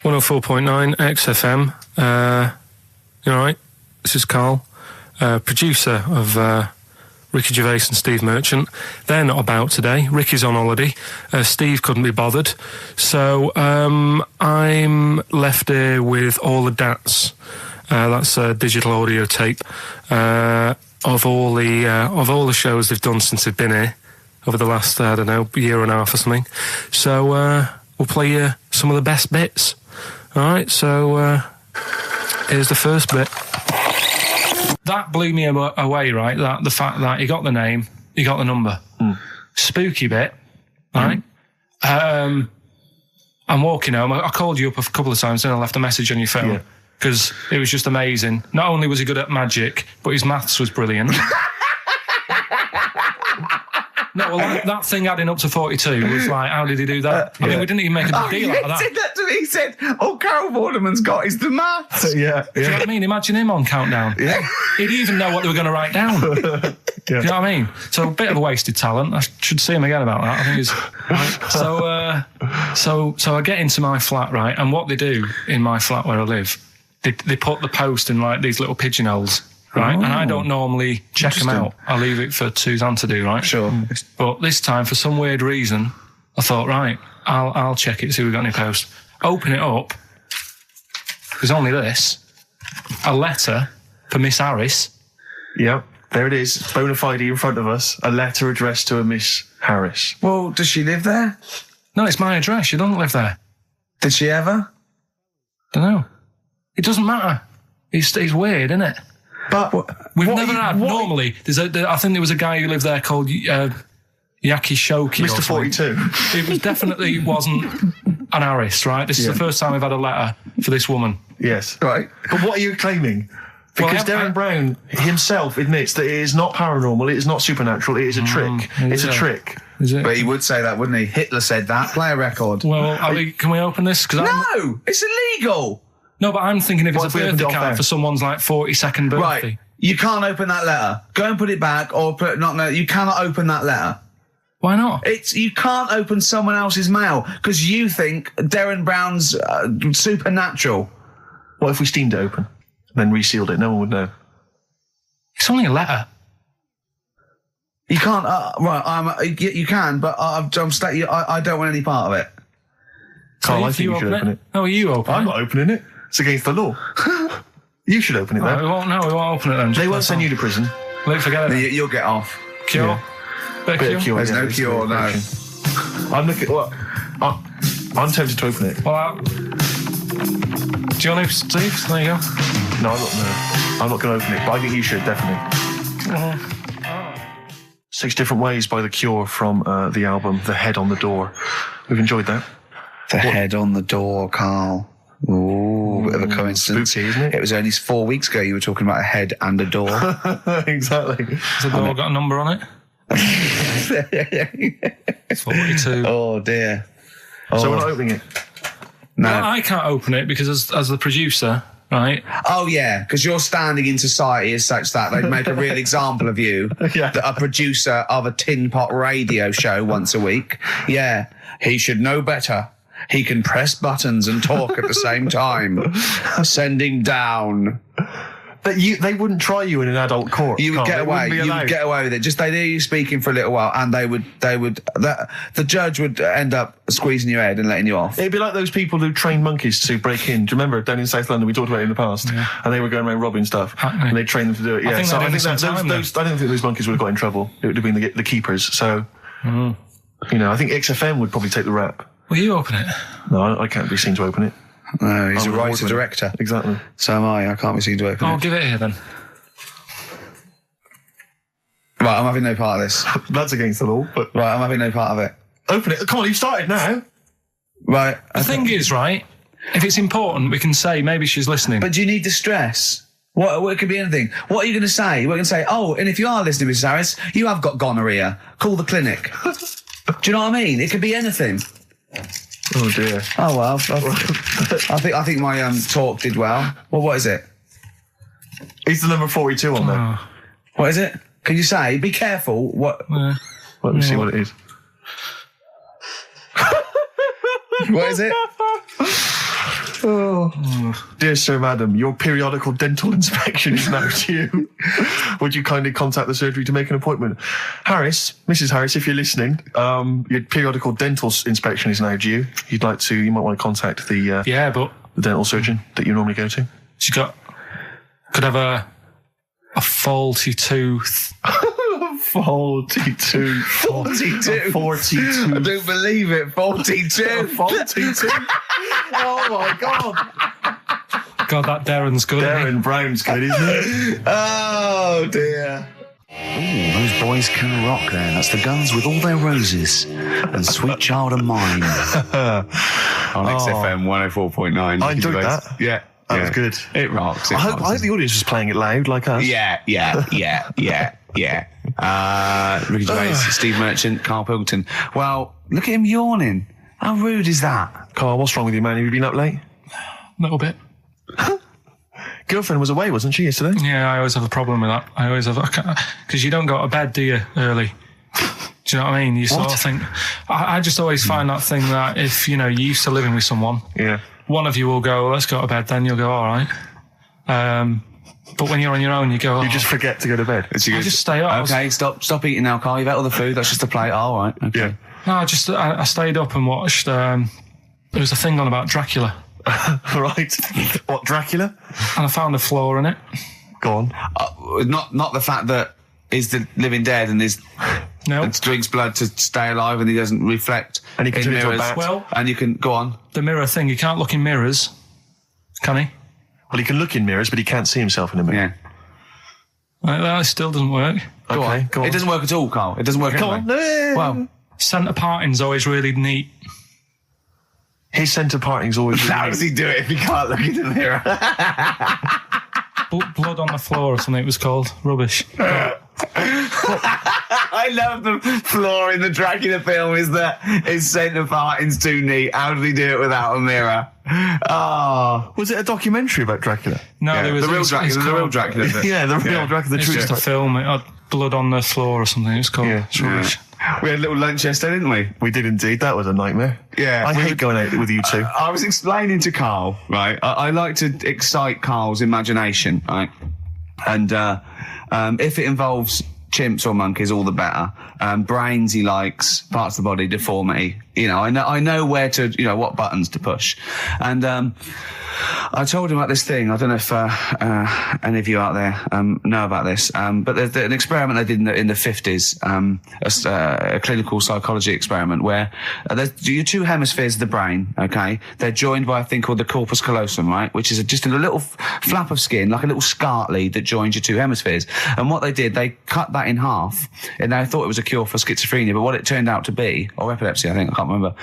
104.9 XFM. You all right? This is Karl, producer of Ricky Gervais and Steve Merchant. They're not about today. Ricky's on holiday. Steve couldn't be bothered. So I'm left here with all the DATs. That's a digital audio tape of all the shows they've done since they've been here over the last, I don't know, year and a half or something. So we'll play you some of the best bits. All right, so here's the first bit. That blew me away, right? That the fact that he got the name, he got the number. Spooky bit, right? I'm walking home. I called you up a couple of times and I left a message on your phone because it was just amazing. Not only was he good at magic, but his maths was brilliant. No, well, that thing adding up to 42 was like, how did he do that? I mean, we didn't even make a big deal out of that. He said that to me. He said, all Carol Vorderman's got is the maths. Do you know what I mean? Imagine him on Countdown. Yeah. He'd even know what they were going to write down. Do you know what I mean? So a bit of a wasted talent. I should see him again about that. I think he's... Right. So I get into my flat, right, and what they do in my flat where I live, they put the post in like these little pigeonholes. Right, and I don't normally check them out. I leave it for Suzanne to do, right? Sure. But this time, for some weird reason, I thought, right, I'll check it, see if we've got any post. Open it up. There's only this. A letter for Miss Harris. Yep, there it is. Bona fide in front of us. A letter addressed to a Miss Harris. Well, does she live there? No, it's my address. She doesn't live there. Did she ever? Don't know. It doesn't matter. It's weird, isn't it? But we've never had. Normally, I think there was a guy who lived there called Yaki Shoki. Mr. 42. It definitely wasn't an Harris, right? This is the first time we've had a letter for this woman. Yes. Right. But what are you claiming? Because Darren Brown himself admits that it is not paranormal, it is not supernatural, it is a trick. It's a trick. Is it? But he would say that, wouldn't he? Hitler said that. Play a record. Well, can we open this? No! It's illegal! No, but I'm thinking if it's a birthday card for someone's like 42nd birthday. Right. You can't open that letter. Go and put it back or you cannot open that letter. Why not? You can't open someone else's mail because you think Darren Brown's supernatural. What if we steamed it open and then resealed it? No one would know. It's only a letter. You can't, you can, but I don't want any part of it. Carl, I think you should open it. No, you open it. I'm not opening it. It's against the law. You should open it, though. We won't open it then. They won't send you to prison. Forget it. You'll get off. Cure? Yeah. Bit of cure? There's no cure, no. I'm looking... Well, I'm tempted to open it. Well, do you want to, Steve? There you go. No, I'm not going to open it, but I think you should, definitely. 6 Different Ways by The Cure from the album The Head on the Door. We've enjoyed that. The head on the door, Carl. Ooh, bit of a coincidence. Spooky, isn't it? It was only 4 weeks ago you were talking about a head and a door. Exactly. Has the door got a number on it? 42. Oh, dear. So we're not opening it? No. Well, I can't open it because as the producer, right? Oh, yeah, because your standing in society is such that they'd make a real example of you. Yeah. A producer of a tin pot radio show once a week. Yeah, he should know better. He can press buttons and talk at the same time. Sending down. But they wouldn't try you in an adult court. You would get away. You would get away with it. Just they'd hear you speaking for a little while, and the judge would end up squeezing your head and letting you off. It'd be like those people who train monkeys to break in. Do you remember down in South London? We talked about it in the past, and they were going around robbing stuff, and they trained them to do it. Yeah, I don't think those monkeys would have got in trouble. It would have been the keepers. So, I think XFM would probably take the rap. Will you open it? No, I can't be seen to open it. No, he's a writer-director. Exactly. So am I. I can't be seen to open it. I'll give it here then. Right, I'm having no part of this. That's against the law, but... Right, I'm having no part of it. Open it. Come on, you've started now. Right. The thing is, right, if it's important, we can say maybe she's listening. But do you need to stress? What it could be anything. What are you going to say? We're going to say, oh, and if you are listening, Mrs. Harris, you have got gonorrhea. Call the clinic. Do you know what I mean? It could be anything. Oh dear. Oh well, I think my talk did well. Well, what is it? It's the number 42 on there. What is it? Can you say? Be careful. What? Let me see what it is. What is it? Dear Sir, Madam, your periodical dental inspection is now due. Would you kindly contact the surgery to make an appointment? Harris, Mrs. Harris, if you're listening, your periodical dental inspection is now due. You might want to contact the dental surgeon that you normally go to. She could have a faulty tooth. 42. 42. 42. I don't believe it. 42. 42. Oh my God. God, that Darren's good. Darren Brown's good, isn't it? Oh dear. Ooh, those boys can rock there. That's the Guns with All Their Roses and Sweet Child of Mine. On XFM 104.9. I enjoyed that. Yeah. That was good. It rocks. I hope the audience was playing it loud like us. Yeah. Ricky Gervais, Steve Merchant, Karl Pilkington. Well, look at him yawning. How rude is that? Carl, what's wrong with you, man? Have you been up late? A little bit. Girlfriend was away, wasn't she, yesterday? Yeah, I always have a problem with that. I always have, because you don't go to bed, do you, early? Do you know what I mean? You sort of think, I just always find that thing that if, you're used to living with someone, one of you will go, let's go to bed, then you'll go, all right. But when you're on your own, you go, you just forget to go to bed. I just stay up. Okay, stop eating now, Carl. You've ate all the food. That's just a plate. All right. Okay. Yeah. No, I stayed up and watched, there was a thing on about Dracula. Right. What, Dracula? And I found a flaw in it. Go on. Not the fact that he's the living dead and and drinks blood to stay alive and he doesn't reflect and he can in turn into a mirrors. bat. Well, and you can go on. The mirror thing, you can't look in mirrors, can he? Well, he can look in mirrors, but he can't see himself in a mirror. Yeah. That still doesn't work. Go on. It doesn't work at all, Carl. It doesn't work at all. Go on. Well, centre parting's always really neat. His centre parting's always really how neat. does he do it if he can't look in the mirror? Blood on the floor or something it was called. Rubbish. I love the flaw in the Dracula film is that his centre parting's too neat. How did he do it without a mirror? Oh. Was it a documentary about Dracula? No, there was the real Dracula. The real Dracula. Yeah, the real Dracula. The It's true just a film. It had blood on the floor or something. It was called. Yeah. It's rubbish. We had a little lunch yesterday, didn't we? We did indeed. That was a nightmare. Yeah. I hate going out with you two. I was explaining to Carl, right? I like to excite Carl's imagination, right? And if it involves chimps or monkeys, all the better. Brains he likes, parts of the body, deformity. I know where to, what buttons to push. And I told him about this thing. I don't know if any of you out there know about this, but there's an experiment they did in the 50s, a clinical psychology experiment where your two hemispheres of the brain, okay, they're joined by a thing called the corpus callosum, right, which is just a little flap of skin, like a little scarlet lead that joins your two hemispheres. And what they did, they cut that in half, and they thought it was a cure for schizophrenia, but what it turned out to be, or epilepsy, I think, I can't remember,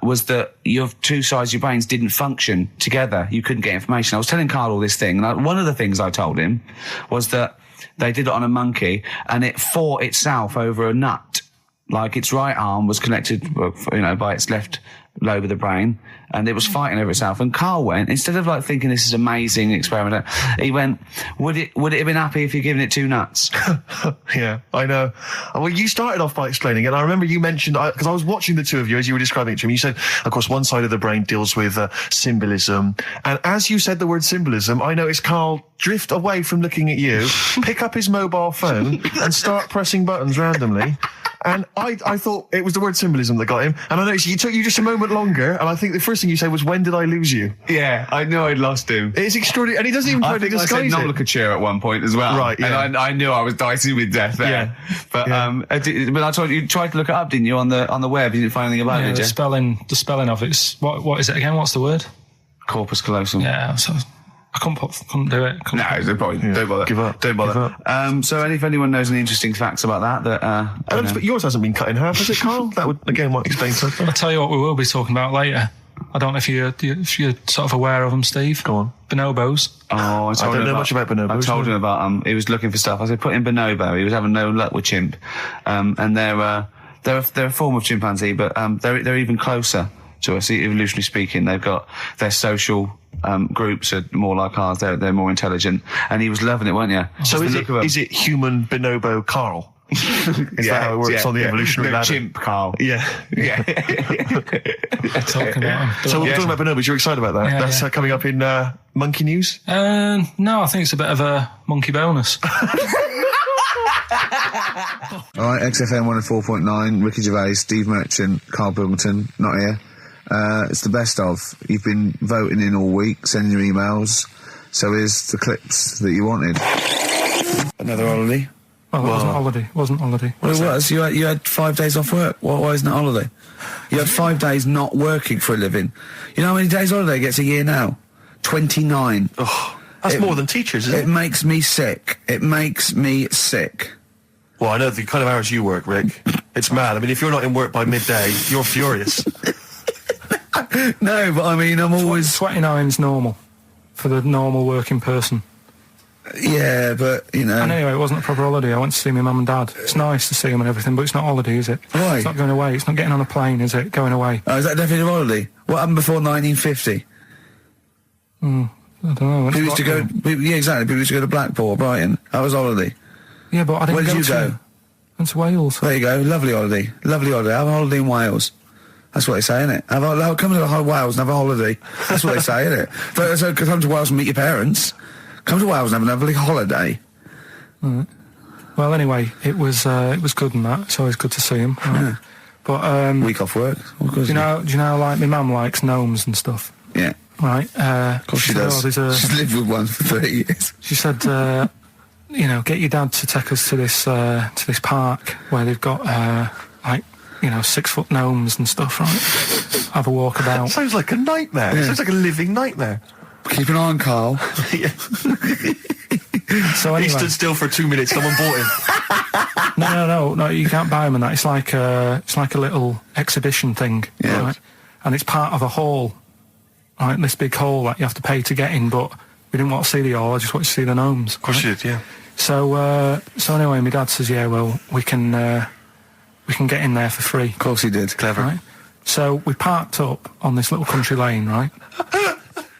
was that your two sides of your brains didn't function together. You couldn't get information. I was telling Carl all this thing, and one of the things I told him was that they did it on a monkey, and it fought itself over a nut. Like its right arm was connected, by its left lobe of the brain, and it was fighting over itself. And Carl went, instead of thinking this is amazing experiment, he went, would it have been happy if you'd given it two nuts? Yeah, I know. Well, you started off by explaining it. I remember you mentioned, because I was watching the two of you as you were describing it to me, you said, of course, one side of the brain deals with symbolism. And as you said the word symbolism, I noticed Carl drift away from looking at you, pick up his mobile phone and start pressing buttons randomly. And I thought it was the word symbolism that got him. And I noticed it took you just a moment longer. And I think the first thing you said was, when did I lose you? Yeah, I knew I'd lost him. It's extraordinary. And he doesn't even try to disguise it. I said nomenclature at one point as well. Right, yeah. And I knew I was dicey with death there. Yeah. But I told you tried to look it up, didn't you, on the web? You didn't find anything about it, did you? The spelling of it's what is it again? What's the word? Corpus callosum. Yeah, so I couldn't do it. No, there's no point. Yeah. Don't bother. Give up. Don't bother. Give up. So if anyone knows any interesting facts about that, but yours hasn't been cut in half, has it, Carl? That would again might explain something. I'll tell you what we will be talking about later. I don't know if you're sort of aware of them, Steve. Go on. Bonobos. Oh, I don't know much about bonobos. I told him about he was looking for stuff. I said, put in bonobo. He was having no luck with chimp. And they're a form of chimpanzee, but they're even closer to us, evolutionarily speaking. They've got their social groups are more like ours. They're more intelligent. And he was loving it, weren't you? So is it human bonobo Carl? Is that how it works on the evolutionary ladder? Chimp, Carl. Yeah. Yeah. Talking about him. So we're talking about bonobos. You're excited about that? Yeah, That's coming up in monkey news? No, I think it's a bit of a monkey bonus. All right, XFM 104.9, Ricky Gervais, Steve Merchant, Karl Pilkington, not here. It's the best of. You've been voting in all week, sending your emails. So here's the clips that you wanted. Another holiday. Well, it wasn't holiday. It wasn't holiday. Well, it was. You had 5 days off work. Why isn't it holiday? You had 5 days not working for a living. You know how many days holiday gets a year now? 29. Oh, that's more than teachers, isn't it? It makes me sick. It makes me sick. Well, I know the kind of hours you work, Rick. It's mad. I mean, if you're not in work by midday, you're furious. No, but I mean, I'm always... 29's normal for the normal working person. Yeah, but, you know... And anyway, it wasn't a proper holiday. I went to see my mum and dad. It's nice to see them and everything, but it's not holiday, is it? Why? It's not going away. It's not getting on a plane, is it? Going away. Oh, is that definitely a holiday? What happened before 1950? I don't know. People used to go... Yeah, exactly. People used to go to Blackpool or Brighton. That was holiday. Yeah, but I didn't Where did go you to... go? Went to Wales. There you go. Lovely holiday. Lovely holiday. Have a holiday in Wales. That's what they say, innit? Come to Wales and have a holiday. That's what they say, innit? So come to Wales and meet your parents. Come to Wales and have a lovely holiday. Right. Well, anyway, it was good and that. It's always good to see him. Right? Yeah. But week off work. Do you know? Like my mum likes gnomes and stuff. Yeah. Right. Of course she does. She's lived with one for 30 years. She said, get your dad to take us to this park where they've got 6-foot gnomes and stuff. Right. Have a walk about. Sounds like a nightmare. Yeah. Sounds like a living nightmare. Keep an eye on Carl. So anyway, he stood still for 2 minutes. Someone bought him. No. You can't buy them and that. It's like a little exhibition thing. Yeah. Right? And it's part of a hall. Right, this big hall that you have to pay to get in. But we didn't want to see the hall. I just wanted to see the gnomes. Of course you did. Yeah. So anyway, my dad says, yeah, well, we can get in there for free. Of course he did. Clever. Right? So we parked up on this little country lane, right?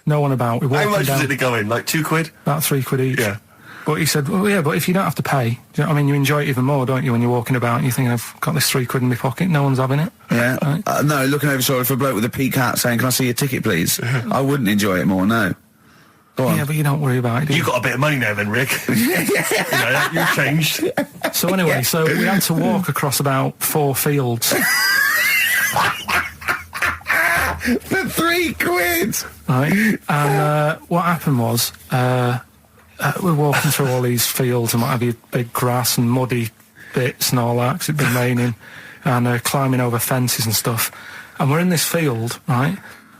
No one about. We walked How much down, was it to go in? Like £2? about £3 each. Yeah. But he said, well, yeah, but if you don't have to pay, do you know what I mean? You enjoy it even more, don't you, when you're walking about and you think, I've got this £3 in my pocket, no one's having it. Yeah. Right? No, looking over shoulder for a bloke with a peak hat saying, can I see your ticket, please? I wouldn't enjoy it more, no. Go on. Yeah, but you don't worry about it, do you? You got a bit of money now then, Rick. You've changed. So anyway, so we had to walk across about 4 fields. For £3? Right? And what happened was, we're walking through all these fields and what have you, big grass and muddy bits and all that, 'cause it'd been raining, and climbing over fences and stuff. And we're in this field, right?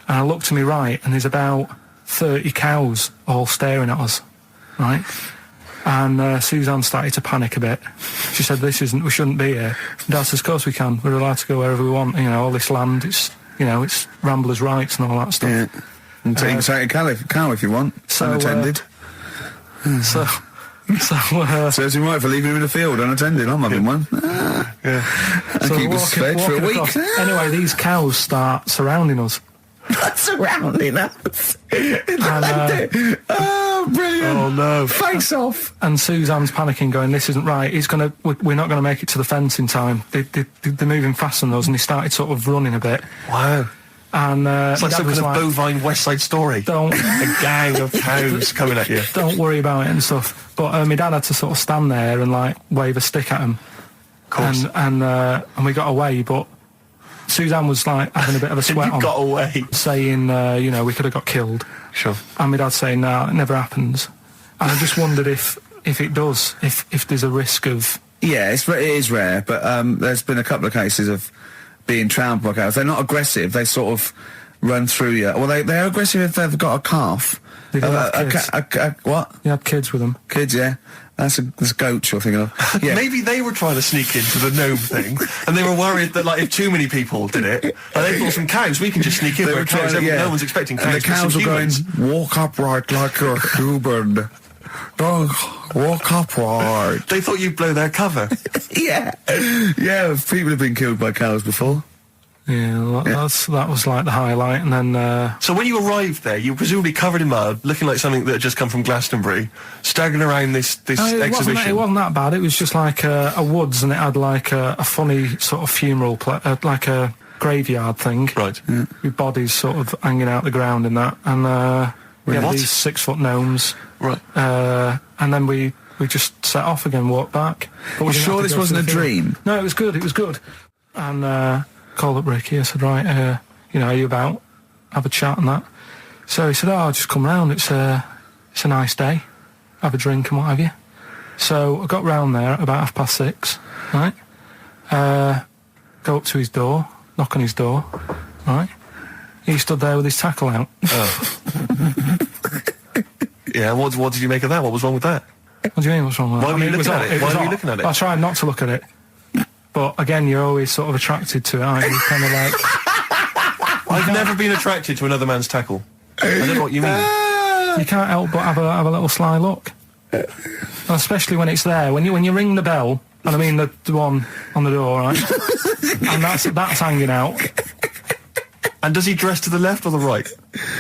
And I look to my right, and there's about 30 cows all staring at us, right? And Suzanne started to panic a bit. She said, we shouldn't be here. Dad says, of course we can. We're allowed to go wherever we want. All this land, it's ramblers' rights and all that stuff. Yeah. And take a cow if you want. So, unattended. Serves him right for leaving him in the field unattended. I'm having one. Yeah. I keep us fed for a week. Across. Anyway, these cows start surrounding us. Surrounding us. Oh, brilliant. Oh, no. Face off. And Suzanne's panicking, going, this isn't right. We're not going to make it to the fence in time. They're moving fast on us, and he started sort of running a bit. Wow. And it's like some kind of bovine West Side Story. A gang of cows coming at you. Don't worry about it and stuff. But my dad had to sort of stand there and wave a stick at him. Of course. And we got away, but Suzanne was having a bit of a sweat on. Got away. Saying, we could have got killed. Sure. And my dad saying, no, it never happens. And I just wondered if it does, if there's a risk of... Yeah, it is rare, but there's been a couple of cases of being trampled by cows. They're not aggressive. They sort of run through you. Well, they're aggressive if they've got a calf. They do have kids. What? You had kids with them. Kids, yeah. That's goats you're thinking of. Yeah. Maybe they were trying to sneak into the gnome thing, and they were worried that if too many people did it, they thought some cows, we can just sneak in. They Where were cows, no one's expecting cows. And the cows were going, walk upright like a human. Don't walk upright. They thought you'd blow their cover. Yeah. Yeah, people have been killed by cows before. Yeah, that was like the highlight, and then... So when you arrived there, you were presumably covered in mud, looking like something that had just come from Glastonbury, staggering around this exhibition. It wasn't that bad. It was just like a woods, and it had like a funny sort of funeral, like a graveyard thing. Right. Yeah. With bodies sort of hanging out the ground and that. And we had these 6-foot gnomes. Right. And then we just set off again, walked back. But you sure this wasn't a dream? No, it was good. It was good. And called up Ricky. I said, right, are you about? Have a chat and that. So he said, I'll just come round. It's a nice day. Have a drink and what have you. So I got round there at about 6:30, right? Go up to his door, knock on his door, right? He stood there with his tackle out. Oh. Yeah, what did you make of that? What was wrong with that? What do you mean, what's wrong with that? Why were you looking at it? Why were you looking at it? I tried not to look at it. But again, you're always sort of attracted to it, aren't you? Kind of like... I've never been attracted to another man's tackle. I don't know what you mean. You can't help but have a little sly look. And especially when it's there. When you ring the bell, and I mean the one on the door, right? And that's hanging out. And does he dress to the left or the right?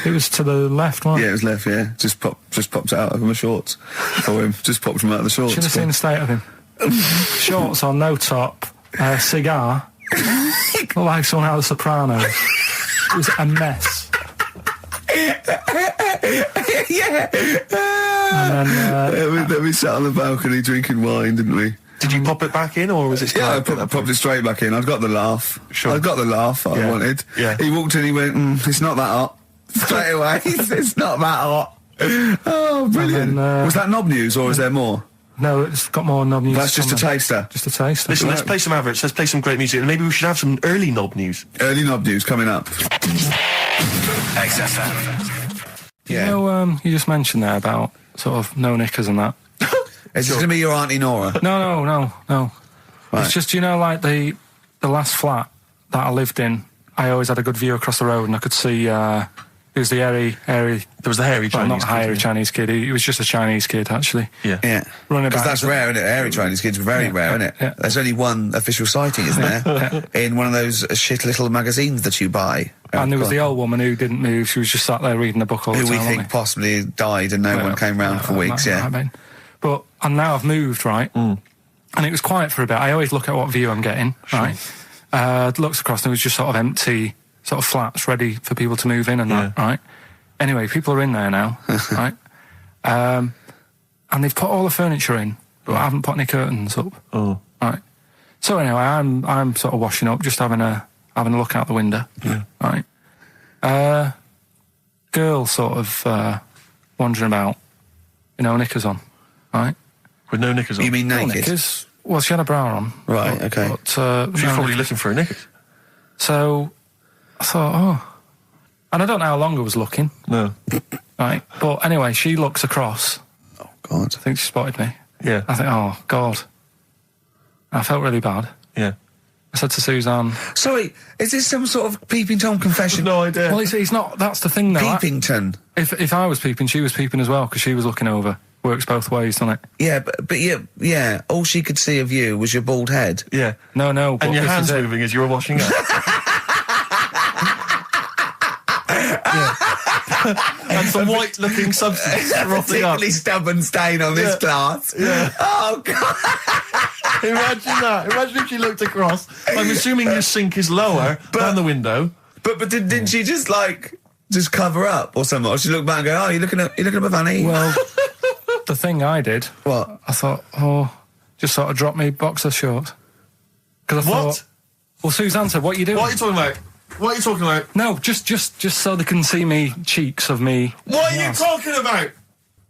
It was to the left, right? Yeah, it was left, yeah. Just popped out of my shorts for him. Just popped him out of the shorts. Should have seen the state of him. Shorts on, no top, cigar. Looked like someone out of The Sopranos. It was a mess. Yeah. And then... we sat on the balcony drinking wine, didn't we? Did you pop it back in, or was it... Yeah, I popped it straight back in. I'd got the laugh. Sure. I'd got the laugh I wanted. Yeah. He walked in, he went, it's not that hot. Straight away, it's not that hot. Oh, brilliant. Then, was that knob news, or is there more? No, it's got more knob news. That's just a taster. Just a taster. Listen, let's play some adverts, let's play some great music, and maybe we should have some early knob news. Early knob news coming up. XFM. You know, you just mentioned there about sort of no knickers and that. Is this going to be your Auntie Nora? No. Right. It's just, like the last flat that I lived in, I always had a good view across the road, and I could see it was the hairy. There was the hairy Chinese not kid. hairy Chinese kid. He was just a Chinese kid, actually. Yeah. Running Because back. that's rare, isn't it? Hairy Chinese kids are very rare, isn't it? Yeah. There's only one official sighting, isn't there? In one of those shit little magazines that you buy. And there was the old woman who didn't move. She was just sat there reading a book all the who time. we think possibly died and no one came round for weeks, And now I've moved, right? And it was quiet for a bit. I always look at what view I'm getting, right? Looks across and it was just sort of empty, sort of flats ready for people to move in and that, right? Anyway, people are in there now, right? And they've put all the furniture in, but I haven't put any curtains up. Oh. Right. So anyway, I'm sort of washing up, just having a look out the window. Yeah. Right. Girl sort of wandering about, knickers on. Right. With no knickers on? You mean naked? Knickers. Well, she had a bra on. Right, okay. But, She's probably looking for a knickers. So I thought, and I don't know how long I was looking. No. Right. But anyway, she looks across. Oh, God. I think she spotted me. Yeah. I think, oh, God. I felt really bad. Yeah. I said to Suzanne... Sorry, is this some sort of Peeping Tom confession? No idea. Well, he's not... That's the thing, though. Peepington. If I was peeping, she was peeping as well, because she was looking over. Works both ways, doesn't it? Yeah, but yeah, all she could see of you was your bald head. Yeah. No, but and your this hands is it. moving as you were washing up. And some white-looking substance frothing up. Particularly stubborn stain on this glass. Yeah. Oh, God. Imagine that. Imagine if she looked across. I'm assuming your sink is lower than the window. But didn't she just cover up or something? Or she looked back and go, oh, you're looking at my fanny? Well, the thing I did... What? I thought, just sort of drop me boxer shorts. Because I thought... Well, Suzanne said, what are you doing? What are you talking about? What are you talking about? No, just so they can see me cheeks of me. What are you talking about?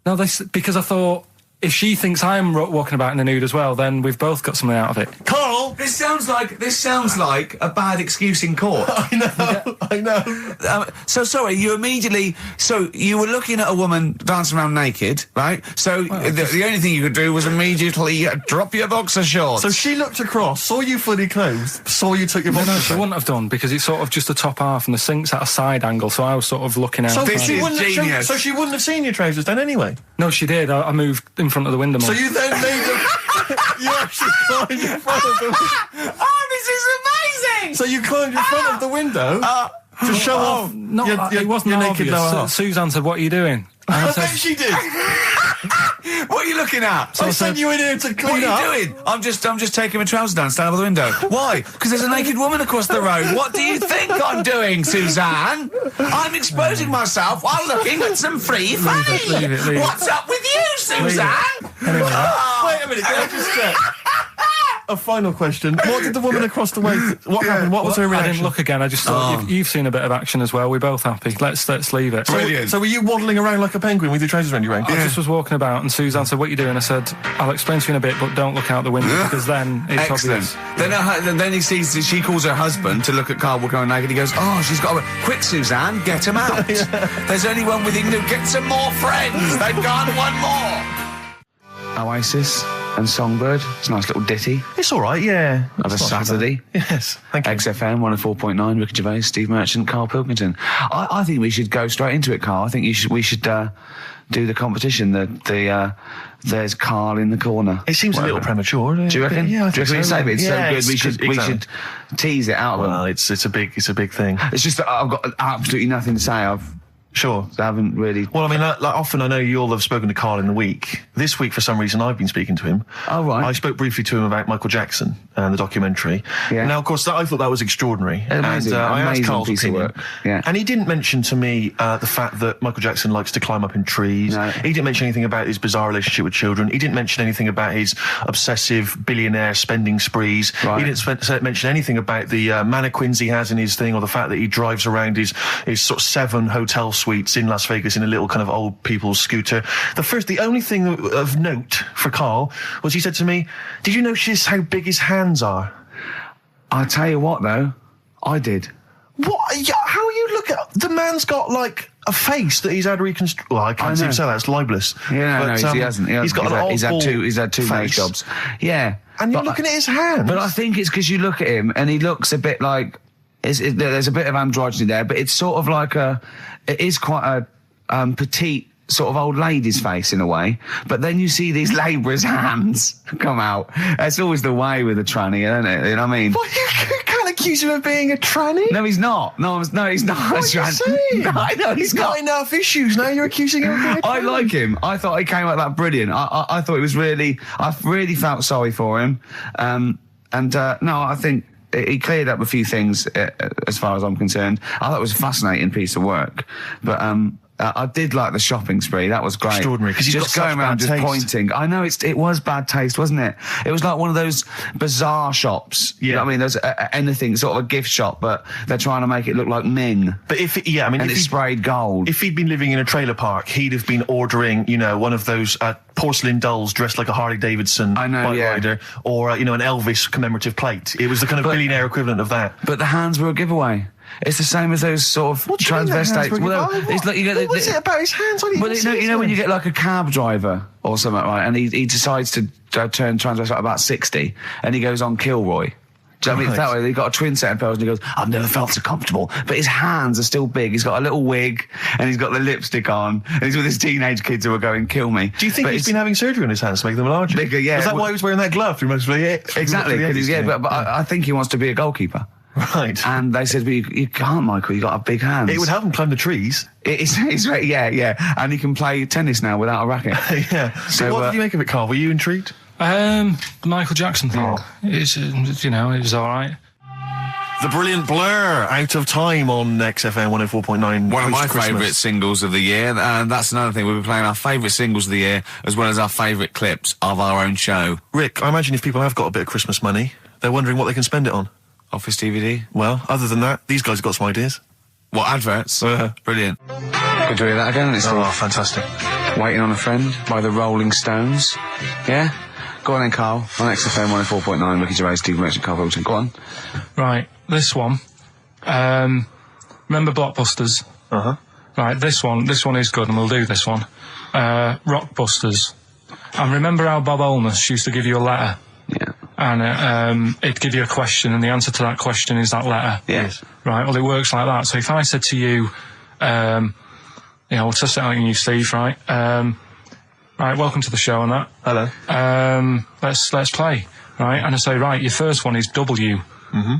No, because I thought if she thinks I'm walking about in the nude as well, then we've both got something out of it. Carl! This sounds like a bad excuse in court. I know. So sorry, you were looking at a woman dancing around naked, right? So the only thing you could do was immediately drop your boxer shorts. So she looked across, saw you fully clothed, saw you took your boxer No, she wouldn't have done, because it's sort of just the top half and the sink's at a side angle, so I was sort of looking out. So This is genius. So she wouldn't have seen your trousers then anyway? No, she did. I moved in front of the window more. So you then made them... You actually climbed in front of them. Oh, this is doing? So you climbed in front of the window to show off it wasn't your naked obvious. lower half. Suzanne said, "What are you doing?" And I I said, bet she did. What are you looking at? I sent you in here to clean What up. are you doing? I'm just taking my trousers down, standing by the window. Why? Because there's a naked woman across the road. What do you think I'm doing, Suzanne? I'm exposing myself while looking at some free fame. leave it. What's up with you, Suzanne? Anyway, Wait a minute, can I just check? A final question. What did the woman across the way... What happened? What was her I reaction? didn't look again. I just thought you've seen a bit of action as well. We're both happy. Let's leave it. Brilliant. So were you waddling around like a penguin with your trousers around your ankles? I just was walking about, and Suzanne said, "What are you doing?" I said, "I'll explain to you in a bit, but don't look out the window because then it's Excellent. obvious." Then he sees that she calls her husband to look at Carl walking around naked. He goes, "Oh, she's got a... Quick, Suzanne, get him out. There's only one within you. Get some more friends. They've gone one more." Oasis and Songbird. It's a nice little ditty It's all right, yeah. of a It's not so Saturday. bad. Yes, thank you. XFM 104.9, Ricky Gervais, Steve Merchant, Karl Pilkington. I think we should go straight into it, Karl. I think we should do the competition. There's Karl in the corner. It seems a little premature. Do you reckon? Yeah, I Do you think reckon it's so good? It's Yeah, so good. We should tease it out of them. Well, it's a big thing. It's just that I've got absolutely nothing to say. Sure. I haven't really. Well, I mean, like often I know you all have spoken to Karl in the week. This week, for some reason, I've been speaking to him. Oh, right. I spoke briefly to him about Michael Jackson and the documentary. Yeah. Now, of course, I thought that was extraordinary. Amazing, and I asked amazing Karl's piece of opinion. work. Yeah. And he didn't mention to me the fact that Michael Jackson likes to climb up in trees. No. He didn't mention anything about his bizarre relationship with children. He didn't mention anything about his obsessive billionaire spending sprees. Right. He didn't mention anything about the mannequins he has in his thing, or the fact that he drives around his sort of 7 hotel suites in Las Vegas in a little kind of old people's scooter. The only thing of note for Karl was he said to me, "Did you notice how big his hands are?" I'll tell you what, though, I did. What? Yeah, how you look at the man's got like a face that he's had reconstructed. Well, I can't seem to say that. It's libelous. Yeah, But, he hasn't. He's got an odd He's had two nose face. jobs. Yeah, And you're But looking at his hands. But I think it's because you look at him and he looks a bit like there's a bit of androgyny there, but it's sort of like it is quite a petite sort of old lady's face in a way. But then you see these labourers' hands come out. That's always the way with a tranny, isn't it? You know what I mean? What, you can't accuse him of being a tranny? No, he's not. No, he's not. What are you saying? No, I know he's not. got enough issues. Now you're accusing him of being a tranny. I like him. I thought he came out that brilliant. I thought it was really. I really felt sorry for him. No, I think he cleared up a few things as far as I'm concerned. I thought it was a fascinating piece of work, but I did like the shopping spree. That was great. Extraordinary, 'cause he's just got going such around bad just taste. pointing. I know it was bad taste, wasn't it? It was like one of those bazaar shops. You know what I mean? There's anything sort of a gift shop, but they're trying to make it look like Ming. But and it's sprayed gold. If he'd been living in a trailer park, he'd have been ordering, one of those porcelain dolls dressed like a Harley Davidson bike rider, or an Elvis commemorative plate. It was the kind of billionaire equivalent of that. But the hands were a giveaway. It's the same as those sort of transvestites. What was it about his hands? When you get like a cab driver or something, right, and he decides to turn transvestite about 60, and he goes on Kilroy. Do you know what I mean? That way, he got a twin set of pearls, and he goes, "I've never felt so comfortable." But his hands are still big. He's got a little wig, and he's got the lipstick on, and he's with his teenage kids who are going, "Kill me." Do you think he's been having surgery on his hands to make them larger? Bigger, yeah. Is that why he was wearing that glove through most of the Exactly. But I think he wants to be a goalkeeper. Right. And they said, "Well, you can't, Michael. You got a big hands." It would help him climb the trees. Yeah. And he can play tennis now without a racket. Yeah. So what did you make of it, Karl? Were you intrigued? The Michael Jackson thing. It was all right. The brilliant Blur, Out of Time on XFM 104.9. One of my favourite singles of the year, and that's another thing. We'll be playing our favourite singles of the year, as well as our favourite clips of our own show. Rick, I imagine if people have got a bit of Christmas money, they're wondering what they can spend it on. Office DVD. Well, other than that, these guys have got some ideas. What, adverts? Brilliant. Could do that again. It's fantastic. Waiting on a Friend by the Rolling Stones. Yeah? Go on then, Karl. On XFM 104.9, Ricky Gervais, Steve Merchant, Karl Pilkington. Go on. Right, this one. Remember Blockbusters? Uh-huh. Right, this one is good, and we'll do this one. Rockbusters. And remember how Bob Holness used to give you a letter? Yeah. And it'd give you a question, and the answer to that question is that letter. Yes. Right, well, it works like that. So if I said to you, we'll test it out on you, Steve, right? Right, welcome to the show and that. Hello. Let's play, right? And I say, right, your first one is W. Mm-hmm.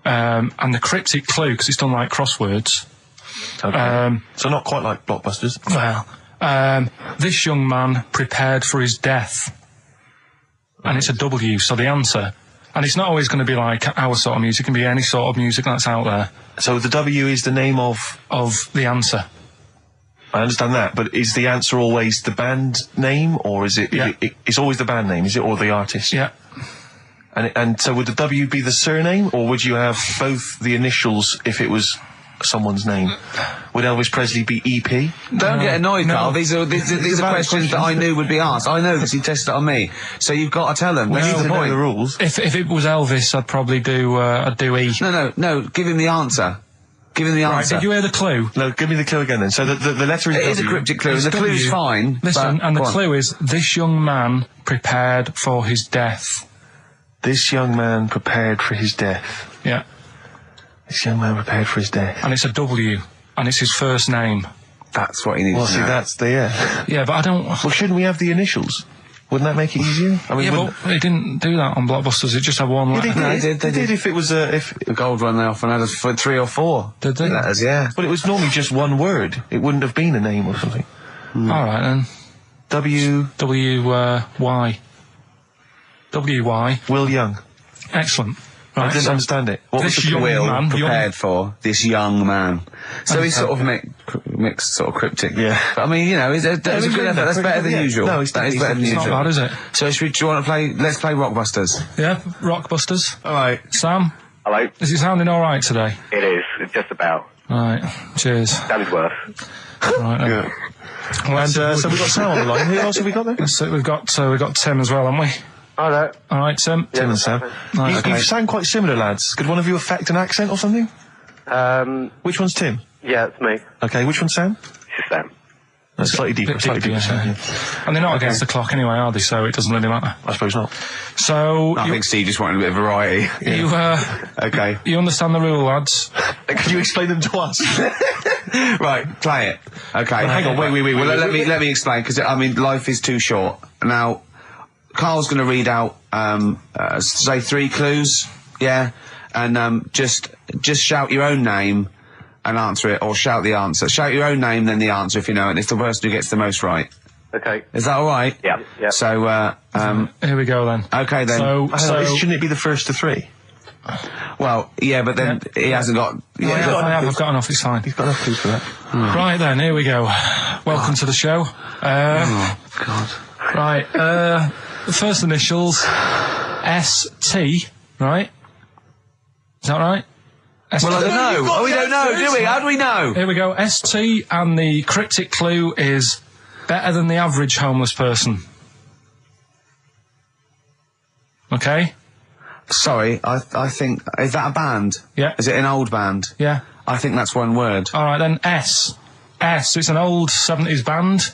And the cryptic clue, because it's done like crosswords. Okay. So not quite like Blockbusters. Well, this young man prepared for his death. And it's a W, so the answer. And it's not always going to be like our sort of music, it can be any sort of music that's out there. So the W is the name of the answer. I understand that, but is the answer always the band name, or is it? Yeah. It's always the band name, is it, or the artist? Yeah. And so would the W be the surname, or would you have both the initials if it was someone's name? Would Elvis Presley be EP? Don't get annoyed, no. Carl. These are questions that I knew would be asked. I know because he tested it on me. So you've got to tell them. We That's need the to know point. the rules. If it was Elvis, I'd probably do E. No. Give him the answer. Give him the Right, answer. did you hear the clue? No, give me the clue again then. So the letter is It is a W. cryptic clue. It's The clue's W. fine. Listen, but, and the go on. clue is, this young man prepared for his death. This young man prepared for his death. Yeah. This young man prepared for his death. And it's a W, and it's his first name. That's what he needs Well, to see, know. that's the Yeah, but I don't... Well, shouldn't we have the initials? Wouldn't that make it easier? I mean, Yeah, wouldn't- but they didn't do that on Blockbusters, it just had one letter. No, they did. They did if it was if. The gold run they often had us for 3 or 4 Did they? letters, yeah. But it was normally just one word. It wouldn't have been a name or something. Alright then. W. Y. W-Y. Will Young. Excellent. I Right, didn't so understand it. What was this the young Will man... prepared for this young man. So he's sort of mixed, sort of cryptic. Yeah. But I mean, you know, that's a good effort. That's better than usual. No, it's that is better than It's not usual. bad, is it? So do you want to play? Let's play Rockbusters. Yeah, Rockbusters. All right. Sam, Hello. is it sounding alright today? It is. It's just about. Right, cheers. Sounded worse. Right, then. Yeah. Well, And so we've got Sam on the line. Who else have we got there? so we've got Tim as well, haven't we? Hello. Alright, Tim. Tim and Sam. Right, You sound quite similar, lads. Could one of you affect an accent or something? Which one's Tim? Yeah, it's me. Okay, which one's Sam? This is Sam. That's slightly deeper. Bit Slightly deeper, deeper. yeah. Sam, And they're not against the clock anyway, are they? So it doesn't really matter. I suppose not. So, I think Steve just wanted a bit of variety. Okay. you understand the rule, lads? Could you explain them to us? Right, play it. Okay. Hang on, wait. Well, let me explain because I mean life is too short. Now, Carl's going to read out say 3 clues, yeah, and just shout your own name and answer it, or shout the answer. Shout your own name, then the answer if you know it. It's the person who gets the most right. Okay. Is that all right? Yeah. Yeah. So, Here we go then. okay then. So Shouldn't it be the first to 3? Well, yeah, but then he hasn't got. Yeah, I've got enough, it's fine. He's got enough clues for that. Right then, here we go. Welcome to the show. oh God. Right, the first initials, S-T, right? Is that right? Well, I don't know. Oh, we don't know, do we? How do we know? Here we go, S-T, and the cryptic clue is better than the average homeless person. Okay? Sorry, I think, is that a band? Yeah. Is it an old band? Yeah. I think that's one word. Alright then, S. It's an old 70s band.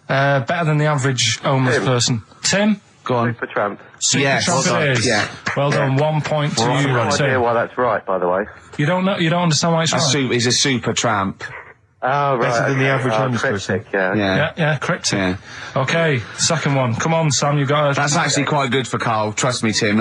Better than the average homeless person. Tim? Go on. Supertramp. Yes. Supertramp Well it done. is. Yeah. Well done, 1 point to I have you, no idea Tim. why that's right, by the way. You don't understand why it's right? He's a super tramp. Oh, right. Better than the average homeless cryptic, person. yeah. Yeah, cryptic. Yeah. Okay, second one. Come on, Sam, you got it. That's actually quite good for Carl. Trust me, Tim.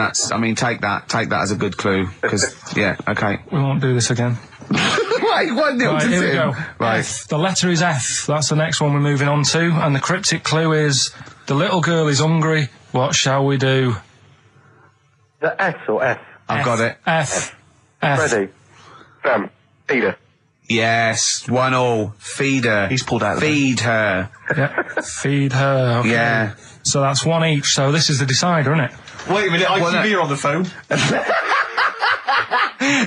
Take that as a good clue. Because, yeah, okay. We won't do this again. Wait, 1-0 Right, to here we Tim. go. Right. F. The letter is F. That's the next one we're moving on to. And the cryptic clue is, the little girl is hungry. What shall we do? The S or F? I've got it. F. Ready. Sam. Peter. Yes, 1-1. Feed her. He's pulled out of Feed her. Yeah. Feed her. Okay. Yeah. So that's 1 each. So this is the decider, isn't it? Wait a minute, ITV are on the phone.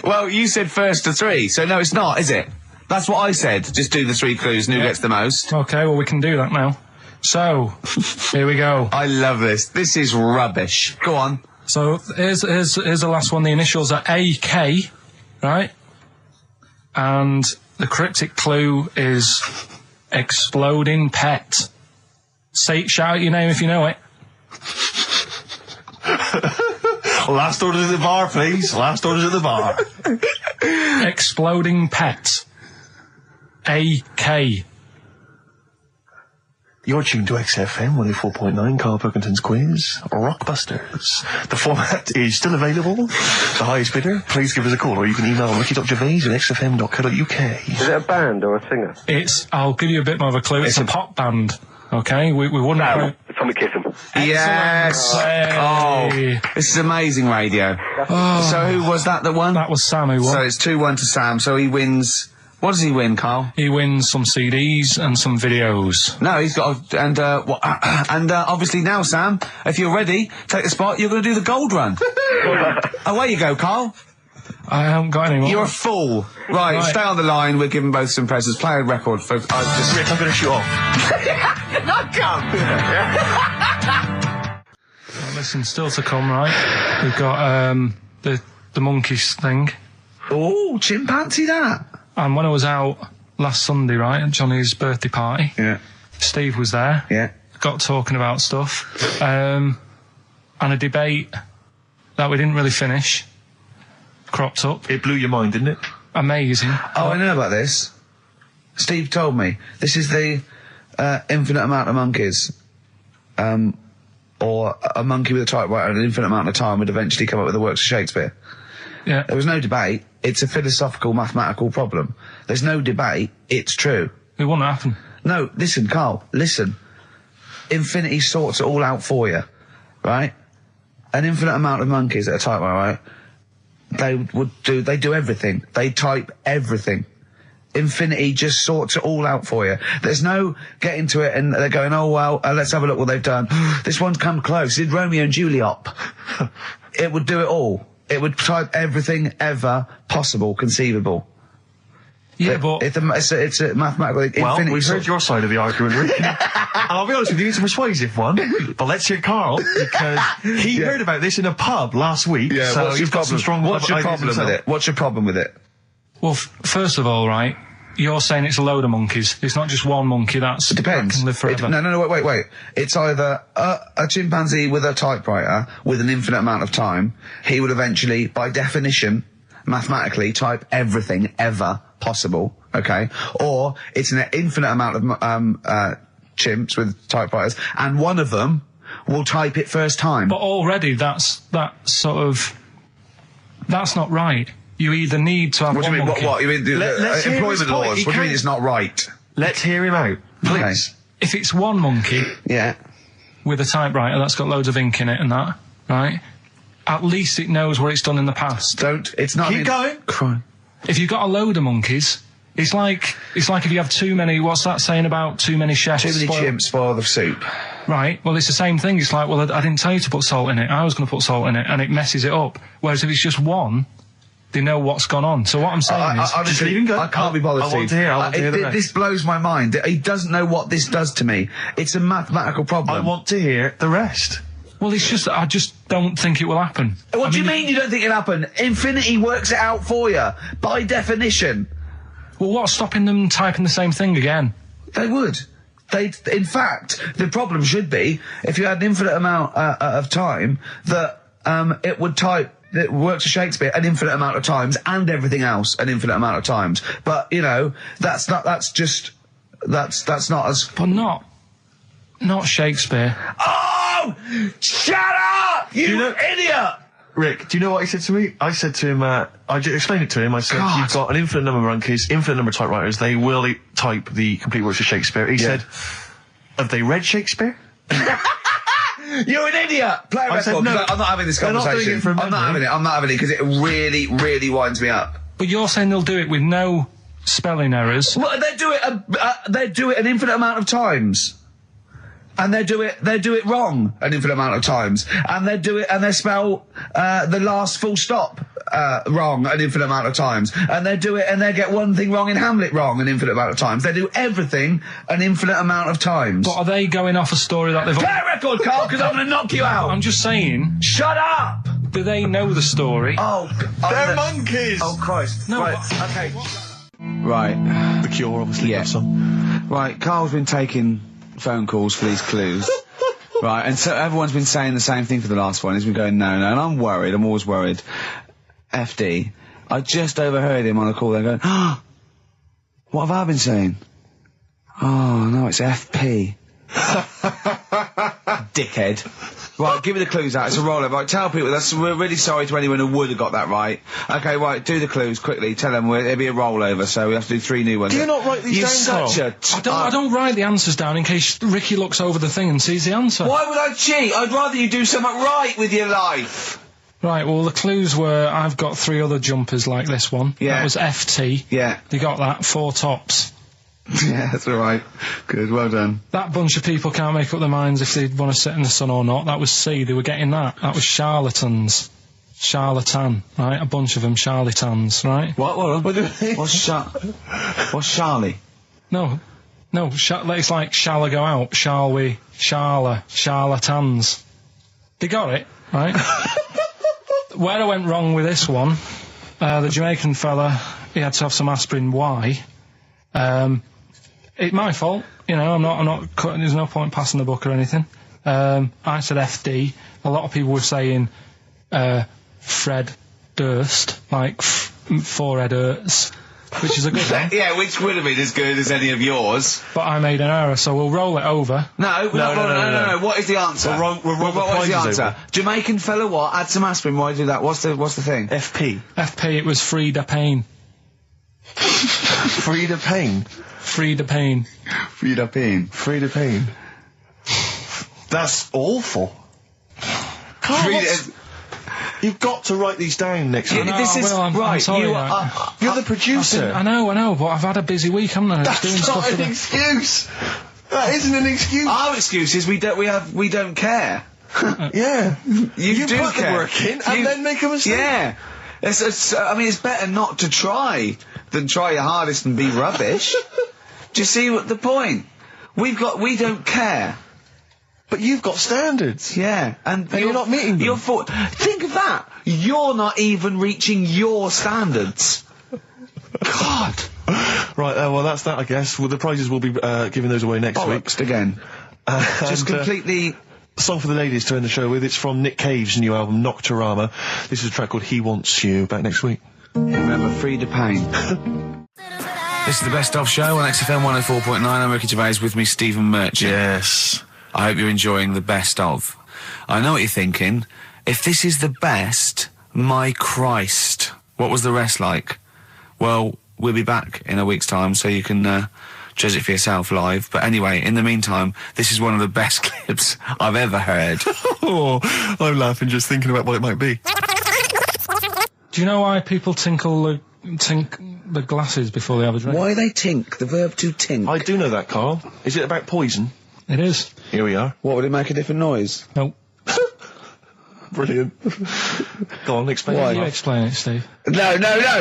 Well, you said first to 3, so no, it's not, is it? That's what I said. Just do the 3 clues and who gets the most. Okay, well, we can do that now. So, here we go. I love this. This is rubbish. Go on. So, here's the last one. The initials are AK, right? And the cryptic clue is exploding pet. Shout out your name if you know it. Last orders at the bar, please. Last orders at the bar. Exploding pet. AK. You're tuned to XFM 104.9, Karl Pilkington's quiz, Rockbusters. The format is still available. The highest bidder, please give us a call, or you can email ricky.gervais@xfm.co.uk. Is it a band or a singer? I'll give you a bit more of a clue. It's a pop band. Okay, we wouldn't. No, Tommy Kissem. Yes. Hey. Oh, this is amazing radio. So who was that won? That was Sam who won. So it's 2-1 to Sam. So he wins. What does he win, Karl? He wins some CDs and some videos. No, he's got obviously now, Sam, if you're ready, take the spot. You're going to do the gold run. Away you go, Karl. I haven't got any more. You're a fool. Right, stay on the line. We're giving both some presents. Play a record, folks. Rick, I'm going to shoot off. Not come. Well, listen, still to come, right? We've got the monkeys thing. Oh, chimpanzee that. And when I was out last Sunday, right, at Johnny's birthday party, Yeah. Steve was there. Yeah. Got talking about stuff. And a debate that we didn't really finish cropped up. It blew your mind, didn't it? Amazing. Oh, I know about this. Steve told me. This is the infinite amount of monkeys. Or a monkey with a typewriter and an infinite amount of time would eventually come up with the works of Shakespeare. Yeah. There was no debate. It's a philosophical, mathematical problem. There's no debate. It's true. It wouldn't happen. No, listen, Karl, listen. Infinity sorts it all out for you, right? An infinite amount of monkeys at a typewriter, right? They do everything. They type everything. Infinity just sorts it all out for you. There's no getting to it and they're going, oh, well, let's have a look what they've done. This one's come close. Did Romeo and Juliet. It would do it all. It would type everything ever possible, conceivable. Yeah, but it's a mathematical. Well, we've heard your side of the argument, Rick. And I'll be honest with you, it's a persuasive one. But let's hear Karl, because he heard about this in a pub last week. Yeah, so he's got some strong What's your ideas problem with it? What's your problem with it? well, first of all, right, you're saying it's a load of monkeys. It's not just one monkey. It Depends. That can live forever. No, wait. It's either a chimpanzee with a typewriter with an infinite amount of time. He would eventually, by definition, mathematically, type everything ever possible. Okay, or it's an infinite amount of chimps with typewriters, and one of them will type it first time. But already, that's not right. You either need to have What do one you mean? monkey. What? You mean Let's hear employment his point. laws? He What do you mean can't- it's not right? Let's hear him out, please. Okay. If it's one monkey Yeah. with a typewriter that's got loads of ink in it and that, right? At least it knows what it's done in the past. It's not. Keep going. Crime. If you've got a load of monkeys, it's like if you have too many. What's that saying about too many chefs? Too many chimps spoil the soup. Right. Well, it's the same thing. It's like, well, I didn't tell you to put salt in it. I was going to put salt in it, and it messes it up. Whereas if it's just one, they know what's gone on. So what I'm saying is, honestly, leave him go. I can't be bothered. I want to hear. I want to hear the rest. This blows my mind. He doesn't know what this does to me. It's a mathematical problem. I want to hear the rest. well, it's just I just don't think it will happen. What do you mean you don't think it'll happen? Infinity works it out for you by definition. Well, what's stopping them typing the same thing again? They would. In fact, the problem should be if you had an infinite amount of time that it would type. It works for Shakespeare an infinite amount of times and everything else an infinite amount of times. But that's not as. But not Shakespeare. Oh, shut up, you idiot! Rick, do you know what he said to me? I said to him, I just explained it to him. I said, God. You've got an infinite number of monkeys, infinite number of typewriters. They will type the complete works of Shakespeare. He said, have they read Shakespeare? You're an idiot! Play a record. said, no, I'm not having this they're not conversation. doing it from I'm not having it because it really, really winds me up. But you're saying they'll do it with no spelling errors. Well, they do it an infinite amount of times. And they do it wrong an infinite amount of times. And they spell the last full stop wrong an infinite amount of times. And they get one thing wrong in Hamlet wrong an infinite amount of times. They do everything an infinite amount of times. But are they going off a story that they've... Play a record, Karl, because I'm going to knock you out. I'm just saying, Shut up! do they know the story? Oh, They're monkeys! Oh, Christ. No, Right, but- okay. Right. The Cure, obviously, Yeah. that song. Right, Carl's been taking phone calls for these clues. Right, and so everyone's been saying the same thing for the last one. He's been going, no, and I'm worried. I'm always worried. FD. I just overheard him on a call. They're going, what have I been saying? Oh, no, it's FP. Dickhead. Right, give me the clues out. It's a rollover. Right, tell people. We're really sorry to anyone who would have got that right. Okay, right, do the clues quickly. Tell them it'll be a rollover, so we have to do 3 new ones. Do you not write these down, You're such a... I don't write the answers down in case Ricky looks over the thing and sees the answer. Why would I cheat? I'd rather you do something right with your life. Right, well, the clues were I've got 3 other jumpers like this one. Yeah. That was FT. Yeah. You got that. 4 tops. Yeah, that's all right. Good, well done. That bunch of people can't make up their minds if they want to sit in the sun or not. That was C. They were getting that. That was charlatans. Charlatan, right? A bunch of them charlatans, right? What What's Charlie? No. It's like, shall I go out? Shall we? Charlatans. They got it, right? Where I went wrong with this one, the Jamaican fella, he had to have some aspirin. Why? It's my fault, you know, I'm not cutting, there's no point passing the buck or anything. I said FD. A lot of people were saying, Fred Durst, like, forehead hurts, which is a good one. Yeah, which would have been as good as any of yours. But I made an error, so we'll roll it over. No. What is the answer? We'll what is the answer? over. Jamaican fella what? Add some aspirin, why do that? What's the thing? FP. FP, it was Frida Payne. Frida Payne. Frida Payne. Frida Payne. Frida Payne. That's awful. You've got to write these down next week. This is I'm right. sorry, You're the producer. I know, but I've had a busy week, haven't I? That's not an excuse. That isn't an excuse. Our excuse is we don't care. Yeah. You do put care. the work in and then make a mistake. Yeah. It's better not to try than try your hardest and be rubbish. Do you see what the point? We don't care. But you've got standards. Yeah, and you're not meeting them. Think of that. You're not even reaching your standards. God. Right, well, that's that, I guess. Well, the prizes will be giving those away next week. Again. Just completely... Song for the ladies to end the show with. It's from Nick Cave's new album, Nocturama. This is a track called He Wants You. Back next week. Remember, Frida Payne. This is the Best Of Show on XFM 104.9. I'm Ricky Gervais, with me, Stephen Merchant. Yes. I hope you're enjoying the Best Of. I know what you're thinking. If this is the best, my Christ, what was the rest like? Well, we'll be back in a week's time, so you can judge it for yourself live. But anyway, in the meantime, this is one of the best clips I've ever heard. Oh, I'm laughing just thinking about what it might be. Do you know why people tink the glasses before they have a drink? Why they tink? The verb to tink. I do know that, Carl. Is it about poison? It is. Here we are. What, would it make a different noise? Nope. Brilliant. Go on, explain Why? it. You explain it, Steve. No,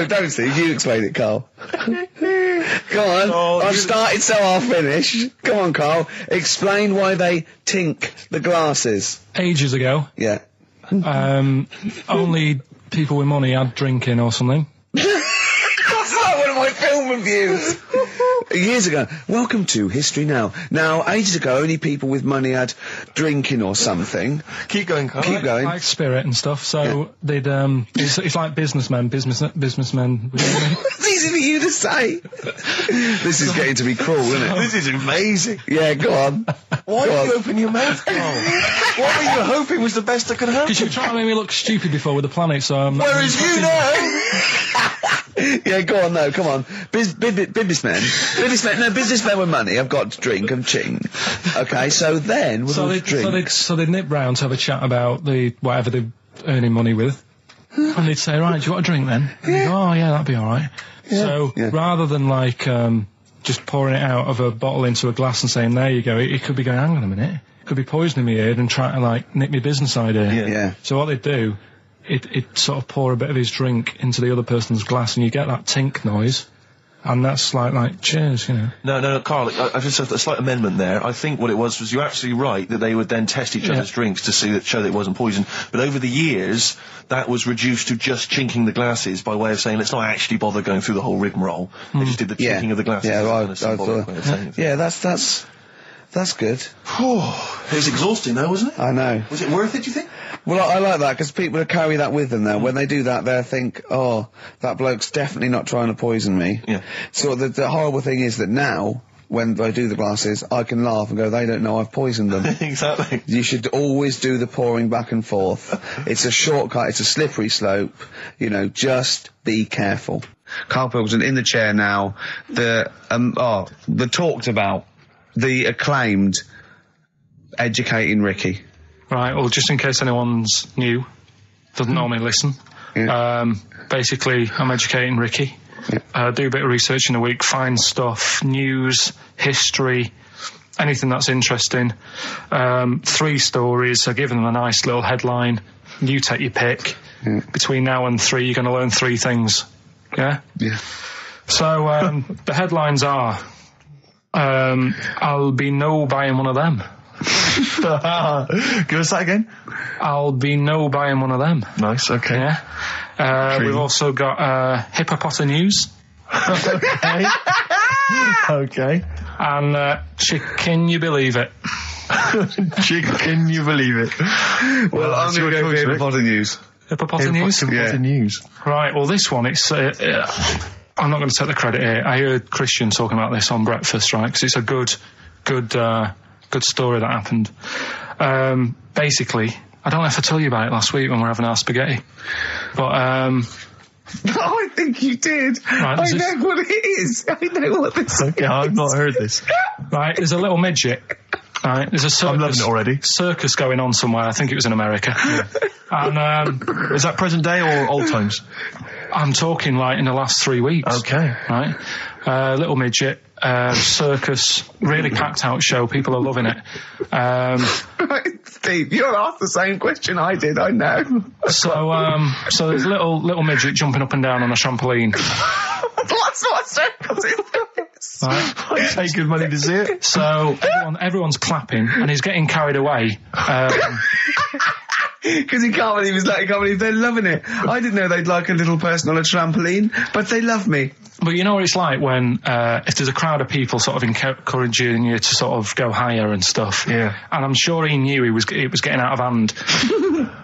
don't, Steve. You explain it, Carl. Go on. Oh, I've started, so I'll finish. Go on, Carl. Explain why they tink the glasses. Ages ago, Yeah. only people with money had drinking or something. That's like one of my film reviews. Years ago. Welcome to History Now. Now, ages ago, only people with money had drinking or something. Keep going, Carl. Keep going. Like spirit and stuff, so they'd, it's like businessmen with money. It's easy for you to say. This is getting to be cruel, isn't it? This is amazing. Yeah, go on. Why Go did on. you open your mouth, Carl? What were you hoping was the best that could happen? Because you were trying to make me look stupid before with the planet, so I'm... Whereas you know... Yeah, go on, no, come on. Businessmen with money have got to drink and ching. Okay, so then we'll drink. So they'd nip round to have a chat about whatever they're earning money with. And they'd say, right, do you want a drink then? And they'd go, oh yeah, that'd be alright. So, rather than like, just pouring it out of a bottle into a glass and saying, there you go, it could be going, hang on a minute, it could be poisoning me head and trying to like nick my business idea. Yeah. So what they'd do, it'd sort of pour a bit of his drink into the other person's glass and you get that tink noise. And that's like, cheers, you know. No, Carl, I just have a slight amendment there. I think what it was you're absolutely right that they would then test each other's drinks to show that it wasn't poison. But over the years, that was reduced to just chinking the glasses by way of saying, let's not actually bother going through the whole rigmarole. They just did the chinking of the glasses. Yeah, that's good. It was exhausting though, wasn't it? I know. Was it worth it, do you think? Well, I like that, because people carry that with them now. When they do that, they'll think, oh, that bloke's definitely not trying to poison me. Yeah. So the horrible thing is that now, when I do the glasses, I can laugh and go, they don't know I've poisoned them. Exactly. You should always do the pouring back and forth. It's a shortcut, it's a slippery slope, you know, just be careful. Karl Pilkington in the chair now, the talked about, the acclaimed Educating Ricky. Right, well, just in case anyone's new, doesn't normally listen, basically, I'm educating Ricky. Do a bit of research in a week, find stuff, news, history, anything that's interesting. 3 stories, I give them a nice little headline. You take your pick. Between now and 3, you're going to learn 3 things. Yeah? Yeah. So, the headlines are, I'll be no buying one of them. Give us that again. I'll be no buying one of them. Nice, okay. Yeah. We've also got hippopotamus news. Okay. Okay. And can you believe it? Can you believe it? Well, I'm going to go with hippopotamus news. Hippopotamus news? Hippopotamus news. Right, well, this one, it's... I'm not going to take the credit here. I heard Christian talking about this on breakfast, right? Because it's a good story that happened. Basically, I don't know if I told you about it last week when we were having our spaghetti, but I think you did. Right, I know what it is. I know what this is. Okay, I've not heard this. Right, there's a little midget. Right, there's a circus. I'm loving it already. Circus going on somewhere. I think it was in America. And is that present day or old times? I'm talking like in the last 3 weeks. Okay. Right, little midget. Circus, really packed out show. People are loving it. Right, Steve, you asked the same question I did. I know. So there's little midget jumping up and down on a trampoline. That's what circus is. Right. I pay good money to see it. So everyone's clapping, and he's getting carried away. Because he can't believe they're loving it. I didn't know they'd like a little person on a trampoline, but they love me. But you know what it's like when, if there's a crowd of people sort of encouraging you to sort of go higher and stuff. Yeah. And I'm sure he knew it was getting out of hand.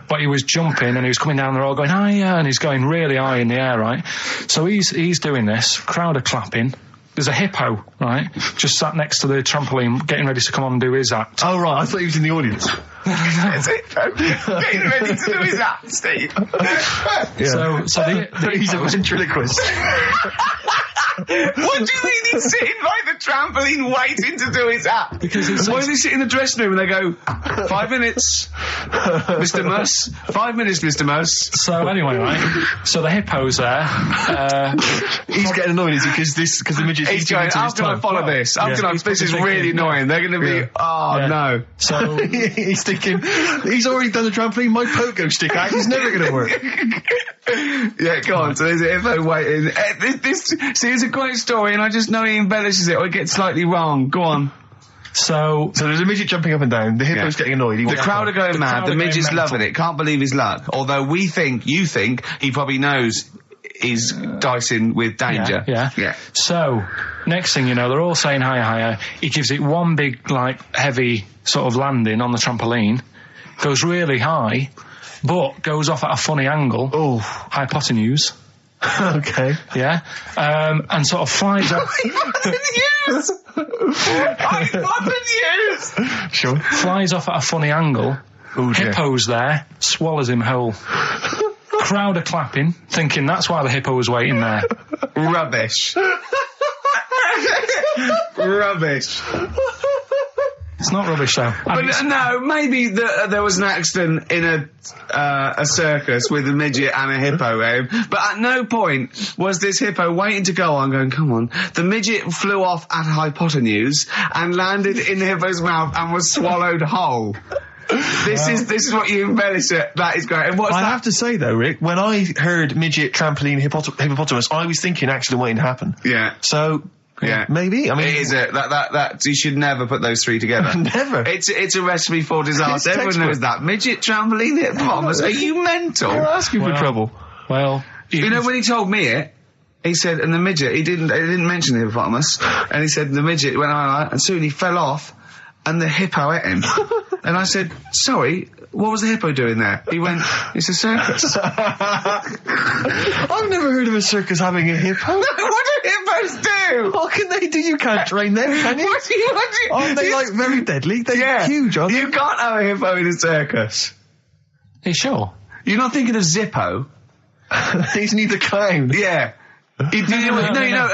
But he was jumping and he was coming down the road going higher, and he's going really high in the air, right? So he's doing this, crowd are clapping. There's a hippo, right, just sat next to the trampoline getting ready to come on and do his act. Oh, right, I thought he was in the audience. There's a hippo getting ready to do his act, Steve. Yeah. So he's a ventriloquist. What do you mean he's sitting by the trampoline waiting to do his act? Because why does he sit in the dressing room and they go, 5 minutes, Mr. Muss, 5 minutes, Mr. Muss. So anyway, right, so the hippo's there. He's getting annoyed, is he? Because the midget's he's going, how can I follow this? This is really annoying. They're going to be, no. So he's thinking, he's already done the trampoline, my pogo stick act is never going to work. Yeah, go on. So there's a hippo waiting. See, it's a great story, and I just know he embellishes it or it gets slightly wrong. Go on. So there's a midget jumping up and down. The hippo's getting annoyed. The crowd are going mad. The midget's loving it. Can't believe his luck. Although you think he probably knows he's dicing with danger. Yeah. So next thing you know, they're all saying higher. He gives it one big, like, heavy sort of landing on the trampoline. Goes really high, but goes off at a funny angle. Oh, hypotenuse. Okay. Yeah. And sort of flies off. Hypotenuse! Sure. Flies off at a funny angle. Ooh, Hippo's there, swallows him whole. Crowd are clapping, thinking that's why the hippo was waiting there. Rubbish. Rubbish. It's not rubbish, though. But no, maybe there was an accident in a circus with a midget and a hippo, but at no point was this hippo waiting to go on, going, come on. The midget flew off at hypotenuse and landed in the hippo's mouth and was swallowed whole. This is what you embellish it. That is great. And I have to say, though, Rick, when I heard midget, trampoline, hippopotamus, I was thinking accident waiting to happen. Yeah. So... Yeah, maybe. I mean, it is that you should never put those three together. Never. It's a recipe for disaster. Everyone knows that. Midget, trampoline, hippopotamus. Are you mental? You're asking for trouble. Well, you know when he told me it, he said, and the midget, he didn't mention the hippopotamus, and he said the midget went on, and soon he fell off. and the hippo ate him. And I said, sorry, what was the hippo doing there? He went, it's a circus. I've never heard of a circus having a hippo. No, what do hippos do? What can they do? You can't train them, can you? What do you... Aren't they, like, very deadly? They're huge, aren't they? You can't have a hippo in a circus. Are you sure? You're not thinking of Zippo? He's neither clown. Yeah. No,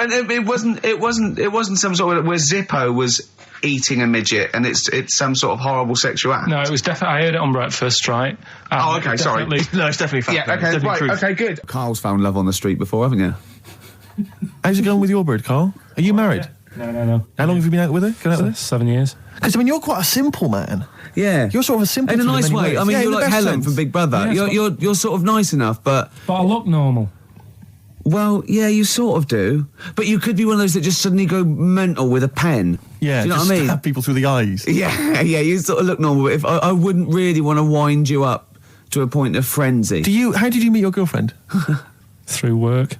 and it wasn't some sort of where Zippo was eating a midget, and it's some sort of horrible sexual act. No, it was definitely. I heard it on breakfast, right? Oh, okay, sorry. No, it's definitely fact. Yeah, okay, right, okay, good. Carl's found love on the street before, haven't you? How's it going with your bird, Carl? Are you married? No. How long have you been out with her? Going out with her? 7 years. Because, I mean, you're quite a simple man. Yeah. You're sort of a simple In a nice way. ways. I mean, yeah, you're like Helen from Big Brother. Yeah, you're sort of nice enough, but I look normal. well, yeah, you sort of do. But you could be one of those that just suddenly go mental with a pen. Yeah, do you know just what I mean? stab people through the eyes. Yeah, you sort of look normal. But if I wouldn't really want to wind you up to a point of frenzy. How did you meet your girlfriend? Through work.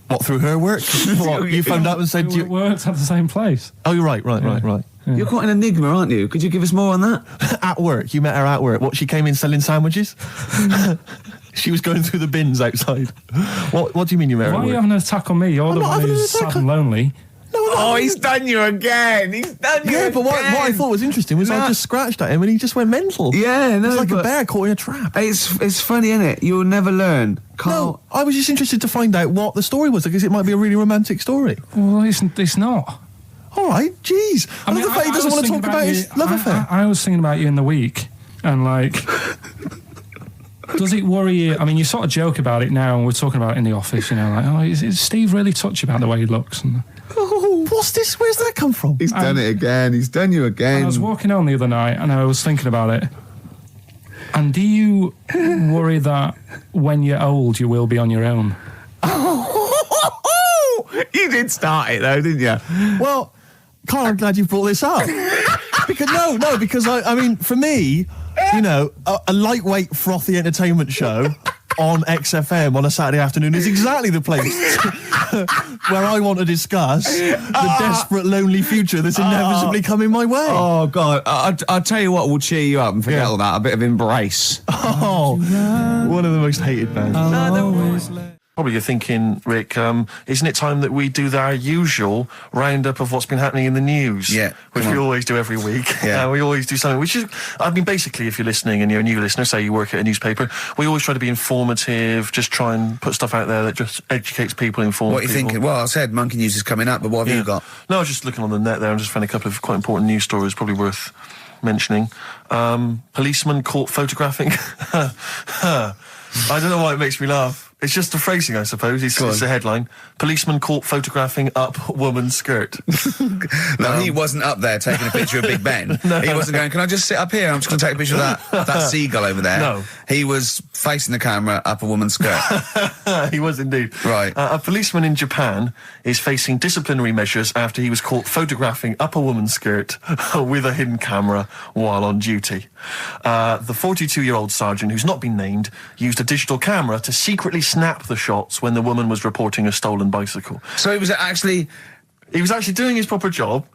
What, through her work? What, you found out and said We worked at the same place. Oh, you're right. Yeah. You're quite an enigma, aren't you? Could you give us more on that? At work, you met her at work. What, she came in selling sandwiches? She was going through the bins outside. What do you mean you met her Why at are you work? having an attack on me? You're the not one having an who's attack sad and lonely. Oh, he's done you again. He's done you Yeah, but what I thought was interesting was I just scratched at him and he just went mental. Yeah, no, It's like a but bear caught in a trap. It's funny, isn't it? You'll never learn. Carl. No, I was just interested to find out what the story was, because it might be a really romantic story. Well, it's not. All right, jeez. I love the fact he doesn't want to talk about his love affair. I was thinking about you in the week, and like, does it worry you? I mean, you sort of joke about it now, and we're talking about it in the office, you know, like, oh, is Steve really touchy about the way he looks? And Oh, what's this? Where's that come from? He's done it again. He's done you again. I was walking home the other night, and I was thinking about it. And do you worry that when you're old, you will be on your own? You did start it though, didn't you? Well, Carl, I'm glad you brought this up. because I mean, for me, you know, a lightweight, frothy entertainment show on XFM on a Saturday afternoon is exactly the place where I want to discuss the desperate, lonely future that's inevitably coming my way. Oh, God. I'll tell you what will cheer you up and forget all that. A bit of Embrace. Oh, one of the most hated bands. Probably you're thinking, Rick, isn't it time that we do our usual roundup of what's been happening in the news? Yeah. Which we always do every week. Yeah. We always do something, which is, I mean, basically, if you're listening and you're a new listener, say you work at a newspaper, we always try to be informative, just try and put stuff out there that just educates people, informs What are you people. thinking? Well, I said Monkey News is coming up, but what have you got? No, I was just looking on the net there and just found a couple of quite important news stories, probably worth mentioning. Policeman caught photographing. I don't know why it makes me laugh. It's just the phrasing, I suppose. It's the headline. Policeman caught photographing up woman's skirt. No, he wasn't up there taking a picture of Big Ben. He wasn't going, can I just sit up here? I'm just going to take a picture of that seagull over there. No. He was facing the camera up a woman's skirt. He was indeed. Right. A policeman in Japan is facing disciplinary measures after he was caught photographing up a woman's skirt with a hidden camera while on duty. The 42-year-old sergeant, who's not been named, used a digital camera to secretly snap the shots when the woman was reporting a stolen bicycle. So he was actually doing his proper job.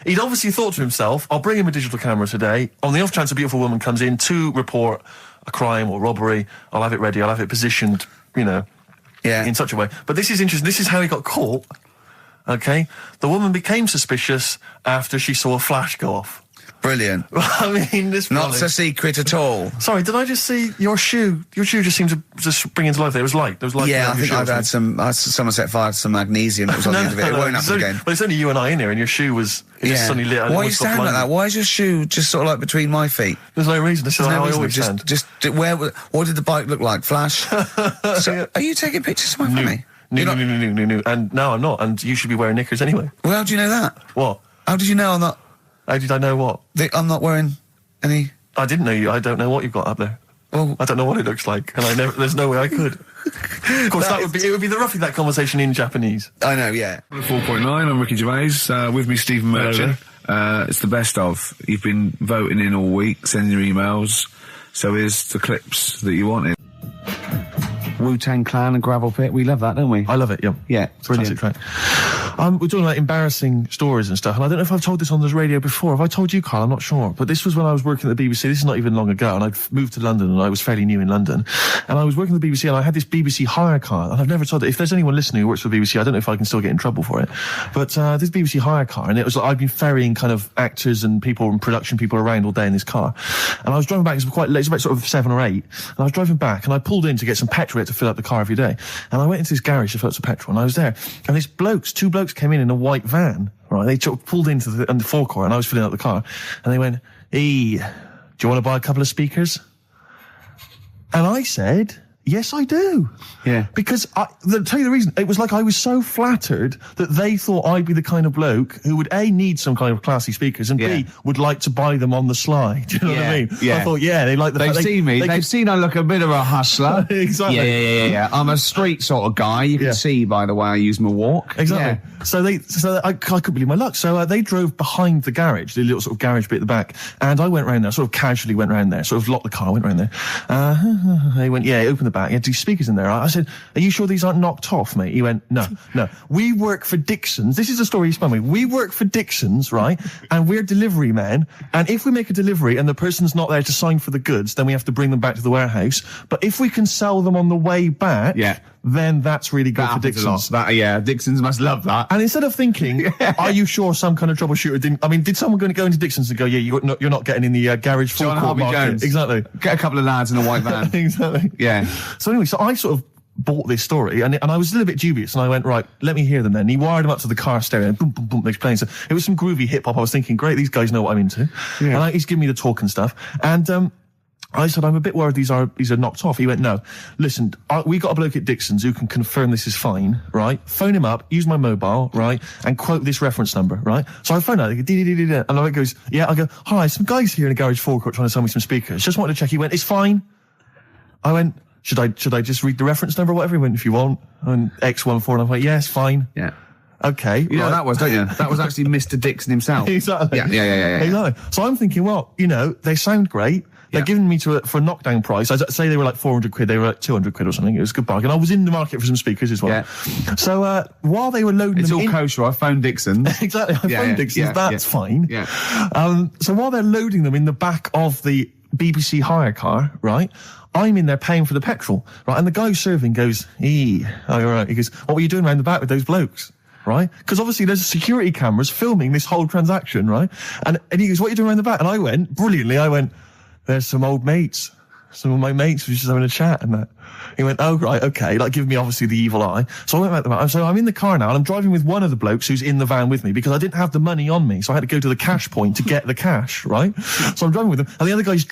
He'd obviously thought to himself, I'll bring him a digital camera today. On the off chance a beautiful woman comes in to report a crime or robbery, I'll have it ready, I'll have it positioned, you know, in such a way. But this is interesting. This is how he got caught. Okay? The woman became suspicious after she saw a flash go off. brilliant. I mean, this Not a secret at all. Sorry, did I just see your shoe? Your shoe just seemed to just spring into life there. It was light. There was light. Yeah, I think I've had someone set fire to some magnesium that was on the end of it. It won't happen again. But it's only you and I in here, and your shoe was just suddenly lit. Why are you standing like that? Why is your shoe just sort of like between my feet? There's no reason. This is how I always stand. What did the bike look like? Flash? So, are you taking pictures of my family? No. And no, I'm not. And you should be wearing knickers anyway. Well, how do you know that? What? How did you know I'm not? How did I know what? I'm not wearing any... I didn't know you. I don't know what you've got up there. Well, I don't know what it looks like, and there's no way I could. Of course, it would be roughly that conversation in Japanese. I know, yeah. 4.9, I'm Ricky Gervais, with me Stephen Merchant. It's the best of. You've been voting in all week, sending your emails, so here's the clips that you wanted. Wu-Tang Clan and Gravel Pit, we love that, don't we? I love it, yeah. Yeah, brilliant. Classic track. We're talking about embarrassing stories and stuff, and I don't know if I've told this on the radio before. Have I told you, Carl? I'm not sure. But this was when I was working at the BBC. This is not even long ago, and I'd moved to London, and I was fairly new in London. And I was working at the BBC, and I had this BBC hire car, and I've never told it. If there's anyone listening who works for the BBC, I don't know if I can still get in trouble for it. But this BBC hire car, and it was like I'd been ferrying kind of actors and people and production people around all day in this car. And I was driving back, it was quite late, it was about sort of 7 or 8, and I was driving back, and I pulled in to get some petrol to fill up the car every day. And I went into this garage to fill up some petrol, and I was there, and these two blokes came in a white van, right? They pulled into the forecourt, and I was filling up the car, and they went, "Hey, do you want to buy a couple of speakers?" And I said, "Yes, I do." Yeah. Because, I'll tell you the reason, it was like I was so flattered that they thought I'd be the kind of bloke who would, A, need some kind of classy speakers, and B, would like to buy them on the sly. Do you know what I mean? Yeah. I thought, they like the They've seen me. They've seen I look a bit of a hustler. Exactly. Yeah. I'm a street sort of guy. You can see by the way I use my walk. Exactly. Yeah. So I couldn't believe my luck. So they drove behind the garage, the little sort of garage bit at the back, and I went round there, sort of casually went round there, sort of locked the car, went round there. They went, open the back. You had 2 speakers in there. I said, "Are you sure these aren't knocked off, mate?" He went, No. We work for Dixon's. This is the story he spun me. We work for Dixon's, right? And we're delivery men. And if we make a delivery and the person's not there to sign for the goods, then we have to bring them back to the warehouse. But if we can sell them on the way back, then that's really good for Dixon's. Dixon's must love that. And instead of thinking, are you sure some kind of troubleshooter did someone going to go into Dixon's and go, you're not getting in the garage forecourt market? Jones. Exactly. Get a couple of lads in a white van. Exactly. Yeah. So anyway, I sort of bought this story, and I was a little bit dubious, and I went, right, let me hear them then. And he wired them up to the car stereo, and boom, boom, boom, they're playing. So it was some groovy hip-hop. I was thinking, great, these guys know what I'm into. Yeah. And he's giving me the talk and stuff. And I said, I'm a bit worried these are knocked off. He went, no, listen, we got a bloke at Dixon's who can confirm this is fine, right? Phone him up, use my mobile, right? And quote this reference number, right? So I phone out, and I goes, I go, hi, some guys here in a garage forecourt trying to sell me some speakers. Just wanted to check. He went, it's fine. I went, should I just read the reference number or whatever? He went, if you want. And X14, and I went, yes, fine. Yeah. Okay. You know that was, don't you? That was actually Mr. Dixon himself. Exactly. Yeah. Exactly. So I'm thinking, well, they sound great. They're giving me for a knockdown price. I'd say they were like 400 quid. They were like 200 quid or something. It was a good bargain. I was in the market for some speakers as well. Yeah. So while they were loading it's them all kosher. I phoned Dixon's. Exactly. I phoned Dixon's. That's fine. Yeah. So while they're loading them in the back of the BBC hire car, right, I'm in there paying for the petrol, right, and the guy serving goes, all right. He goes, what were you doing around the back with those blokes? Right? Because obviously there's security cameras filming this whole transaction, right? And he goes, what are you doing around the back? And I went, brilliantly, there's some old mates. Some of my mates were just having a chat and that. He went, oh, right, okay, like giving me obviously the evil eye. So I went back to the van. So I'm in the car now and I'm driving with one of the blokes who's in the van with me because I didn't have the money on me. So I had to go to the cash point to get the cash, right? So I'm driving with him and the other guy's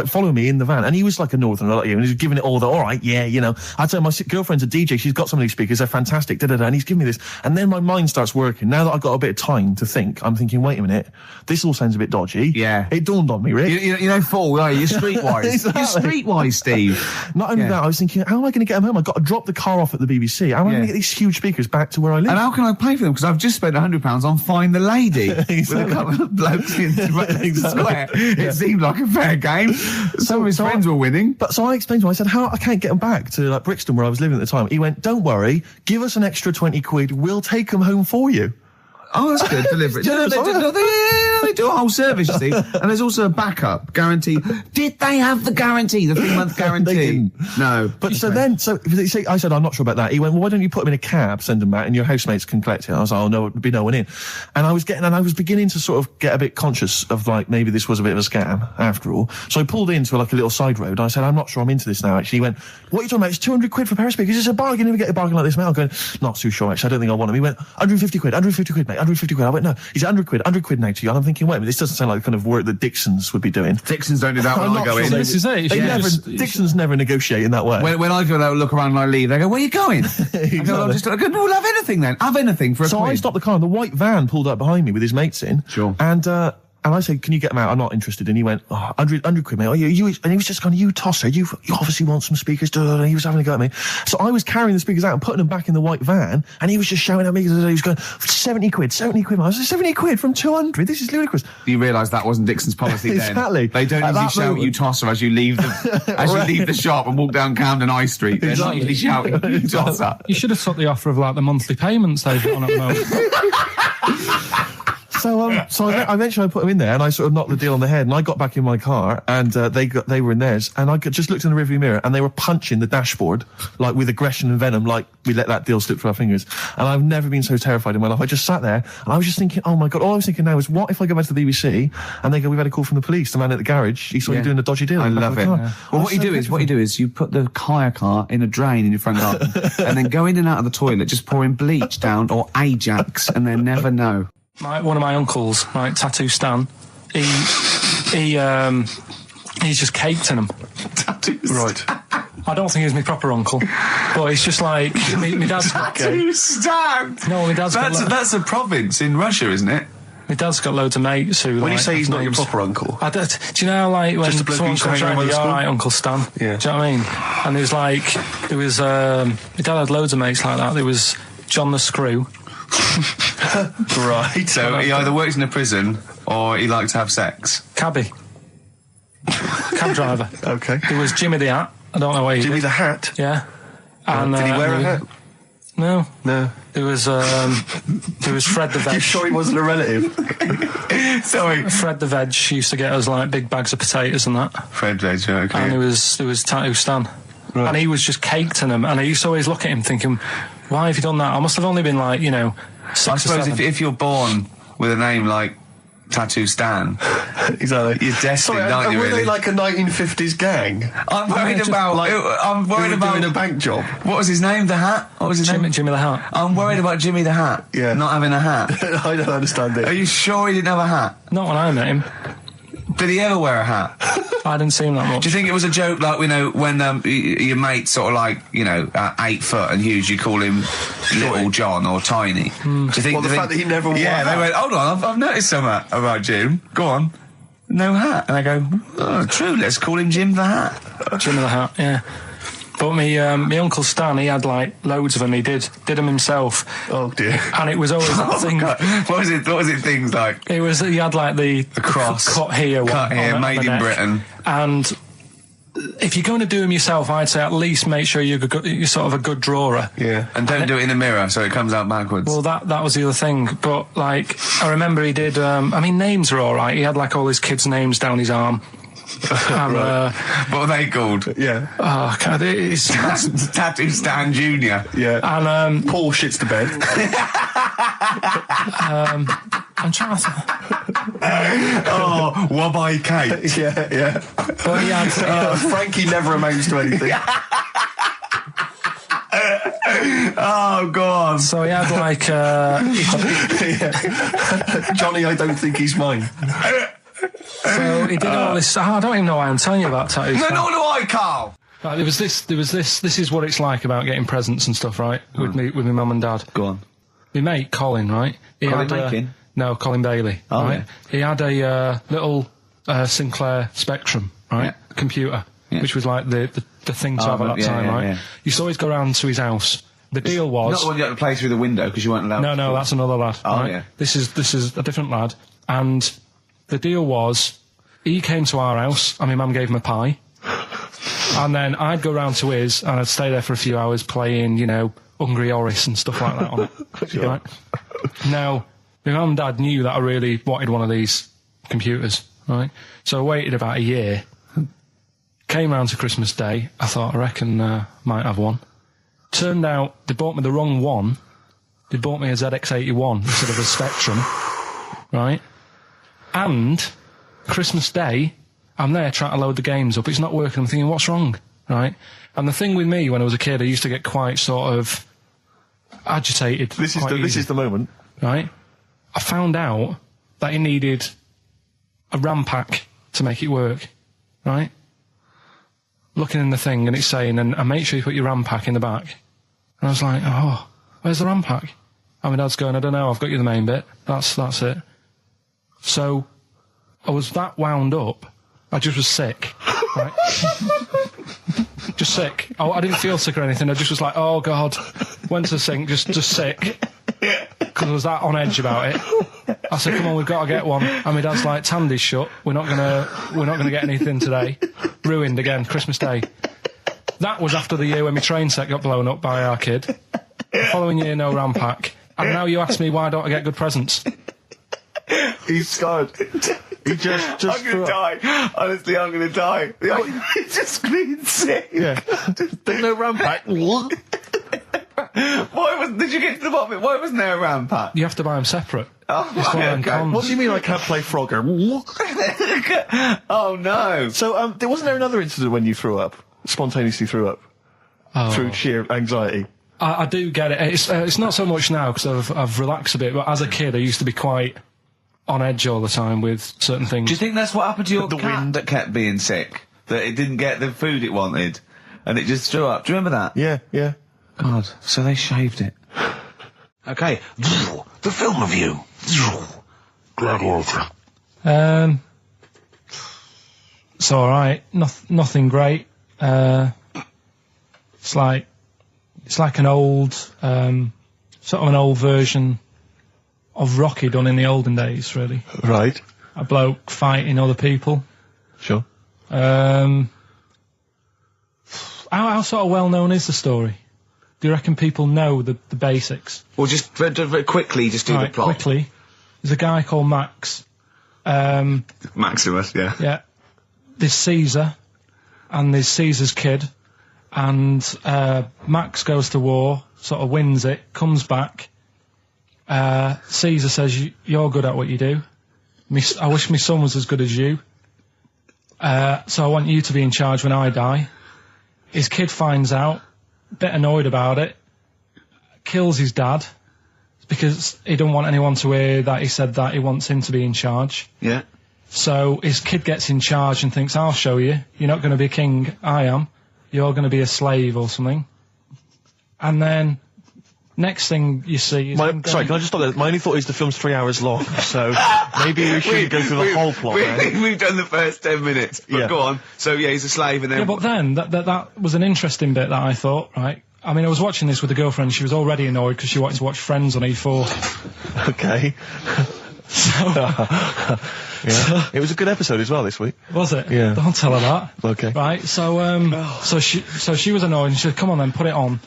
following me in the van and he was like a northerner like you and he was giving it all the, all right, I'd say my girlfriend's a DJ, she's got some of these speakers, they're fantastic, and he's giving me this. And then my mind starts working. Now that I've got a bit of time to think, I'm thinking, wait a minute, this all sounds a bit dodgy. Yeah. It dawned on me, Rick. You know, fool, are you? You're streetwise. Exactly. You're streetwise, Steve. Not only that, I was thinking, how am I going to get them home? I've got to drop the car off at the BBC. How am I going to get these huge speakers back to where I live? And how can I pay for them? Because I've just spent £100 on Find the Lady with a couple of blokes in the square. It seemed like a fair game. Some of his friends were winning. But so I explained to him, I said, I can't get them back to like Brixton where I was living at the time. He went, don't worry, give us an extra 20 quid, we'll take them home for you. Oh, that's good. Delivery. They do a whole service, you see. And there's also a backup guarantee. Did they have the guarantee, the 3-month guarantee? They didn't. No. But I said, I'm not sure about that. He went, well, why don't you put them in a cab, send them back, and your housemates can collect it? I was like, oh, no, there'd be no one in. And I was beginning to sort of get a bit conscious of like, maybe this was a bit of a scam after all. So I pulled into like a little side road. And I said, I'm not sure I'm into this now, actually. He went, what are you talking about? It's 200 quid for a pair of speakers. It's a bargain. You never get a bargain like this, mate. I'm going, not too sure, actually. I don't think I want them. He went, 150 quid, mate. 150 quid. I went, no, he's 100 quid now to you. And I'm thinking, wait a minute, this doesn't sound like the kind of work that Dixon's would be doing. Dixon's don't do that when I go in. This is it. Dixon's never negotiate in that way. When I go look around and I leave, they go, where are you going? Exactly. I go, no, we'll have anything then. Have anything for a quid. So I stopped the car and the white van pulled up behind me with his mates in. Sure. And And I said, can you get them out? I'm not interested. And he went, 100 quid, mate. Oh, you, and he was just going, you tosser, you obviously want some speakers. And he was having a go at me. So I was carrying the speakers out and putting them back in the white van, and he was just shouting at me. He was going, 70 quid. I was like, 70 quid from 200? This is ludicrous. You realise that wasn't Dixon's policy then. Exactly. They don't usually shout you tosser as you leave you leave the shop and walk down Camden High Street. They're not usually shouting you tosser. You should have took the offer of like the monthly payments they've got on at the moment. So eventually I put them in there, and I sort of knocked the deal on the head, and I got back in my car, and they were in theirs, and I just looked in the rearview mirror, and they were punching the dashboard, like with aggression and venom, like we let that deal slip through our fingers. And I've never been so terrified in my life. I just sat there, and I was just thinking, oh my God, all I was thinking now is, what if I go back to the BBC, and they go, we've had a call from the police, the man at the garage, he saw you doing a dodgy deal. I love it. Yeah. Well, what you do is you put the hire car in a drain in your front garden, and then go in and out of the toilet, just pouring bleach down, or Ajax, and they'll never know. One of my uncles, right, Tattoo Stan, he's just caked in them. Tattoo Right. I don't think he's my proper uncle, but he's just like my dad's got Tattoo Stan. No, my dad's that's a province in Russia, isn't it? My dad's got loads of mates who. When you say he's not your proper uncle, do you know, like when just a bloke someone who's comes hanging around, around all right, Uncle Stan. Yeah. Do you know what I mean? And my dad had loads of mates like that. There was John the Screw. Right. So he either works in a prison or he likes to have sex. Cabby. Cab driver. Okay. There was Jimmy the Hat. I don't know where he Jimmy did. the Hat? Yeah. And, did he wear a hat? No. No. There was Fred the Veg. You sure he wasn't a relative? Sorry. Fred the Veg used to get us like big bags of potatoes and that. Fred Veg, okay. And there was Tattoo Stan. Right. And he was just caked in them. And I used to always look at him thinking, why have you done that? I must have only been like, 6 I or suppose 7. if you're born with a name like Tattoo Stan, Exactly. you're destined, aren't you, were really? they like a 1950s gang? I'm worried about... I'm worried about... doing a bank job. What was his name? The Hat? What was his name? Jimmy the Hat. I'm worried about Jimmy the Hat. Yeah. Not having a hat. I don't understand Are it. you sure he didn't have a hat? Not when I met him. Did he ever wear a hat? I didn't see him that much. Do you think it was a joke, like, when your mate's sort of like, 8 foot and huge, you call him Little John or Tiny? Do you think... Well, the fact that he never wore a Yeah, hat. they went, hold on, I've noticed something about Jim. Go on. No hat. And I go, oh, true, let's call him Jim the Hat. Jimmy the Hat, yeah. But my Uncle Stan, he had like loads of them. He did them himself. Oh dear. And it was always that thing. God. What was it things like? He had like the cross. cut here, Cut here, on made the in neck. Britain. And if you're going to do them yourself, I'd say at least make sure you're sort of a good drawer. Yeah. And don't do it in the mirror so it comes out backwards. Well, that was the other thing. But like, I remember he did. Names are all right. He had like all his kids' names down his arm. And, what are they called? Yeah. oh, God, it's Tattoo Stan Jr. Yeah. and Paul shits the bed. I'm trying to. Oh, Wabbai Kate. Yeah. But he had. Frankie never amounts to anything. Oh, God. So he had like. Johnny, I don't think he's mine. So he did all this. I don't even know why I'm telling you about tattoos. No, nor do I, Carl. Right, there was this. This is what it's like about getting presents and stuff, right? With my mum and dad. Go on. My mate Colin, right? Colin Mackin? No, Colin Bailey. Oh, right? yeah. He had a little Sinclair Spectrum, right? Yeah. Computer, Yeah. which was like the thing to have at that time, yeah, right? yeah. Used to always go round to his house. The deal was Not the one you had to play through the window because you weren't allowed. no, that's another lad. Oh, right? yeah. This is a different lad, and the deal was he came to our house and my mum gave him a pie, and then I'd go round to his and I'd stay there for a few hours playing, Hungry Horace and stuff like that on it. Sure. Right? Now, my mum and dad knew that I really wanted one of these computers, right? So I waited about a year. Came round to Christmas Day. I thought, I reckon might have one. Turned out they bought me the wrong one. They bought me a ZX81 instead of a Spectrum, right? And Christmas Day, I'm there trying to load the games up. It's not working. I'm thinking, what's wrong, right? And the thing with me, when I was a kid, I used to get quite sort of agitated. This is the moment. Right? I found out that it needed a RAM pack to make it work, right? Looking in the thing and it's saying, and make sure you put your RAM pack in the back. And I was like, oh, where's the RAM pack? And my dad's going, I don't know, I've got you the main bit. That's it. So I was that wound up, I just was sick. Right? Just sick. I didn't feel sick or anything. I just was like, oh God. Went to the sink, just sick. Because I was that on edge about it. I said, come on, we've got to get one. And my dad's like, Tandy's shut. We're not gonna get anything today. Ruined again, Christmas Day. That was after the year when my train set got blown up by our kid. The following year, no RAM pack. And now you ask me why don't I get good presents? He's scarred. He just I'm gonna die. Honestly, I'm gonna die. He's just screaming sick. Yeah. There's no RAM pack. What? Did you get to the bottom of it? Why wasn't there a RAM pack? You have to buy them separate. Oh, It's one of them okay. cons. What do you mean I can't play Frogger? Oh no. So, wasn't there another incident when you threw up? Spontaneously threw up? Through sheer anxiety? I do get it. It's not so much now because I've relaxed a bit, but as a kid I used to be quite on edge all the time with certain things. Do you think that's what happened to your The cat wind. that kept being sick? That it didn't get the food it wanted, and it just threw up. Do you remember that? Yeah. God, so they shaved it. Okay, the film review. Gladiator. It's all right. Nothing great. It's like an old, sort of an old version of Rocky done in the olden days, really. Right. A bloke fighting other people. Sure. How sort of well known is the story? Do you reckon people know the basics? Well, just very quickly, just do the plot. Quickly. There's a guy called Max. Maximus, yeah. Yeah. There's Caesar, and there's Caesar's kid, and Max goes to war, sort of wins it, comes back. Caesar says, you're good at what you do. I wish my son was as good as you. So I want you to be in charge when I die. His kid finds out, a bit annoyed about it, kills his dad, because he don't want anyone to hear that he said that he wants him to be in charge. Yeah. So his kid gets in charge and thinks, I'll show you. You're not going to be king, I am. You're going to be a slave or something. And then, next thing you see is... Sorry, can I just stop there? My only thought is the film's 3 hours long, so maybe we shouldn't go through the whole plot. We've done the first 10 minutes, but Yeah. go on. So, yeah, he's a slave and then... Yeah, but then, that was an interesting bit that I thought, right? I mean, I was watching this with a girlfriend. She was already annoyed because she wanted to watch Friends on E4. Okay. Yeah. It was a good episode as well this week. Was it? Yeah. Don't tell her that. Okay. Right, so she was annoyed and she said, come on then, put it on.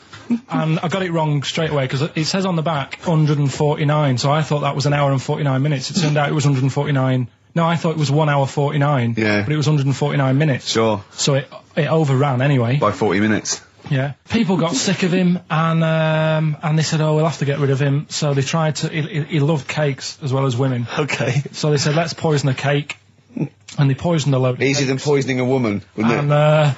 And I got it wrong straight away because it says on the back 149, so I thought that was an hour and 49 minutes. It turned out it was 149. No, I thought it was 1 hour 49. Yeah. But it was 149 minutes. Sure. So it overran anyway. By 40 minutes. Yeah. People got sick of him and they said, oh, we'll have to get rid of him. So they tried to, he loved cakes as well as women. Okay. So they said, let's poison a cake. And they poisoned a load of Easier than cakes. poisoning a woman, wouldn't it?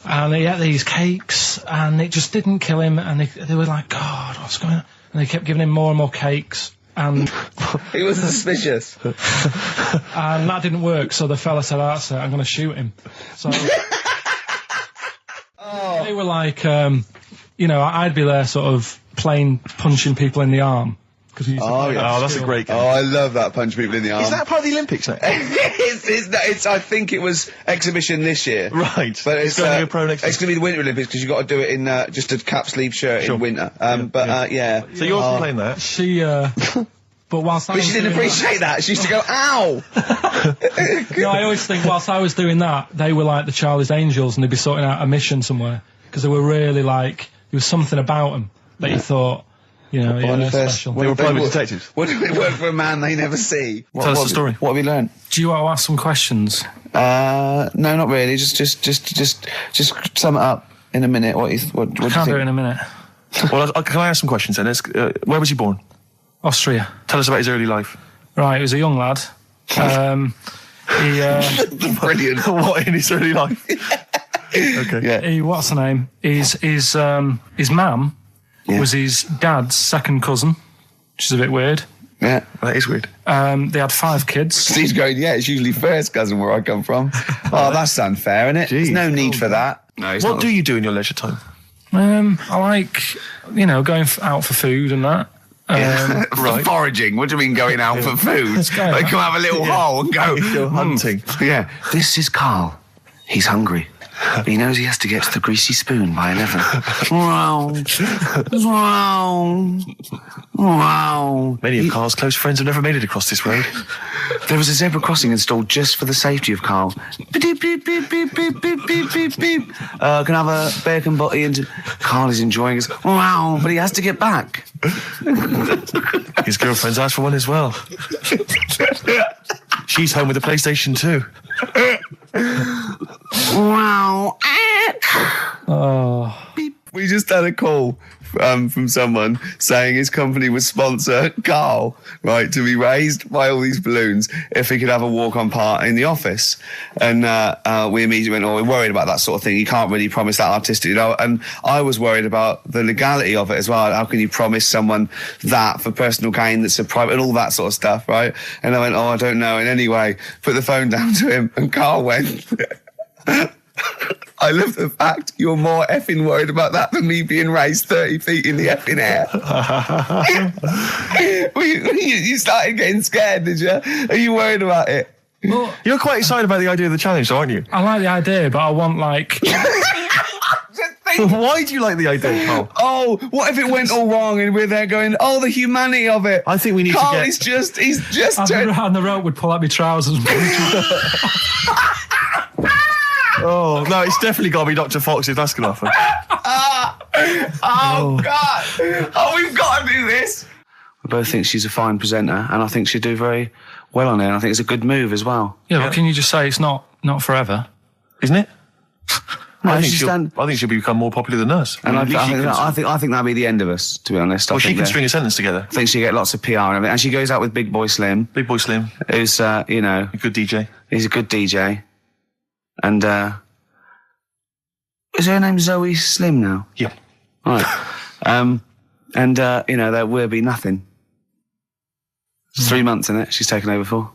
And he ate these cakes, and it just didn't kill him, and they were like, God, what's going on? And they kept giving him more and more cakes, and... He was suspicious. And that didn't work, so the fella said, that's it, I'm going to shoot him. So... They were like, I'd be there sort of punching people in the arm. That's a great game. Oh, I love that, punch people in the arm. Is that part of the Olympics now? it's, I think it was exhibition this year. Right. But it's going to go pro next It's going to be the Winter Olympics because you've got to do it in just a cap sleeve shirt in winter. Yeah. So you're playing that? She, but whilst I But was she didn't doing appreciate that. She used to go, ow! No, I always think whilst I was doing that, they were like the Charlie's Angels and they'd be sorting out a mission somewhere. Because they were really like, there was something about them that you thought, they're special. They were private detectives. What do we work for a man they never see? Tell us the story. What have you learned? Do you want to ask some questions? No, not really. Just sum it up in a minute. What do you Can't think? do it in a minute. Well, can I ask some questions then? Where was he born? Austria. Tell us about his early life. Right, he was a young lad. Brilliant. What in his early life? Okay. Yeah. What's the name? His mum was his dad's second cousin, which is a bit weird. Yeah. That is weird. They had 5 kids. Steve's going, yeah, it's usually first cousin where I come from. Oh, that's unfair, isn't it? There's no need for that. No, What do you do in your leisure time? I like, going out for food and that. For foraging. What do you mean going out for food? They come have a little hole and go hunting. Yeah. This is Karl. He's hungry. He knows he has to get to the greasy spoon by 11. Wow. Many of Karl's close friends have never made it across this road. There was a zebra crossing installed just for the safety of Karl. Beep, beep, beep, beep, beep, beep, beep, beep, beep. Can I have a bacon butty? And Karl is enjoying his... Wow, but he has to get back. His girlfriend's asked for one as well. She's home with a PlayStation 2. Wow. We just had a call from someone saying his company would sponsor Karl, right, to be raised by all these balloons if he could have a walk-on part in the office. And we immediately went, we're worried about that sort of thing. You can't really promise that artistic, And I was worried about the legality of it as well. How can you promise someone that for personal gain that's a private and all that sort of stuff, right? And I went, I don't know. And anyway, put the phone down to him and Karl went... I love the fact you're more effing worried about that than me being raised 30 feet in the effing air. You started getting scared, did you? Are you worried about it? Well, you're quite excited about the idea of the challenge, aren't you? I like the idea, but I want, like... Why do you like the idea, Karl? Oh, what if it went all wrong and we're there going, the humanity of it. I think we need Karl to get... he's just... And the rope would pull out my trousers and Oh, no, it's definitely got to be Dr. Fox if that's going to happen. God. We've got to do this. I both think she's a fine presenter, and I think she'd do very well on it, and I think it's a good move as well. Yeah, but can you just say it's not forever? Isn't it? No, I think she'll become more popular than us. And I think that'll be the end of us, to be honest. Well, she can string a sentence together. I think she'll get lots of PR and everything. And she goes out with Big Boy Slim. Big Boy Slim. Who's, a good DJ. He's a good DJ. And, is her name Zoe Slim now? Yeah. Right. There will be nothing. It's 3 months, isn't it? She's taken over for.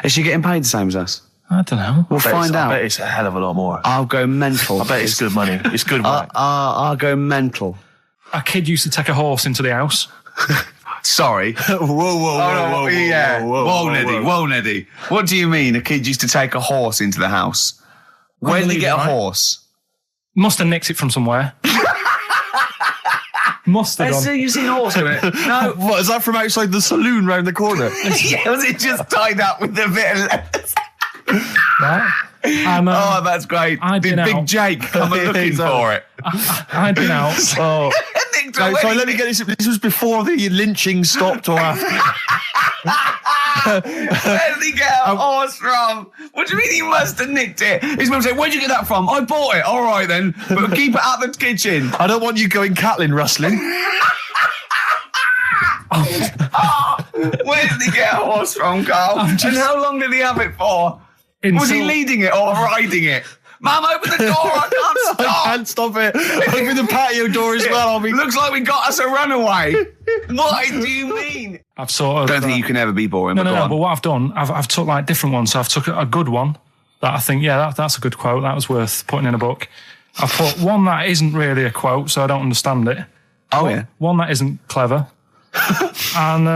Is she getting paid the same as us? I don't know. We'll find out. I bet it's a hell of a lot more. I'll go mental. I bet it's good money. It's good money. I'll go mental. A kid used to take a horse into the house. Sorry. Whoa, Neddy. What do you mean a kid used to take a horse into the house? Where did he get a horse? Must have nicked it from somewhere. Must have done. You've seen a horse with it? No. What, is that from outside the saloon round the corner? Yeah, was it just tied up with a bit of lettuce? Right. That's great. Big Jake coming looking for it. I'd been out. So let me get this. This was before the lynching stopped or after. Where did he get a horse from? What do you mean he must have nicked it? His mum said, where'd you get that from? I bought it. All right then, but keep it out the kitchen. I don't want you going Catlin rustling. Where did he get a horse from, Karl? And how long did he have it for? Was he leading it or riding it? Mum, open the door, I can't stop. I can't stop it. Open the patio door as well. Looks like we got us a runaway. What do you mean? I've sort of... Don't think you can ever be boring. No, but what I've done, I've took like different ones. So I've took a good one that I think, that's a good quote. That was worth putting in a book. I've put one that isn't really a quote, so I don't understand it. Oh, yeah. One that isn't clever. and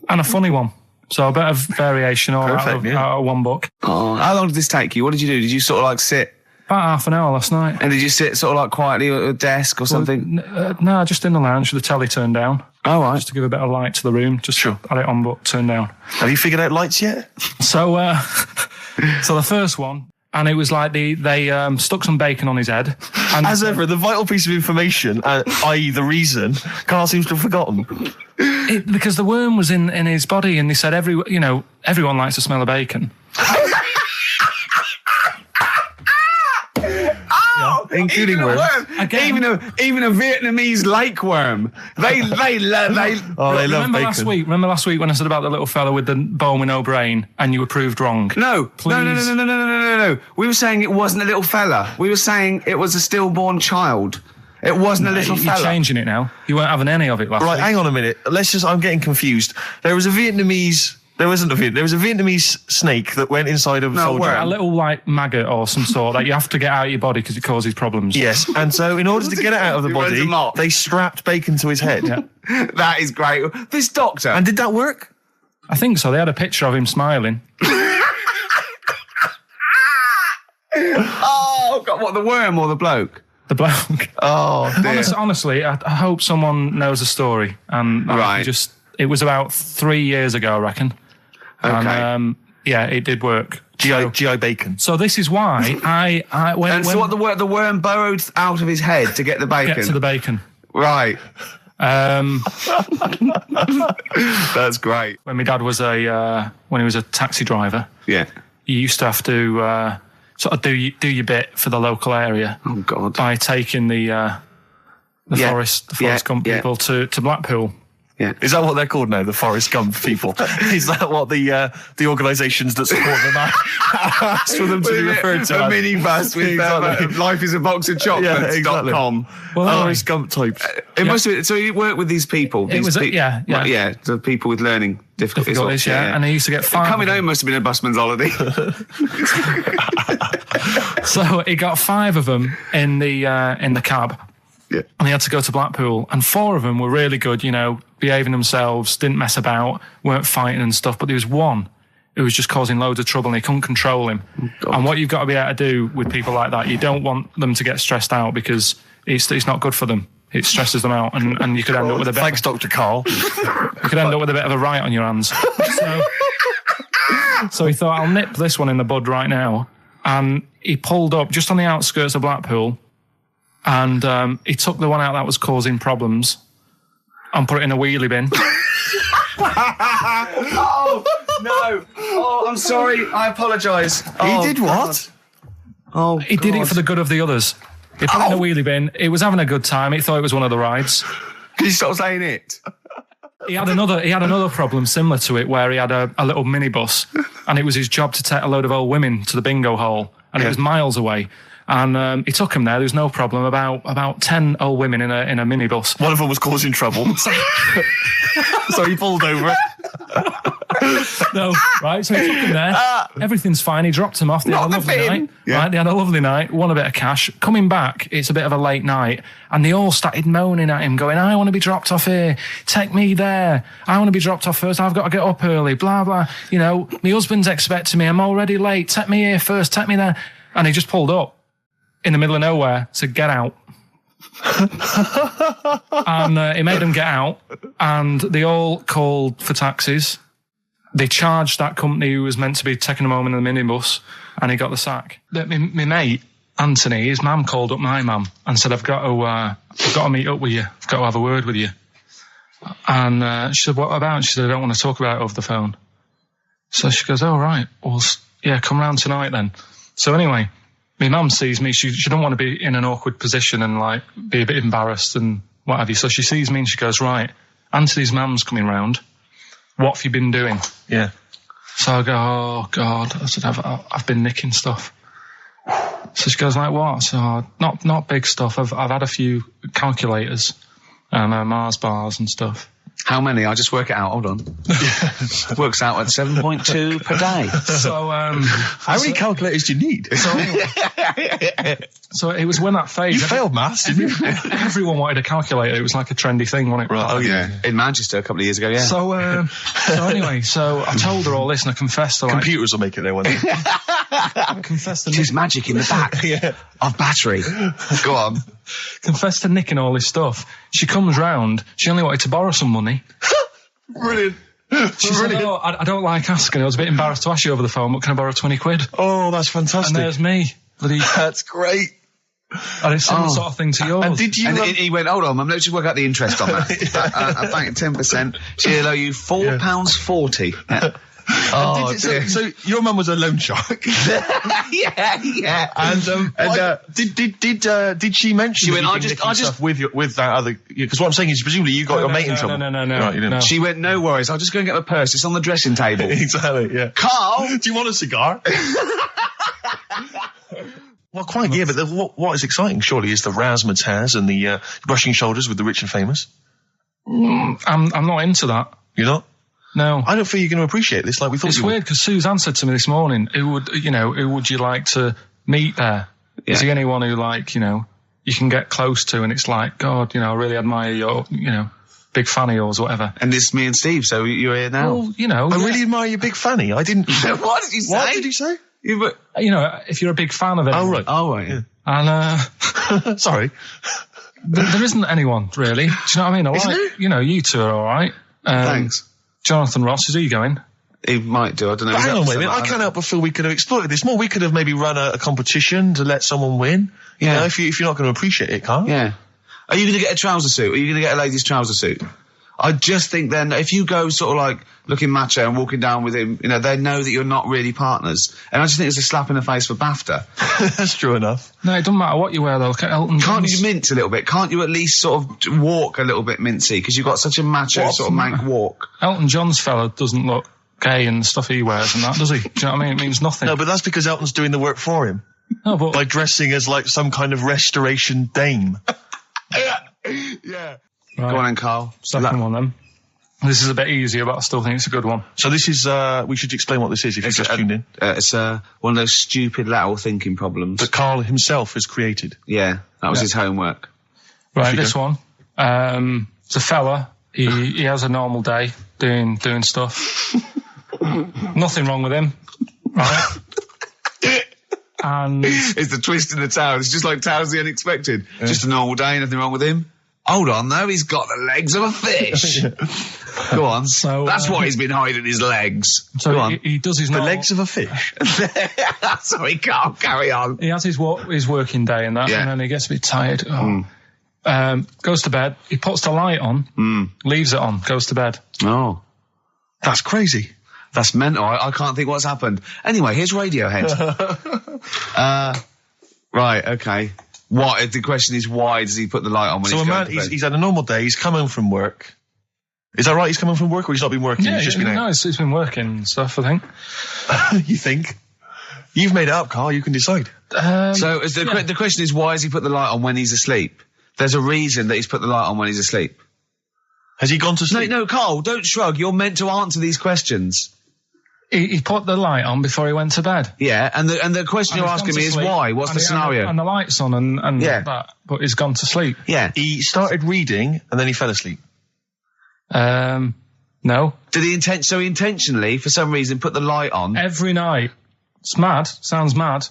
a funny one. So a bit of variation out of one book. Oh, how long did this take you? What did you do? Did you sort of like sit? About half an hour last night. And did you sit sort of like quietly at a desk or something? No, just in the lounge with the telly turned down. Oh, right. Just to give a bit of light to the room. Just had it on, but turned down. Have you figured out lights yet? So the first one, and it was like they stuck some bacon on his head. And as ever, the vital piece of information, i.e. the reason, Karl seems to have forgotten. Because the worm was in his body, and they said everyone likes the smell of bacon. Including worms. Even a Vietnamese lake worm. They love bacon. Remember last week when I said about the little fella with the bone with no brain, and you were proved wrong? No. We were saying it wasn't a little fella. We were saying it was a stillborn child. It wasn't a little fella. You're changing it now. You weren't having any of it last week. Right, hang on a minute. I'm getting confused. There was a Vietnamese There wasn't a There was a Vietnamese snake that went inside of a soldier. A little like maggot or some sort that you have to get out of your body because it causes problems. Yes, and so in order to get it out of the body, they strapped bacon to his head. Yeah. That is great. This doctor. And did that work? I think so. They had a picture of him smiling. Oh, God, what, the worm or the bloke? The bloke. Oh, dear. Honestly, I hope someone knows the story. And it was about 3 years ago, I reckon. Okay. And, it did work. GI bacon. So this is why so what the worm burrowed out of his head to get the bacon? Get to the bacon. Right. That's great. When my dad was when he was a taxi driver, Yeah. you used to have to sort of do your bit for the local area. Oh, God. By taking the Forest Gump people to Blackpool. Yeah. Is that what they're called now? The Forrest Gump people? Is that what the organisations that support them asked for them to be referred to? A minibus with Life is a Box of Chocolates.com. Well, Forrest Gump types. It must have been, so you worked with these people. The people with learning difficulties. And he used to get 5. Coming home must have been a busman's holiday. So he got 5 of them in the cab. Yeah. And he had to go to Blackpool, and 4 of them were really good, behaving themselves, didn't mess about, weren't fighting and stuff, but there was one who was just causing loads of trouble and he couldn't control him. Oh, and what you've got to be able to do with people like that, you don't want them to get stressed out because it's not good for them. It stresses them out, and you could end up with a bit. Thanks, Dr. Karl. You could end up with a bit of a riot on your hands. So he thought, I'll nip this one in the bud right now. And he pulled up just on the outskirts of Blackpool, and he took the one out that was causing problems and put it in a wheelie bin. Oh, no. Oh, I'm sorry. I apologise. He did what? Oh, he did it for the good of the others. He put it in a wheelie bin. He was having a good time. He thought it was one of the rides. Can you stop saying it? He had another problem similar to it where he had a little minibus, and it was his job to take a load of old women to the bingo hall, and it was miles away. And he took him there. There was no problem. About 10 old women in a minibus. One of them was causing trouble, so he pulled over it. No, right? So he took him there. Everything's fine. He dropped him off. They had a lovely night. Yeah. Right? They had a lovely night. Won a bit of cash. Coming back, it's a bit of a late night, and they all started moaning at him, going, "I want to be dropped off here. Take me there. I want to be dropped off first. I've got to get up early. Blah blah. My husband's expecting me. I'm already late. Take me here first. Take me there." And he just pulled up in the middle of nowhere, said, "Get out." And he made them get out, and they all called for taxis. They charged that company who was meant to be taking him home in the minibus, and he got the sack. My mate, Anthony, his mum called up my mum and said, I've got to meet up with you. I've got to have a word with you. And she said, what about? She said, I don't want to talk about it over the phone. So she goes, oh, right. Well, yeah, come round tonight then. So anyway, my mum sees me. She don't want to be in an awkward position and be a bit embarrassed and what have you. So she sees me and she goes, right, Anthony's mum's coming round. What have you been doing? Yeah. So I go, oh God. I said, I've been nicking stuff. So she goes, like what? So not big stuff. I've had a few calculators and Mars bars and stuff. How many? I'll just work it out. Hold on. Works out at 7.2 per day. So, how many calculators do you need? So it was when that phase. You failed maths, didn't you? Everyone wanted a calculator. It was like a trendy thing, wasn't it? Right. Oh yeah. In Manchester a couple of years ago. Yeah. So anyway, I told her all this and I confessed to computers will make it there one day. I confessed to There's magic in the back of battery. Go on. Confessed to nicking all this stuff. She comes round. She only wanted to borrow some money. Brilliant. She said, oh, I don't like asking. I was a bit embarrassed to ask you over the phone, but can I borrow 20 quid? Oh, that's fantastic. And there's me. That's great. And it's similar sort of thing to yours. And did you? And he went, hold on, let's just work out the interest on that. I bank 10%. She'll owe you £4.40. Yeah. Oh, so your mum was a loan shark. yeah. And did she mention? She went, I just with that other, because what I'm saying is presumably you got your mate in trouble. No. Right, you didn't. She went, no worries, I'll just go and get my purse. It's on the dressing table. Exactly. Yeah. Carl, do you want a cigar? Well, quite, yeah, but what is exciting, surely, is the razzmatazz and the brushing shoulders with the rich and famous. I'm not into that. You're not? No. I don't feel you're going to appreciate this like we thought It's you weird because Suzanne said to me this morning, who would you like to meet there? Is there anyone who, like, you can get close to and it's like, God, I really admire your, big fan of yours, whatever. And it's me and Steve, so you're here now. Well, I really admire your big fanny. I didn't... What did you say? What did you say? If you're a big fan of it. Oh, right. Oh, right, yeah. And, sorry. there isn't anyone, really. Do you know what I mean? You two are all right. Thanks. Jonathan Ross, is he going? He might do, I don't know. But hang on, wait a minute. I can't help but feel we could have exploited this more. We could have maybe run a competition to let someone win. Yeah. If you're not going to appreciate it, Carl. Yeah. Are you going to get a trouser suit? Are you going to get a ladies' trouser suit? I just think then, if you go sort of like looking macho and walking down with him, they know that you're not really partners. And I just think it's a slap in the face for BAFTA. That's true enough. No, it doesn't matter what you wear though. Look at Elton John. Can't you mince a little bit? Can't you at least sort of walk a little bit mincy? Because you've got such a macho sort of mank walk. Elton John's fella doesn't look gay and the stuff he wears and that, does he? Do you know what I mean? It means nothing. No, but that's because Elton's doing the work for him. No, but... by dressing as like some kind of restoration dame. Yeah. Right. Go on then, Carl. Second one then. This is a bit easier, but I still think it's a good one. So this is, we should explain what this is if you just tuned in. It's one of those stupid lateral thinking problems. That Carl himself has created. Yeah, that was his homework. Right, this one. It's a fella. He has a normal day doing stuff. Nothing wrong with him. Right? And it's the twist in the tale. It's just like Tales the Unexpected. Yeah. Just a normal day, nothing wrong with him. Hold on, though, he's got the legs of a fish. Go on. So that's why he's been hiding his legs. So Go on. He does his normal... The legs of a fish? Sorry, can't carry on. He has his working day and that, and then he gets a bit tired. Goes to bed. He puts the light on, leaves it on, goes to bed. Oh. That's crazy. That's mental. I can't think what's happened. Anyway, here's Radiohead. Right, okay. What? The question is, why does he put the light on when he's going to bed? He's had a normal day. He's come home from work. Is that right? He's come home from work, or he's not been working? Yeah, he's just been out? No, he's been working and stuff, I think. You think? You've made it up, Carl. You can decide. So the question is, why has he put the light on when he's asleep? There's a reason that he's put the light on when he's asleep. Has he gone to sleep? No, Carl, don't shrug. You're meant to answer these questions. He put the light on before he went to bed. Yeah, and the question you're asking me is why? What's the scenario? And the light's on and that, but he's gone to sleep. Yeah. He started reading and then he fell asleep. No. Did he intentionally, for some reason, put the light on? Every night. It's mad. Sounds mad.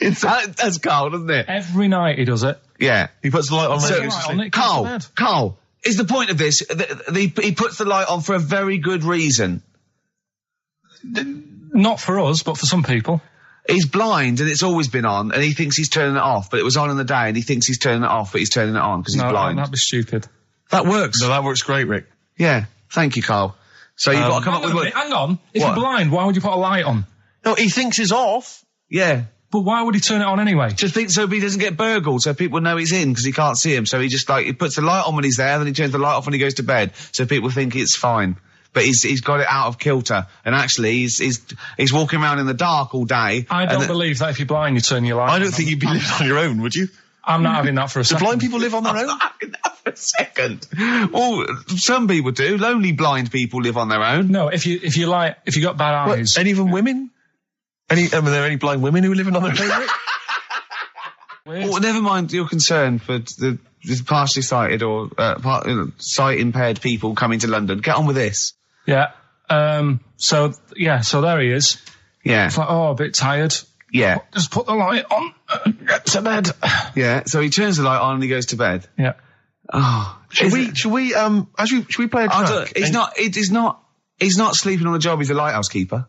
That's Carl, doesn't it? Every night he does it. Yeah. He puts the light on. Carl, is the point of this, he puts the light on for a very good reason. Not for us, but for some people. He's blind and it's always been on and he thinks he's turning it off, but it was on in the day and he thinks he's turning it off, but he's turning it on because he's blind. No, that'd be stupid. That works. No, that works great, Rick. Yeah. Thank you, Carl. So you've got to come up with... Hang on. If you're blind, why would you put a light on? No, he thinks it's off. Yeah. But why would he turn it on anyway? Just think so he doesn't get burgled, so people know he's in because he can't see him. So he just he puts the light on when he's there, then he turns the light off when he goes to bed, so people think it's fine. But he's got it out of kilter, and actually he's walking around in the dark all day. I don't believe that if you're blind you turn your light on. I don't think you'd be living on your own, would you? I'm not having that for a second. Do blind people live on their own? I'm not having that for a second. Well, some people do. Lonely blind people live on their own. No, if you got bad eyes. What, any of them women? Are there any blind women who are living on their own? Well, never mind your concern for the partially sighted or sight impaired people coming to London. Get on with this. Yeah. So there he is. Yeah. It's like, a bit tired. Yeah. Just put the light on and get to bed. Yeah. So he turns the light on and he goes to bed. Yeah. Oh. Should we play a track? He's not sleeping on the job. He's a lighthouse keeper.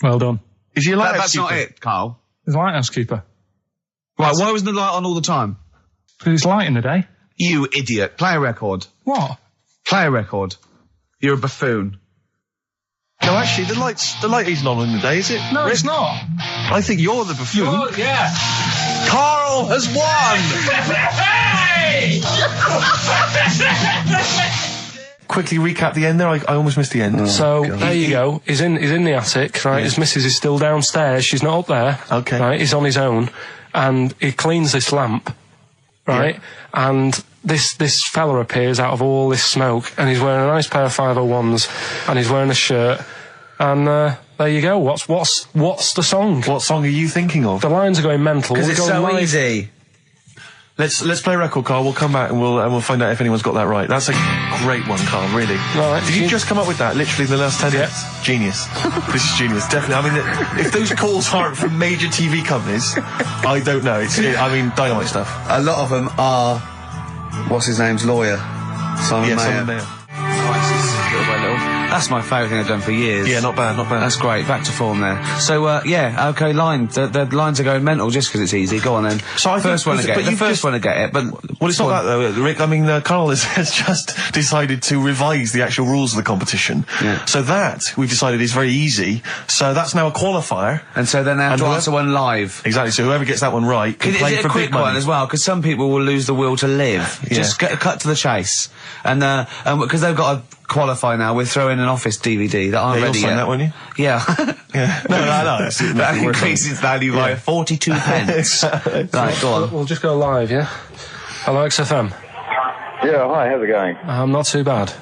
Well done. Is he a lighthouse keeper? That's not it, Carl. He's a lighthouse keeper. Right. Why wasn't the light on all the time? Because it's light in the day. You idiot. Play a record. What? Play a record. You're a buffoon. No, actually, the light isn't on in the day, is it? No, Rick? It's not. I think you're the buffoon. Yeah. Carl has won! Quickly recap the end there. I almost missed the end. There you go. He's in the attic, right? Yeah. His missus is still downstairs. She's not up there. Okay. Right? He's on his own. And he cleans this lamp, right? Yeah. And this fella appears out of all this smoke, and he's wearing a nice pair of 501s, and he's wearing a shirt, and there you go. What's the song? What song are you thinking of? The lines are going mental. Because it's so easy. Let's play a record, Carl. We'll come back and we'll find out if anyone's got that right. That's a great one, Carl. Really. Right. Did you just come up with that? Literally in the last 10 minutes. Genius. This is genius. Definitely. I mean, if those calls aren't from major TV companies, I don't know. Dynamite stuff. A lot of them are, what's his name's lawyer? Simon Mayer. Simon Mayer. That's my favourite thing I've done for years. Yeah, not bad. That's great. Back to form there. So, okay, line. The lines are going mental just because it's easy. Go on then. So I first one to get it. The first one to get it, but... Well, it's not that, though, Rick. I mean, Carl has just decided to revise the actual rules of the competition. Yeah. So that, we've decided, is very easy. So that's now a qualifier. And so then they have to answer one live. Exactly. So whoever gets that one right can play for big money. Is it a quick one as well? Because some people will lose the will to live. Yeah. Just cut to the chase. And because they've got to qualify now, we're throwing an Office DVD that aren't ready you'll sign yet. that, won't you? Yeah. Yeah. No. That increases value by 42 pence. Right, go on. We'll just go live, yeah? Hello, XFM. Yeah, hi, how's it going? Not too bad.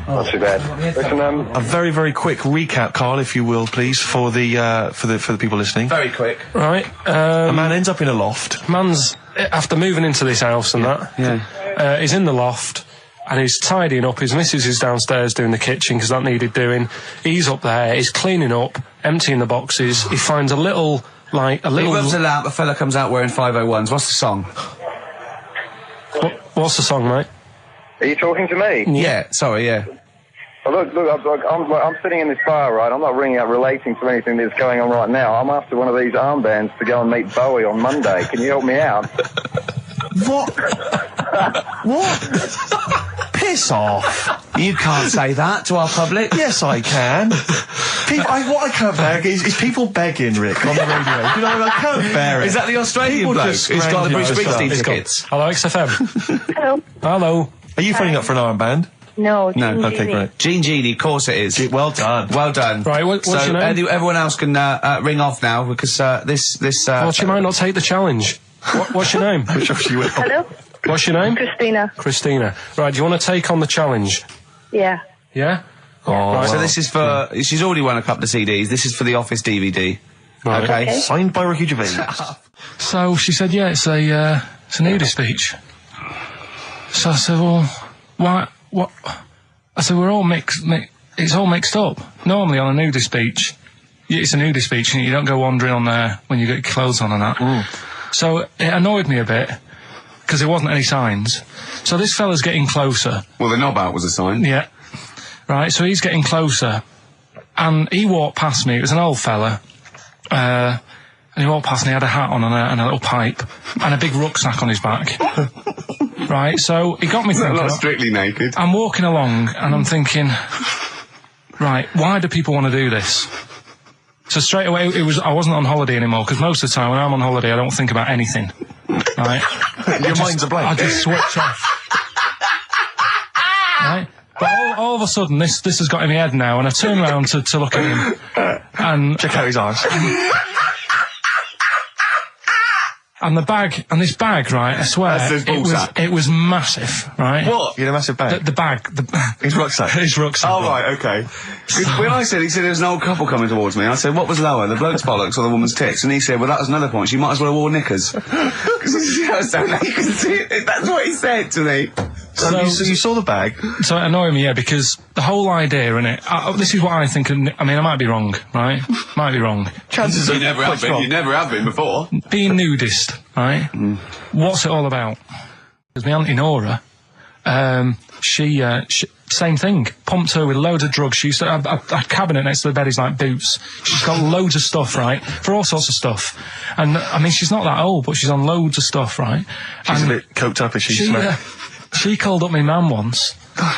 Not too bad. Listen, a very, very quick recap, Carl, if you will, please, for the people listening. Very quick. Right. A man ends up in a loft. Man's, after moving into this house and that, he's in the loft, and he's tidying up. His missus is downstairs doing the kitchen because that needed doing. He's up there, he's cleaning up, emptying the boxes. He finds a little... He rubs a lamp, a fella comes out wearing 501s. What's the song? What's the song, mate? are you talking to me? Yeah, sorry, yeah. Well, look, I'm sitting in this bar, right? I'm not ringing up relating to anything that's going on right now. I'm after one of these armbands to go and meet Bowie on Monday. Can you help me out? What? What? Piss off. You can't say that to our public. Yes, I can. What I can't bear is people begging, Rick, on the radio. You know, I can't bear it. Is that the Australian bloke who's got the Bruce Springsteen tickets? Hello, XFM. Hello. Hello. Are you phoning up for an armband? No. Okay, great. Jean Genie, of course it is. Well done. Well done. Right, what's your name? Everyone else can ring off now because this. Well, she might not take the challenge. What's your name? Hello. What's your name? Christina. Christina. Right, do you want to take on the challenge? Yeah. Yeah? Oh, right. So this is for... She's already won a couple of CDs. This is for the Office DVD. Right. Okay. Signed by Ricky Gervais. So she said, yeah, it's a nudie speech. So I said, well, why... What? I said, we're all it's all mixed up. Normally on a nudie speech, it's a nudie speech and you don't go wandering on there when you get clothes on and that. Mm. So it annoyed me a bit, because there wasn't any signs. So this fella's getting closer. Well, the knob out was a sign. Yeah. Right, so he's getting closer. And he walked past me, it was an old fella. And he walked past me, he had a hat on and a little pipe, and a big rucksack on his back. Right, so he got me thinking... Not strictly naked. I'm walking along, and I'm thinking, right, why do people want to do this? So straight away, I wasn't on holiday anymore, because most of the time when I'm on holiday, I don't think about anything. Right? Your mind's a blank. I just switch off. Right? But all of a sudden, this has got in my head now, and I turn around to look at him, and... Check out his arse. And this bag, right, I swear, it was massive, right? What? You had a massive bag? The bag. His rucksack? His rucksack. Oh, right, okay. When he said there was an old couple coming towards me, I said, what was lower, the bloke's bollocks or the woman's tits? And he said, well, that was another point. She might as well have worn knickers. Because you know, you can see it. That's what he said to me. So you saw the bag? So it annoyed me, yeah, because the whole idea, innit, this is what I think, I mean, I might be wrong, right? Might be wrong. Chances are you never have been. You never have been before. Being nudist, right? What's it all about? Because my Auntie Nora, she same thing, pumped her with loads of drugs. She used to have a cabinet next to the bed is like boots. She's got loads of stuff, right, for all sorts of stuff. And I mean, she's not that old, but she's on loads of stuff, right? She's a bit coked up, is she? She called up my mum once.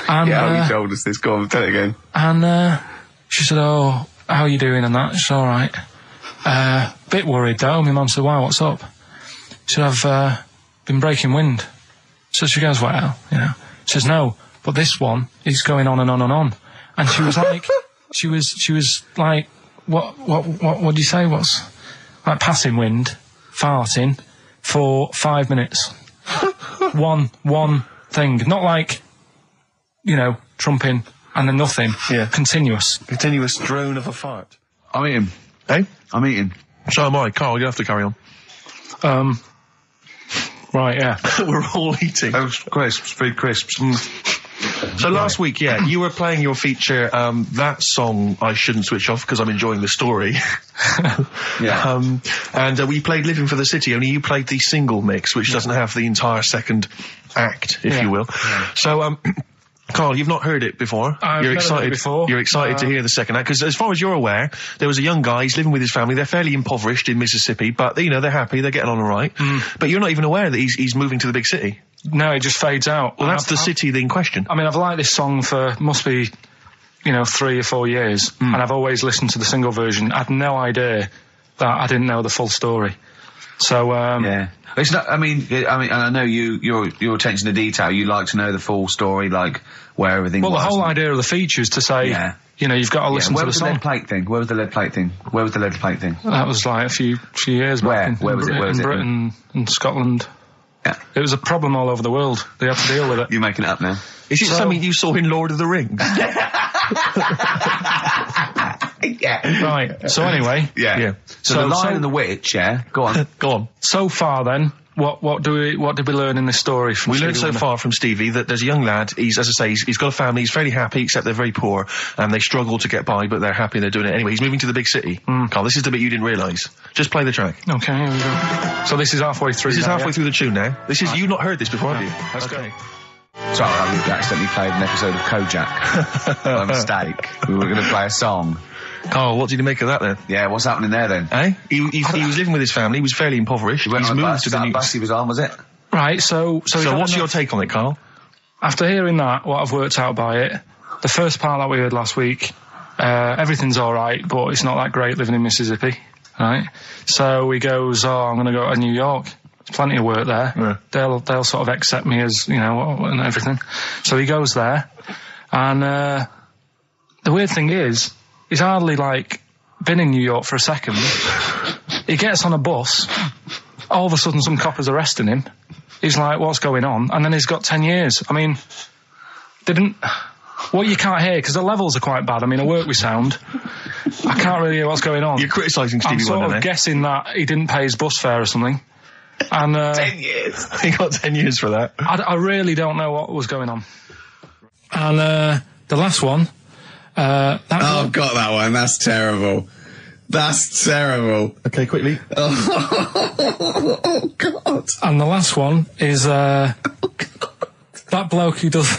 And, yeah, you told us this. Go on, tell it again. And she said, oh, how are you doing and that? She's all right. Bit worried though. My mum said, why, what's up? She said, I've been breaking wind. So she goes, well, you know. She says, no, but this one is going on and on and on. And she was like, she was like, what do you say? What's like passing wind, farting for 5 minutes. One thing. Not like, trumping and then nothing. Yeah. Continuous. Continuous drone of a fart. I'm eating. Eh? I'm eating. So am I. Carl, you have to carry on. Right, yeah. We're all eating. Those crisps, food crisps. So last week, you were playing your feature, that song, I Shouldn't Switch Off, because I'm enjoying the story. Yeah. And we played Living for the City, only you played the single mix, which doesn't have the entire second act, if you will. Yeah. So, Carl, you've not heard it before. I've never heard it before. You're excited to hear the second act, because as far as you're aware, there was a young guy, he's living with his family, they're fairly impoverished in Mississippi, but, they're happy, they're getting on all right. But you're not even aware that he's moving to the big city. No, it just fades out. Well, that's the city in question. I mean, I've liked this song for, must be, 3 or 4 years, and I've always listened to the single version. I had no idea that I didn't know the full story. So, yeah. It's not, I mean, and I know your attention to detail, you like to know the full story, like, where everything was. Well, the whole idea of the feature is to say, you've got to listen to the song. Where was the lead plate thing? Where was the lead plate thing? That was like a few years back. Where was it? In Britain and Scotland. Yeah. It was a problem all over the world. They had to deal with it. You're making it up now. Is it something you saw in Lord of the Rings? Yeah. Right. So anyway. Yeah. So the Lion and the Witch, Go on. Go on. So far then, what did we learn in this story from We Stevie learned so Wonder? far from Stevie that there's a young lad, he's got a family, he's fairly happy, except they're very poor, and they struggle to get by, but they're happy and they're doing it anyway. He's moving to the big city. Carl, this is the bit you didn't realise. Just play the track. Okay, here we go. So this is halfway through. This is halfway through the tune now. This is, you've not heard this before, have you? Let's go. Sorry, I accidentally played an episode of Kojak. By mistake. We were going to play a song. Carl, what did you make of that then? Yeah, what's happening there then? Eh? He was living with his family, he was fairly impoverished. He went He's on a moved bus. to Was the that new... a bus he was on, was it? Right, so what's your take on it, Carl? After hearing that, what I've worked out by it, the first part that we heard last week, everything's alright, but it's not that great living in Mississippi, right? So he goes, I'm going to go to New York. There's plenty of work there. Yeah. They'll sort of accept me as, and everything. So he goes there, and the weird thing is, he's hardly, been in New York for a second. He gets on a bus, all of a sudden some cop is arresting him. He's like, what's going on? And then he's got 10 years. I mean, what you can't hear, because the levels are quite bad. I mean, I work with sound. I can't really hear what's going on. You're criticising Stevie Wonder, I'm sort of guessing that he didn't pay his bus fare or something. And 10 years. He got 10 years for that. I really don't know what was going on. And the last one. I've got that one. That's terrible. That's terrible. Okay, quickly. Oh, God. And the last one is that bloke who does...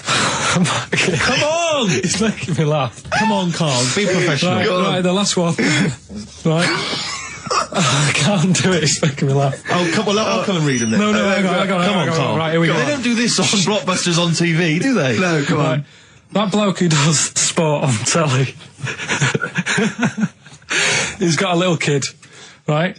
Come on! It's making me laugh. Come on, Carl. Be professional. Right, the last one. Right. I can't do it, it's making me laugh. Oh, come on, I'll come and read them then. No, hang on, come on, Carl. Right, here we go. They don't do this on Blockbusters on TV, do they? No, come on. That bloke who does sport on telly. He's got a little kid, right?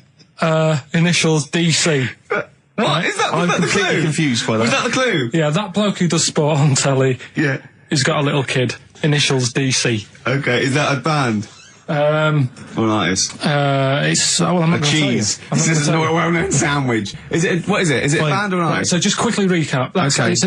Initials DC. What? Right? Is that, I'm was that the completely clue? confused by that. Was that the clue? Yeah, that bloke who does sport on telly. Yeah. He's got a little kid. Initials DC. Okay, is that a band? Or an artist? It's well, I'm not A gonna tell you. cheese. I'm not This is gonna a tell you. well-known sandwich. Is it? What is it? Is it a band or an Right, artist? so just quickly recap. Okay. It's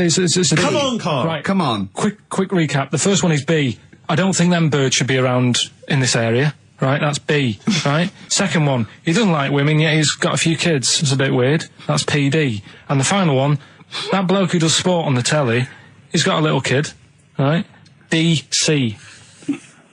Come on, Carl. Right. Come on. Quick recap. The first one is B. I don't think them birds should be around in this area. Right, that's B. Right. Second one, he doesn't like women, yet he's got a few kids. It's a bit weird. That's PD. And the final one, that bloke who does sport on the telly, he's got a little kid. Right. DC.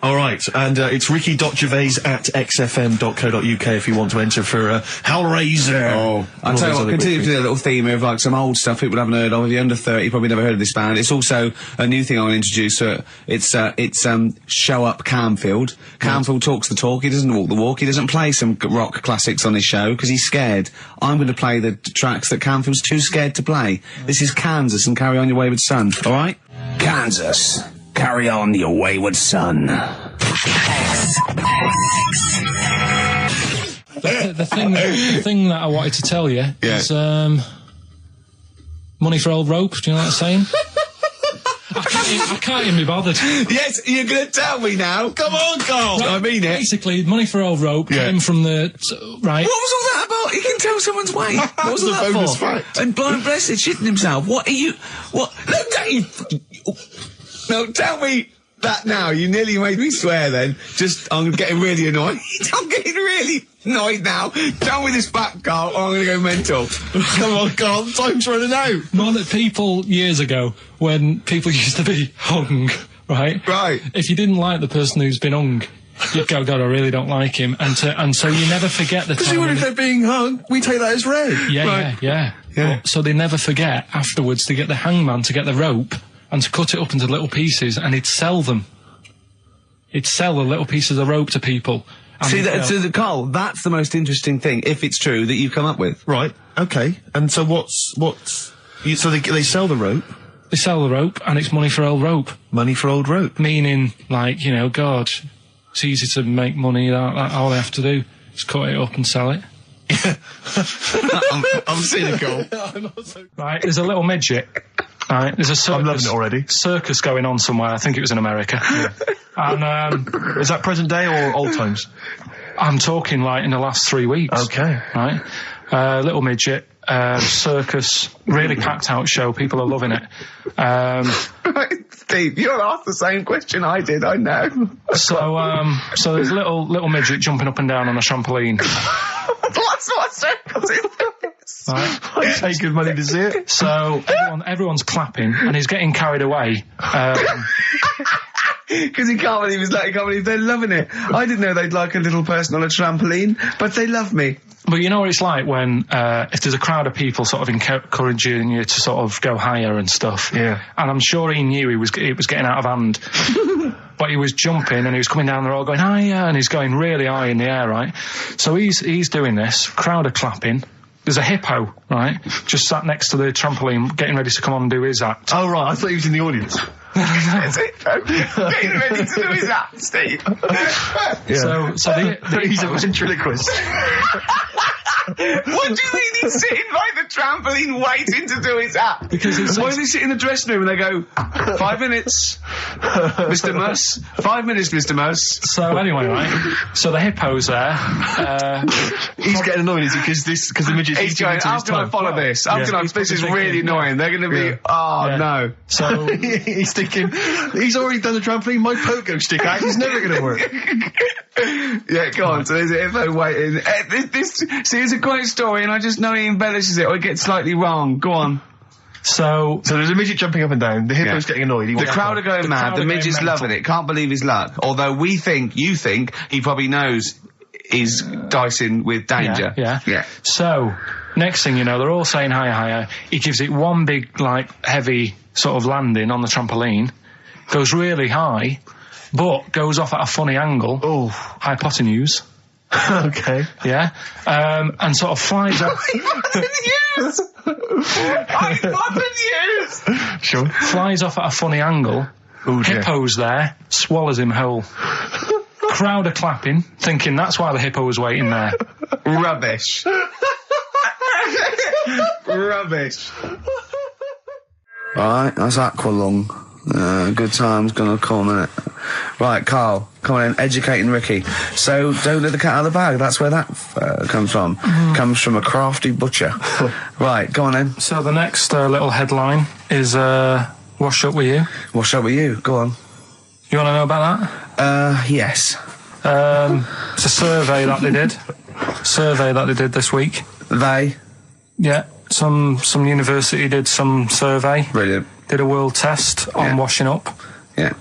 All right, and it's ricky.gervais@xfm.co.uk if you want to enter for Hellraiser. Oh, I'll tell you what, continue to do a little theme of some old stuff people haven't heard of. If you're under 30, you probably never heard of this band. It's also a new thing I want to introduce. It's Show Up Camfield. Camfield talks the talk, he doesn't walk the walk. He doesn't play some rock classics on his show because he's scared. I'm going to play the tracks that Camfield's too scared to play. This is Kansas and Carry On Your Wayward Son, all right? Kansas. Carry on your wayward son. The thing that I wanted to tell you is money for old rope. Do you know what I'm saying? I can't even be bothered. Yes, you're going to tell me now. Come on, Carl. Right, I mean it. Basically, money for old rope came from the right. What was all that about What? He can tell someone's weight. What was that bonus for? fact. And blind blessed shitting himself. What are you? What? No, don't you? No, tell me that now. You nearly made me swear. Then, I'm getting really annoyed. I'm getting really annoyed now. Tell me this back, Carl, or I'm going to go mental. Come on, Carl, time's running out. More that people years ago, when people used to be hung, right? Right. If you didn't like the person who's been hung, you'd go, God, I really don't like him. And so you never forget the Because time. even if they're being hung, we take that as read. Yeah. But, so they never forget afterwards to get the hangman to get the rope and to cut it up into little pieces, and he'd sell them. He'd sell the little pieces of rope to people. See, Carl, that's the most interesting thing, if it's true, that you've come up with. Right, okay. And so so they sell the rope? They sell the rope, and it's money for old rope. Money for old rope? Meaning, like, you know, God, it's easy to make money, that all they have to do is cut it up and sell it. I'm cynical. Right, there's a little midget. Right, there's a circus. I'm loving it already. Circus going on somewhere. I think it was in America. Yeah. And is that present day or old times? I'm talking like in the last 3 weeks. Okay. Right, little midget. Circus, really packed out show. People are loving it. Steve, you'll ask the same question I did. I know. So there's a little midget jumping up and down on a trampoline. That's what circus is. Right. I'd pay good money to see it. So everyone's clapping, and he's getting carried away. Because he can't believe they're loving it. I didn't know they'd like a little person on a trampoline, but they love me. But you know what it's like when, if there's a crowd of people sort of encouraging you to sort of go higher and stuff. Yeah. And I'm sure he knew it was getting out of hand. But he was jumping and he was coming down the road going higher, and he's going really high in the air, right? So he's doing this, crowd are clapping. There's a hippo, right, just sat next to the trampoline getting ready to come on and do his act. Oh, right, I thought he was in the audience. Getting ready to do his act, Steve. Yeah. So he's a ventriloquist. What do you mean he's sitting by the trampoline waiting to do his act? Because why does he sit in the dressing room and they go, 5 minutes, Mr. Mus, 5 minutes, Mr. Mus. So anyway, right, so the hippo's there. He's getting annoyed, is he? Because the midget's he's going, how can I follow this? This is really annoying. They're going to be, no. So he's thinking, he's already done the trampoline, my pogo stick act is never going to work. Yeah, go on. So there's a hippo waiting. See, it's a great story, and I just know he embellishes it or it gets slightly wrong. Go on. So there's a midget jumping up and down. The hippo's getting annoyed. The crowd are going mad. The midget's loving it. Can't believe his luck. Although you think he probably knows he's dicing with danger. Yeah. So next thing you know, they're all saying higher. He gives it one big, like, heavy sort of landing on the trampoline. Goes really high, but goes off at a funny angle. Oh, hypotenuse. Okay. Yeah. And sort of flies up. Hypotenuse! Sure. Flies off at a funny angle. Ooh, Hippo's there, swallows him whole. Crowd are clapping, thinking that's why the hippo was waiting there. Rubbish. Rubbish. Right, that's Aqualung. Good time's gonna come, innit? Right, Carl, come on in, educating Ricky. So, don't let the cat out of the bag, that's where that comes from. Comes from a crafty butcher. Right, go on then. So the next little headline is, Wash Up With You. Wash Up With You, go on. You want to know about that? Yes. It's a survey that they did. This week. They? Yeah, some university did some survey. Brilliant. Did a world test on washing up. Yeah.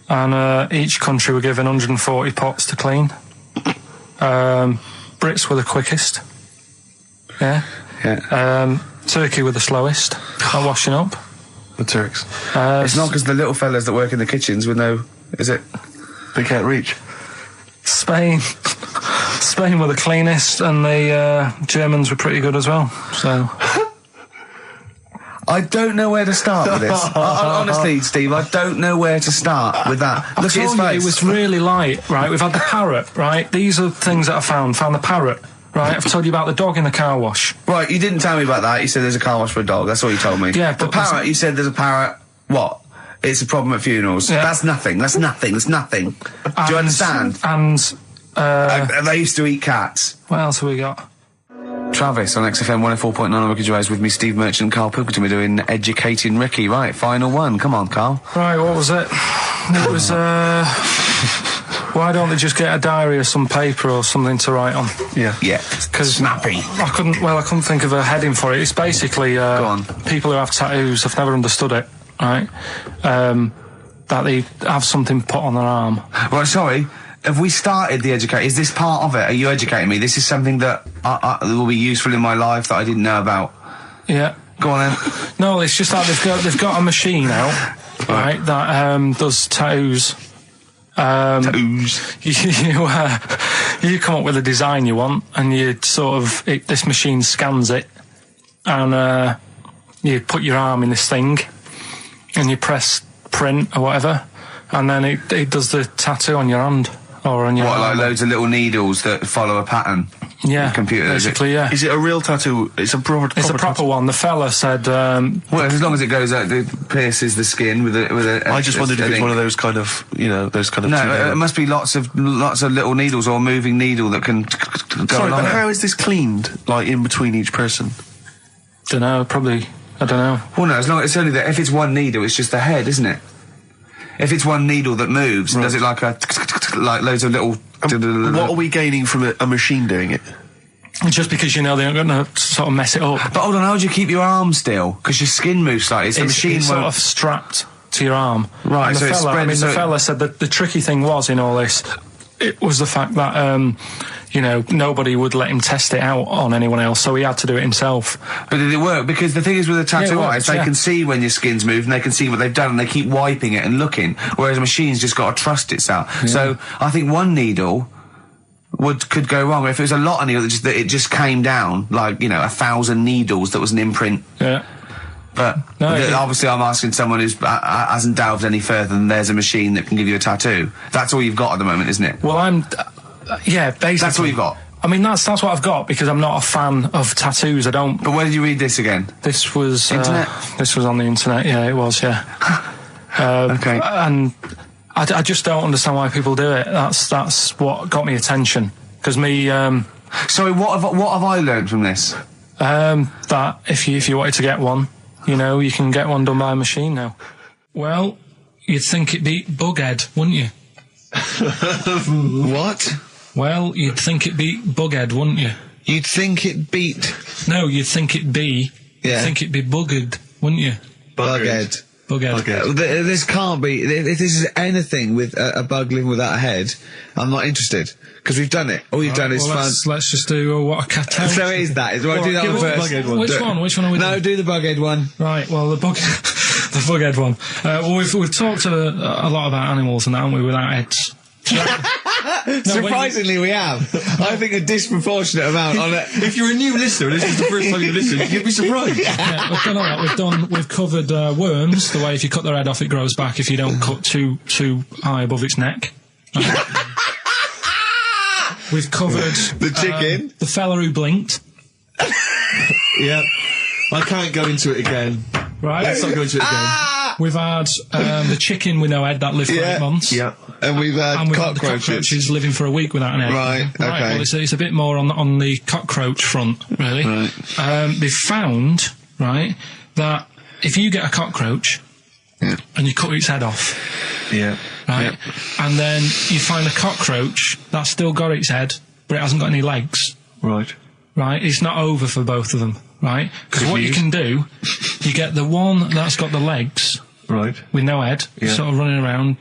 And each country were given 140 pots to clean. Brits were the quickest. Yeah. Yeah. Turkey were the slowest at washing up. The Turks. It's not because the little fellas that work in the kitchens with no... Is it? They can't reach. Spain were the cleanest, and the Germans were pretty good as well. So... I don't know where to start with this. Honestly, Steve, I don't know where to start with that. Look at his face. It was really light, right? We've had the parrot, right? These are things that I found. Found the parrot, right? I've told you about the dog in the car wash. Right, you didn't tell me about that. You said there's a car wash for a dog. That's all you told me. Yeah, the but parrot, you said there's a parrot. What? It's a problem at funerals. Yeah. That's nothing. That's nothing. Do you understand? And they used to eat cats. what else have we got? Travis on XFM 104.9 on Ricky Gervais with me, Steve Merchant and Karl Pilkington. We're doing Educating Ricky. Right, final one. Come on, Karl. Right, what was it? It was, why don't they just get a diary or some paper or something to write on? Yeah. Because snappy. I couldn't think of a heading for it. It's basically, Go on. people who have tattoos, I've never understood it, right? That they have something put on their arm. Right, sorry. Have we started the educate? Is this part of it? Are you educating me? This is something that will be useful in my life that I didn't know about. Yeah. Go on then. No, it's just that they've got a machine out, right, that does tattoos. Tattoos. You come up with a design you want, and you sort of this machine scans it, and you put your arm in this thing, and you press print or whatever, and then it does the tattoo on your hand or on your arm. Like loads of little needles that follow a pattern? Yeah, the computer, basically, yeah. Is it a real tattoo? It's a proper proper one. The fella said... well, as long as it goes out, it pierces the skin with a I just wondered if it's one of those kind of, those kind of... No, it must be lots of little needles or a moving needle that can go Sorry, along but it. how is this cleaned, like, in between each person? Dunno, probably... I don't know. Well, no, as long as it's only that... If it's one needle, it's just the head, isn't it? If it's one needle that moves, does it like like loads of little... What are we gaining from a machine doing it? Just because they're not going to sort of mess it up. But hold on, how do you keep your arm still? Because your skin moves slightly, so the machine it's won't... sort of strapped to your arm. Right, and so it's spread... the fella said that the tricky thing was in all this, it was the fact that, nobody would let him test it out on anyone else, so he had to do it himself. But did it work? Because the thing is with a tattoo artist, they can see when your skin's moved and they can see what they've done and they keep wiping it and looking, whereas a machine's just got to trust itself. Yeah. So I think one needle could go wrong. If it was a lot of needles that it just came down, like, 1,000 needles that was an imprint. Yeah. But obviously I'm asking someone who hasn't delved any further than there's a machine that can give you a tattoo. That's all you've got at the moment, isn't it? Well, yeah, basically. That's all you've got? I mean, that's what I've got, because I'm not a fan of tattoos. I don't... But where did you read this again? This was... Internet? This was on the internet, yeah, it was, yeah. Okay. And I just don't understand why people do it. That's what got me attention. Because me... Sorry, what have I learned from this? That if you wanted to get one, you can get one done by a machine now. Well, you'd think it beat Bughead, wouldn't you? What? Well, you'd think it beat Bughead, wouldn't you? You'd think it beat... No, you'd think it be... Yeah. You'd think it'd be Buggered, wouldn't you? Bughead. Bughead. This can't be... If this is anything with a bug living without a head, I'm not interested. Because we've done it. All you've done is fun. Let's just do what a cat. So it is that. Do that one first? Which one? Which one are we doing? No, do the Bughead one. Right, well, the Bughead one. Well, we've talked a lot about animals and that, haven't we, without heads. Surprisingly, we have. I think a disproportionate amount on it. If you're a new listener, this is the first time you've listened, you'd be surprised. Yeah, we've done all that. We've covered worms, the way if you cut their head off, it grows back if you don't cut too high above its neck. We've covered the chicken, the fella who blinked. Yeah, I can't go into it again. Right, let's not go into it again. We've had the chicken with no head that lived for 8 months. Yeah, and we've had cockroaches living for a week without an egg. Right, okay. Well, it's a bit more on the cockroach front, really. Right. They've found, right, that if you get a cockroach and you cut its head off, right, and then you find a cockroach that's still got its head, but it hasn't got any legs. Right. Right, it's not over for both of them, right? Because what you can do, you get the one that's got the legs, right, with no head, sort of running around.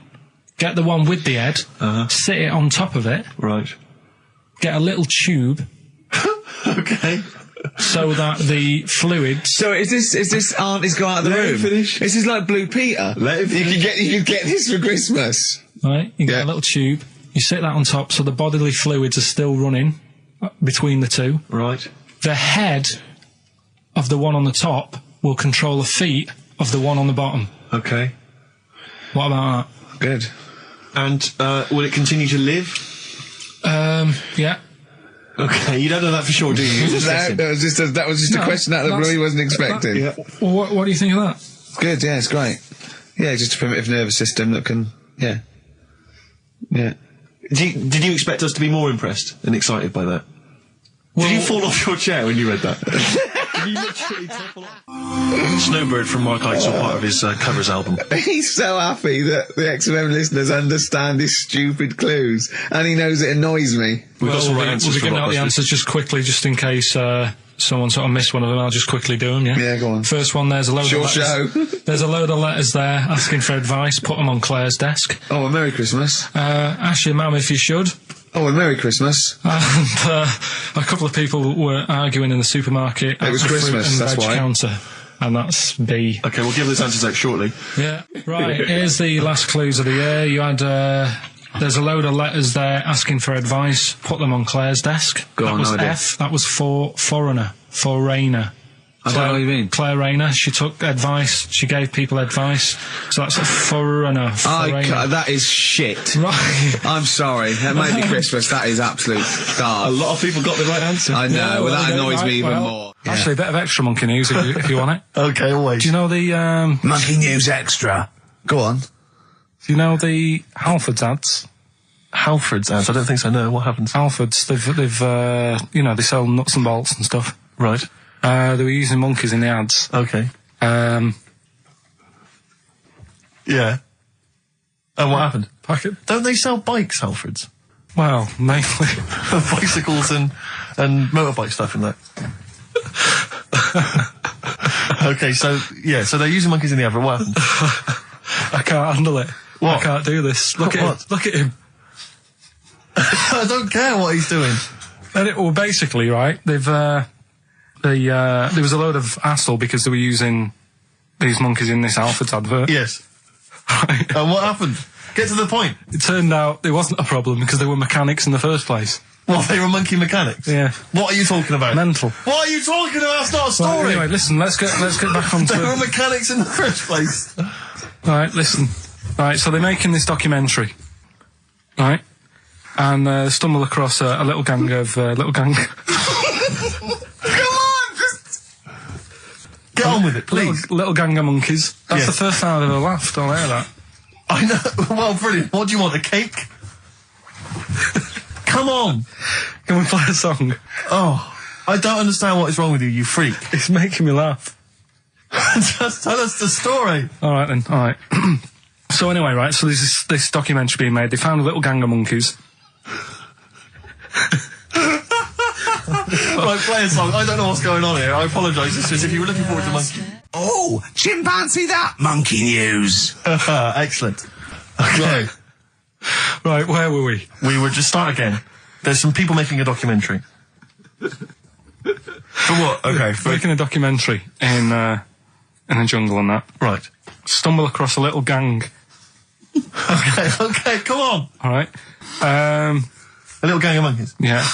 Get the one with the head, sit it on top of it, right. Get a little tube, okay, so that the fluids. So is this auntie's go out of the room? Finish. This is like Blue Peter. You could get this for Christmas, right? You get a little tube. You sit that on top, so the bodily fluids are still running between the two. Right. The head of the one on the top will control the feet of the one on the bottom. Okay. What about that? Good. And will it continue to live? Yeah. Okay, you don't know that for sure, do you? That was just a question out of the blue he wasn't expecting. Well, what do you think of that? Good, yeah, it's great. Yeah, just a primitive nervous system that can, yeah. Did you expect us to be more impressed and excited by that? Did you fall off your chair when you read that? Did you literally topple off? Snowbird from Mark Ikes are part of his covers album. He's so happy that the XFM listeners understand his stupid clues, and he knows it annoys me. We've got some right We'll answers be from giving out the Blockbusters. answers just quickly, just in case someone sort of missed one of them. I'll just quickly do them, yeah? Yeah, go on. First one, there's a load Sure of letters. show. There's a load of letters there asking for advice. Put them on Claire's desk. Oh, a Merry Christmas. Ask your mum if you should. Oh, a Merry Christmas. And a couple of people were arguing in the supermarket. It was at the Christmas, fruit and that's veg why. counter. And that's B. Okay, we'll give those answers out shortly. Yeah. Right, here's the last clues of the year. You had, there's a load of letters there asking for advice. Put them on Claire's desk. Go that on, was no idea. F. That was for foreigner. For Rayner. I don't know what you mean. Claire Rayner. She took advice. She gave people advice. So that's a foreigner. That is shit. Right. I'm sorry. That may be Christmas. That is absolute A dark. lot of people got the right answer. I know. Yeah, well, that well, annoys right, me even well, more. Actually, a bit of extra monkey news if you want it. Okay, always. Do you know the Monkey News Extra. Go on. Do you know the Halfords ads? Halford's ads? I don't think so, no. What happens? Halfords, they've you know, they sell nuts and bolts and stuff. Right. They were using monkeys in the ads. Okay. Um, Yeah. And what happened? packet. Don't they sell bikes, Halfords? Well, mainly. Bicycles and motorbike stuff in that. Okay, so they're using monkeys in the advert. What happened? I can't handle it. What? I can't do this. Look at What? him. Look at him. I don't care what he's doing. Well, basically, right, there was a load of hassle because they were using these monkeys in this Halfords advert. Yes. Right. And what happened? Get to the point. It turned out it wasn't a problem because they were mechanics in the first place. What, they were monkey mechanics? Yeah. What are you talking about? Mental. What are you talking about? It's not a story. Right, anyway, listen, let's get back onto They were it. mechanics in the first place. Right, listen. Right, so they're making this documentary. Right? And stumble across a little gang of... Come on, just... Get on with it, please. Little gang of monkeys. That's Yes. the first time I've ever laughed. I'll hear that. I know. Well, brilliant. What do you want, a cake? Come on. Can we play a song? Oh, I don't understand what is wrong with you, you freak. It's making me laugh. Just tell us the story. All right, then. All right. So anyway, right, so there's this documentary being made. They found a little gang of monkeys. Right, play a song. I don't know what's going on here. I apologise. It's just if you were looking forward to monkey. Oh, chimpanzee that. Monkey News. Excellent. Okay. Right, where were we? We would just start again. There's some people making a documentary. For what? Okay. Making a documentary in a jungle and that. Right. Stumble across a little gang. Okay, come on. All right. A little gang of monkeys. Yeah.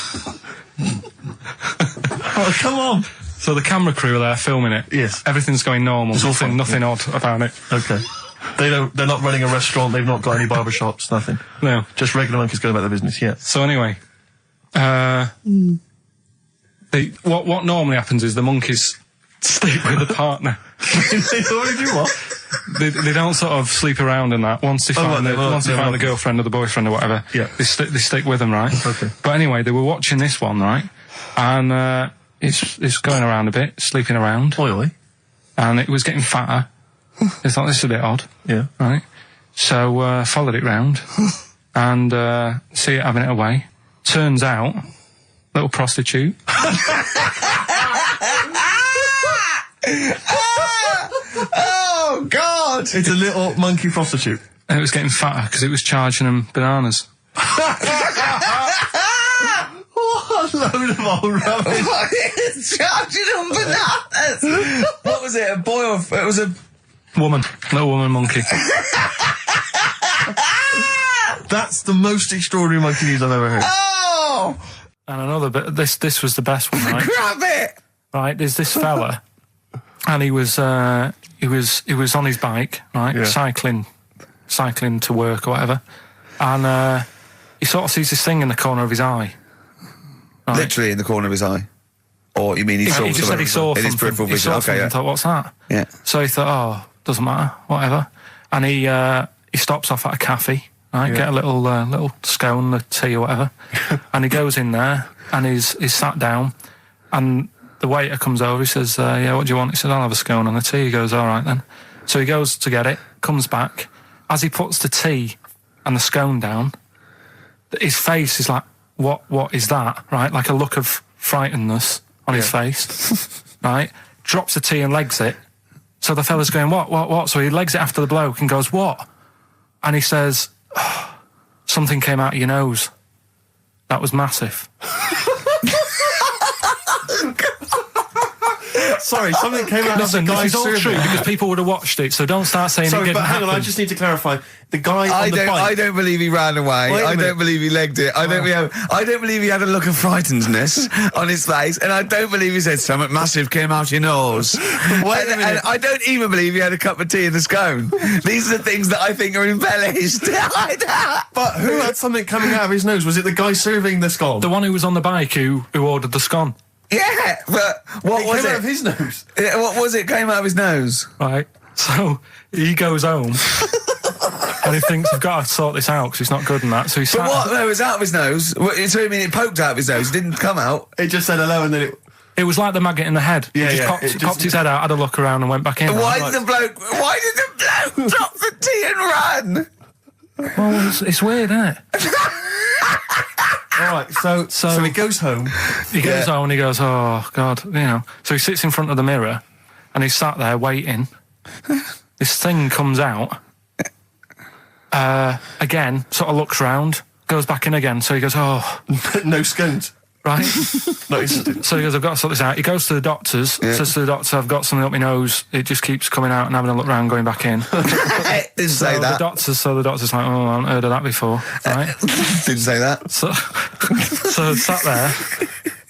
Oh, come on. So the camera crew are there filming it. Yes. Everything's going normal. It's all fine. Nothing odd about it. Okay. They're not running a restaurant. They've not got any barber shops. Nothing. No. Just regular monkeys going about their business. Yeah. So anyway, what normally happens is the monkeys sleep with the partner. They already do what? They don't sort of sleep around and that. Once they find the girlfriend or the boyfriend or whatever, Yeah. they stick with them, right? Okay. But anyway, they were watching this one, right? And it's going around a bit, sleeping around, Oi. and it was getting fatter. They thought this is a bit odd, Yeah. right? So followed it round and see it having it away. Turns out, little prostitute. Oh, God. It's a little monkey prostitute. And it was getting fatter because it was charging them bananas. What a load of old rubbish. Charging on bananas. What was it? A boy or... It was a... Woman. Little woman monkey. That's the most extraordinary monkey news I've ever heard. Oh! And another bit, this was the best one, right? Grab it! Right, there's this fella, and he was on his bike, right, Yeah. cycling to work or whatever, and he sort of sees this thing in the corner of his eye. Right. Literally in the corner of his eye. Or you mean he saw He just said he saw in his something. peripheral He vision? saw Okay, something yeah. and thought, what's that? Yeah. So he thought, oh, doesn't matter, whatever. And he stops off at a cafe, right? Get a little scone, a tea or whatever. And he goes in there and he's sat down, and the waiter comes over. He says, "Yeah, what do you want?" He says, "I'll have a scone and a tea." He goes, "All right then." So he goes to get it, comes back. As he puts the tea and the scone down, his face is like, what is that, right? Like a look of frightenedness on his face, right? Drops the tea and legs it. So the fella's going, what? So he legs it after the bloke and goes, "What?" And he says, "Oh, something came out of your nose. That was massive." Sorry, something came out of the guy's This is all true because people would have watched it, so don't start saying it didn't but hang on, happen. I just need to clarify. The guy on the bike... I don't believe he ran away. I don't believe he legged it. I don't believe he had a look of frightenedness on his face, and I don't believe he said something massive came out your nose. And I don't even believe he had a cup of tea in the scone. These are the things that I think are embellished. But who had something coming out of his nose? Was it the guy serving the scone? The one who was on the bike who ordered the scone. Yeah, but what was came it? out of his nose. Yeah, what was it? Came out of his nose. Right. So he goes home and he thinks, "I've got to sort this out because it's not good and that." So he But what? No, it was out of his nose. So you mean it poked out of his nose? It didn't come out. It just said hello and then It was like the maggot in the head. Yeah, he just popped his head out, had a look around and went back in. Why did the bloke drop the tea and run? Well, it's weird, isn't it? All right, so he goes home. He goes home and he goes, "Oh, God," So he sits in front of the mirror and he's sat there waiting. This thing comes out. Again, sort of looks round, goes back in again. So he goes, "Oh." No scones. Right? No, So he goes, "I've got to sort this out." He goes to the doctors, says to the doctor, "I've got something up my nose. It just keeps coming out," and having a look round, going back in. Didn't say that. The doctor's like, "Oh, I haven't heard of that before." Right? Didn't say that. So sat there.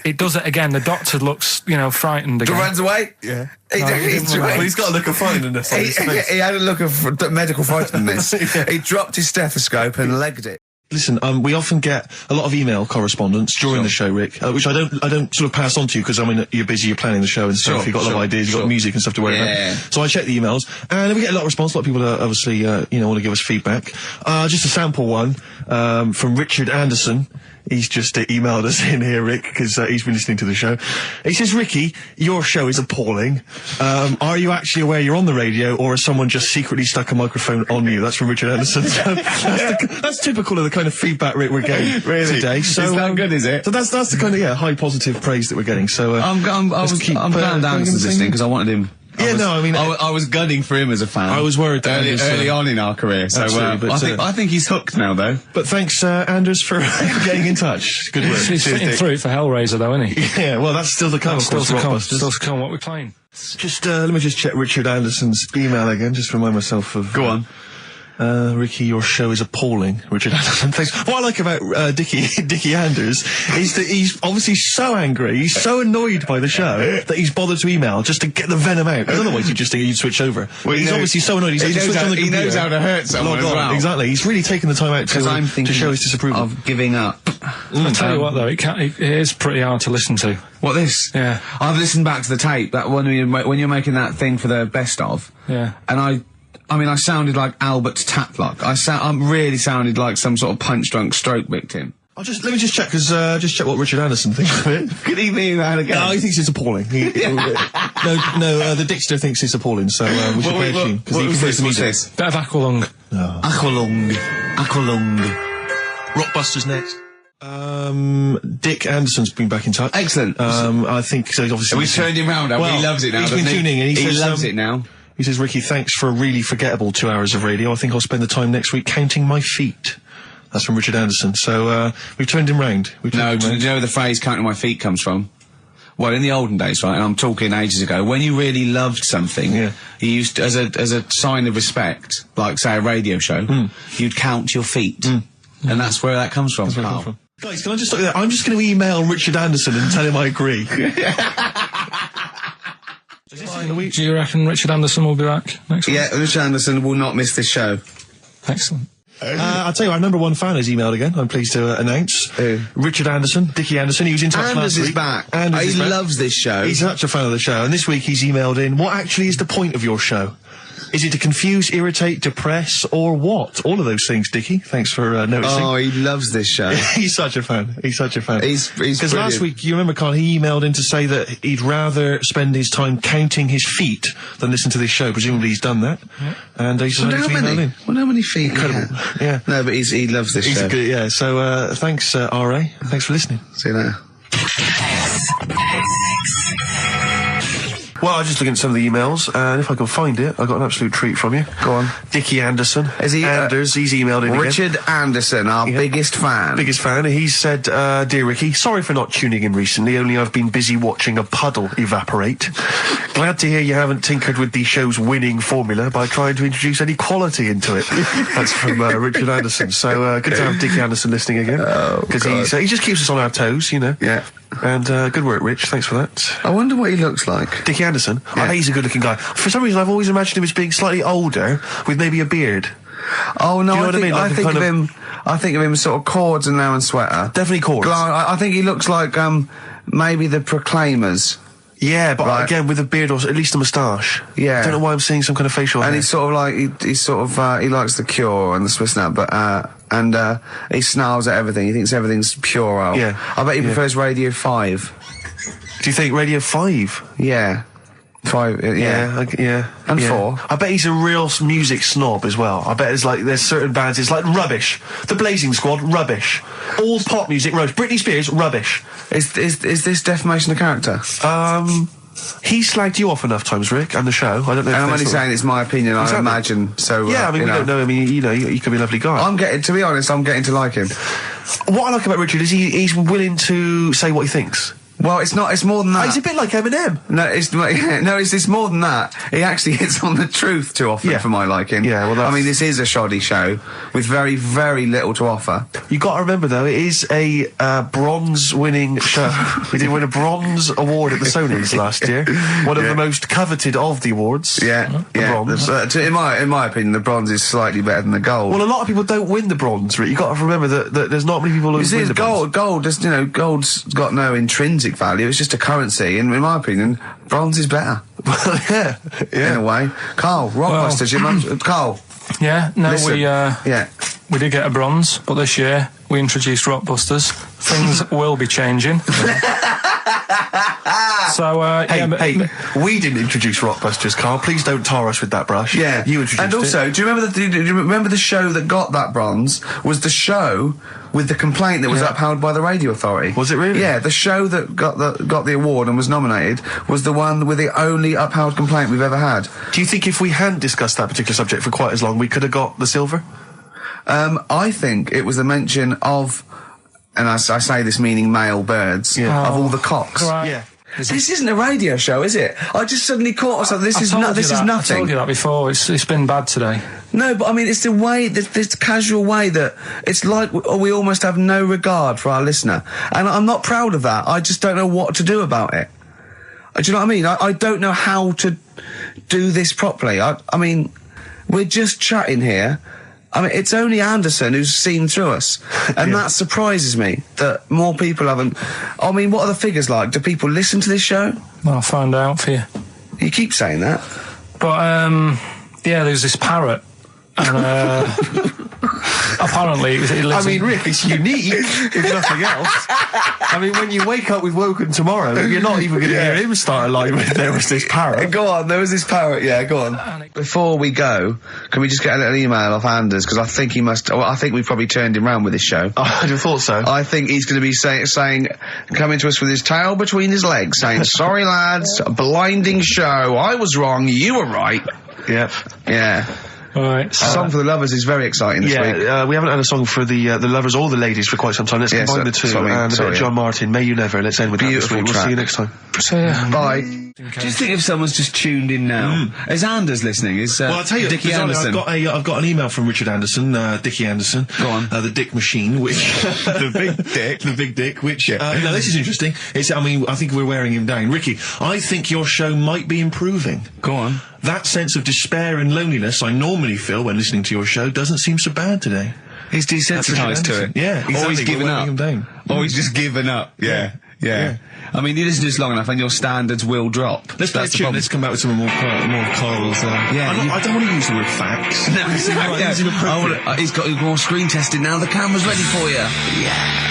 It does it again. The doctor looks, frightened again. Runs away? Yeah. He's got a look of frightenedness on his face. He had a look of medical frightenedness. He dropped his stethoscope and legged it. Listen, we often get a lot of email correspondence during the show, Rick, which I don't sort of pass on to you because you're busy, you're planning the show and stuff. You've got a lot of ideas, you've got music and stuff to worry about. So I check the emails, and we get a lot of response. A lot of people obviously, want to give us feedback. Just a sample one from Richard Anderson. He's just emailed us in here, Rick, because he's been listening to the show. He says, "Ricky, your show is appalling. Are you actually aware you're on the radio, or has someone just secretly stuck a microphone on you?" That's from Richard Anderson. So that's typical of the kind of feedback, Rick, we're getting today. So, is that good, is it? So that's the kind of high positive praise that we're getting. So I'm glad Dan was listening because I wanted him. I was gunning for him as a fan. I was worried that early on in our career. So I think he's hooked now, though. But thanks, Anders, for getting in touch. Good work. He's sitting through it for Hellraiser, though, isn't he? Yeah, well, that's still to come. Still to come. What we're playing. Just let me just check Richard Anderson's email again. Just remind myself of. Go on. Ricky, your show is appalling, Richard Anderson. Thanks. What I like about Dickie Anders is that he's obviously so angry, he's so annoyed by the show that he's bothered to email just to get the venom out. Because otherwise you'd switch over. Well, he's obviously so annoyed. He knows how to hurt someone as well. Exactly. He's really taken the time out to show his disapproval. Of giving up. I'll tell you what, though, it is pretty hard to listen to. What, this? Yeah. I've listened back to the tape that when you're making that thing for the best of. Yeah. And I sounded like Albert Taplock. I really sounded like some sort of punch-drunk stroke victim. Let me just check, just check what Richard Anderson thinks of it. Could he be that again? No, he thinks it's appalling. The Dixter thinks it's appalling, so we should play a tune. What's this? Bit of Aqualung. Oh. Aqualung. Rockbusters next. Dick Anderson's been back in touch. Excellent. I think so. Obviously, we turned him round. Well, he loves it now. He's been tuning in. He loves it now. He says, "Ricky, thanks for a really forgettable 2 hours of radio. I think I'll spend the time next week counting my feet." That's from Richard Anderson. So we've turned him round. Do you know where the phrase "counting my feet" comes from? Well, in the olden days, right, and I'm talking ages ago, when you really loved something, you used to, as a sign of respect, like say a radio show, you'd count your feet, and that's where that comes from. Guys, can I just stop you there? I'm just going to email Richard Anderson and tell him I agree. Do you reckon Richard Anderson will be back next week? Yeah, Richard Anderson will not miss this show. Excellent. I'll tell you, our number one fan has emailed again, I'm pleased to announce. Richard Anderson, Dickie Anderson, he was in touch last week. Anders is back. He loves this show. He's such a fan of the show, and this week he's emailed in, what actually is the point of your show? Is it to confuse, irritate, depress, or what? All of those things, Dickie. Thanks for noticing. Oh, he loves this show. He's such a fan. He's such a fan. He's Because last week, you remember, Carl, he emailed in to say that he'd rather spend his time counting his feet than listen to this show. Presumably he's done that. Yeah. And he's decided to email in. Well, how many feet? Incredible. Yeah. No, but he loves this show. Good, yeah. So, thanks, R.A. Thanks for listening. See you later. Well, I'm just looking at some of the emails, and if I can find it, I got an absolute treat from you. Go on. Dickie Anderson. Is he, Anders, he's emailed in Richard again. Anderson, our biggest fan. Biggest fan. He said, Dear Ricky, sorry for not tuning in recently, only I've been busy watching a puddle evaporate. Glad to hear you haven't tinkered with the show's winning formula by trying to introduce any quality into it. That's from Richard Anderson. So, good to have Dickie Anderson listening again. Because he just keeps us on our toes, you know. Yeah. And good work, Rich. Thanks for that. I wonder what he looks like. Dickie Anderson? Yeah. I bet he's a good-looking guy. For some reason, I've always imagined him as being slightly older, with maybe a beard. Oh, no, Do you know what I mean? Like I think of him sort of cords and now and sweater. Definitely cords. I think he looks like, maybe the Proclaimers. Yeah, but again, with a beard or at least a moustache. Yeah. I don't know why I'm seeing some kind of facial hair. And he's sort of like, he's sort of, he likes the Cure and the Swiss Nut, but, he snarls at everything. He thinks everything's puerile. Yeah. I bet he prefers Radio 5. Do you think Radio 5? Yeah. 5, yeah. Yeah. And 4. I bet he's a real music snob as well. I bet there's certain bands, it's like rubbish. The Blazing Squad, rubbish. All pop music, rubbish. Britney Spears, rubbish. Is this defamation of character? He slagged you off enough times, Rick, and the show. I don't know if And I'm only saying it's my opinion, Exactly. I imagine, so... Yeah, I mean, we don't know. I mean, you know, he could be a lovely guy. to be honest, I'm getting to like him. What I like about Richard is he's willing to say what he thinks. Well, it's more than that. He's a bit like Eminem. No, it's more than that. He actually hits on the truth too often for my liking. Yeah, well, I mean, this is a shoddy show with very, very little to offer. You got to remember though, it is a bronze-winning show. We did win a bronze award at the Sonys last year. One of the most coveted of the awards. Yeah, the bronze. In my opinion, the bronze is slightly better than the gold. Well, a lot of people don't win the bronze, Rick. You got to remember that there's not many people who win the bronze. Gold, just, gold's got no intrinsic value. It's just a currency, and in my opinion, bronze is better. Well, yeah. In a way. Carl, Rockbusters, your mum's... Carl. Yeah, no, listen, we did get a bronze, but this year we introduced Rockbusters. Things will be changing. So, Hey, we didn't introduce Rockbusters, Carl. Please don't tar us with that brush. Yeah. You introduced And also, it. do you remember the show that got that bronze was the show with the complaint that was upheld by the radio authority? Was it really? Yeah, the show that got the award and was nominated was the one with the only upheld complaint we've ever had. Do you think if we hadn't discussed that particular subject for quite as long, we could have got the silver? I think it was a mention of, and I say this meaning male birds, of all the cocks. Right. Yeah. This isn't a radio show, is it? I just suddenly caught myself. This is nothing. I told you that before. It's been bad today. No, but I mean, it's the way, this casual way that it's like we almost have no regard for our listener. And I'm not proud of that. I just don't know what to do about it. Do you know what I mean? I don't know how to do this properly. I mean, we're just chatting here. I mean, it's only Anderson who's seen through us. And that surprises me, that more people haven't... I mean, what are the figures like? Do people listen to this show? Well, I'll find out for you. You keep saying that. But, there's this parrot. And, apparently, it lives I mean, Rick, it's unique, if nothing else. I mean, when you wake up with Woken tomorrow, you're not even going to hear him start a line with "there was this parrot." Go on, there was this parrot, go on. Before we go, can we just get a little email off Anders? Because I think he must... Well, I think we've probably turned him round with this show. I'd have thought so. I think he's going to be saying, coming to us with his tail between his legs, saying, "Sorry, lads, a blinding show. I was wrong, you were right." Yep. Yeah. All right. Song for the lovers is very exciting this week. We haven't had a song for the lovers or the ladies for quite some time. Let's combine the two. And a bit of John Martin, May You Never. Let's end with Beautiful that this week. We'll see you next time. So, yeah. Bye. Just think if someone's just tuned in now. Is Anders listening? Well, I'll tell you, Dickie Anderson. I've got an email from Richard Anderson, Dickie Anderson. Go on. The Dick Machine, which... the Big Dick, which... now, this is interesting. I think we're wearing him down. Ricky, I think your show might be improving. Go on. That sense of despair and loneliness I normally feel when listening to your show doesn't seem so bad today. He's desensitised to it. Yeah, exactly. Always given up. Him down. Always just given up. Yeah. Yeah. I mean, you listen to this long enough and your standards will drop. Let's play a tune. Let's come back with some more of Karl's. I don't want to use the word facts. No, he's got more screen testing now. The camera's ready for you. Yeah.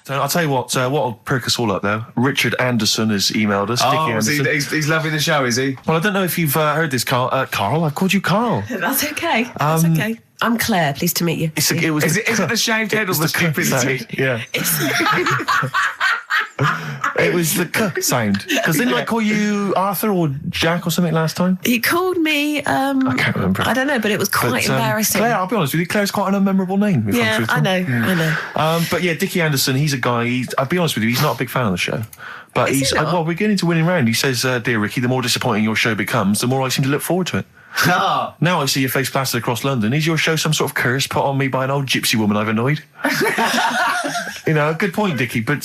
So I'll tell you what'll perk us all up though. Richard Anderson has emailed us. Dickie Anderson. He's loving the show, is he? Well, I don't know if you've heard this, Karl. Karl, I've called you Karl. That's okay. That's okay. I'm Claire. Pleased to meet you. Is it the shaved head or the stupidity? Yeah. It was the k sound. Because didn't I call you Arthur or Jack or something last time? You called me. I can't remember. I don't know, but it was quite embarrassing. Claire, I'll be honest with you. Claire's quite an unmemorable name. Yeah, I know. But yeah, Dickie Anderson. He's a guy. I'll be honest with you. He's not a big fan of the show. But well, we're getting to winning round. He says, "Dear Ricky, the more disappointing your show becomes, the more I seem to look forward to it." Now I see your face plastered across London. Is your show some sort of curse put on me by an old gypsy woman I've annoyed? Good point, Dickie. But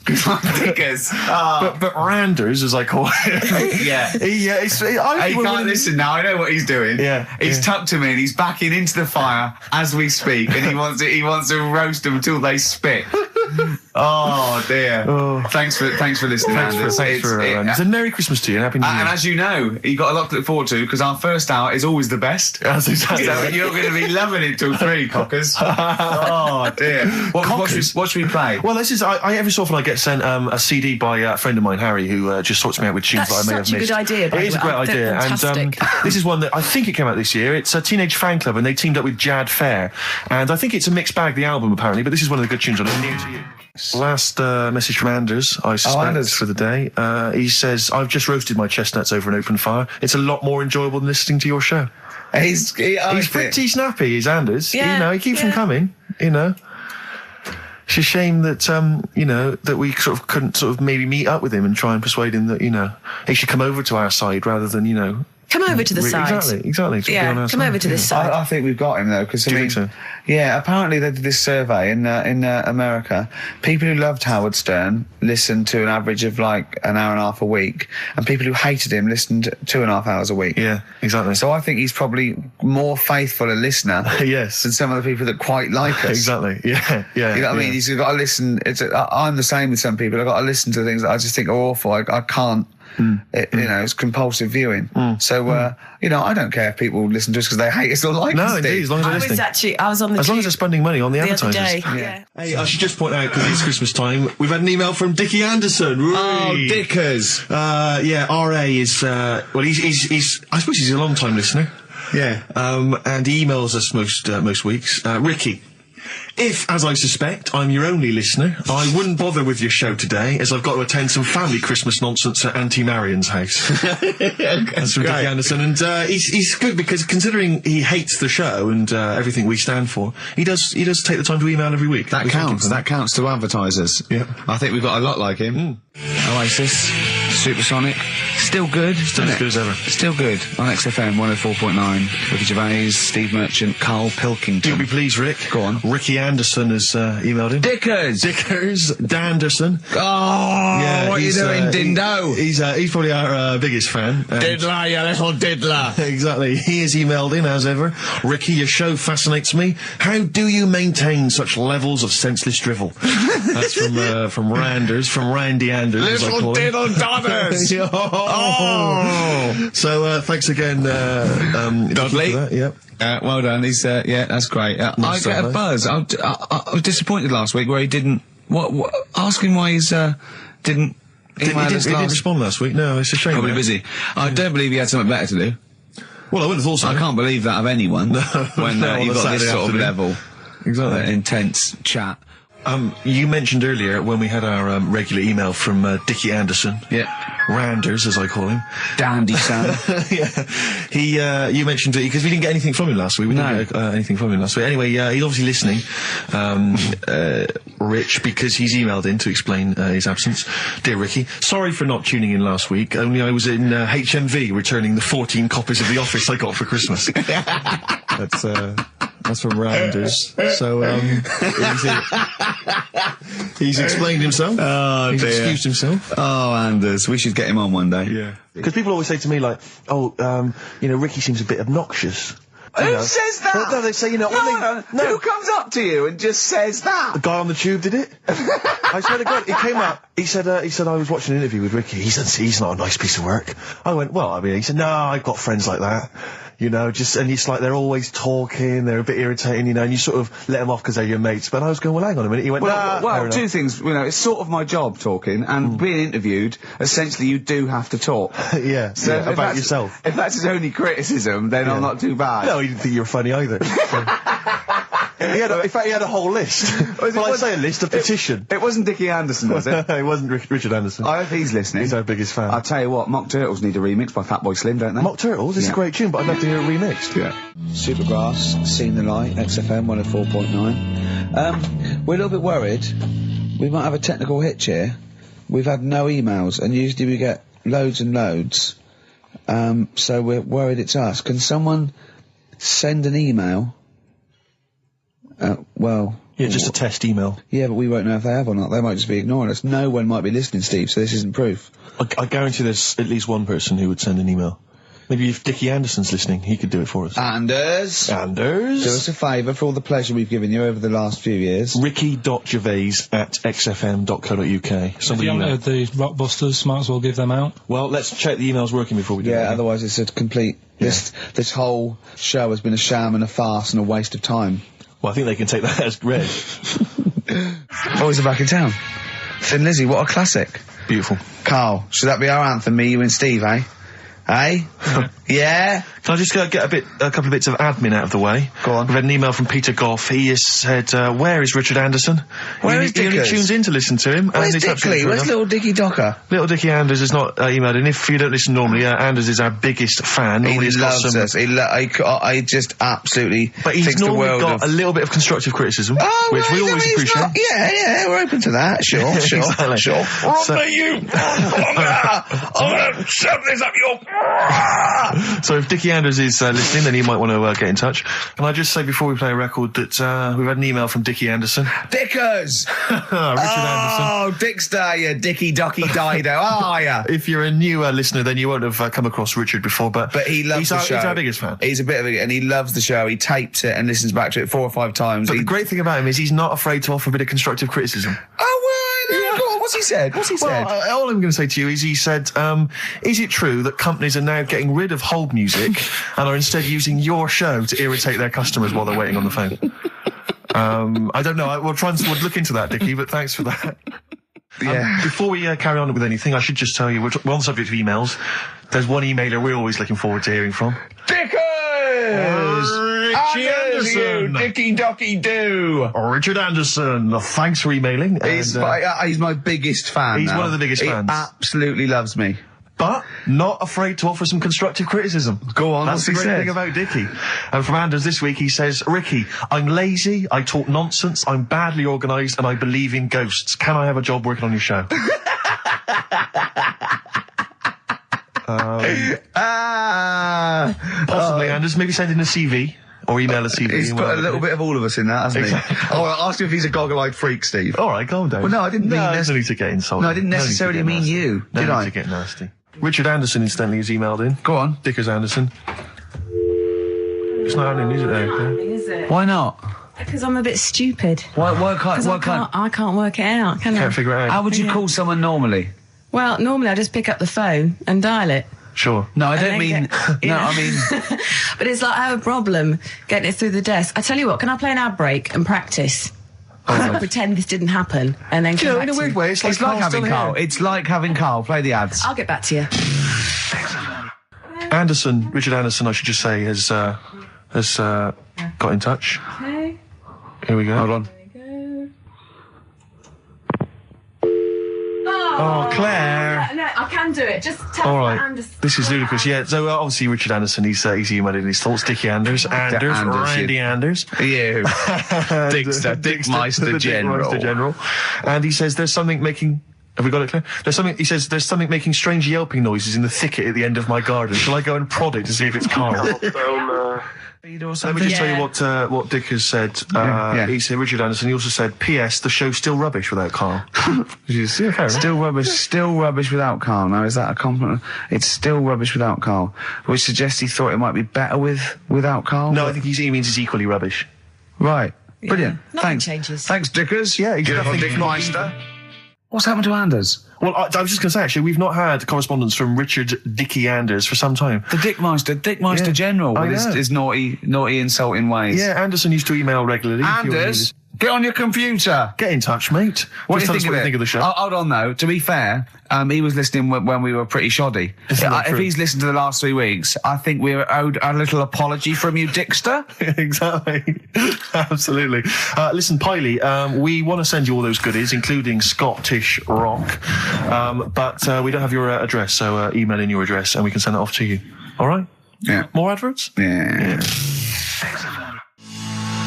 Dickers. But Randers, as I call him. Yeah. He can't listen now. I know what he's doing. Yeah. He's tucked him in. He's backing into the fire as we speak, and he wants to roast them until they spit. Oh dear. Thanks for listening, Randers. It's a Merry Christmas to you and Happy New Year. And as you know, you've got a lot to look forward to because our first hour is always the best. That's exactly. So you're going to be loving it till 3, cockers. Oh dear. What should we play? Well, this is every so often I get sent a CD by a friend of mine, Harry, who just sorts me out with tunes that I may have missed. That's such a good idea. It is a great idea, and this is one that I think it came out this year. It's a Teenage Fan Club, and they teamed up with Jad Fair, and I think it's a mixed bag, the album apparently. But this is one of the good tunes on it. New to you. Last message from Anders, I suspect, for the day. He says, "I've just roasted my chestnuts over an open fire. It's a lot more enjoyable than listening to your show." He's pretty snappy, is Anders. Yeah, he keeps them coming. It's a shame that that we sort of couldn't sort of maybe meet up with him and try and persuade him that he should come over to our side rather than come over to the side. Exactly. Yeah, come over to this side. I think we've got him though, because Do you think so? Yeah, apparently they did this survey in America. People who loved Howard Stern listened to an average of like an hour and a half a week, and people who hated him listened 2.5 hours a week. Yeah, exactly. So I think he's probably more faithful a listener yes, than some of the people that quite like us. Exactly. Yeah. You know what I mean? He's got to listen. I'm the same with some people. I've got to listen to things that I just think are awful. I can't. It's compulsive viewing. So, I don't care if people listen to us because they hate us or like us. No, indeed, as long as they're listening. I was on the as long as they're spending money on the advertisers. Other day. Yeah. Hey, I should just point out, because it's Christmas time, we've had an email from Dickie Anderson. Oh, Dickers. RA is, he's I suppose he's a long-time listener. Yeah. And he emails us most weeks. Ricky, if, as I suspect, I'm your only listener, I wouldn't bother with your show today, as I've got to attend some family Christmas nonsense at Auntie Marion's house. That's from Dickie Anderson, and he's good because considering he hates the show and everything we stand for, he does take the time to email every week. That counts. That counts to advertisers. Yeah, I think we've got a lot like him. Oasis, Supersonic, still good. Still as good as ever. Still good on XFM 104.9. Ricky Gervais, Steve Merchant, Karl Pilkington. You'll be pleased, Rick. Go on. Ricky Anderson has emailed him. Dickers, Danderson. Oh, yeah, what are you doing, Dindo? He's probably our biggest fan. Diddler, you little diddler. Exactly. He has emailed in as ever. Ricky, your show fascinates me. How do you maintain such levels of senseless drivel? That's from Randers, from Randy Anders. Little diddle dodders. So thanks again, Dudley. Yep. Well done. He's that's great. I get a buzz. I was disappointed last week where he didn't. What? Ask him why he's didn't. He didn't respond last week. No, it's a shame. Probably busy. I don't believe he had something better to do. Well, I would have thought so. I can't believe that of anyone when you've got this sort of level, intense chat. You mentioned earlier when we had our regular email from Dickie Anderson. Yeah. Randers, as I call him. Dandy son. Yeah. You mentioned it because we didn't get anything from him last week. We didn't get anything from him last week. Anyway, he's obviously listening, Rich, because he's emailed in to explain his absence. Dear Ricky, sorry for not tuning in last week. Only I was in HMV returning the 14 copies of The Office I got for Christmas. That's from Randers. So, he's explained himself. Oh, he's dear. excused himself. Oh, Anders, we should get him on one day. Yeah. Because people always say to me, like, Ricky seems a bit obnoxious. Who says that? Well, no, they say, No. Who comes up to you and just says that? The guy on the tube did it. I swear to God, he came up. He said I was watching an interview with Ricky. He said he's not a nice piece of work. I went, well, I mean, he said, no, I've got friends like that. You know, and it's like they're always talking, they're a bit irritating, you know, and you sort of let them off because they're your mates. But I was going, well, hang on a minute. He went, well, two things. You know, it's sort of my job talking, and being interviewed, essentially you do have to talk. Yeah, so yeah, about yourself. If that's his only criticism, then I'm not too bad. No, he didn't think you were funny either. In fact, he had a whole list. I say a list, a petition. It wasn't Dickie Anderson, was it? It wasn't Richard Anderson. I hope he's listening. He's our biggest fan. I'll tell you what, Mock Turtles need a remix by Fatboy Slim, don't they? Mock Turtles? It's a great tune, but I'd love to hear it remixed. Yeah. Supergrass, Seen the Light, XFM 104.9. We're a little bit worried. We might have a technical hitch here. We've had no emails, and usually we get loads and loads. So we're worried it's us. Can someone send an email? Yeah, just a test email. Yeah, but we won't know if they have or not. They might just be ignoring us. No one might be listening, Steve, so this isn't proof. I guarantee there's at least one person who would send an email. Maybe if Dickie Anderson's listening, he could do it for us. Anders! Do us a favour for all the pleasure we've given you over the last few years. Ricky.gervais@xfm.co.uk. If you haven't heard the Rockbusters, might as well give them out. Well, let's check the emails working before we do that. Yeah, otherwise it's a complete... This whole show has been a sham and a farce and a waste of time. Well, I think they can take that as read. Boys are back in town. Thin Lizzy, what a classic. Beautiful. Carl, should that be our anthem, me, you and Steve, eh? Eh? Yeah? Can I just get a couple of bits of admin out of the way? Go on. We've had an email from Peter Goff. He has said, where is Richard Anderson? Where is He only Dickers? tunes in to listen to him. Where's and it's absolutely Dickley? fair Where's enough. little Dickie Docker? Little Dickie Anders is not emailed in. If you don't listen normally, Anders is our biggest fan. He Normally he's got loves some- us. I just absolutely But he's thinks the normally world got of... a little bit of constructive criticism, Oh, which right, we always he's appreciate. not- Yeah, we're open to that. Sure. Exactly. Sure. So- I'm gonna shove this up your... So if Dickie Anders is listening, then he might want to get in touch. Can I just say before we play a record that we've had an email from Dickie Anderson. Dickers! Richard Anderson. Oh, Dickster, you Dicky Docky Dido, how are ya? If you're a new listener, then you won't have come across Richard before, but he loves the show. He's our biggest fan. He's a bit of a... And he loves the show. He tapes it and listens back to it 4 or 5 times. But the great thing about him is he's not afraid to offer a bit of constructive criticism. Oh, well, go on, what's he said? Well, all I'm going to say to you is he said, is it true that companies are now getting rid of hold music and are instead using your show to irritate their customers while they're waiting on the phone? I don't know. We'll look into that, Dickie, but thanks for that. Yeah. Before we carry on with anything, I should just tell you, we're on the subject of emails. There's one emailer we're always looking forward to hearing from. Dickers! Richie Anderson! Dicky Docky Do! Richard Anderson, thanks for emailing. He's my biggest fan. He's now. one of the biggest fans. He absolutely loves me. But not afraid to offer some constructive criticism. Go on, That's the great thing about Dickie. And from Anders this week, he says, Ricky, I'm lazy, I talk nonsense, I'm badly organised, and I believe in ghosts. Can I have a job working on your show? Possibly, Anders. Maybe send in a CV. Or email a CV. He's put a little bit of all of us in that, hasn't he? Oh, I'll ask him if he's a goggle-eyed freak, Steve. All right, calm down. Well, no, I didn't mean... there's no need to get insulted. No, I didn't necessarily mean you, did I? No need to get nasty. Richard Anderson, incidentally, has emailed in. Go on. Dickers Anderson. It's not happening, is it, there? Is it? Why not? Because I'm a bit stupid. Why I can't work it out, can I? Can't figure it out. How would you call someone normally? Well, normally I just pick up the phone and dial it. Sure. No, I And don't then mean... I mean... But it's like I have a problem getting it through the desk. I tell you what, can I play an ad break and practice? Pretend this didn't happen and then Do you know, in a weird way, it's like having Carl. It's like having Carl play the ads. I'll get back to you. Anderson, Richard Anderson, I should just say, has got in touch. Okay. Here we go. Hold on. Oh, Claire. No, I can do it. Just tell All me right. Anderson. This is ludicrous. Yeah, so obviously Richard Anderson, he's emailed in his thoughts. Dickie Anders, Randy Anders. You. Dickster, Dickmeister General. Dickmeister General. And he says there's something making... Have we got it, Claire? He says there's something making strange yelping noises in the thicket at the end of my garden. Shall I go and prod it to see if it's Carl? Let me just tell you what Dick has said. He said, Richard Anderson, he also said, P.S. the show's still rubbish without Karl. Still rubbish without Karl. Now, is that a compliment? It's still rubbish without Karl, which suggests he thought it might be better without Karl. No, I think he means it's equally rubbish. Right. Yeah. Brilliant. Nothing changes. Thanks, Dickers. Yeah, he's Beautiful nothing- Dick Meister. What's happened to Anders? Well, I was just going to say, actually, we've not had correspondence from Richard Dickie Anders for some time. The Dick Meister General, with his naughty, insulting ways. Yeah, Anderson used to email regularly. Anders, get on your computer. Get in touch, mate. What do Just you tell us think of the show. Hold on, though. To be fair, he was listening when we were pretty shoddy. If he's listened to the last 3 weeks, I think we're owed a little apology from you, Dickster. Exactly. Absolutely. Listen, Piley, we want to send you all those goodies, including Scottish rock, but we don't have your address, so email in your address and we can send it off to you. All right? Yeah. More adverts? Yeah.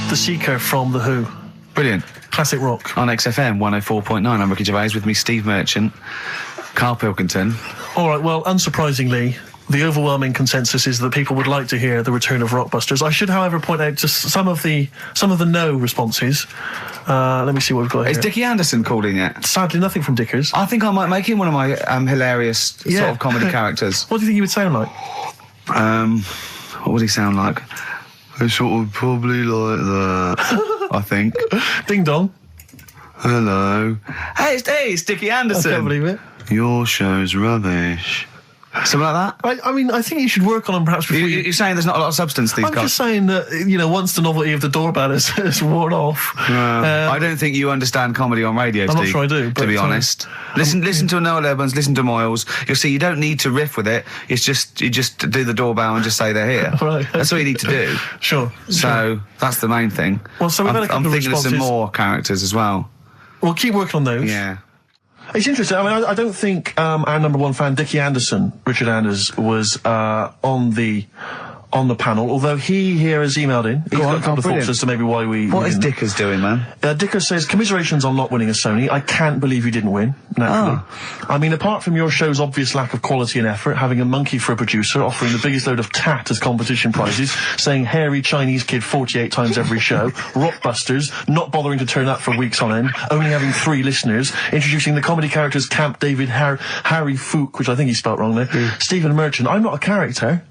The Seeker from The Who. Brilliant. Classic rock. On XFM 104.9, I'm Ricky Gervais, with me Steve Merchant, Karl Pilkington. All right, well, unsurprisingly, the overwhelming consensus is that people would like to hear the return of Rockbusters. I should, however, point out just some of the no responses. Let me see what we've got here. Is Dickie Anderson called in yet? Sadly, nothing from Dickers. I think I might make him one of my hilarious sort of comedy characters. What do you think he would sound like? What would he sound like? I sort of probably like that, I think. Ding dong. Hello. Hey, it's Dickie Anderson. I can't believe it. Your show's rubbish. Something like that? I mean, I think you should work on them perhaps before You're saying there's not a lot of substance these I'm guys? just saying that, once the novelty of the doorbell has worn off. I don't think you understand comedy on radio, Steve. I'm not sure I do, to be honest. Listen to Noel Evans, listen to Moyles. You'll see you don't need to riff with it. It's just, you just do the doorbell and just say they're here. Right. That's all you need to do. Sure. So, that's the main thing. Well, so we've had a couple I'm of thinking of some responses. more characters as well. We'll keep working on those. Yeah. It's interesting. I mean, I don't think our number one fan, Dickie Anderson, Richard Anders, was on the panel, although he here has emailed in. He's got a couple of thoughts as to maybe why we... What is Dickers doing, man? Dickers says, commiserations on not winning a Sony. I can't believe you didn't win, naturally. I mean, apart from your show's obvious lack of quality and effort, having a monkey for a producer, offering the biggest load of tat as competition prizes, saying hairy Chinese kid 48 times every show, Rockbusters, not bothering to turn up for weeks on end, only having 3 listeners, introducing the comedy characters Camp David, Harry Fook, which I think he spelt wrong there, Stephen Merchant. I'm not a character.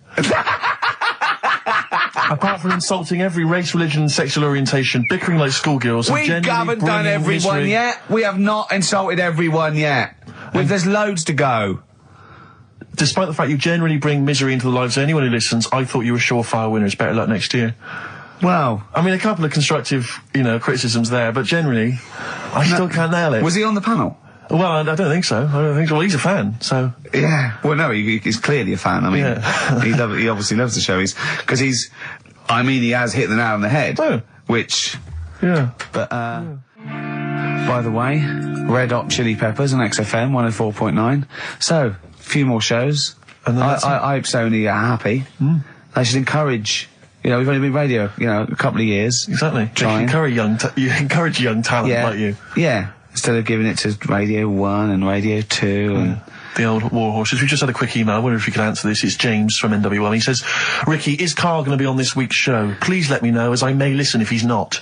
Apart from insulting every race, religion and sexual orientation, bickering like schoolgirls... We haven't done everyone yet. We have not insulted everyone yet. There's loads to go. Despite the fact you generally bring misery into the lives of anyone who listens, I thought you were surefire winners. Better luck next year. Well... I mean, a couple of constructive, criticisms there, but generally, I still can't nail it. Was he on the panel? Well, I don't think so. Well, he's a fan, so... Yeah. Well, no, he's clearly a fan. I mean, he obviously loves the show. He has hit the nail on the head. Oh. Which... Yeah. But, by the way, Red Hot Chili Peppers on XFM 104.9. So, a few more shows. And I hope Sony are happy. They should encourage... we've only been radio, a couple of years. Exactly. You encourage young talent like you. Yeah. Instead of giving it to Radio 1 and Radio 2 and... The old war horses. We just had a quick email. I wonder if you could answer this. It's James from NW1. He says, Ricky, is Karl going to be on this week's show? Please let me know, as I may listen if he's not.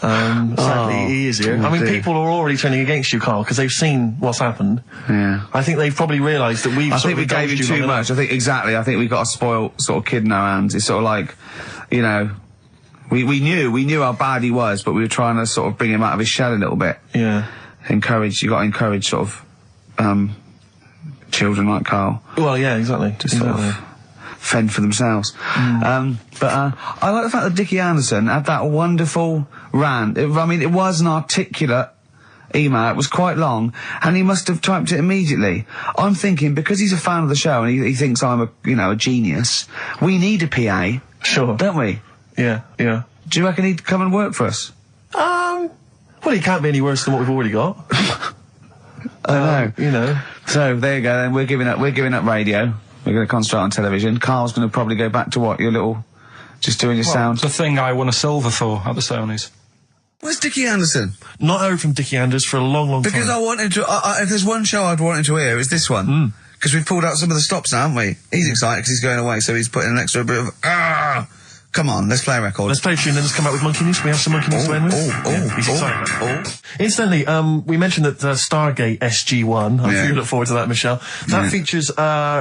Sadly, he is here. I mean, people are already turning against you, Karl, because they've seen what's happened. Yeah. I think they've probly realised that we gave him too much. I think we've got a spoiled sort of kid in our hands. It's sort of like, we knew how bad he was, but we were trying to sort of bring him out of his shell a little bit. Yeah. You got to encourage sort of, children like Karl. Well, yeah, exactly. Sort of fend for themselves. But I like the fact that Dickie Anderson had that wonderful rant. It was an articulate email. It was quite long, and he must have typed it immediately. I'm thinking, because he's a fan of the show and he thinks I'm a genius, we need a PA. Sure. Don't we? Yeah. Do you reckon he'd come and work for us? Well, he can't be any worse than what we've already got. I know. So, there you go then. We're giving up radio. We're going to concentrate on television. Karl's going to probably go back to what? Just doing your sound? The thing I won a silver for at the Sonys. Where's Dickie Anderson? Not heard from Dickie Anders for a long, long time. Because I wanted to... if there's one show I'd want him to hear, it's this one. Because we've pulled out some of the stops now, haven't we? He's excited because he's going away, so he's putting an extra bit of... Come on, let's play a record. Let's play a tune and let's come out with Monkey News. We have some Monkey News to end with. He's excited. Incidentally, we mentioned that Stargate SG-1, I really look forward to that, Michelle. That features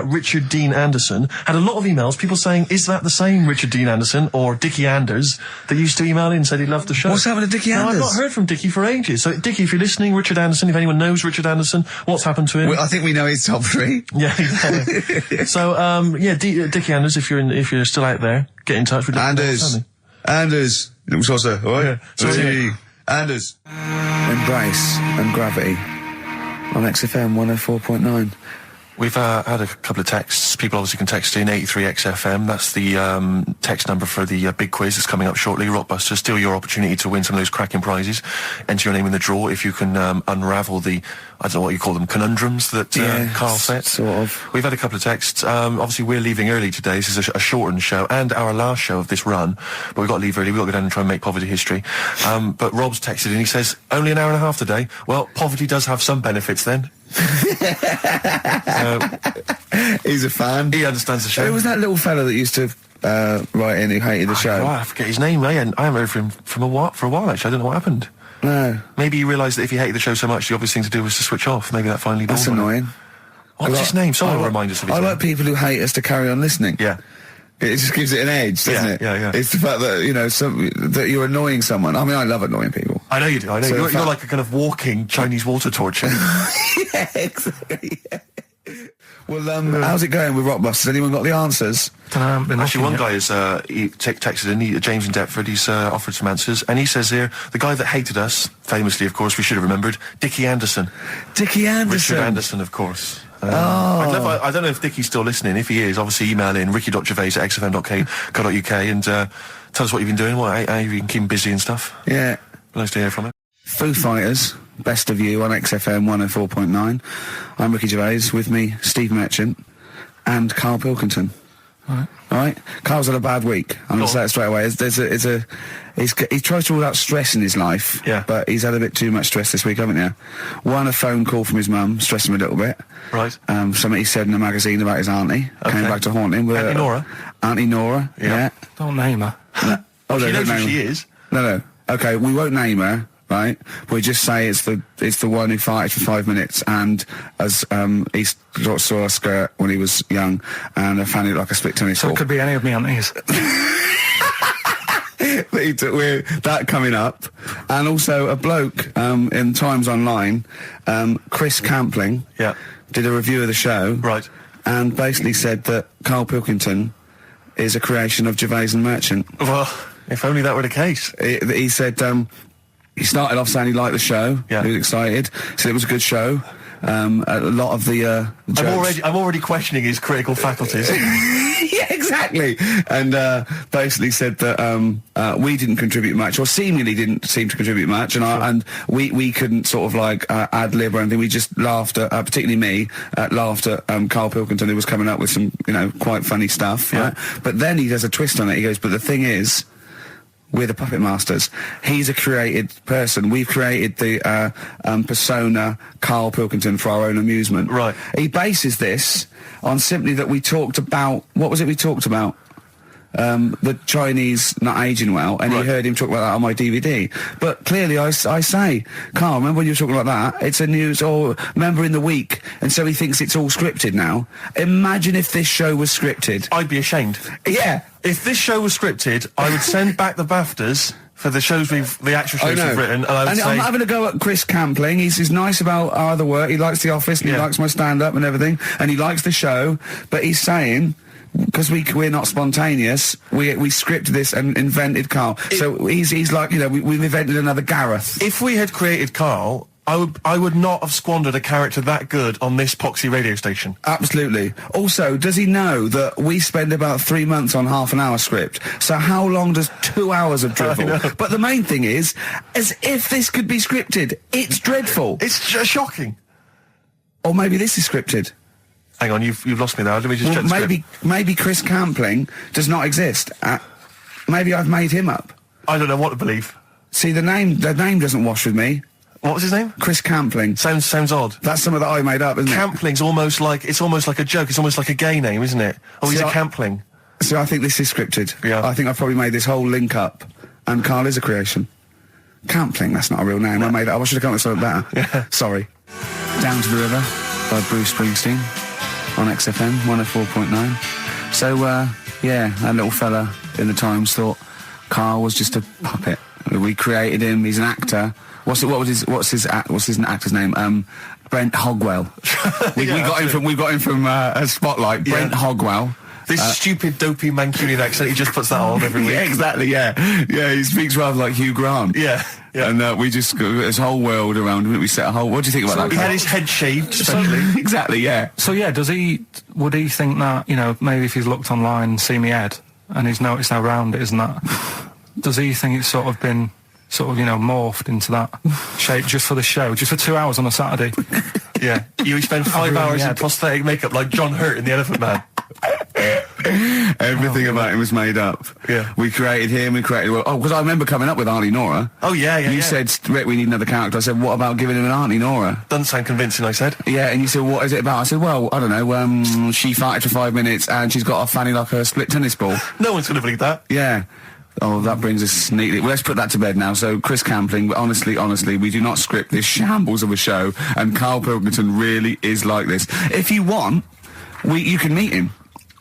Richard Dean Anderson. Had a lot of emails, people saying, is that the same Richard Dean Anderson or Dickie Anders that used to email in and said he loved the show? What's happened to Dickie Anders? I've not heard from Dickie for ages. So, Dickie, if you're listening, Richard Anderson, if anyone knows Richard Anderson, what's happened to him? Well, I think we know his top 3. Yeah, exactly. So, Dickie Anders, if you're still out there, get in touch with Anders, little saucer, alright? Yeah. Anders. Embrace and Gravity on XFM 104.9. We've had a couple of texts. People obviously can text in 83XFM. That's the text number for the big quiz that's coming up shortly. Rockbusters, still your opportunity to win some of those cracking prizes. Enter your name in the draw if you can unravel the, I don't know what you call them, conundrums that Karl set. Sort of. We've had a couple of texts. Obviously, we're leaving early today. This is a shortened show and our last show of this run. But we've got to leave early. We've got to go down and try and make poverty history. But Rob's texted and he says, only an hour and a half today. Well, poverty does have some benefits then. He's a fan. He understands the show. Who was that little fella that used to write in who hated the show? I forget his name. I haven't heard from him for a while, actually. I don't know what happened. No. Maybe he realised that if he hated the show so much, the obvious thing to do was to switch off. Maybe that finally dawned That's on him. annoying. What's his name? Someone will remind us of his name. I like people who hate us to carry on listening. Yeah. It just gives it an edge, doesn't it? Yeah. It's the fact that, that you're annoying someone. I mean, I love annoying people. I know you do. I know. So you're like a kind of walking Chinese water torture. Yeah, exactly. Yeah. Well, how's it going with Rockbusters? Anyone got the answers? Actually, one guy has texted in, James in Deptford, he's offered some answers, and he says here, the guy that hated us, famously, of course, we should have remembered, Dickie Anderson. Dickie Anderson? Richard Anderson, of course. I don't know if Dickie's still listening. If he is, obviously email in ricky.gervais@xfm.co.uk and tell us what you've been doing, how you've been keeping busy and stuff. Yeah. Nice to hear from him. Foo Fighters, Best of You on XFM 104.9. I'm Ricky Gervais, with me, Steve Merchant and Karl Pilkington. All right. Carl's had a bad week. I'm going to say it straight away. He tries to rule out stress in his life, but he's had a bit too much stress this week, haven't you? One, a phone call from his mum, stressed him a little bit. Right. Something he said in a magazine about his auntie. Came back to haunt him. Auntie Nora? Auntie Nora, yeah. Don't name her. No. She knows who she is. No. Okay, we won't name her. Right, we just say it's the one who farted for 5 minutes, and as he saw a skirt when he was young, and I found it like a split tennis So ball. it could be any of me aunties. That coming up, and also a bloke in Times Online, Chris Campling, did a review of the show, right, and basically said that Karl Pilkington is a creation of Gervais and Merchant. Well, if only that were the case. He said. He started off saying he liked the show. Yeah. He was excited. Said it was a good show. A lot of the jokes. I'm already questioning his critical faculties. Yeah, exactly. And basically said that we didn't contribute much, or seemingly didn't seem to contribute much, and we couldn't sort of like ad lib or anything. We just laughed at, particularly me, laughed at Karl Pilkington, who was coming up with some quite funny stuff. Yeah. Right? But then he does a twist on it. He goes, but the thing is, we're the puppet masters. He's a created person. We've created the persona Karl Pilkington for our own amusement. Right. He bases this on simply that we talked about... What was it we talked about? The Chinese not aging well, and he heard him talk about that on my DVD. But clearly I say, Karl, remember when you were talking about that? It's a news, or remember in the week, and so he thinks it's all scripted now. Imagine if this show was scripted. I'd be ashamed. Yeah. If this show was scripted, I would send back the BAFTAs for the actual shows we've written, and I would say... I'm having a go at Chris Campling. He's nice about our other work. He likes The Office, and he likes my stand-up and everything, and he likes the show, but he's saying... Because we're not spontaneous, we scripted this and invented Karl. So he's like, we've invented another Gareth. If we had created Karl, I would not have squandered a character that good on this poxy radio station. Absolutely. Also, does he know that we spend about 3 months on half an hour script? So how long does 2 hours of drivel? But the main thing is, as if this could be scripted, it's dreadful. It's shocking. Or maybe this is scripted. Hang on, you've lost me there. Let me just check the script. Maybe Chris Campling does not exist. Maybe I've made him up. I don't know what to believe. See, the name doesn't wash with me. What was his name? Chris Campling. Sounds odd. That's something that I made up, isn't it? Campling's almost like a joke. It's almost like a gay name, isn't it? Oh, he's a Campling. So I think this is scripted. Yeah. I think I've probably made this whole link up, and Karl is a creation. Campling, that's not a real name. I made that. I should have come up with something better. Yeah. Sorry. Down to the River by Bruce Springsteen on XFM 104.9. So, yeah, that little fella in the Times thought Karl was just a puppet. We created him. He's an actor. What's his actor's name? Brent Hogwell. We got him from a Spotlight. Brent Hogwell. This stupid, dopey Mancunian accent, he just puts that on every week. Yeah, exactly, yeah. Yeah, he speaks rather like Hugh Grant. Yeah. And we just got this whole world around him. We set a whole... What do you think about that? He had his head shaved, especially. Exactly, yeah. So, yeah, would he think that, maybe if he's looked online and seen me head, and he's noticed how round it is and that, does he think it's sort of been... morphed into that shape just for the show, just for 2 hours on a Saturday? Yeah. You spend 5 hours in prosthetic makeup like John Hurt in The Elephant Man. Everything about him was made up. Yeah. We created him, because I remember coming up with Auntie Nora. Oh, yeah. You said, Rick, we need another character. I said, what about giving him an Auntie Nora? Doesn't sound convincing, I said. Yeah, and you said, what is it about? I said, well, I don't know, she farted for 5 minutes and she's got a fanny like a split tennis ball. No one's going to believe that. Yeah. Oh, that brings us neatly... Well, let's put that to bed now. So, Chris Campling, honestly, we do not script this shambles of a show, and Karl Pilkington really is like this. If you want, you can meet him.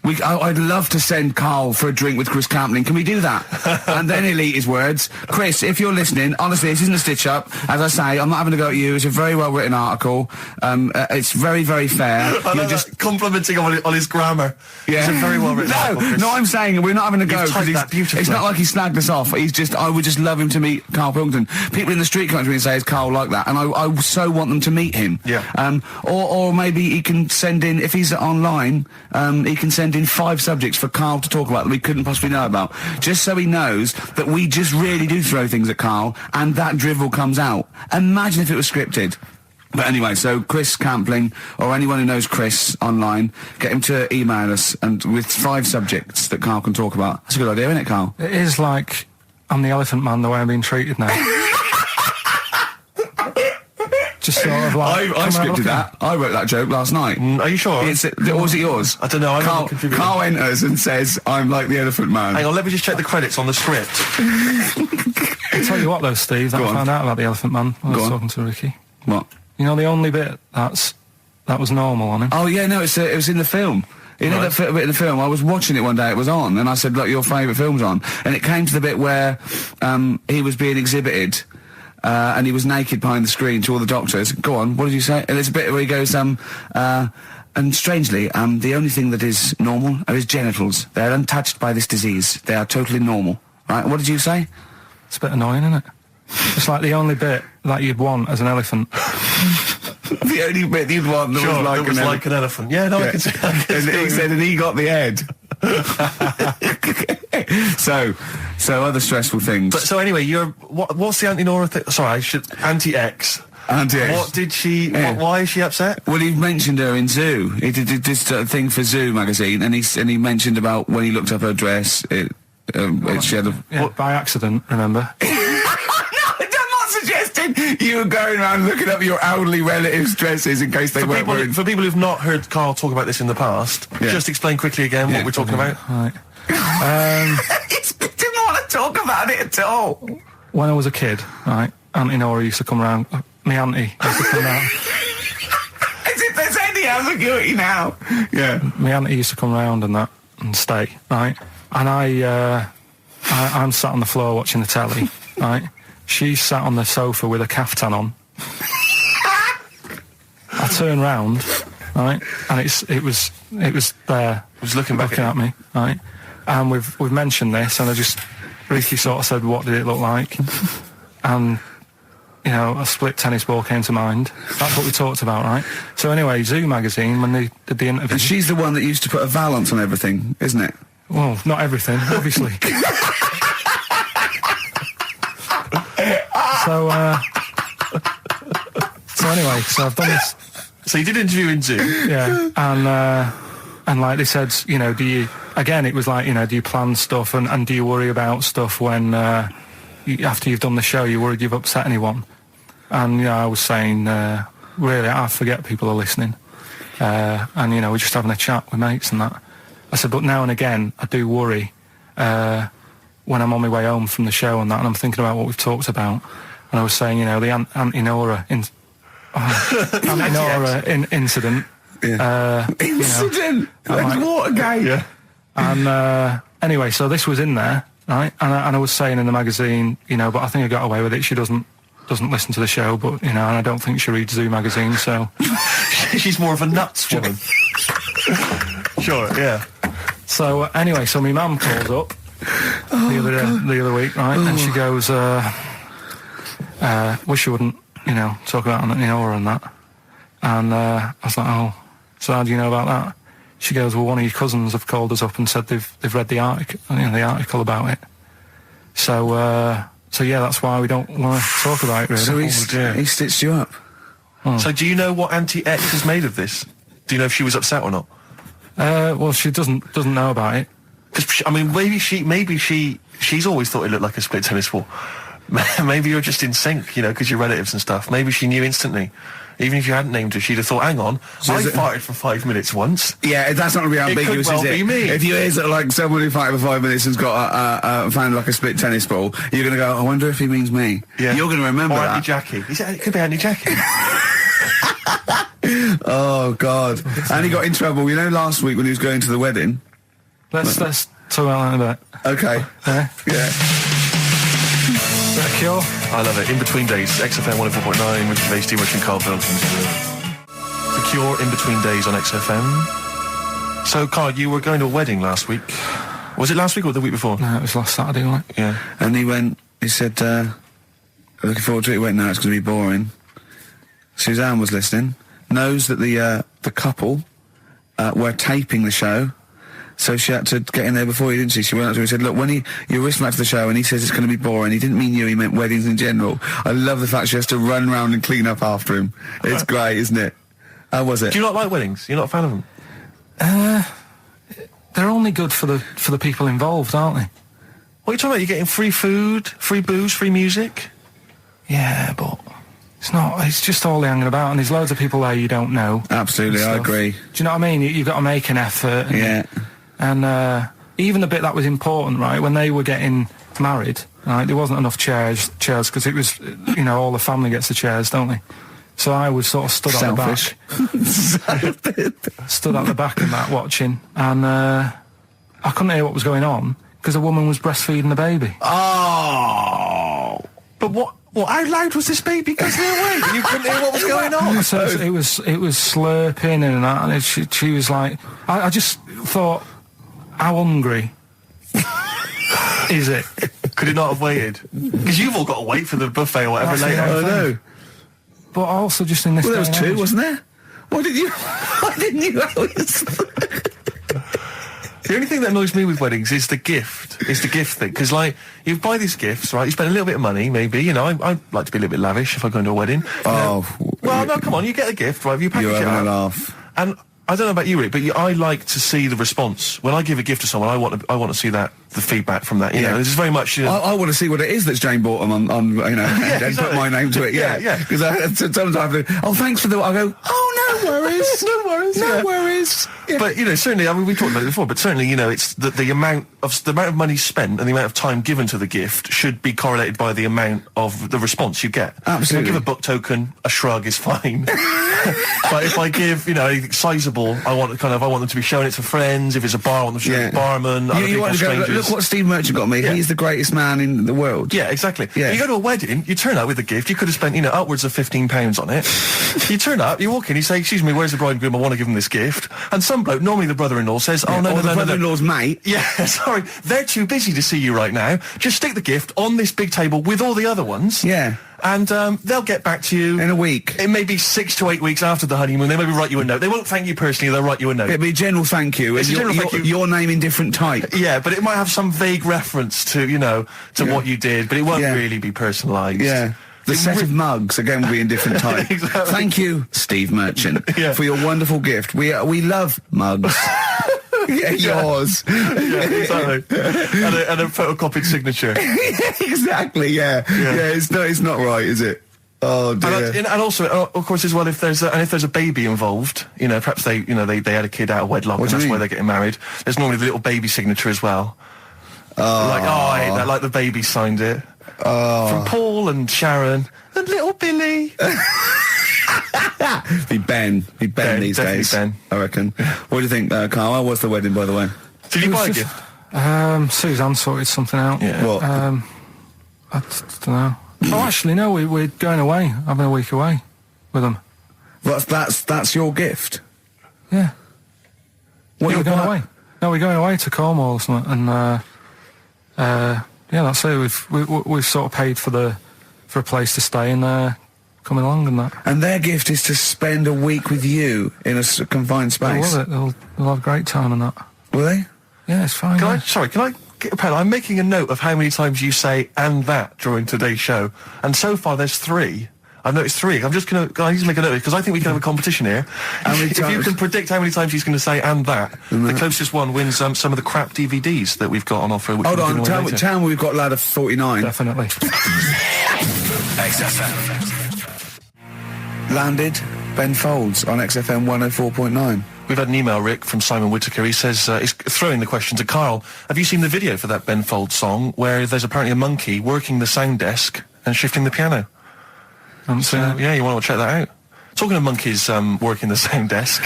I'd love to send Karl for a drink with Chris Campling. Can we do that? And then he'll eat his words. Chris, if you're listening, honestly, this isn't a stitch-up. As I say, I'm not having a go at you. It's a very well-written article. It's very, very fair. You're just complimenting on his grammar. Yeah. It's a very well-written article. No, I'm saying we're not having a go. You've typed that beautifully. It's not like he snagged us off. I would just love him to meet Karl Pilkington. People in the street come up to me and say, is Karl like that? And I so want them to meet him. Yeah. Or maybe he can send in, if he's online, he can send in 5 subjects for Karl to talk about that we couldn't possibly know about, just so he knows that we just really do throw things at Karl and that drivel comes out. Imagine if it was scripted. But anyway, so Chris Campling, or anyone who knows Chris online, get him to email us and with 5 subjects that Karl can talk about. That's a good idea, isn't it, Karl? It is like I'm the Elephant Man the way I'm being treated now. Just sort of like... I scripted that. I wrote that joke last night. Are you sure? Or was it yours? I don't know. Karl enters and says, I'm like the Elephant Man. Hang on, let me just check the credits on the script. I'll tell you what though, Steve, that I found out about the Elephant Man when I was talking to Ricky. What? You know the only bit that was normal on him? Oh yeah, no, it was in the film. You know that bit in the film? I was watching it one day, it was on, and I said, look, your favourite film's on. And it came to the bit where he was being exhibited... and he was naked behind the screen to all the doctors. Go on, what did you say? And there's a bit where he goes, and strangely, the only thing that is normal are his genitals. They're untouched by this disease. They are totally normal. Right, what did you say? It's a bit annoying, isn't it? It's like the only bit that you'd want as an elephant. The only bit you'd want that was like an elephant. Yeah, no, I can see that. And he said, and he got the head. So other stressful things. But so anyway, what's the Auntie Nora thing? Sorry, Auntie-X. Auntie-X. What did she? Yeah. Why is she upset? Well, he mentioned her in Zoo. He did this thing for Zoo magazine, and he mentioned about when he looked up her dress. She had by accident. Remember? You were going around looking up your elderly relatives' dresses in case they weren't wearing... For people who've not heard Karl talk about this in the past, just explain quickly again what we're talking about. Right. He didn't want to talk about it at all. When I was a kid, right, Auntie Nora used to come round. My auntie used to come round. As if there's any ambiguity now. Yeah. My auntie used to come round and stay, right? And I'm sat on the floor watching the telly, right? She sat on the sofa with a caftan on. I turned round, right, and it was there. It was looking at me, right. And we've mentioned this, and Ricky sort of said, "What did it look like?" And a split tennis ball came to mind. That's what we talked about, right? So anyway, Zoo magazine, when they did the interview, and she's the one that used to put a valance on everything, isn't it? Well, not everything, obviously. So anyway, so I've done this. So you did an interview in Zoo? Yeah, and like they said, do you, again, it was like, do you plan stuff and do you worry about stuff when, after you've done the show, you worried you've upset anyone? And, I was saying, really, I forget people are listening. And, we're just having a chat with mates and that. I said, but now and again, I do worry when I'm on my way home from the show and that, and I'm thinking about what we've talked about. And I was saying, you know, the Auntie Nora incident. Yeah. Incident? That's Watergate. Yeah. And anyway, so this was in there, right? And I was saying in the magazine, you know, but I think I got away with it. She doesn't listen to the show, but, you know, and I don't think she reads Zoo magazine, so... She's more of a nuts woman. Sure, yeah. So, anyway, so my mum calls up the other week, right? And she goes, wish you wouldn't, you know, talk about Auntie Nora and that. And I was like, oh, so how do you know about that? She goes, well, one of your cousins have called us up and said they've read the article about it. So yeah, that's why we don't want to talk about it, really. So he stitched you up. Oh. So do you know what Auntie X has made of this? Do you know if she was upset or not? Well, she doesn't know about it. Because I mean, maybe she's always thought it looked like a split tennis ball. Maybe you're just in sync, you know, because you're relatives and stuff. Maybe she knew instantly. Even if you hadn't named her, she'd have thought, hang on, I farted for 5 minutes once. Yeah, that's not going to be ambiguous, it could well is it? Be me. If you hear like someone who farted for 5 minutes and's got found like a split tennis ball, you're going to go, I wonder if he means me. Yeah. You're going to remember that. Auntie Jackie. It could be Auntie Jackie. Oh, God. And he got in trouble, you know, last week when he was going to the wedding. Let's talk about that a bit. Okay. Yeah. Cure? I love it. In Between Days, XFM 104.9, with Gervais, Steve Merchant, Karl Pilkington. The Cure, In Between Days on XFM. So, Karl, you were going to a wedding last week. Was it last week or the week before? No, it was last Saturday, wasn't it? Yeah. And he said, looking forward to it. He went, no, it's going to be boring. Suzanne was listening, knows that the couple were taping the show. So she had to get in there before you, didn't she? She went up to him and said, look, when you're listening to the show and he says it's going to be boring, he didn't mean you, he meant weddings in general. I love the fact she has to run round and clean up after him. It's great, isn't it? How was it? Do you not like weddings? You're not a fan of them? They're only good for the people involved, aren't they? What are you talking about? You're getting free food, free booze, free music? Yeah, but it's just all hanging about, and there's loads of people there you don't know. Absolutely, I agree. Do you know what I mean? You've got to make an effort. Yeah. And even the bit that was important, right, when they were getting married, right, there wasn't enough chairs, because it was, you know, all the family gets the chairs, don't they? So I was sort of stood at the back. Stood at the back in that, watching, and I couldn't hear what was going on, because a woman was breastfeeding the baby. Oh! But what, how loud was this baby going away? You couldn't hear what was going on? So it was slurping and that, and she was like, I just thought, how hungry is it? Could it not have waited? Because you've all got to wait for the buffet or whatever later. I know. But also just in this. Well, there was two, wasn't there? Why didn't you? The only thing that annoys me with weddings is the gift. It's the gift thing. Because, like, you buy these gifts, right? You spend a little bit of money, maybe. You know, I'd like to be a little bit lavish if I go into a wedding. Oh. Well, no, come on. You get a gift, right? You package it up. You're having a laugh. And I don't know about you, Rick, but I like to see the response. When I give a gift to someone, I want to see the feedback from that. You know, this is very much. You know, I want to see what it is that's Jane bought them on you know, and exactly. put my name to it. Yeah. Because sometimes I have to. Oh, thanks for the. I go. Oh, no worries. No worries. Yeah. But you know, certainly, I mean, we talked about it before. But certainly, you know, it's the amount of money spent and the amount of time given to the gift should be correlated by the amount of the response you get. Absolutely. If I give a book token, a shrug is fine. But if I give, you know, anything sizable, I want them to be showing it to friends. If it's a bar, I want them to show it to barman, other people, want to strangers. Go, look what Steve Merchant got me. Yeah. He's the greatest man in the world. Yeah, exactly. Yeah. You go to a wedding, you turn up with a gift. You could have spent, you know, upwards of £15 on it. You turn up, you walk in, you say, "Excuse me, where's the bride and groom? I want to give them this gift." And some bloke, normally the brother-in-law, says, "Oh no, the brother-in-law's mate." Yeah, sorry, they're too busy to see you right now. Just stick the gift on this big table with all the other ones. Yeah. And they'll get back to you in a week. It may be 6 to 8 weeks after the honeymoon. They maybe write you a note. They won't thank you personally. They'll write you a note. It'll be a general thank you. It's a general thank you. Your name in different type. Yeah, but it might have some vague reference to, you know, what you did, but it won't really be personalised. Yeah. The set of mugs, again, will be in different type. Exactly. Thank you, Steve Merchant, for your wonderful gift. We love mugs. Yeah, yours. Yeah, exactly. and a photocopied signature. Exactly, yeah. It's not right, is it? Oh dear. And also, of course, as well, if there's a baby involved, perhaps they had a kid out of wedlock, and that's why they're getting married. There's normally the little baby signature as well. I hate that. Like the baby signed it. From Paul and Sharon and little Billy. Be Ben these days. Ben. I reckon. What do you think, Carl? How was the wedding, by the way? Did you buy a gift? Suzanne sorted something out. Yeah. What? I don't know. Oh, actually, no. We're going away, having a week away with them. That's your gift. Yeah. What we're going away. No, we're going away to Cornwall or something, and that's it. We've sort of paid for a place to stay and coming along and that. And their gift is to spend a week with you in a confined space. They'll love it. They'll have a great time and that. Will they? Yeah, it's fine. Can I get a pen? I'm making a note of how many times you say "and that" during today's show, and so far there's 3. I've noticed 3. I need to make a note because I think we can have a competition here. If you can predict how many times he's going to say "and that," the closest one wins some of the crap DVDs that we've got on offer. Hold on, tell me we've got lad of 49. Definitely. XFM. Landed Ben Folds on XFM 104.9. We've had an email, Rick, from Simon Whittaker. He says, he's throwing the question to Carl. Have you seen the video for that Ben Folds song where there's apparently a monkey working the sound desk and shifting the piano? Yeah, you want to check that out. Talking of monkeys working the sound desk,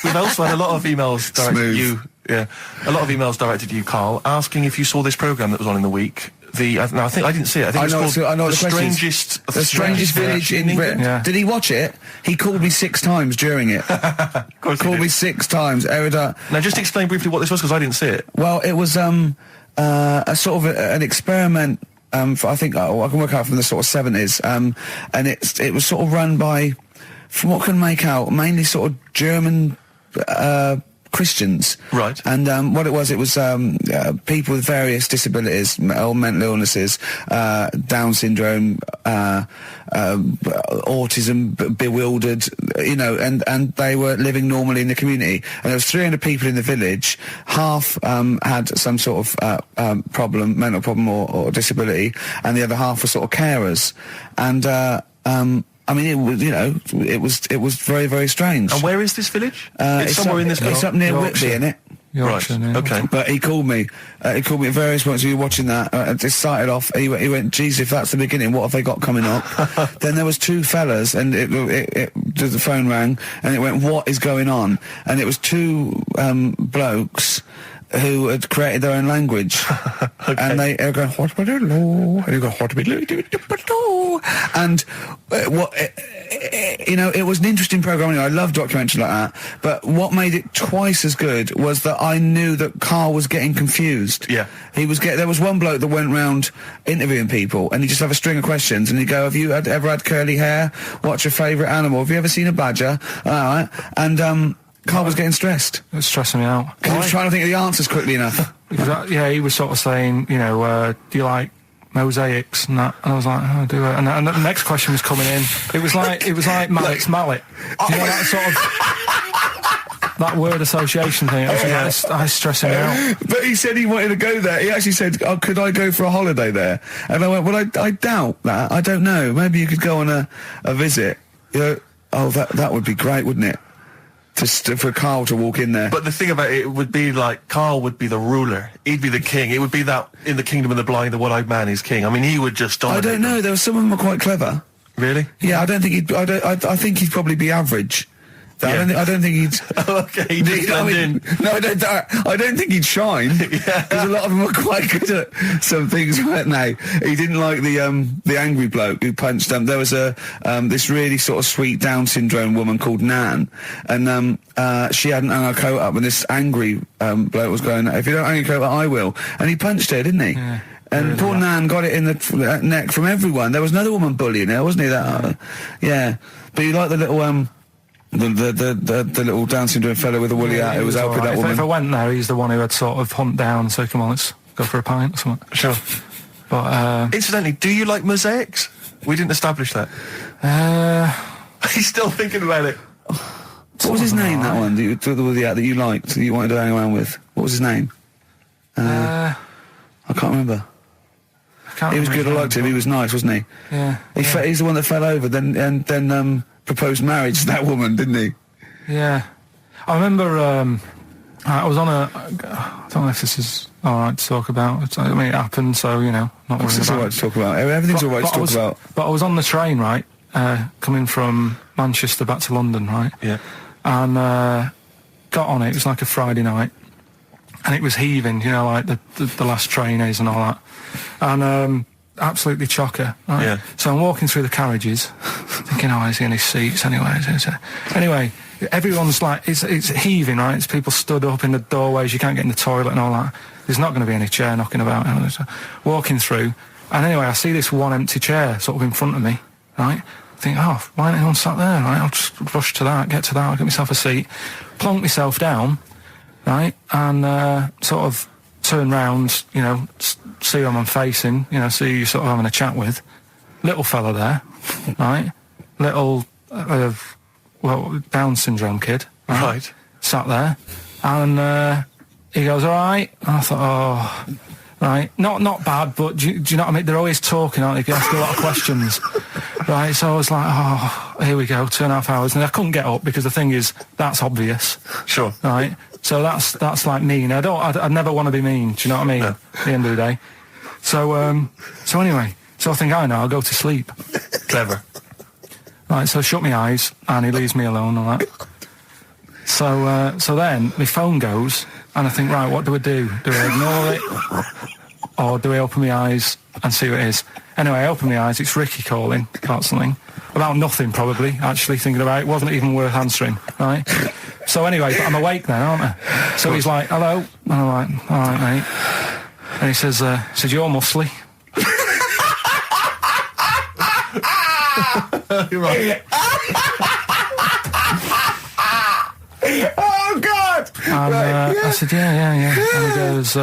we've also had a lot of emails directed to you. Yeah, a lot of emails directed to you, Carl, asking if you saw this programme that was on in the week. I think I didn't see it. I think it's called The Strangest Village in Britain. Yeah. Did he watch it? He called me 6 times during it. Called me 6 times. Now, just explain briefly what this was, because I didn't see it. Well, it was a sort of an experiment. I think I can work out from the sort of 70s. And it was sort of run by, from what I can make out, mainly sort of German Christians. Right. And what it was people with various disabilities or mental illnesses, Down syndrome, autism, bewildered, and they were living normally in the community. And there was 300 people in the village. Half had some sort of problem, mental problem or disability, and the other half were sort of carers. And I mean, it was very, very strange. And where is this village? It's somewhere in this. It's up near Whitby, isn't it? Yorkshire, right. Okay. But he called me. At various points. We were watching that. It started off. He went, "Geez, if that's the beginning, what have they got coming up?" Then there was 2 fellas, and the phone rang, and it went, "What is going on?" And it was 2 blokes who had created their own language. Okay. And they were going, and it was an interesting program. I love documentaries like that. But what made it twice as good was that I knew that Carl was getting confused. Yeah. There was one bloke that went round interviewing people, and he'd just have a string of questions, and he'd go, "Have you ever had curly hair? What's your favourite animal? Have you ever seen a badger?" All right. And Carl was getting stressed. It was stressing me out. Because he was trying to think of the answers quickly enough. He was sort of saying, do you like mosaics and that? And I was like, oh, I do it. And the next question was coming in. It was like Mallet's mallet. Do you know that sort of that word association thing? I was stressing me out. But he said he wanted to go there. He actually said, "Oh, could I go for a holiday there?" And I went, "Well, I doubt that. I don't know. Maybe you could go on a visit." That would be great, wouldn't it? For Carl to walk in there. But the thing about it would be like Carl would be the ruler. He'd be the king. It would be that in the kingdom of the blind, the one-eyed man is king. I mean, he would just dominate. I don't know. There were some of them were quite clever. Really? Yeah, I don't think he'd. I think he'd probably be average. Yeah. I don't think he'd. Okay, he'd blend in. No, I don't think he'd shine. Because a lot of them were quite good at some things, weren't they? He didn't like the angry bloke who punched him. There was this really sort of sweet Down syndrome woman called Nan, and she hadn't hung her coat up, and this angry bloke was going, "If you don't hang your coat up, I will." And he punched her, didn't he? Yeah. And poor Nan got it in the neck from everyone. There was another woman bullying her, wasn't he? Yeah. But you like the little the little Down syndrome fellow with the woolly hat who was helping that woman. If I went there, he's the one who had sort of humped down, so come on, let's go for a pint or something. Sure. But incidentally, do you like mosaics? We didn't establish that. He's still thinking about it. What was his name? That one, the woolly hat that you liked, that you wanted to hang around with. What was his name? I can't remember. He was good. I liked him. He was nice, wasn't he? Yeah. He's the one that fell over, then proposed marriage to that woman, didn't he? Yeah. I remember. I was on a. I don't know if this is all right to talk about. I mean, it happened, so not worried It's about all right to talk about. Everything's all right to talk about. But I was on the train, right, coming from Manchester back to London, right? Yeah. And got on it. It was like a Friday night, and it was heaving, like the last train is and all that, and absolutely chocker. Right? Yeah. So I'm walking through the carriages, thinking, is he in his seats anyway? Anyway. Everyone's like, it's heaving, right? It's people stood up in the doorways, you can't get in the toilet and all that. There's not going to be any chair knocking about. So walking through, and anyway, I see this one empty chair sort of in front of me, right? I think, why ain't anyone sat there, right? I'll just rush to that, get myself a seat, plonk myself down, right? And sort of turn round, see who I'm facing, see who you're sort of having a chat with. Little fella there, right? Little... Down syndrome kid. Right. Sat there. And he goes, all right. And I thought, right. Not bad, but do you know what I mean? They're always talking, aren't they? You ask a lot of questions. Right, so I was like, here we go, 2.5 hours. And I couldn't get up because the thing is, that's obvious. Sure. Right? So that's like mean. I'd never want to be mean, do you know what I mean? No. At the end of the day. So anyway, I think, I'll go to sleep. Clever. Right, so I shut my eyes, and he leaves me alone and that. So then my phone goes, and I think, right, what do? Do I ignore it, or do I open my eyes and see what it is? Anyway, I open my eyes. It's Ricky calling about something, about nothing probably. Actually thinking about it, wasn't even worth answering. Right. So anyway, but I'm awake then, aren't I? So he's like, hello, and I'm like, all right, mate. And he says, you're muscly. You're right. Oh God! And I said, yeah. And he goes,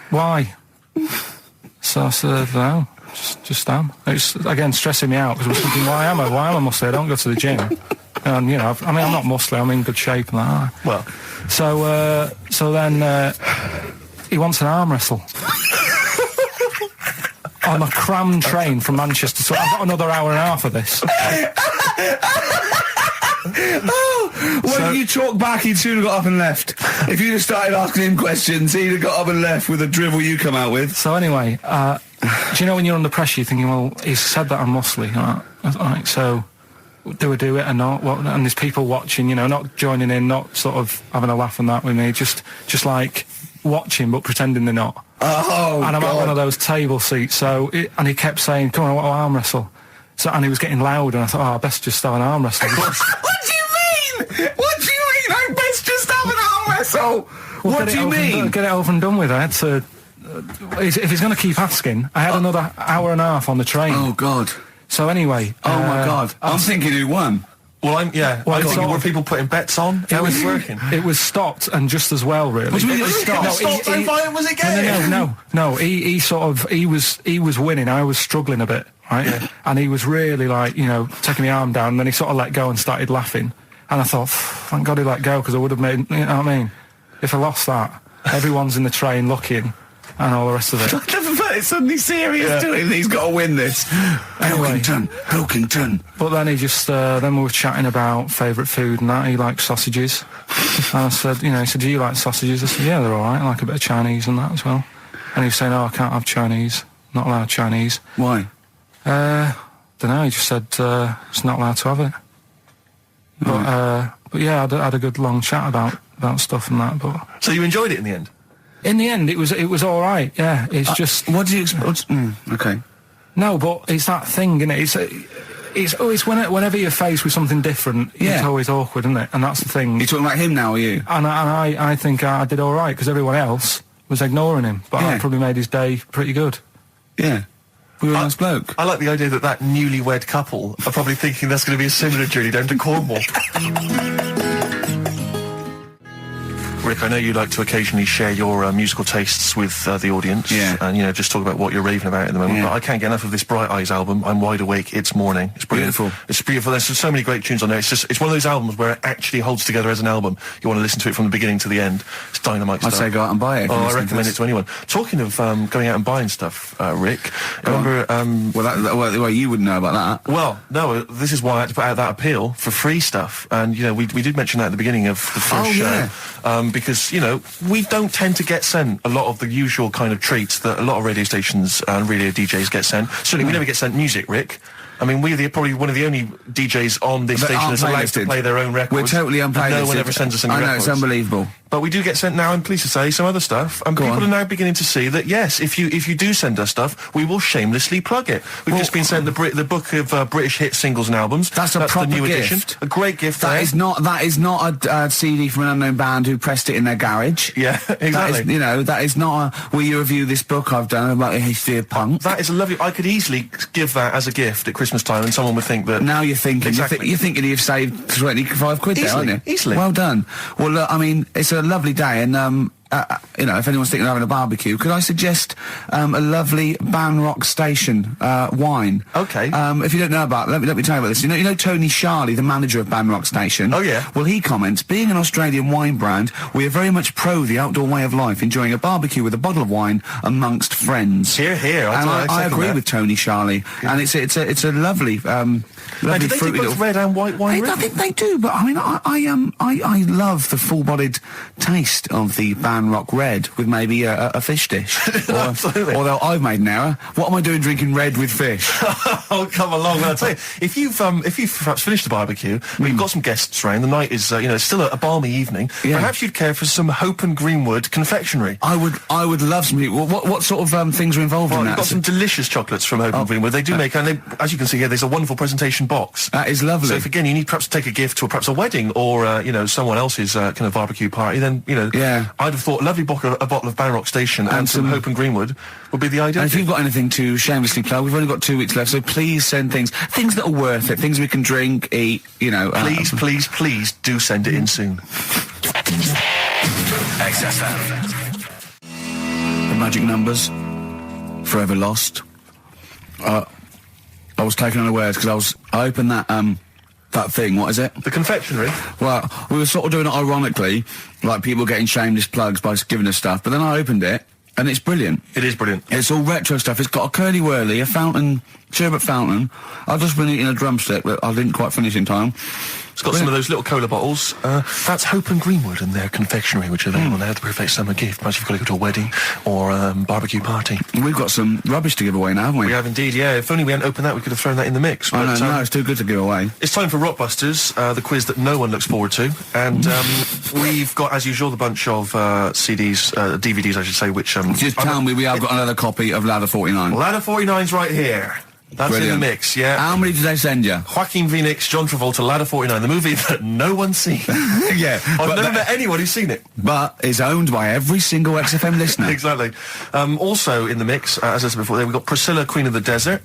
why? So I said, no, just am. It's again stressing me out because I was thinking, why am I muscly? I don't go to the gym, and I'm not muscly. I'm in good shape and that. Well, so then he wants an arm wrestle. On a crammed train from Manchester, so I've got another hour and a half of this. When you talk back, he'd soon have got up and left. If you'd have started asking him questions, he'd have got up and left with the drivel you come out with. So anyway, do you know when you're under pressure, you're thinking, well, he's said that I'm muscly, right? So do I do it or not? And there's people watching, not joining in, not sort of having a laugh and that with me, just like watching but pretending they're not. Oh, and I'm God. at one of those table seats, and he kept saying, come on, I want to arm wrestle. And he was getting loud, and I thought, I best just have an arm wrestle. What do you mean? I best just have an arm wrestle? Well, what do you mean? Get it over and done with. I had to... if he's going to keep asking, I had another hour and a half on the train. Oh, God. So anyway... Oh, my God. I'm thinking who won. Well, I'm thinking, were people putting bets on? It was working. It was stopped, and just as well, really. What do you mean it was stopped? Was it game? No. He was winning. I was struggling a bit, right? Yeah. And he was really taking my arm down. And then he sort of let go and started laughing. And I thought, thank God he let go because I would have made. You know what I mean? If I lost that, everyone's in the train looking, and all the rest of it. It's suddenly serious to him. He's got to win this. Pilkington. But then he just, then we were chatting about favourite food and that. He likes sausages. And I said, he said, do you like sausages? I said, yeah, they're all right. I like a bit of Chinese and that as well. And he was saying, I can't have Chinese. Not allowed Chinese. Why? Don't know. He just said, it's not allowed to have it. But yeah, I had a good long chat about stuff and that. But so you enjoyed it in the end? In the end, it was all right. Yeah, it's just. What do you expect? Okay. No, but it's that thing, isn't it? It's always whenever you're faced with something different, it's always awkward, isn't it? And that's the thing. You're talking about him now, are you? And I think I did all right because everyone else was ignoring him, but I probably made his day pretty good. Yeah. We were a nice bloke. I like the idea that newlywed couple are probably thinking that's going to be a similar journey down to Cornwall. Rick, I know you like to occasionally share your musical tastes with the audience, and you know, just talk about what you're raving about at the moment. But I can't get enough of this Bright Eyes album. I'm wide awake. It's morning. It's brilliant. Beautiful. It's beautiful. There's so many great tunes on there. It's one of those albums where it actually holds together as an album. You want to listen to it from the beginning to the end. It's dynamite stuff. I'd say go out and buy it. Oh, I recommend it to anyone. Talking of going out and buying stuff, Rick, remember? Well, you wouldn't know about that. Well, no. This is why I had to put out that appeal for free stuff, and you know, we did mention that at the beginning of the first show, because you know, we don't tend to get sent a lot of the usual kind of treats that a lot of radio stations and radio DJs get sent. Certainly, we never get sent music, Rick. I mean, we're probably one of the only DJs on this station that's allowed to play their own records. We're totally unplaylisted. No one ever sends us any records. I know, it's unbelievable. But we do get sent now, I'm pleased to say, some other stuff. And people are now beginning to see that, yes, if you do send us stuff, we will shamelessly plug it. We've just been sent the book of British hit singles and albums. That's a proper the new gift. edition. A great gift. That is not a CD from an unknown band who pressed it in their garage. Yeah, exactly. That is not a, will you review this book I've done about the history of punk? That is a lovely... I could easily give that as a gift at Christmas time and someone would think that... Now you're thinking. Exactly. You're thinking you've saved 25 quid there, aren't you? Easily. Well done. Well, look, I mean, it's a lovely day, and you know, if anyone's thinking of having a barbecue, could I suggest a lovely Banrock Station wine? Okay. If you don't know about, let me tell you about this. You know Tony Charlie, the manager of Banrock Station. Oh yeah. Well, he comments, being an Australian wine brand, we are very much pro the outdoor way of life, enjoying a barbecue with a bottle of wine amongst friends. Hear, hear. I agree with Tony Charlie, and it's a lovely, lovely now, do they do both red and white wine? I think they do, but I mean, I love the full-bodied taste of the Banrock Red with maybe a fish dish. Absolutely. Although I've made an error. What am I doing drinking red with fish? Oh, come along. Well, I'll tell you, if you've perhaps finished the barbecue, we've got some guests around, the night is, you know, it's still a balmy evening, perhaps you'd care for some Hope and Greenwood confectionery. I would love some. What sort of things are involved in that? We've got some delicious chocolates from Hope and Greenwood. They do make, and they, as you can see here, there's a wonderful presentation box. That is lovely. So if, again, you need perhaps to take a gift to perhaps a wedding or, you know, someone else's kind of barbecue party, then, you know, I'd have thought a lovely bottle of Banrock Station and some Hope and Greenwood would be the ideal. And if you've got anything to shamelessly plug, we've only got 2 weeks left, so please send things that are worth it, things we can drink, eat, you know. Please do send it in soon. XFM. The magic numbers, forever lost. I was taken unawares because I opened that thing, what is it? The confectionery? Well, we were sort of doing it ironically, like people getting shameless plugs by giving us stuff, but then I opened it, and it's brilliant. It is brilliant. It's all retro stuff. It's got a curly whirly, a fountain, sherbet fountain. I've just been eating a drumstick that I didn't quite finish in time. It's got some of those little cola bottles. That's Hope and Greenwood and their confectionery, which are available now, the perfect summer gift. Perhaps you've got to go to a wedding or barbecue party. We've got some rubbish to give away now, haven't we? We have indeed, yeah. If only we hadn't opened that, we could have thrown that in the mix. But, no, it's too good to give away. It's time for Rockbusters, the quiz that no one looks forward to. And we've got, as usual, the bunch of CDs, DVDs, I should say, which... Just tell me we have got another copy of Ladder 49. Ladder 49's right here. That's Brilliant. In the mix, yeah. How many did they send you? Joaquin Phoenix, John Travolta, Ladder 49, the movie that no one's seen. Yeah. I've never met anyone wwho's seen it. But it's owned by every single XFM listener. Exactly. Also in the mix, as I said before, we've got Priscilla, Queen of the Desert,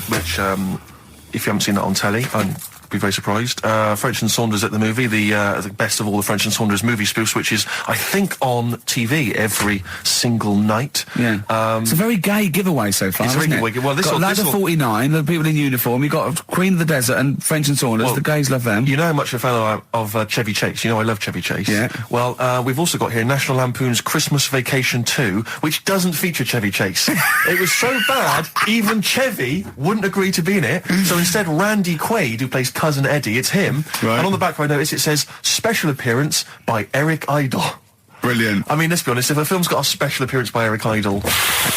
which, if you haven't seen that on telly, I'd be very surprised. French and Saunders at the movie, the best of all the French and Saunders movie spoofs, which is, I think, on TV every single night. Yeah. It's a very gay giveaway so far, isn't it? Well, got Ladder 49, the people in uniform, you've got Queen of the Desert and French and Saunders, the gays love them. You know how much a fan of Chevy Chase. You know I love Chevy Chase. Yeah. Well, we've also got here National Lampoon's Christmas Vacation 2, which doesn't feature Chevy Chase. It was so bad, even Chevy wouldn't agree to be in it, so instead Randy Quaid, who plays Cousin Eddie, it's him. Right. And on the back I notice it says, special appearance by Eric Idle. Brilliant. I mean, let's be honest, if a film's got a special appearance by Eric Idle,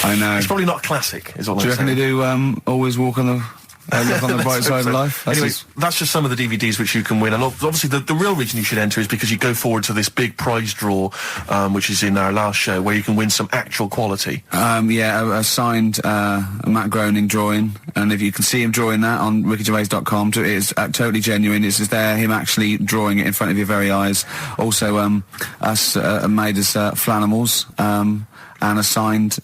I know. it's probably not a classic, is all I'm saying. Do you reckon they do Always Walk on the... look on the bright side of life. Anyway, that's just some of the DVDs which you can win, and obviously the real reason you should enter is because you go forward to this big prize draw, which is in our last show, where you can win some actual quality. A signed Matt Groening drawing, and if you can see him drawing that on rickygervais.com, it is totally genuine. It's just there, him actually drawing it in front of your very eyes. Also, us made us Flanimals, and a signed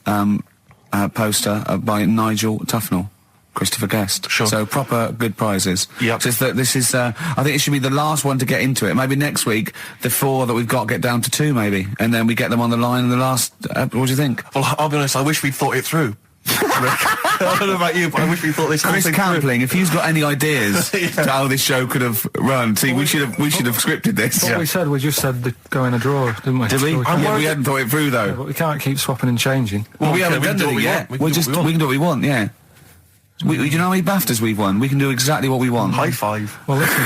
poster by Nigel Tufnell. Christopher Guest. Sure. So proper good prizes. Yep. Just that this is, I think it should be the last one to get into it. Maybe next week, the 4 that we've got get down to 2 maybe. And then we get them on the line in the last, what do you think? Well, I'll be honest, I wish we'd thought it through. I don't know about you, but I wish we thought this Chris whole thing Campling, if you've got any ideas to how this show could have run, see, we should have scripted this. What we just said the go in a drawer, didn't we? Did we? So Yeah, we hadn't thought it through though. but we can't keep swapping and changing. Well, we haven't we can done do what it we yet. want. We can do what we We can do what we want, yeah. Do you know how many BAFTAs we've won? We can do exactly what we want. High five. Well, listen.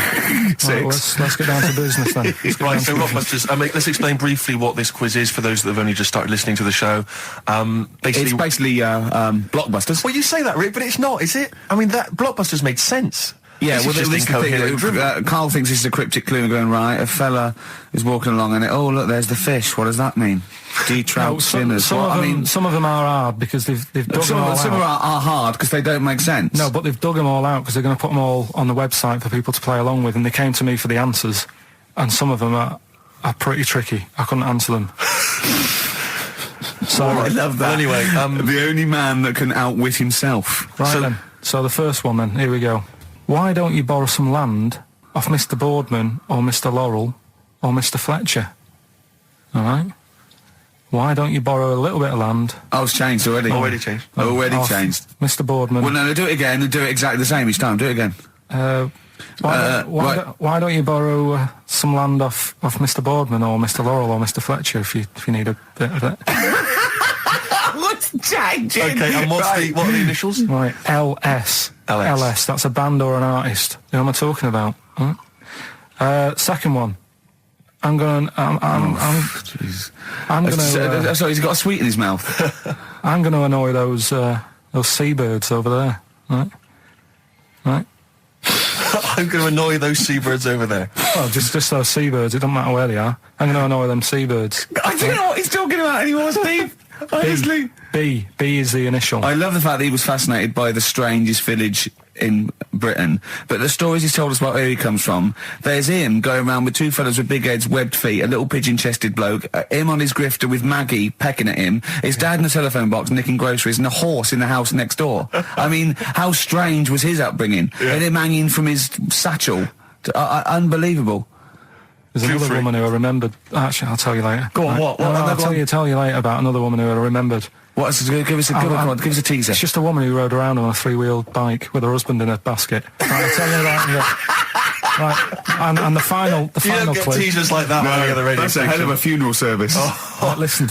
Right, let's get down to business then. Right, so Rockbusters, let's explain briefly what this quiz is for those that have only just started listening to the show. It's basically Blockbusters. Well, you say that, Rick, but it's not, is it? I mean, that Blockbusters made sense. Yeah, well, this is this just is the incoherent drivel. thing. Carl thinks this is a cryptic clue, going, right, a fella is walking along and oh, look, there's the fish. What does that mean? Trout spinners. Some of them are hard because they've dug them all out. Some are hard because they don't make sense. No, but they've dug them all out because they're going to put them all on the website for people to play along with, and they came to me for the answers, and some of them are pretty tricky. I couldn't answer them. So I love that. Anyway, the only man that can outwit himself. Right then. So the first one then, here we go. Why don't you borrow some land off Mr. Boardman or Mr. Laurel or Mr. Fletcher? All right? Why don't you borrow a little bit of land? Oh, it's changed already. Already changed. Already off changed. Mr. Boardman. Well, no, do it again and do it exactly the same each time. Do it again. Why don't you borrow some land off Mr. Boardman or Mr. Laurel or Mr. Fletcher if you need a bit of it? What's changing? Okay, and what are the initials? Right, LS. LS. That's a band or an artist. You know what I'm talking about? Right? Second one. I'm gonna. Sorry, he's got a sweet in his mouth. I'm gonna annoy those seabirds over there. Right. Right. I'm going to annoy those seabirds over there. Well, just those seabirds. It doesn't matter where they are. I'm gonna annoy them seabirds. I don't know what he's talking about anymore, Steve. Honestly. B is the initial. I love the fact that he was fascinated by the strangest village in Britain, but the stories he's told us about where he comes from, there's him going around with 2 fellas with big heads, webbed feet, a little pigeon-chested bloke, him on his grifter with Maggie pecking at him, his dad in a telephone box nicking groceries, and a horse in the house next door. I mean, how strange was his upbringing? Yeah. And him hanging from his satchel. Unbelievable. There's another woman who I remembered. Actually, I'll tell you later. Go on, what? I'll tell you later about another woman who I remembered. Give us a teaser. It's just a woman who rode around on a 3-wheeled bike with her husband in a basket. Right, I'll tell you that. Right, and the final You don't get clue. teasers like that on any other radio That's a hell of a funeral service. Right, listen.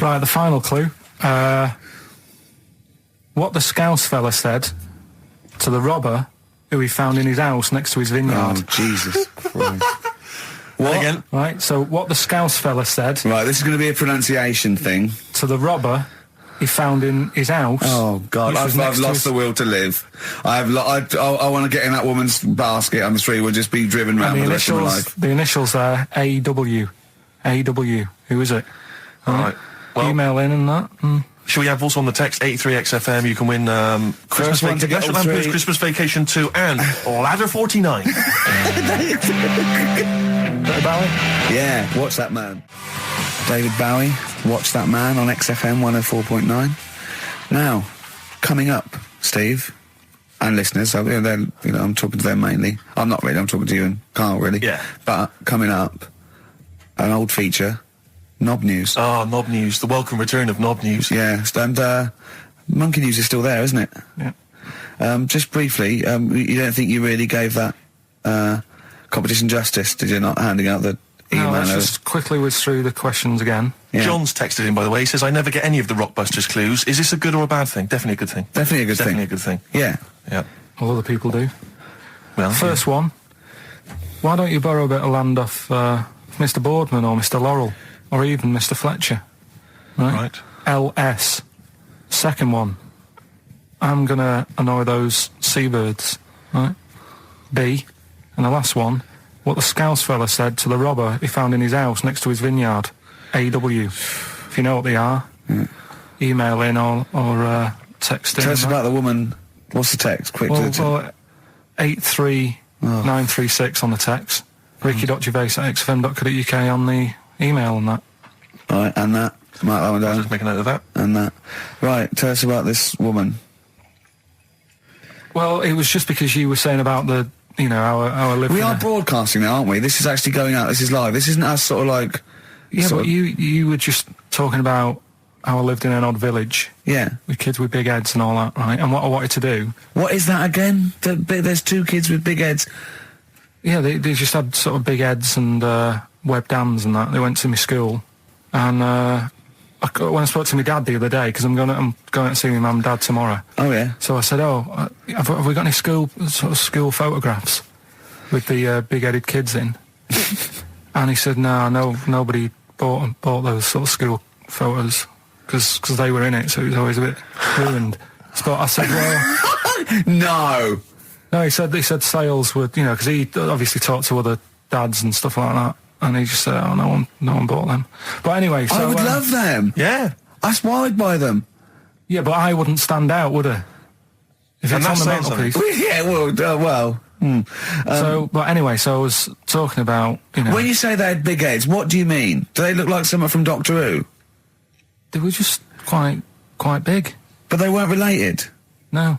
Right, the final clue. What the Scouse fella said to the robber who he found in his house next to his vineyard. Oh, Jesus Christ. What? Again? Right, so what the Scouse fella said Right, this is going to be a pronunciation thing. to the robber he found in his house. Oh, God, which was I've next to lost his- the will to live. I want to get in that woman's basket on the street. We'll just be driven around And for the rest of my life. the initials are AW. AW. Who is it? All right. Well, Email in and that. shall we have also on the text 83XFM? You can win Christmas one to get National all Lampoon's three. Christmas Vacation 2 and Ladder 49. David Bowie? Yeah, watch that man. David Bowie, Watch That Man on XFM 104.9. Now, coming up, Steve, and listeners, I'm talking to them mainly. I'm not really, I'm talking to you and Carl, really. Yeah. But coming up, an old feature, Knob News. Oh, Knob News, the welcome return of Knob News. Yeah, and Monkey News is still there, isn't it? Yeah. Just briefly, you don't think you really gave that competition justice, did you, not handing out the email? No, let's just quickly whiz through the questions again. Yeah. John's texted in, by the way. He says, I never get any of the Rockbusters clues. Is this a good or a bad thing? Definitely a good thing. Definitely a good Definitely thing. a good thing. Yeah. Yeah. All other people do. Well, First one. Why don't you borrow a bit of land off Mr. Boardman or Mr. Laurel or even Mr. Fletcher? Right. LS. Second one. I'm gonna annoy those seabirds. Right. B. And the last one. What the Scouse fella said to the robber he found in his house next to his vineyard. AW. If you know what they are, email in or text in. Tell us about the woman. What's the text? Quick. Well, 83936 on the text. Ricky.gervais@xfm.co.uk on the email and that. Right, and that. Mark that one down. Just make a note of that. And that. Right, tell us about this woman. Well, it was just because you were saying about the, our living. We are broadcasting now, aren't we? This is actually going out. This is live. This isn't us sort of like... Yeah, but you were just talking about how I lived in an odd village. Yeah. With kids with big heads and all that, right? And what I wanted to do... What is that again? There's 2 kids with big heads. Yeah, they just had sort of big heads and webbed hands and that. They went to my school. And when I spoke to my dad the other day, because I'm going out to see my mum and dad tomorrow. Oh, yeah. So I said, have we got any school photographs with the big-headed kids in? And he said, no, nobody bought those sort of school photos because they were in it, so it was always a bit ruined. So I said, well... No, he said sales were, because he obviously talked to other dads and stuff like that, and he just said, no one bought them. But anyway, so... I would love them. Yeah. That's why I'd buy them. Yeah, but I wouldn't stand out, would I? If it's on the mantelpiece. Yeah, well... But anyway, so I was talking about, When you say they had big heads, what do you mean? Do they look like someone from Doctor Who? They were just quite big. But they weren't related? No.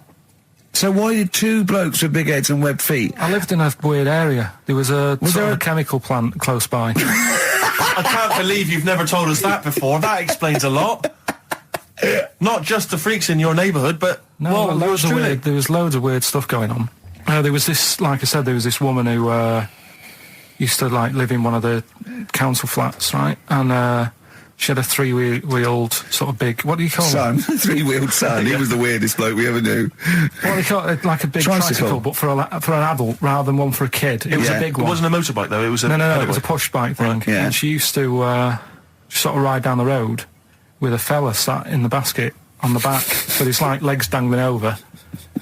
So why did 2 blokes with big heads and webbed feet? I lived in a weird area. There was a chemical plant close by. I can't believe you've never told us that before. That explains a lot. Not just the freaks in your neighbourhood, but... No, there was loads of weird stuff going on. There was this, like I said, there was this woman who used to live in one of the council flats, right? And she had a 3-wheeled sort of big, what do you call it? Son, 3-wheeled son. He was the weirdest bloke we ever knew. What do you call it? Like a big tricycle, but for an adult rather than one for a kid. It was a big one. It wasn't a motorbike though. It was a no. It was a push bike thing. Right, yeah. And she used to sort of ride down the road with a fella sat in the basket on the back with his legs dangling over.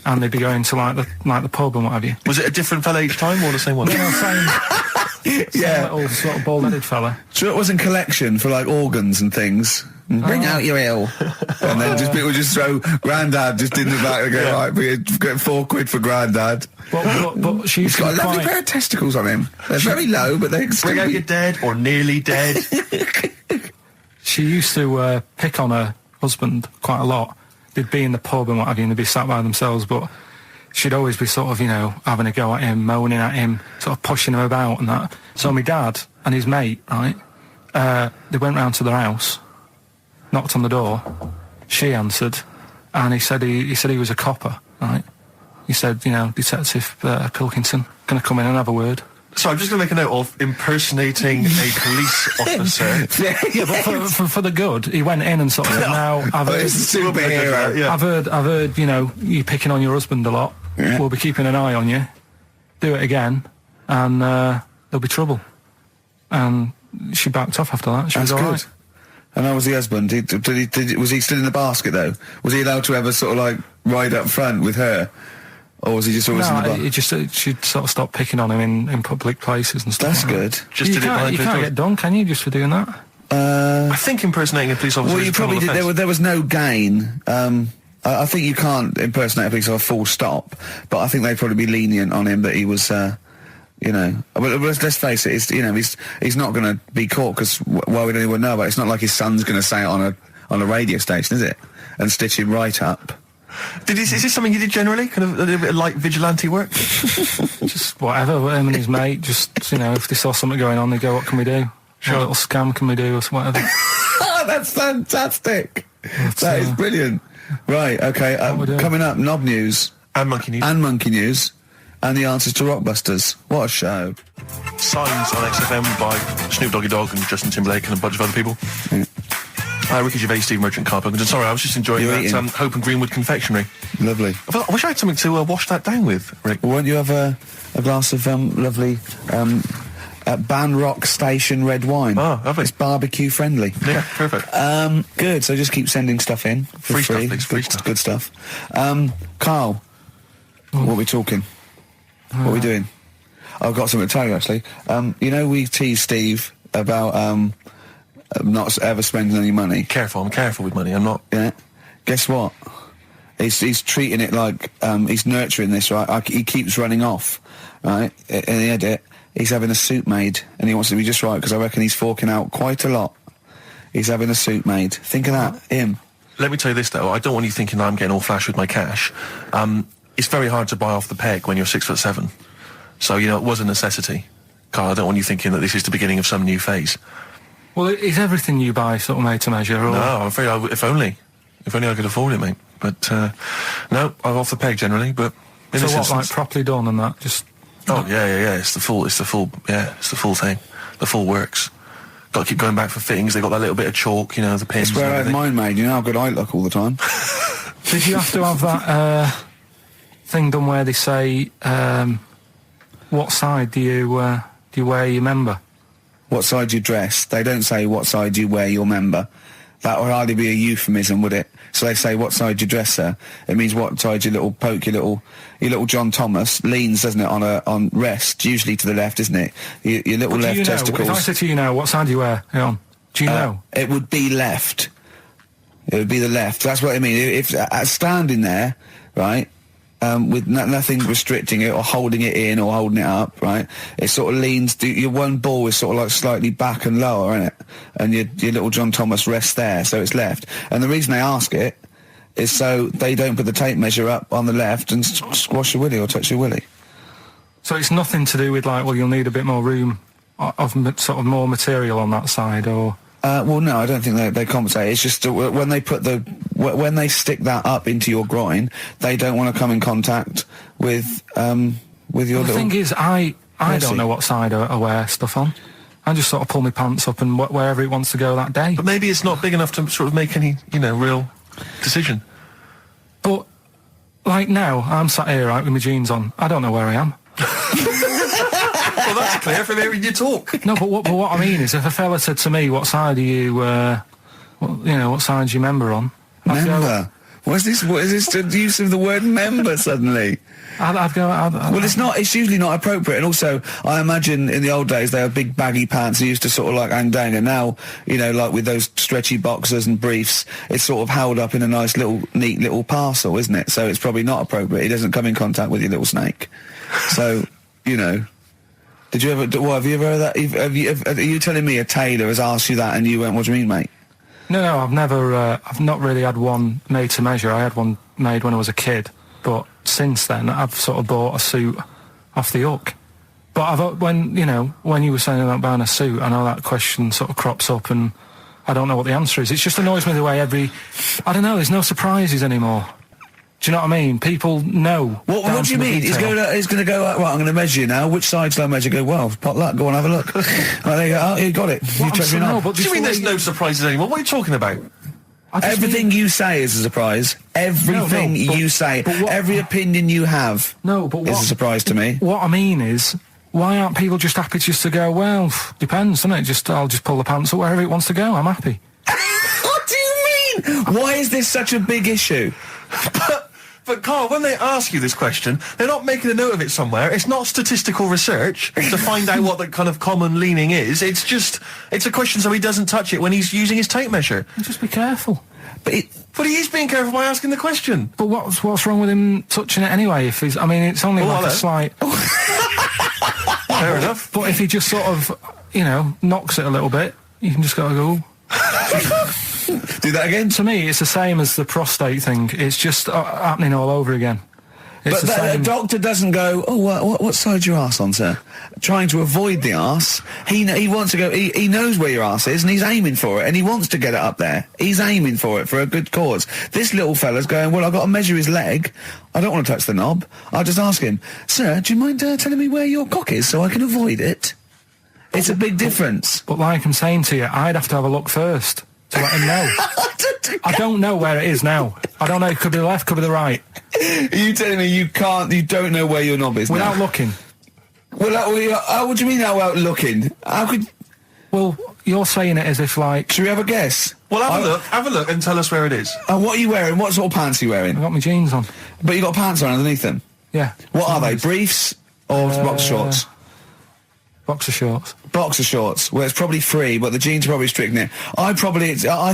And they'd be going to the pub and what have you. Was it a different fella each time or the same one? No, same little sort of bald-headed fella. So it wasn't collection for organs and things. Bring out your ill. And then people just throw Grandad just in the back and go, right, we get 4 quid for Grandad. But she's got a lovely pair of testicles on him. They're very low, but they're bring out your dead or nearly dead. She used to pick on her husband quite a lot. They'd be in the pub and what have you, and they'd be sat by themselves, but she'd always be sort of, having a go at him, moaning at him, sort of pushing him about and that. So my dad and his mate, right, they went round to their house, knocked on the door, she answered, and he said he was a copper, right? He said, Detective Pilkington, gonna come in and have a word. So I'm just going to make a note of impersonating a police officer. Yeah, but for the good, he went in and sort of said, now, I've heard, superhero. Yeah. I've heard, you picking on your husband a lot. Yeah. We'll be keeping an eye on you. Do it again, and there'll be trouble. And she backed off after that. She was all right. And how was the husband? Was he still in the basket, though? Was he allowed to ever sort of, ride up front with her? Or was he just always in the bar? She'd sort of stopped picking on him in public places and stuff. That's good. You can't get done, can you, just for doing that? I think impersonating a police officer well, you probably did. There was no gain. I think you can't impersonate a police officer full stop, but I think they'd probably be lenient on him that he was, But let's face it, he's not going to be caught because why would anyone know about it? It's not like his son's going to say it on a radio station, is it? And stitch him right up. Is this something you did generally? Kind of a little bit of light vigilante work? Just whatever, him and his mate, just, if they saw something going on, they go, what can we do? Sure. What little scam can we do, or whatever. Oh, that's fantastic. That is brilliant. Right, okay, coming up, Knob News. And Monkey News. And Monkey News. And the answers to Rockbusters. What a show. Signs on XFM by Snoop Doggy Dogg and Justin Timberlake and a bunch of other people. Yeah. Ricky Gervais, Steve Merchant, Karl Pilkington. Sorry, I was just enjoying that Hope and Greenwood confectionery. Lovely. I wish I had something to wash that down with, Rick. Well, won't you have a glass of lovely Banrock Station red wine? Oh, lovely. It's barbecue friendly. Yeah, perfect. Good, so just keep sending stuff in for free. Stuff, please, free stuff. Good stuff. Carl, what are we talking? What are we doing? I've got something to tell you, actually. We teased Steve about not ever spending any money. I'm careful with money, I'm not. Yeah. Guess what? He's treating it like, he's nurturing this, right? He keeps running off, right? In the edit, he's having a suit made, and he wants it to be just right, because I reckon he's forking out quite a lot. He's having a suit made. Think of that, him. Let me tell you this, though. I don't want you thinking I'm getting all flash with my cash. It's very hard to buy off the peg when you're 6'7". So, you know, it was a necessity. Carl, I don't want you thinking that this is the beginning of some new phase. Well, is everything you buy sort of made to measure? Or? No, I'm afraid if only I could afford it, mate. But, no, I'm off the peg generally, but... So what, like properly done and that? Just... Oh, yeah. It's the full thing. The full works. Got to keep going back for fittings. They got that little bit of chalk, you know, the pins. That's where I had mine made. You know how good I look all the time. Did you have to have that thing done where they say what side do you wear your member? What side you dress? They don't say what side you wear your member. That would hardly be a euphemism, would it? So they say what side you dress, sir. It means what side your little John Thomas leans, doesn't it, on rest, usually to the left, isn't it? Your little left testicles. If I said to you now, what side do you wear? Hang on. Do you know? It would be left. It would be the left. That's what I mean. If standing there, right, with nothing restricting it or holding it in or holding it up, right, it sort of leans. Your one ball is sort of like slightly back and lower, isn't it? And your little John Thomas rests there, so it's left. And the reason they ask it is so they don't put the tape measure up on the left and squash your willy or touch your willy. So it's nothing to do with like, well, you'll need a bit more room of sort of more material on that side, or... Well, no, I don't think they compensate. It's just when they when they stick that up into your groin, they don't want to come in contact with your little... The thing is, I don't know what side I wear stuff on. I just sort of pull my pants up and wherever it wants to go that day. But maybe it's not big enough to sort of make any, you know, real decision. But, like now, I'm sat here, right, with my jeans on. I don't know where I am. Well, that's clear from hearing you talk. No, but what I mean is, if a fella said to me, what side are you, what side's your member on? Member? What is this the use of the word member suddenly? I'd go... Well, it's usually not appropriate, and also, I imagine in the old days they had big baggy pants that used to sort of like hang down, and now, you know, like with those stretchy boxers and briefs, it's sort of held up in a nice little, neat little parcel, isn't it? So it's probably not appropriate. It doesn't come in contact with your little snake. So, you know... Did you ever... What, have you ever heard that? Are you telling me a tailor has asked you that and you went, what do you mean, mate? No, I've never... I've not really had one made to measure. I had one made when I was a kid. But since then, I've sort of bought a suit off the hook. But when you were saying about buying a suit, I know that question sort of crops up and I don't know what the answer is. It just annoys me the way I don't know, there's no surprises anymore. Do you know what I mean? People know. What do you mean? He's going to go, right, I'm going to measure you now. Which side shall I measure? Go, well, pot luck, go on, have a look. Right, there you go. Oh, you got it. You check me out. What do you mean there's no surprises anymore? What are you talking about? Everything you say is a surprise. Everything you say, every opinion you have is a surprise to me. What I mean is, why aren't people just happy just to go, well, depends, doesn't it? I'll just pull the pants up wherever it wants to go. I'm happy. What do you mean? Why is this such a big issue? But Carl, when they ask you this question, they're not making a note of it somewhere. It's not statistical research to find out what the kind of common leaning is. It's a question so he doesn't touch it when he's using his tape measure. Just be careful. But he is being careful by asking the question. But what's wrong with him touching it anyway? If he's, I mean, it's only a slight... Fair enough. But if he just sort of, knocks it a little bit, you can just go... Do that again? To me, it's the same as the prostate thing. It's just happening all over again. But a doctor doesn't go, what side's your arse on, sir? Trying to avoid the arse. He wants to go, he knows where your arse is and he's aiming for it and he wants to get it up there. He's aiming for it for a good cause. This little fella's going, well, I've got to measure his leg. I don't want to touch the knob. I'll just ask him, sir, do you mind telling me where your cock is so I can avoid it? It's a big difference. But like I'm saying to you, I'd have to have a look first to let him know. I don't know where it is now. I don't know. It could be the left, could be the right. Are you telling me you don't know where your knob is without now? looking? Well, what do you mean without looking? How could... Well, you're saying it as if like... Should we have a guess? Well, have a look and tell us where it is. What are you wearing? What sort of pants are you wearing? I've got my jeans on. But you got pants on underneath them? Yeah. What are they? Briefs or boxer shorts? Boxer shorts. Boxer shorts. Well, it's probably free, but the jeans are probably strict in it. I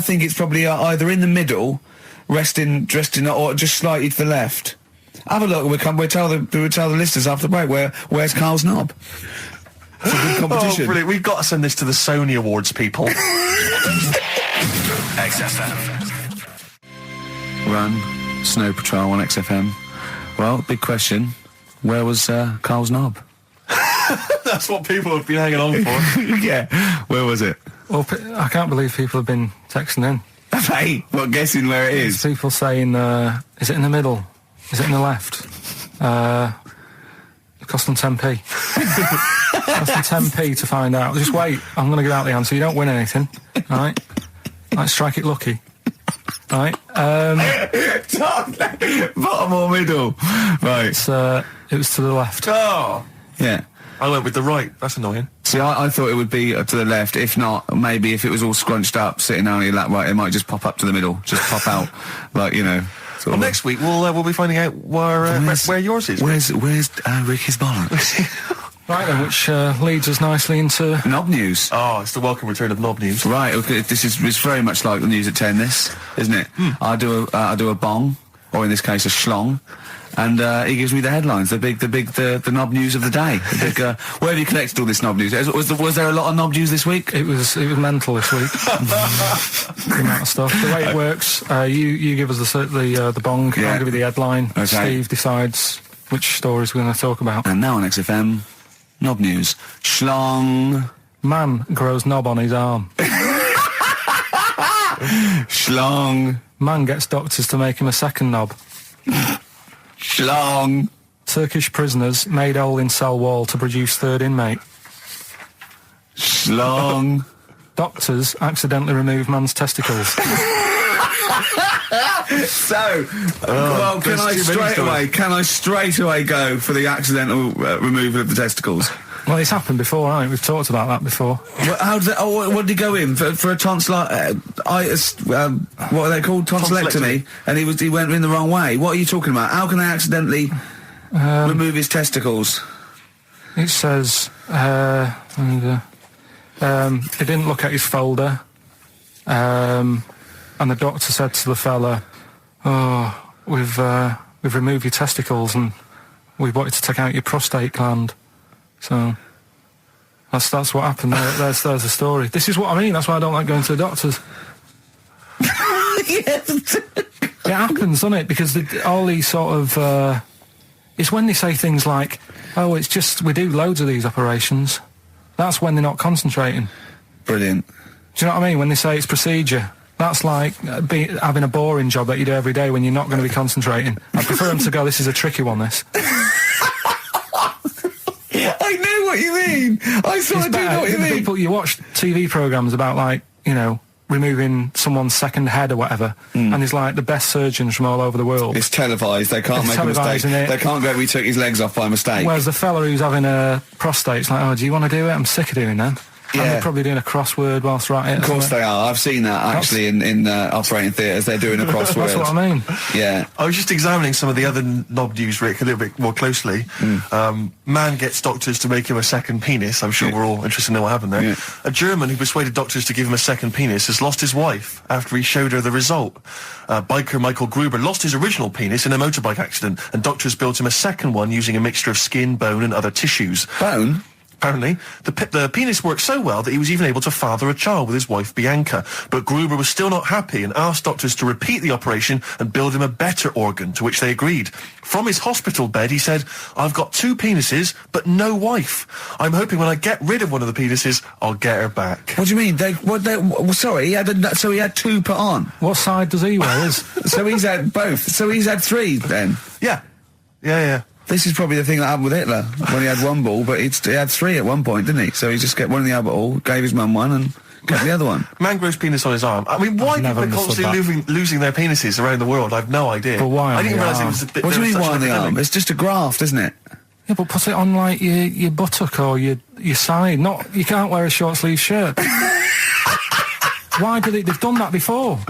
think it's probably either in the middle, dressed in, or just slightly to the left. Have a look. We'll tell the listeners after the break where's Carl's knob. It's a good competition. Oh, brilliant! We've got to send this to the Sony Awards people. XFM. Run, Snow Patrol on XFM. Well, big question. Where was Carl's knob? That's what people have been hanging on for. Yeah. Where was it? Well, I can't believe people have been texting in. Hey, what, guessing where it is? People saying, is it in the middle? Is it in the left? It cost them 10p. It cost them 10p to find out. Just wait, I'm going to give out the answer. You don't win anything, right? Like, strike it lucky. Right? Bottom or middle? Right. It was to the left. Oh! Yeah. I went with the right. That's annoying. See, I thought it would be to the left. If not, maybe if it was all scrunched up, sitting down on your lap, right, it might just pop up to the middle. Just pop out, like, you know. Well, next week we'll be finding out where yours is. Where's Ricky's bollocks? Right then, which leads us nicely into knob news. Oh, it's the welcome return of knob news. Right, okay, it's very much like the news at 10. This, isn't it? I do a bong, or in this case a schlong, and he gives me the headlines, the knob news of the day. The big, where have you collected all this knob news? Was there a lot of knob news this week? It was mental this week. The amount of stuff. The way it works, you give us the bong, Yeah. I'll give you the headline. Okay. Steve decides which stories we're going to talk about. And now on XFM, knob news. Schlong. Man grows knob on his arm. Schlong. Man gets doctors to make him a second knob. Schlong. Turkish prisoners made hole in cell wall to produce third inmate. Schlong. Doctors accidentally remove man's testicles. So, well, can I straight away go for the accidental removal of the testicles? Well, it's happened before, hasn't it? We've talked about that before. How did what did he go in for a tonsillitis? What are they called? Tonsillectomy. And he went in the wrong way. What are you talking about? How can they accidentally remove his testicles? It says he didn't look at his folder, and the doctor said to the fella, "Oh, we've removed your testicles and we wanted to take out your prostate gland." So that's what happened. There's the story. This is what I mean. That's why I don't like going to the doctors. It happens, doesn't it? Because all these sort of it's when they say things like, "Oh, it's just we do loads of these operations." That's when they're not concentrating. Brilliant. Do you know what I mean? When they say it's procedure, that's like having a boring job that you do every day when you're not going to be concentrating. I prefer them to go, "This is a tricky one, this." I know what you mean. I sort of do know what you mean. People, you watch TV programmes about, like, you know, removing someone's second head or whatever, and there's like the best surgeons from all over the world. It's televised. They can't make a mistake. They can't go, "We took his legs off by mistake." Whereas the fella who's having a prostate's like, "Oh, do you want to do it? I'm sick of doing that." Yeah. And they're probably doing a crossword whilst they're at it. Of course they are. I've seen that actually in operating theatres. They're doing a crossword. That's what I mean. Yeah. I was just examining some of the other knob news, Rick, a little bit more closely. Man gets doctors to make him a second penis. I'm sure we're all interested to know what happened there. Yeah. A German who persuaded doctors to give him a second penis has lost his wife after he showed her the result. Biker Michael Gruber lost his original penis in a motorbike accident, and doctors built him a second one using a mixture of skin, bone and other tissues. Bone? Apparently, the penis worked so well that he was even able to father a child with his wife Bianca. But Gruber was still not happy and asked doctors to repeat the operation and build him a better organ, to which they agreed. From his hospital bed, he said, "I've got 2 penises, but no wife. I'm hoping when I get rid of one of the penises, I'll get her back." What do you mean? Sorry, he had 2 put on. What side does he wear? So he's had both. So he's had 3 then. Yeah. Yeah. This is probably the thing that happened with Hitler, when he had 1 ball, but he had 3 at one point, didn't he? So he just got one in the other ball, gave his mum one, and got the other one. Man grows penis on his arm. I mean, why people are constantly losing their penises around the world? I've no idea. But why? I didn't realise it was a bit. What do you mean, why on the arm? It's just a graft, isn't it? Yeah, but put it on, like, your buttock or your side. You can't wear a short sleeve shirt. Why do they've done that before?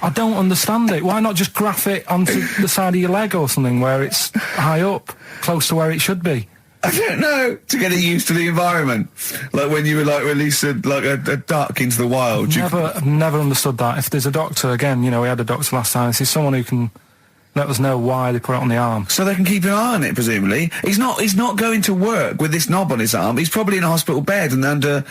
I don't understand it. Why not just graph it onto the side of your leg or something where it's high up, close to where it should be? I don't know. To get it used to the environment. Like when you were, like, released a duck into the wild. I've never understood that. If there's a doctor, again, you know, we had a doctor last time, there's someone who can let us know why they put it on the arm. So they can keep an eye on it, presumably. He's not going to work with this knob on his arm. He's probably in a hospital bed and under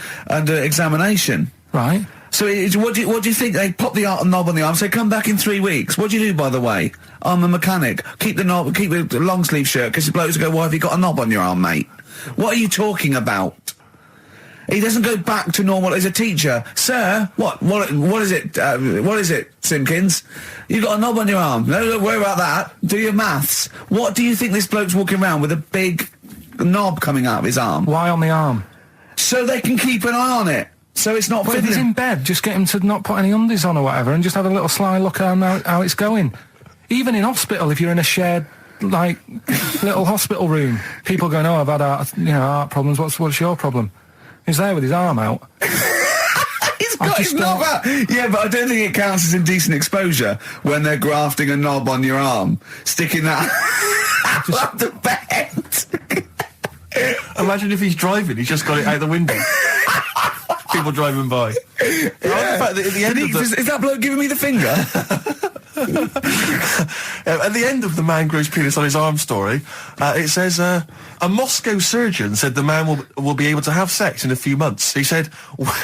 examination. Right. So what do you think? They pop the knob on the arm, say come back in 3 weeks. What do you do, by the way? I'm a mechanic. Keep the knob, keep the long sleeve shirt, because the blokes go, why have you got a knob on your arm, mate? What are you talking about? He doesn't go back to normal as a teacher. Sir, what is it, Simpkins? You got a knob on your arm. No, don't worry about that. Do your maths. What do you think this bloke's walking around with a big knob coming out of his arm? Why on the arm? So they can keep an eye on it. So it's not But if he's in bed, just get him to not put any undies on or whatever, and just have a little sly look at how it's going. Even in hospital, if you're in a shared, like, little hospital room, people going, oh, I've had heart problems, what's your problem? He's there with his arm out. He's got his knob out. Yeah, but I don't think it counts as indecent exposure when they're grafting a knob on your arm, sticking that out the bed. Imagine if he's driving, he's just got it out the window. People driving by. Yeah. The fact that at the end Is that bloke giving me the finger? At the end of the man grows penis on his arm story, it says, a Moscow surgeon said the man will be able to have sex in a few months. He said,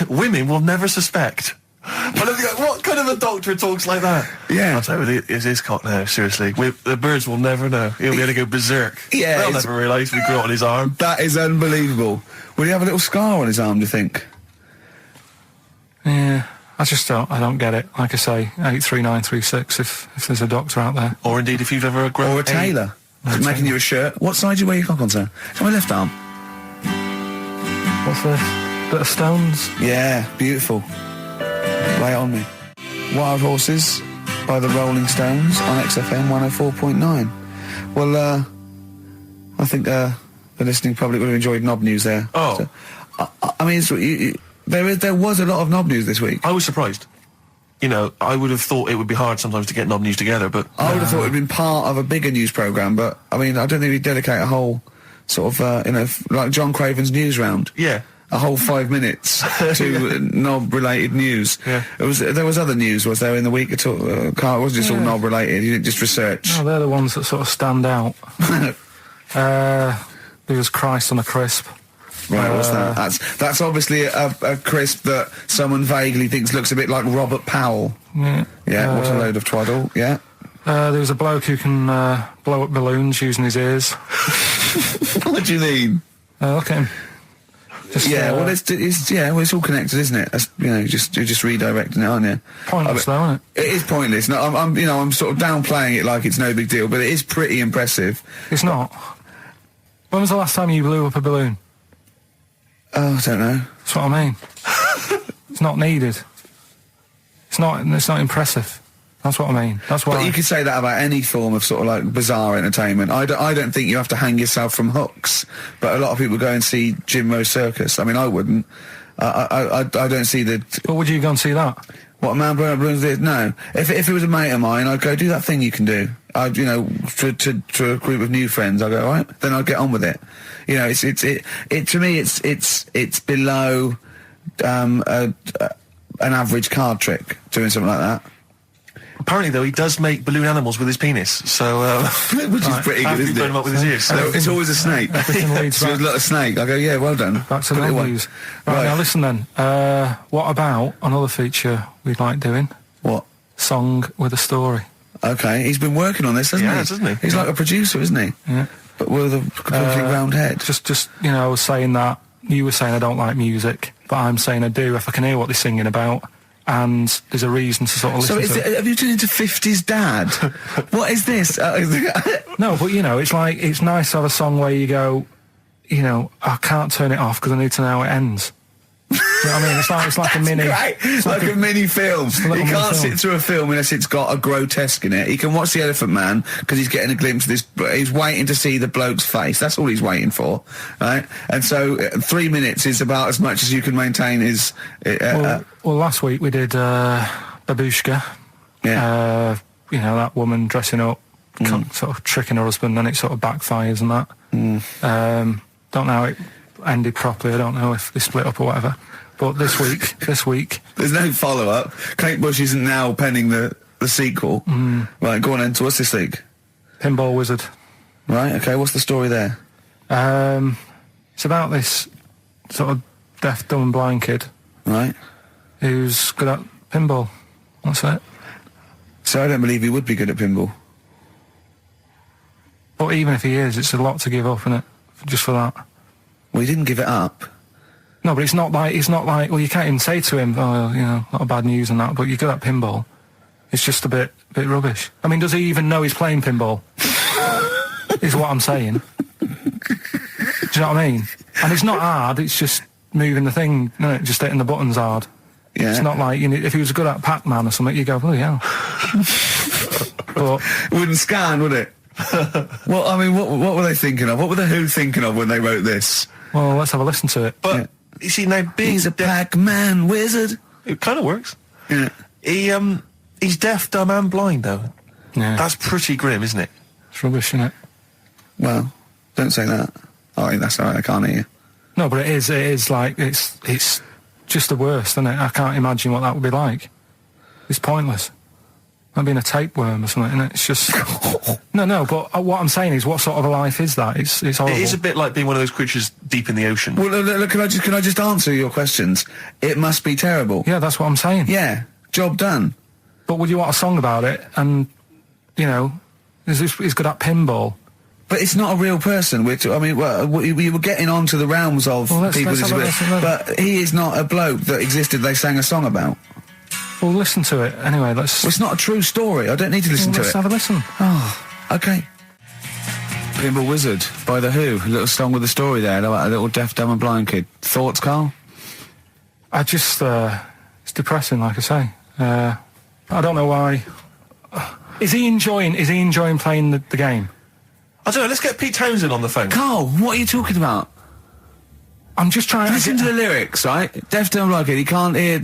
women will never suspect. But what kind of a doctor talks like that? Yeah. I'll tell you, it's his cock now, seriously. The birds will never know. He'll be able to go berserk. Yeah. They'll never realise we grew it on his arm. That is unbelievable. Will he have a little scar on his arm, do you think? Yeah, I don't get it. Like I say, 83936 if there's a doctor out there. Or indeed if you've ever grown... Or a tailor. Making you a shirt. What side do you wear your cock on, sir? It's on my left arm. What's this? Bit of stones? Yeah, beautiful. Lay it on me. Wild Horses by the Rolling Stones on XFM 104.9. Well, I think the listening public would have enjoyed knob news there. Oh. So, I mean, there was a lot of knob news this week. I was surprised. You know, I would have thought it would be hard sometimes to get knob news together, but... I would have thought it would have been part of a bigger news programme, but, I mean, I don't think we'd dedicate a whole sort of, like John Craven's news round. Yeah. A whole 5 minutes to knob-related news. Yeah. There was other news, was there, in the week at all? Carl, it wasn't just all knob-related, you didn't just research. No, they're the ones that sort of stand out. There was Christ on a crisp. Right, what's that? That's obviously a crisp that someone vaguely thinks looks a bit like Robert Powell. Yeah. Yeah, what a load of twaddle, yeah. There was a bloke who can blow up balloons using his ears. What do you mean? Look at him. Just, well, it's all connected, isn't it? That's, you're just redirecting it, aren't you? Pointless, though, isn't it? It is pointless. No, I'm sort of downplaying it like it's no big deal, but it is pretty impressive. It's not. When was the last time you blew up a balloon? Oh, I don't know. That's what I mean. It's not needed. It's not impressive. That's what I mean. That's why. But you could say that about any form of sort of like bizarre entertainment. I don't think you have to hang yourself from hooks, but a lot of people go and see Jim Rowe Circus. I mean, I wouldn't. I don't see the... But would you go and see that? What, a man blowing up balloons did? No. If it was a mate of mine, I'd go, do that thing you can do. To a group of new friends, I go, all right, then I'd get on with it. You know, to me, it's below an average card trick doing something like that. Apparently, though, he does make balloon animals with his penis, so... Which is pretty good, isn't it? Him up with his ears. So it's always a snake. So a little snake. I go, yeah, well done. Back to the news. Right, now listen then. What about another feature we'd like doing? What? Song with a story. Okay, he's been working on this, hasn't he? Hasn't he? He's like a producer, isn't he? Yeah. But with a completely round head. Just saying that, you were saying I don't like music, but I'm saying I do if I can hear what they're singing about. And there's a reason to sort of listen to it. Have you turned into 50s dad? What is this? No, but it's like, it's nice to have a song where you go, I can't turn it off because I need to know how it ends. You know what I mean? It's like a mini... Right. It's like a mini film. You can't sit film. through a film unless it's got a grotesque in it. He can watch The Elephant Man because he's getting a glimpse of this... He's waiting to see the bloke's face. That's all he's waiting for, right? And so 3 minutes is about as much as you can maintain his... well, last week we did Babushka. Yeah. That woman dressing up, sort of tricking her husband, and it sort of backfires and that. Don't know how it ended properly. I don't know if they split up or whatever. But this week... There's no follow-up. Kate Bush isn't now penning the sequel. Right, go on then. So what's this week? Pinball Wizard. Right, okay, what's the story there? It's about this sort of deaf, dumb and blind kid. Right. who's good at pinball. That's it. So I don't believe he would be good at pinball. But even if he is, it's a lot to give up, isn't it? Just for that. Well, he didn't give it up. No, but it's not like, well, you can't even say to him, oh, you know, a lot of bad news and that, but you're good at pinball. It's just a bit rubbish. I mean, does he even know he's playing pinball? Is what I'm saying. Do you know what I mean? And it's not hard, it's just moving the thing, isn't it? Just hitting the buttons hard. Yeah. It's not like, you know, if he was good at Pac-Man or something, you go, oh, yeah. But it wouldn't scan, would it? Well, I mean, what were they thinking of? What were the Who thinking of when they wrote this? Well, let's have a listen to it. But, you see, now, he's a Pac-Man wizard. It kind of works. Yeah. He's deaf, dumb and blind, though. Yeah. That's pretty grim, isn't it? It's rubbish, isn't it? Well, don't say that. Oh, that's all right, I can't hear you. No, but it is like, it's just the worst, isn't it? I can't imagine what that would be like. It's pointless. Like being a tapeworm or something, isn't it? It's just... No, but what I'm saying is, what sort of a life is that? It's horrible. It is a bit like being one of those creatures deep in the ocean. Well, look, can I just answer your questions? It must be terrible. Yeah, that's what I'm saying. Yeah, job done. But would you want a song about it? And, you know, he's good at pinball. But it's not a real person. We were getting onto the realms of people with disabilities. But he is not a bloke that existed they sang a song about. Well, listen to it. Anyway, Well, it's not a true story. I don't need to listen to it. Let's have a listen. Oh, okay. Pinball Wizard by The Who. A little song with a story there, like a little deaf, dumb and blind kid. Thoughts, Carl? I just, it's depressing, like I say. I don't know why. Is he enjoying playing the game? I don't know, let's get Pete Townsend on the phone. Carl, what are you talking about? I'm just trying to listen to the lyrics, right? Deaf, dumb, blind kid. He can't hear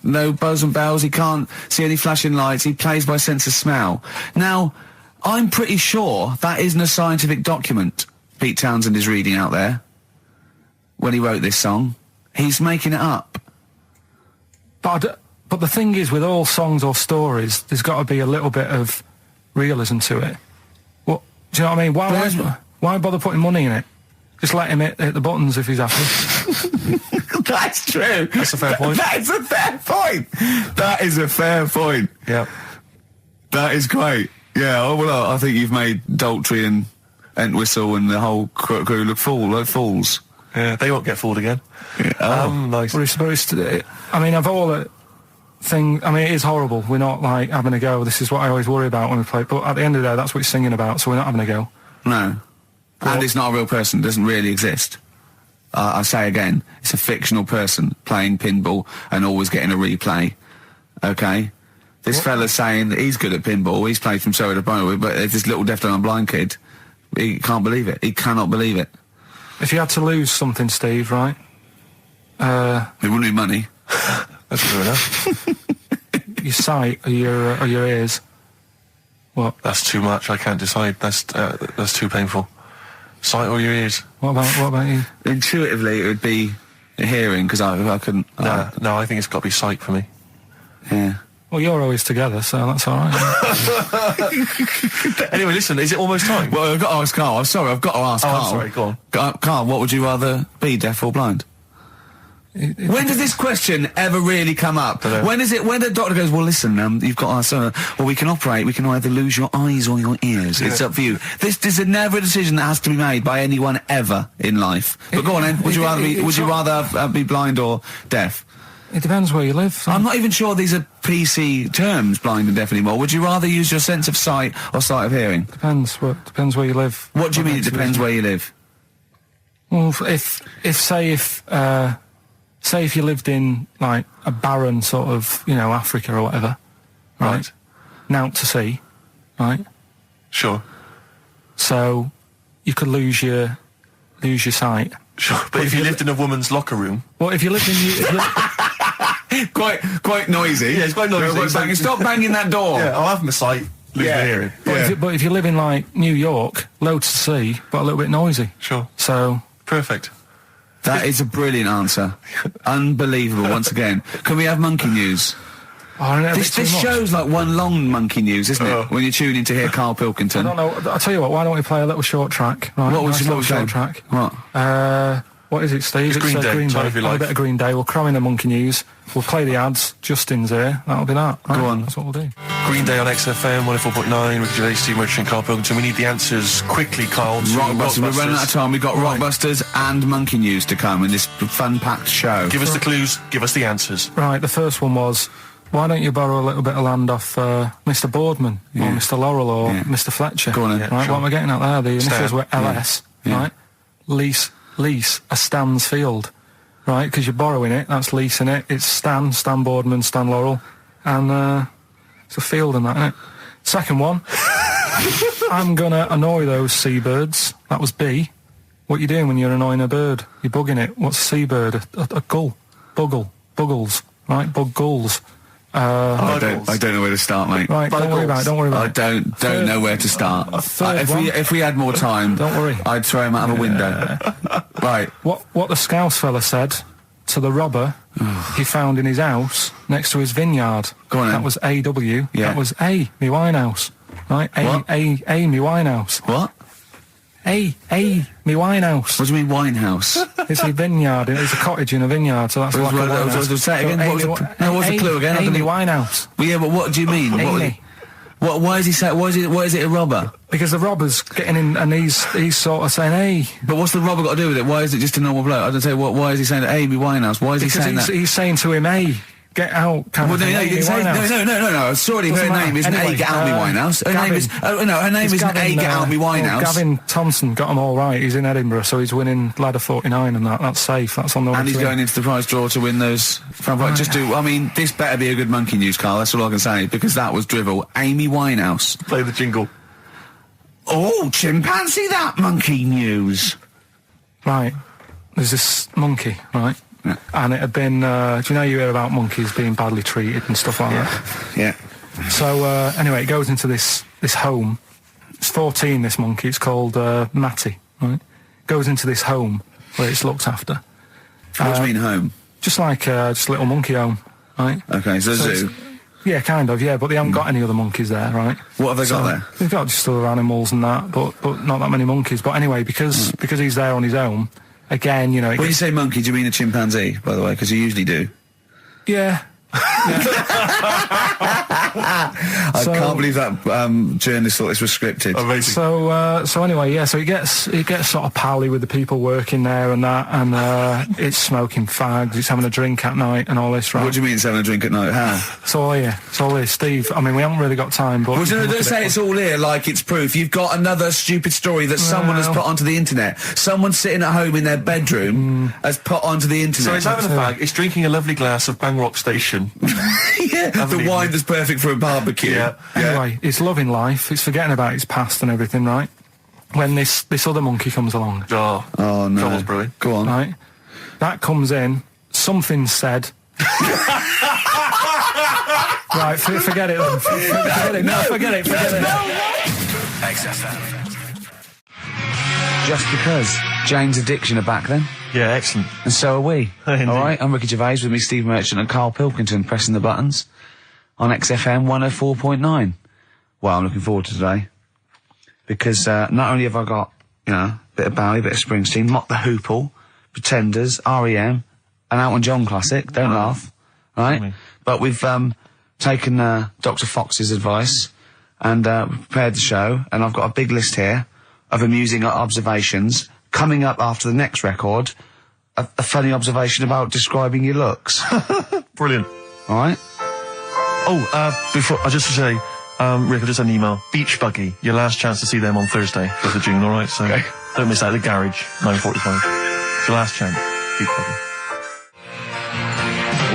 no buzz and bells. He can't see any flashing lights. He plays by sense of smell. Now, I'm pretty sure that isn't a scientific document Pete Townsend is reading out there when he wrote this song. He's making it up. But the thing is, with all songs or stories, there's got to be a little bit of realism to it. What do you know what I mean? Why bother putting money in it? Just let him hit the buttons if he's happy. That's true. That's a fair point. That's a fair point. That is a fair point. Yeah. That is great. Yeah, well, I think you've made Daltrey and Entwistle and the whole crew look fools. Yeah, they won't get fooled again. Yeah. Nice. I mean, of all the thing, I mean, it is horrible. We're not, like, having a go. This is what I always worry about when we play. But at the end of the day, that's what he's singing about, so we're not having a go. No. And it's not a real person. It doesn't really exist. I say again, it's a fictional person playing pinball and always getting a replay. Okay? This fella's saying that he's good at pinball. He's played from Surrey to Bromley, but this little deaf and blind kid, he can't believe it. He cannot believe it. If you had to lose something, Steve, right? It wouldn't be money. That's true enough. Your sight or your ears. What? That's too much. I can't decide. That's too painful. Sight or your ears? What about you? Intuitively, it would be hearing, because I couldn't... No, I think it's got to be sight for me. Yeah. Well, you're always together, so that's all right. Anyway, listen, is it almost time? Well, I've got to ask Carl. I'm sorry, I've got to ask Carl. I'm sorry, go on. Carl, what would you rather be, deaf or blind? When does this question ever really come up? When the doctor goes, well, listen, you've got us, well, we can either lose your eyes or your ears. It's up for you. This is never a decision that has to be made by anyone ever in life. But go on then, would you rather be blind or deaf? It depends where you live. So. I'm not even sure these are PC terms, blind and deaf anymore. Would you rather use your sense of sight or sight of hearing? Depends where you live. What do you mean it depends where you live? Well, say if you lived in, like, a barren sort of, you know, Africa or whatever, right? Now to sea, right? Sure. So you could lose your sight. Sure. But if you lived in a woman's locker room... Well, if you lived in... Quite noisy. Yeah, it's quite noisy. Stop banging that door. Yeah, I'll have my sight, lose my hearing. But if you live in, like, New York, loads to see, but a little bit noisy. Sure. So... Perfect. That is a brilliant answer. Unbelievable, once again. Can we have monkey news? Oh, this show's like one long monkey news, isn't it? When you tune in to hear Karl Pilkington. I don't know. I'll tell you what, why don't we play a little short track? Right? What was your short track? What? Well, What is it, Steve? It's Green Day. Green Time Day. of Your Have a Life. bit of Green Day. We'll cram in the monkey news. We'll play the ads. Justin's here. That'll be that. Right? Go on. That's what we'll do. Green Day on XFM 104.9. Ricky Gervais, Steve Merchant, Karl Pilkington. We need the answers quickly, Karl. to Rockbusters. We're running out of time. We've got Right. Rockbusters and Monkey News to come in this fun-packed show. Give us the clues. Give us the answers. Right, the first one was, why don't you borrow a little bit of land off Mr. Boardman or Mr. Laurel or Mr. Fletcher? Go on then. Right, sure. what am I getting at there? The initials Stan. were LS, Yeah. right? Lease a Stan's field, right? Because you're borrowing it, that's leasing it. It's Stan Boardman, Stan Laurel, and it's a field and that, isn't it? Second one, I'm gonna annoy those seabirds. That was B. What you doing when you're annoying a bird? You're bugging it. What's a seabird? A gull. Buggles, right? Bug gulls. I don't know where to start, mate. Right, don't worry about it. I don't know where to start. Third one. If we had more time, Don't worry. I'd throw him out of a window. Right. What the Scouse fella said to the robber he found in his house next to his vineyard. Go on then. That was AW. Yeah. That was A, me Winehouse. Right? What? A, me Winehouse. What? A, me Winehouse. What do you mean Winehouse? It's a vineyard. It's a cottage in a vineyard, so that's like a Winehouse. Say it again. What was the clue again? Amy Winehouse. Well, yeah, but what do you mean? Amy. Why is he saying? Why is it a robber? Because the robber's getting in and he's sort of saying, hey. But what's the robber got to do with it? Why is it just a normal bloke? I don't say. Why is he saying Amy Winehouse? Why is he saying that? He's saying to him, hey, get out. Well, no, you can say, no. Sorry, her name isn't Anyway, A, get out me Winehouse. Her name is, her name isn't A, get out me Winehouse. Gavin Thompson got them all right. He's in Edinburgh, so he's winning ladder 49 and that. That's safe. That's on the way. And he's going into the prize draw to win those. I mean, this better be a good monkey news, Carl. That's all I can say, because that was drivel. Amy Winehouse. Play the jingle. Oh, chimpanzee, that monkey news. Right. There's this monkey, right? Yeah. And it had been, do you know you hear about monkeys being badly treated and stuff like that? Yeah. So, anyway, it goes into this home. It's 14, this monkey. It's called, Matty, right? Goes into this home where it's looked after. What do you mean home? Just like, just a little monkey home, right? Okay, so zoo. Yeah, kind of, yeah, but they haven't got any other monkeys there, right? What have they got there? They've got just other animals and that, but not that many monkeys. But anyway, because he's there on his own, again, you know... When you say monkey, do you mean a chimpanzee, by the way? Because you usually do. Yeah. I can't believe that journalist thought this was scripted. Amazing. So anyway, yeah. So he gets sort of pally with the people working there and that, and it's smoking fags. It's having a drink at night and all this, right? What do you mean it's having a drink at night? How? It's all here. It's all here, Steve. I mean, we haven't really got time, but Well, you can don't look at say it. it's all here like it's proof. You've got another stupid story that someone has put onto the internet. Someone sitting at home in their bedroom has put onto the internet. So he's having a fag. He's drinking a lovely glass of Bang Rock Station. Yeah, the wine that's perfect for a barbecue. Yeah. Anyway, it's loving life. It's forgetting about its past and everything, right? When this other monkey comes along, Oh no. Trouble's brewing. Go on. right? That comes in. Something said. Right, forget it then. Forget it. No, forget it. XFM. Just because. Jane's Addiction are back then. Yeah, excellent. And so are we. Indeed. All right, I'm Ricky Gervais, with me Steve Merchant and Karl Pilkington pressing the buttons on XFM 104.9. Well, I'm looking forward to today because not only have I got, you know, a bit of Bowie, a bit of Springsteen, Mock the Hoople, Pretenders, R.E.M., an Elton John classic, don't laugh, right? But we've taken Dr. Fox's advice and prepared the show, and I've got a big list here of amusing observations. Coming up after the next record, a funny observation about describing your looks. Brilliant. All right? Oh, before, just to say, Rick, I just had an email. Beach Buggy, your last chance to see them on Thursday, 5th of June, alright? So don't miss out. The Garage, 9:45. It's your last chance. Beach Buggy.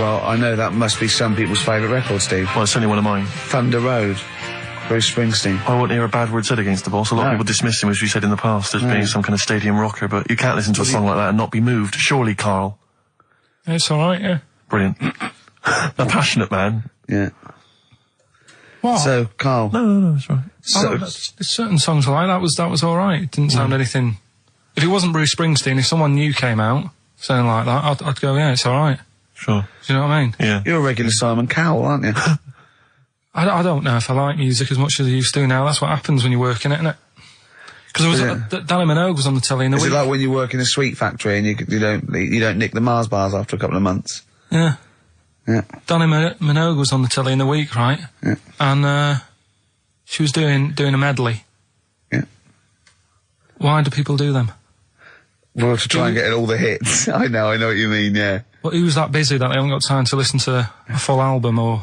Well, I know that must be some people's favourite record, Steve. Well, it's certainly one of mine. Thunder Road, Bruce Springsteen. I won't hear a bad word said against the boss. A lot of people dismiss him, as we said in the past, as being some kind of stadium rocker, but you can't listen to a song like that and not be moved. Surely, Karl. It's all right, yeah. Brilliant. A passionate man. Yeah. What? So, Karl. No, that's right. So, there's certain songs I like. That was all right. It didn't sound anything. If it wasn't Bruce Springsteen, if someone new came out saying like that, I'd go, yeah, it's all right. Sure. Do you know what I mean? Yeah. you're a regular Simon Cowell, aren't you? I don't know if I like music as much as I used to now. That's what happens when you're working it, isn't it? Because Danny Minogue was on the telly in the week. Is it like when you work in a sweet factory and you don't nick the Mars bars after a couple of months? Yeah. Yeah. Danny Minogue was on the telly in the week, right? Yeah. And she was doing a medley. Yeah. Why do people do them? Well, to try and get all the hits. I know what you mean, yeah. Well, who's that busy that they haven't got time to listen to a full album or...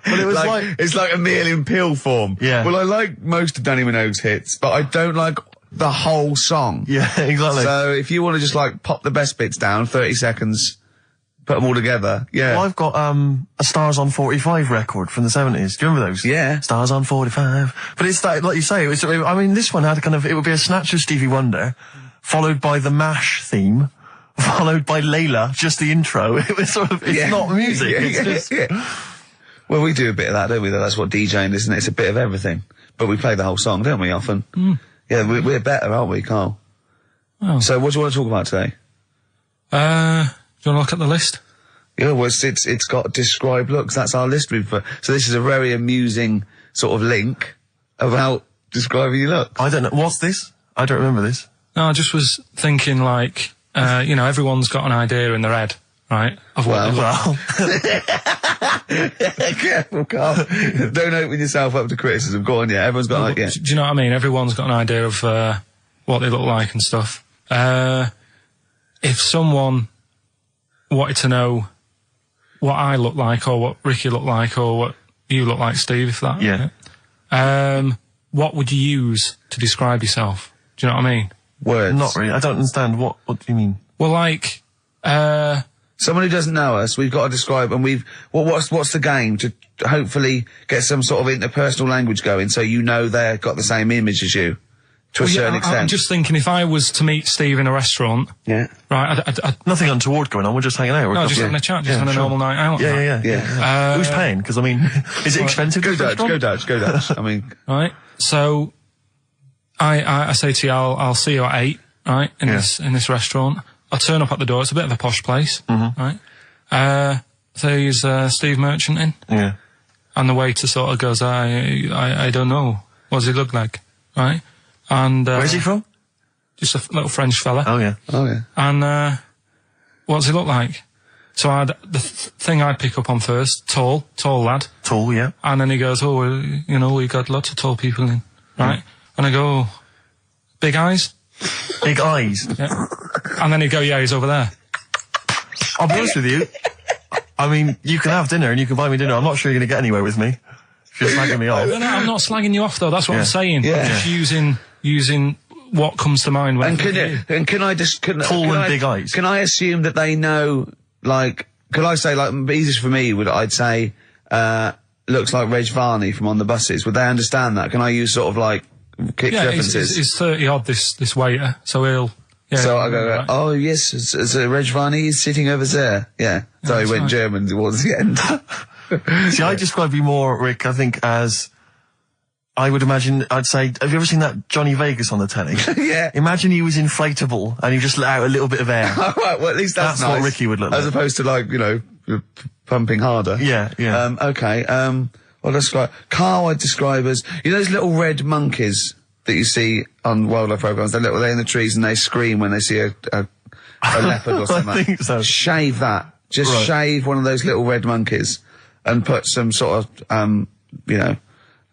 But it was it's like a meal in pill form. Yeah. Well, I like most of Danny Minogue's hits, but I don't like the whole song. Yeah, exactly. So if you want to just like pop the best bits down, 30 seconds, put them all together, yeah. Well, I've got a Stars on 45 record from the 70s. Do you remember those? Yeah. Stars on 45. But it's that, like you say, this one had it would be a snatch of Stevie Wonder, followed by the MASH theme, followed by Layla, just the intro. It was sort of, it's not music, it's just... Well, we do a bit of that, don't we? That's what DJing is, isn't it? It's a bit of everything. But we play the whole song, don't we, often? Mm. Yeah, we're better, aren't we, Carl? Oh. So what do you want to talk about today? Do you want to look at the list? Yeah, well, it's got describe looks. That's our list. So this is a very amusing sort of link about describing your look. I don't know. What's this? I don't remember this. No, I just was thinking like, everyone's got an idea in their head, right? Of what Careful, Carl. Don't open yourself up to criticism. Go on, yeah. Everyone's got an idea. Do you know what I mean? Everyone's got an idea of what they look like and stuff. If someone wanted to know what I look like or what Ricky looked like or what you look like, Steve, if that... Yeah. What would you use to describe yourself? Do you know what I mean? Words. Not really. I don't understand. What do you mean? Well, like... Someone who doesn't know us, we've got to describe, and what's the game to hopefully get some sort of interpersonal language going so you know they've got the same image as you, to a certain extent. I'm just thinking if I was to meet Steve in a restaurant... Yeah. Right, Nothing untoward going on, we're just hanging out. No, just having a chat, just having a normal night out. Yeah. Who's paying? Because, I mean, is it expensive? Go Dutch. I mean... Right, so... I say to you, I'll see you at 8, right, in this restaurant. I'll turn up at the door. It's a bit of a posh place, right? There's Steve Merchant in. Yeah. And the waiter sort of goes, I don't know. What does he look like? Right? And where's he from? Just a little French fella. Oh yeah. And what does he look like? So the thing I'd pick up on first, tall lad. Tall, yeah. And then he goes, we got lots of tall people in, right? And I go, big eyes? Big eyes? Yeah. And then he'd go, yeah, he's over there. I'll be honest with you. I mean, you can have dinner and you can buy me dinner. I'm not sure you're going to get anywhere with me. If you're slagging me off. No, I'm not slagging you off, though. That's what I'm saying. Yeah. I'm just using what comes to mind when can I just... Tall and big eyes. Can I assume that they know, like... Could I say, like, easiest for me I'd say, looks like Reg Varney from On the Buses. Would they understand that? Can I use sort of, like, kick references? He's 30-odd, this waiter, so he'll... Yeah, so I go, right. Oh, yes, it's Reg Varney is sitting over there. Yeah. So he went German towards the end. See, I describe you more, Rick, I think, as... I would imagine, I'd say, have you ever seen that Johnny Vegas on the telly? Yeah. Imagine he was inflatable and he just let out a little bit of air. Right, well, at least that's nice. What Ricky would look like. As opposed to, like, pumping harder. Yeah. Okay, well, describe... Carl I'd describe as... You know those little red monkeys that you see on wildlife programs? They're in the trees and they scream when they see a leopard or something. I think so. Shave that. Just shave one of those little red monkeys and put some sort of,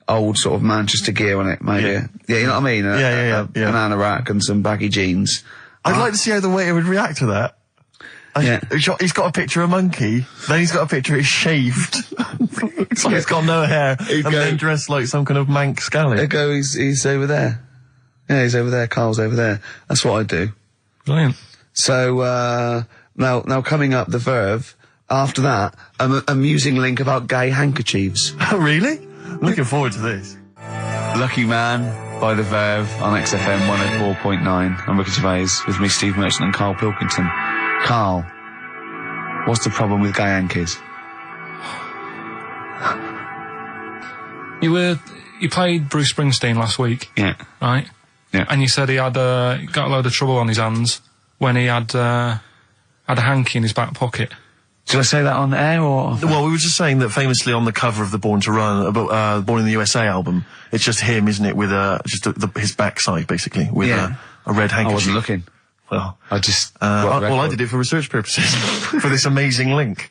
old sort of Manchester gear on it, maybe. Yeah, you know what I mean? A banana rack and some baggy jeans. I'd like to see how the waiter would react to that. He's got a picture of a monkey, then he's got a picture he's shaved. It's like he's got no hair, then dressed like some kind of Manx scally. He's over there. Yeah, he's over there, Carl's over there. That's what I do. Brilliant. So, now coming up, the Verve, after that, an amusing link about gay handkerchiefs. Oh, really? I'm looking forward to this. Lucky Man by The Verve on XFM 104.9. I'm Ricky Gervais with me, Steve Merchant and Karl Pilkington. Carl, what's the problem with gay hankies? You played Bruce Springsteen last week. Yeah. Right? Yeah. And you said he had got a load of trouble on his hands when he had a hanky in his back pocket. Should I say that on the air or? Well, we were just saying that famously on the cover of the Born to Run, Born in the USA album, it's just him, isn't it, with his backside basically with a red handkerchief. I wasn't looking. Well, I just. I did it for research purposes for this amazing link.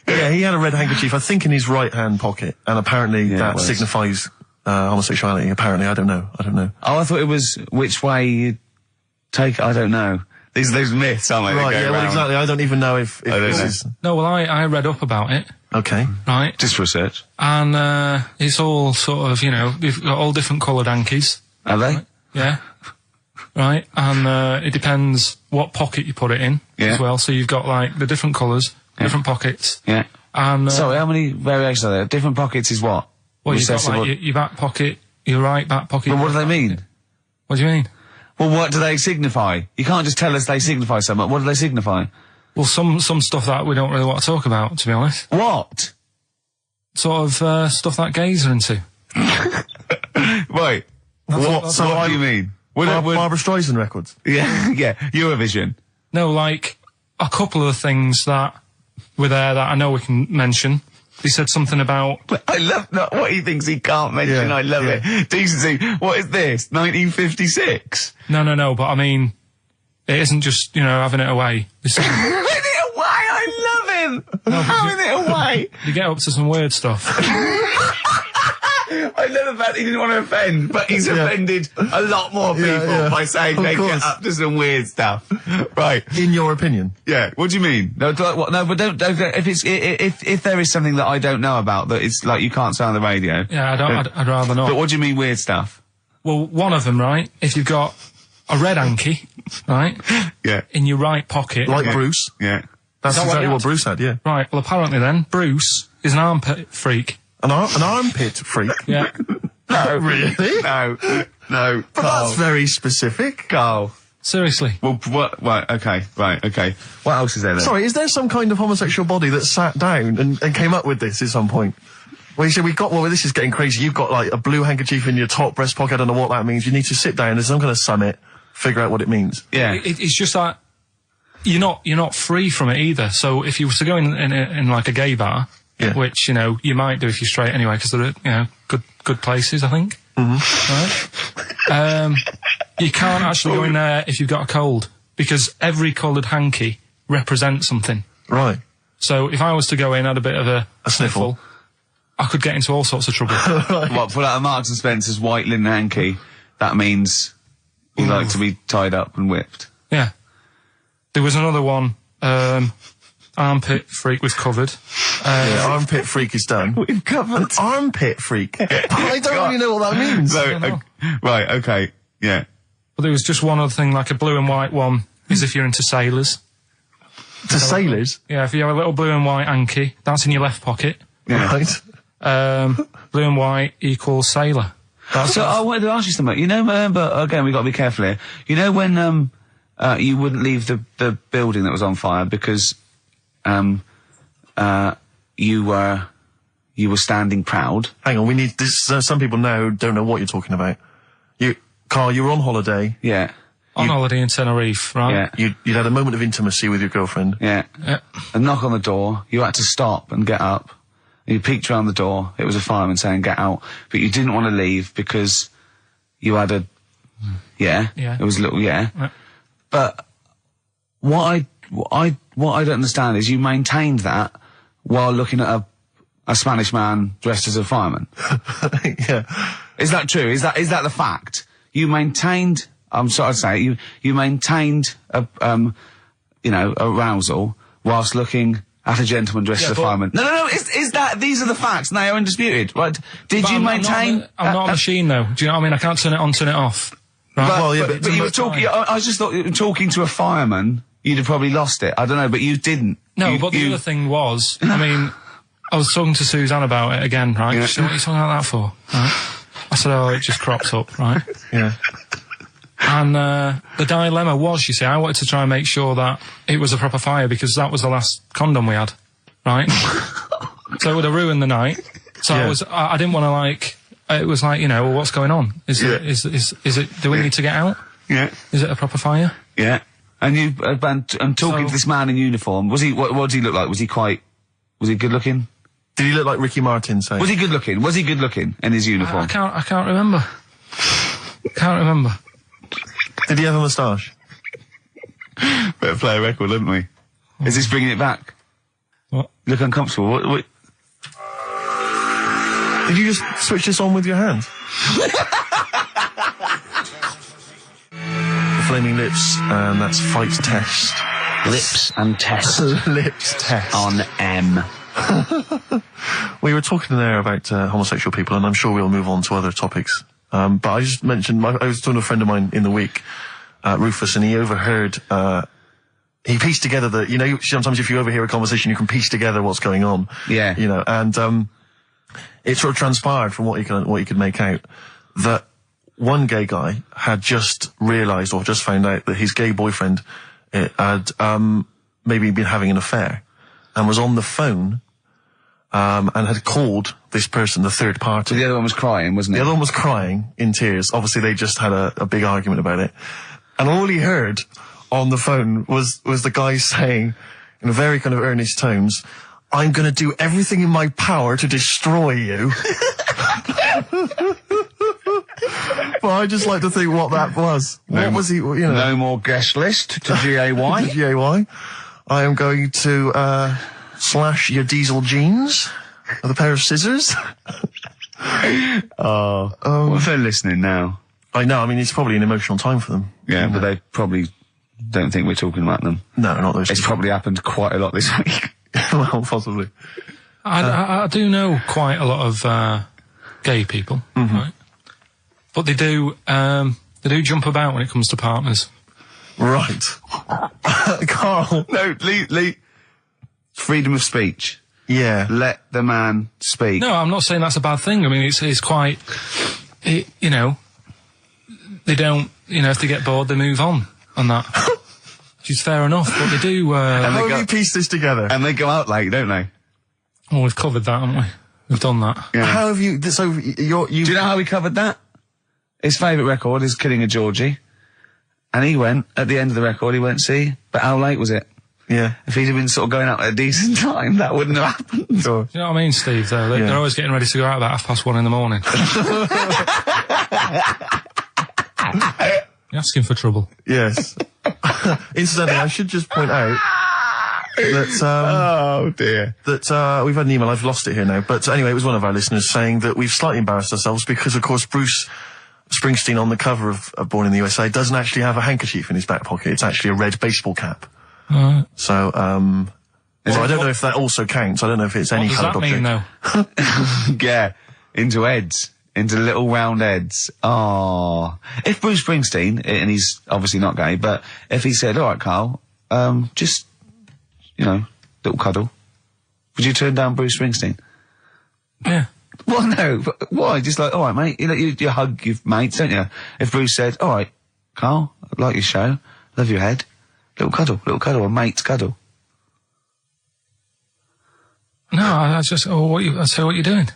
Yeah, he had a red handkerchief, I think, in his right hand pocket, and apparently that signifies homosexuality. Apparently, I don't know. Oh, I thought it was which way you take. I don't know. These myths, aren't they? Right, well, exactly. I don't even know if this is... No, well, I read up about it. Okay. Right. Just research. And, it's all sort of, they've got all different coloured hankies. Are they? Right? Yeah. Right. And, it depends what pocket you put it in as well. So you've got, like, the different colours, different pockets. Yeah. And, sorry, how many variations are there? Different pockets is what? Well, you've got, like, your back pocket, your right back pocket. Well, what do they mean? What do you mean? Well, what do they signify? You can't just tell us they signify something. What do they signify? Well, some stuff that we don't really want to talk about, to be honest. What? Sort of, stuff that gays are into. Wait. What do you mean? Barbara Streisand records? Yeah, Eurovision. No, like, a couple of the things that were there that I know we can mention. He said something about... I love what he thinks he can't mention. I love it. Decency. What is this? 1956? No, but I mean, it isn't just, having it away. Having it away? I love him! Having it away! You get up to some weird stuff. I love the fact he didn't want to offend, but he's offended a lot more people by saying they get up to some weird stuff. Right. In your opinion? Yeah. What do you mean? No, but don't if there is something that I don't know about that it's like you can't say on the radio. Yeah, I'd rather not. But what do you mean weird stuff? Well, one of them, right? If you've got a red hanky, right? Yeah. In your right pocket. Like Bruce? Yeah. That's exactly what Bruce had, yeah. Right, well apparently then, Bruce is an armpit freak. An armpit freak? Yeah. No. Really? No. But that's very specific. Carl. Seriously. Well, what? Right, okay. What else is there then? Sorry, is there some kind of homosexual body that sat down and came up with this at some point? Well, you said this is getting crazy. You've got, like, a blue handkerchief in your top breast pocket. I don't know what that means. You need to sit down. There's some kind of summit, figure out what it means. Yeah. It's just that you're not free from it either. So if you were to go in like a gay bar, which, you might do if you're straight anyway, because they're, good places, I think. Mm-hmm. Right? You can't actually go in there if you've got a cold, because every coloured hanky represents something. Right. So if I was to go in, had a bit of a sniffle, I could get into all sorts of trouble. Right. What, put out a Marks and Spencer's white linen hanky, that means you like to be tied up and whipped. Yeah. There was another one, armpit freak was covered. Armpit freak is done. We've covered. An armpit freak? I don't really know what that means. Right, okay, yeah. But there was just one other thing, like a blue and white one, is if you're into sailors. To sailors? Yeah, if you have a little blue and white hanky, that's in your left pocket. Yeah. Right. Blue and white equals sailor. So I wanted to ask you something. But again, we've got to be careful here. When you wouldn't leave the building that was on fire because you were standing proud. Hang on, we need this. Some people now don't know what you're talking about. Carl, you were on holiday. Yeah. On holiday in Tenerife, right? Yeah. You'd had a moment of intimacy with your girlfriend. Yeah. A knock on the door. You had to stop and get up. You peeked around the door. It was a fireman saying, "Get out," but you didn't want to leave because you had a. Yeah. Yeah. It was a little. Yeah. But what I don't understand is you maintained that while looking at a Spanish man dressed as a fireman. Yeah. Is that true? Is that the fact? You maintained. I'm sorry to say you maintained arousal whilst looking at a gentleman dressed as a fireman. No. These are the facts, and they are undisputed, right? Did you maintain? I'm not a machine, though. Do you know what I mean? I can't turn it on, turn it off. Right? But you were talking. I just thought talking to a fireman, you'd have probably lost it. I don't know, but you didn't. No, but the other thing was, I was talking to Suzanne about it again, right? Yeah. She said, "What are you talking about that for?" Right? I said, "Oh, it just cropped up," right? Yeah. And the dilemma was, you see, I wanted to try and make sure that it was a proper fire because that was the last condom we had, right? So it would have ruined the night. So I didn't want to it was like, well, what's going on? Is it, do we need to get out? Yeah. Is it a proper fire? Yeah. And you, and talking to this man in uniform, what did he look like? Was he good looking? Did he look like Ricky Martin, say? Was he good looking? Was he good looking in his uniform? I can't remember. Can't remember. Did he have a moustache? Better play a record, didn't we? Is this bringing it back? What? You look uncomfortable. What? Did you just switch this on with your hand? The Flaming Lips, and that's Fight Test. Lips and test. Lips Test. On M. We were talking there about homosexual people, and I'm sure we'll move on to other topics. But I just mentioned, I was talking to a friend of mine in the week, Rufus, and he overheard, he pieced together sometimes if you overhear a conversation, you can piece together what's going on. Yeah. You know, and, it sort of transpired from what you could make out that one gay guy had just realised or just found out that his gay boyfriend had, maybe been having an affair and was on the phone, and had called this person, the third party. So the other one was crying, wasn't it? The other one was crying in tears. Obviously, they just had a big argument about it. And all he heard on the phone was the guy saying, in a very kind of earnest tones, "I'm going to do everything in my power to destroy you." But I just like to think what that was. What was he, you know? No more guest list to GAY. To GAY. I am going to, slash your diesel jeans with a pair of scissors. What if they're listening now? I know, I mean, it's probably an emotional time for them. Yeah, but they probably don't think we're talking about them. No, not those. It's probably happened quite a lot this week. Well, possibly. I do know quite a lot of gay people, right? But they do jump about when it comes to partners. Right. Carl. No, Lee. Freedom of speech. Yeah. Let the man speak. No, I'm not saying that's a bad thing. I mean, it's quite, you know, they don't, you know, if they get bored, they move on that. Which is fair enough, but they do, How have you pieced this together? And they go out late, don't they? Well, we've covered that, haven't we? We've done that. Yeah. How have you, so Do you know how we covered that? His favourite record is Killing a Georgie. And he went, at the end of the record, he went, see, but how late was it? Yeah. If he'd have been sort of going out at a decent time, that wouldn't have happened. Sure. Do you know what I mean, Steve, though? They're always getting ready to go out about 1:30 in the morning. You're asking for trouble. Yes. Incidentally, I should just point out that, Oh dear. that, we've had an email, I've lost it here now, but anyway, it was one of our listeners saying that we've slightly embarrassed ourselves because, of course, Bruce Springsteen on the cover of Born in the USA doesn't actually have a handkerchief in his back pocket. It's actually a red baseball cap. So, well, I don't know if that also counts. I don't know if it's any coloured object. What does that mean, though? Yeah, into heads. Into little round heads. Oh. If Bruce Springsteen, and he's obviously not gay, but if he said, alright Carl, just, you know, little cuddle, would you turn down Bruce Springsteen? Yeah. Well, no, but why? Just like, alright mate, you know, you hug your mates, don't you? If Bruce said, alright, Carl, I like your show, love your head, little cuddle, a mate's cuddle. No, I just, I say what you're doing.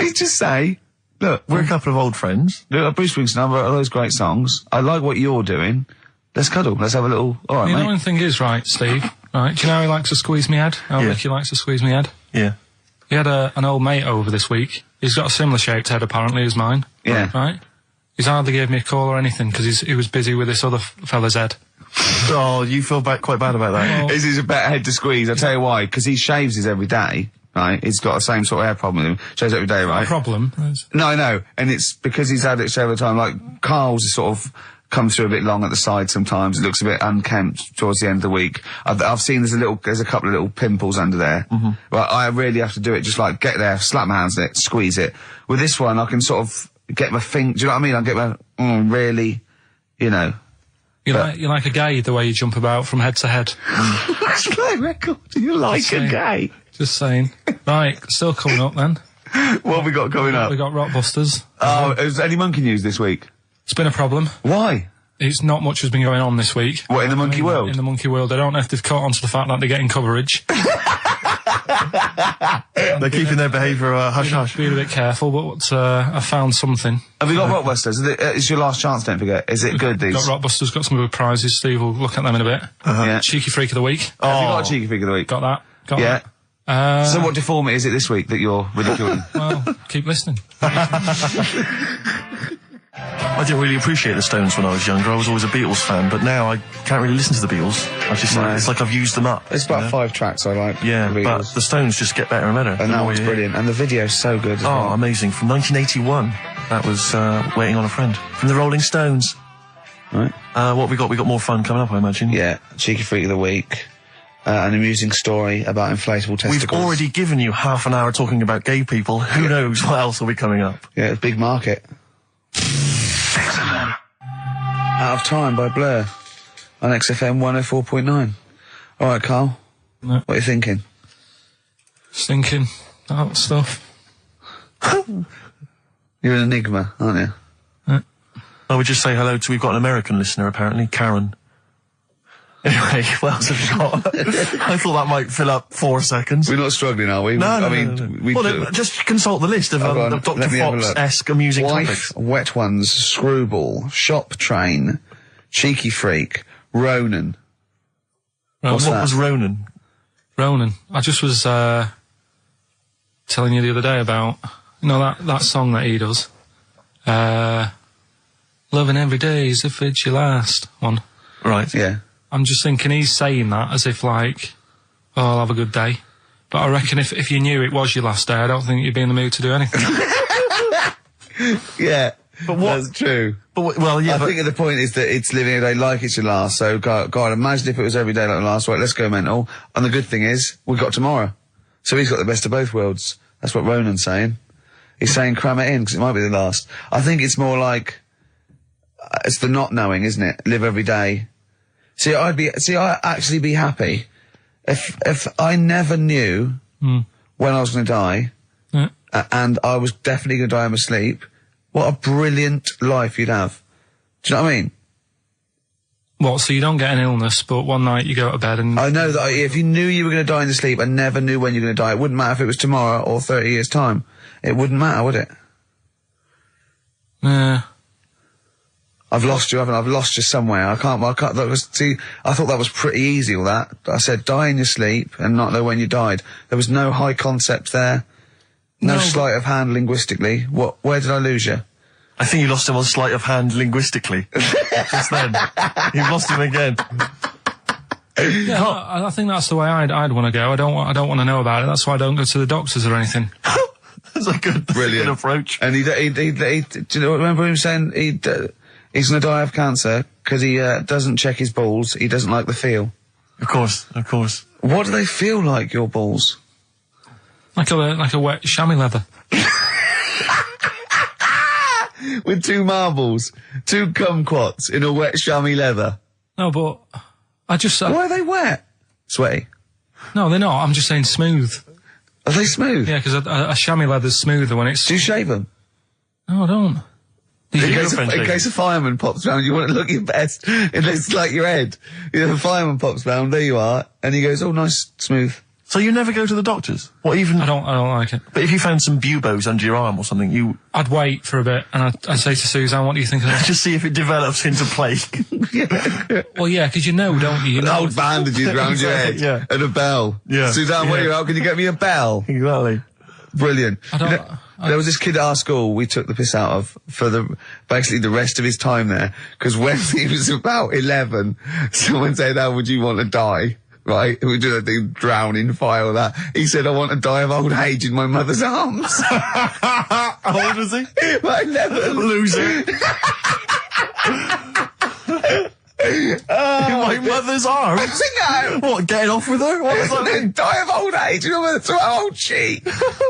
You just say, look, We're a couple of old friends. look, Bruce Springsteen, I've wrote those great songs. I like what you're doing. Let's cuddle. Let's have a little. All right, The mate. annoying thing is, right, Steve, right, do you know how he likes to squeeze me head? How Yeah. Ricky likes to squeeze me head? Yeah. He had an old mate over this week. He's got a similar shaped head, apparently, as mine. Yeah. Right? He's hardly gave me a call or anything, because he was busy with this other fella's head. Oh, you feel quite bad about that. Well, This is a better head to squeeze. I'll tell you why. Because he shaves his every day, right? He's got the same sort of hair problem with him. Shaves every day, right? problem. No, I know. And it's because he's had it shaved all the time. Like, Carl's is sort of comes through a bit long at the side sometimes. It looks a bit unkempt towards the end of the week. I've seen there's a couple of little pimples under there. But I really have to do it. Just like get there, slap my hands on it, squeeze it. With this one, I can sort of get my finger. Do you know what I mean? I get my really, you know. You're like a gay the way you jump about from head to head. That's my record. You like a saying. gay. Just saying. Right, still coming up then. What have we got coming up? We got Rockbusters. Oh, is any monkey news this week? It's been a problem. Why? It's not much has been going on this week. What, in the monkey world? In the monkey world. I don't know if they've caught on to the fact that they're getting coverage. They're keeping their behaviour hush-hush. Being a bit careful, but I found something. Have you got Rockbusters? It's your last chance, don't forget. Is it good, these? Got Rockbusters, got some good prizes. Steve will look at them in a bit. Yeah. Cheeky Freak of the Week. Have you got a Cheeky Freak of the Week? Got that. Got Yeah. that. So what deformity is it this week that you're ridiculing? Well, keep listening. I didn't really appreciate the Stones when I was younger. I was always a Beatles fan, but now I can't really listen to the Beatles. It's like I've used them up. It's about 5 tracks I like. Yeah, the but Beatles. the Stones just get better and better. And that one's brilliant. And the video's so good as well. Amazing. From 1981. That was Waiting on a Friend. From the Rolling Stones. Right. What have we got? We got more fun coming up, I imagine. Yeah, Cheeky Freak of the Week. An amusing story about inflatable testicles. We've already given you half an hour talking about gay people. Who knows what else will be coming up? Yeah, it's a big market. Out of Time by Blur on XFM 104.9. All right, Carl. No. What are you thinking? Just thinking that stuff. You're an enigma, aren't you? I would just say hello to, we've got an American listener apparently, Karen. Anyway, what else have we got? I thought that might fill up 4 seconds. We're not struggling, are we? No. We well, just consult the list of Dr. Fox-esque amusing topics. Wet Ones, Screwball, Shop Train, Cheeky Freak, Ronan. What was Ronan? Ronan. I just was telling you the other day about, that song that he does. Loving Every Day as if it's your last one. Right. Yeah. I'm just thinking he's saying that as if like, I'll have a good day. But I reckon if you knew it was your last day, I don't think you'd be in the mood to do anything. Yeah. But that's true. I think the point is that it's living a day like it's your last. So, God, imagine if it was every day like the last. Right, let's go mental. And the good thing is, we've got tomorrow. So he's got the best of both worlds. That's what Ronan's saying. He's saying cram it in, because it might be the last. I think it's more like, it's the not knowing, isn't it? Live every day. I'd actually be happy if I never knew when I was going to die, and I was definitely going to die in my sleep. What a brilliant life you'd have. Do you know what I mean? What, so you don't get an illness, but one night you go to bed and... I know that if you knew you were going to die in your sleep and never knew when you were going to die, it wouldn't matter if it was tomorrow or 30 years' time. It wouldn't matter, would it? Yeah. I've lost you, haven't I? I've lost you somewhere. I thought that was pretty easy, all that. I said die in your sleep and not know when you died. There was no high concept there. No sleight of hand linguistically. Where did I lose you? I think you lost him on sleight of hand linguistically. Just then. You've lost him again. Yeah, I think that's the way I'd want to go. I don't want to know about it. That's why I don't go to the doctors or anything. That's a good approach. And he do you know, remember him saying he's going to die of cancer because he doesn't check his balls. He doesn't like the feel. Of course. What do they feel like, your balls? Like a wet chamois leather. With 2 marbles, 2 kumquats in a wet chamois leather. No, but I just... Why are they wet? Sweaty? No, they're not. I'm just saying smooth. Are they smooth? Yeah, because a chamois leather's smoother when it's... Do you shave them? No, I don't. In case a fireman pops round, you want to look your best. It looks like your head. The fireman pops round, there you are, and he goes, oh, nice, smooth. So you never go to the doctors? What, even... I don't like it. But if you found some buboes under your arm or something, I'd wait for a bit, and I'd say to Suzanne, what do you think of that? Just see if it develops into plague. Well, yeah, because don't you? Old bandages round your head. Yeah. And a bell. Yeah. Suzanne, what are you out? Can you get me a bell? Exactly. Brilliant. There was this kid at our school we took the piss out of for basically the rest of his time there, because when he was about 11, someone said, how would you want to die? Right? We do that thing, drowning fire or that. He said, I want to die of old age in my mother's arms. How old was he? Like 11. Loser. In my mother's arms? No. What, getting off with her? What was that? Then die of old age. You know, so old she.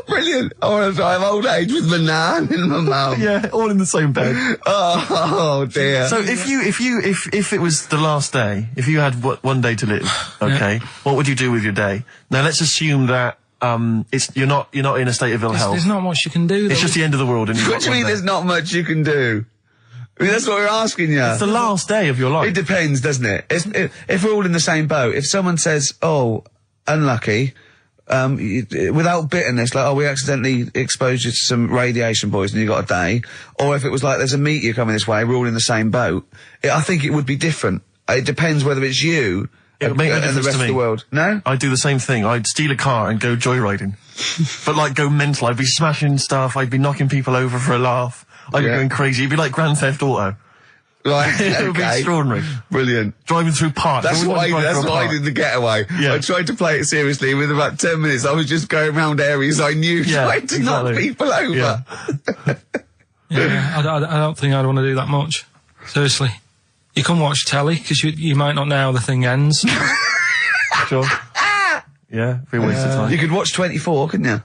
Brilliant. I want to die of old age with my nan and my mum. Yeah, all in the same bed. Oh dear. So if it was the last day, if you had one day to live, okay, what would you do with your day? Now let's assume that you're not in a state of ill health. There's not much you can do. It's just the end of the world. And What do you mean there's not much you can do? I mean, that's what we're asking you. It's the last day of your life. It depends, doesn't it? If we're all in the same boat, if someone says, oh, unlucky, without bitterness, like, oh, we accidentally exposed you to some radiation poisoning, you got a day, or if it was like, there's a meteor coming this way, we're all in the same boat, I think it would be different. It depends whether it's you It would make no and the difference rest to of the me. world. No? I'd do the same thing. I'd steal a car and go joyriding. But like go mental. I'd be smashing stuff. I'd be knocking people over for a laugh. I'd be going crazy. It'd be like Grand Theft Auto. Right, It would be extraordinary. Brilliant. Driving through parks. That's what I did in the getaway. Yeah. I tried to play it seriously. Within about 10 minutes, I was just going around areas I knew, trying to knock people over. Yeah. I don't think I'd want to do that much. Seriously. You can watch telly, because you might not know how the thing ends. Sure. Yeah, be a waste of time. You could watch 24, couldn't you?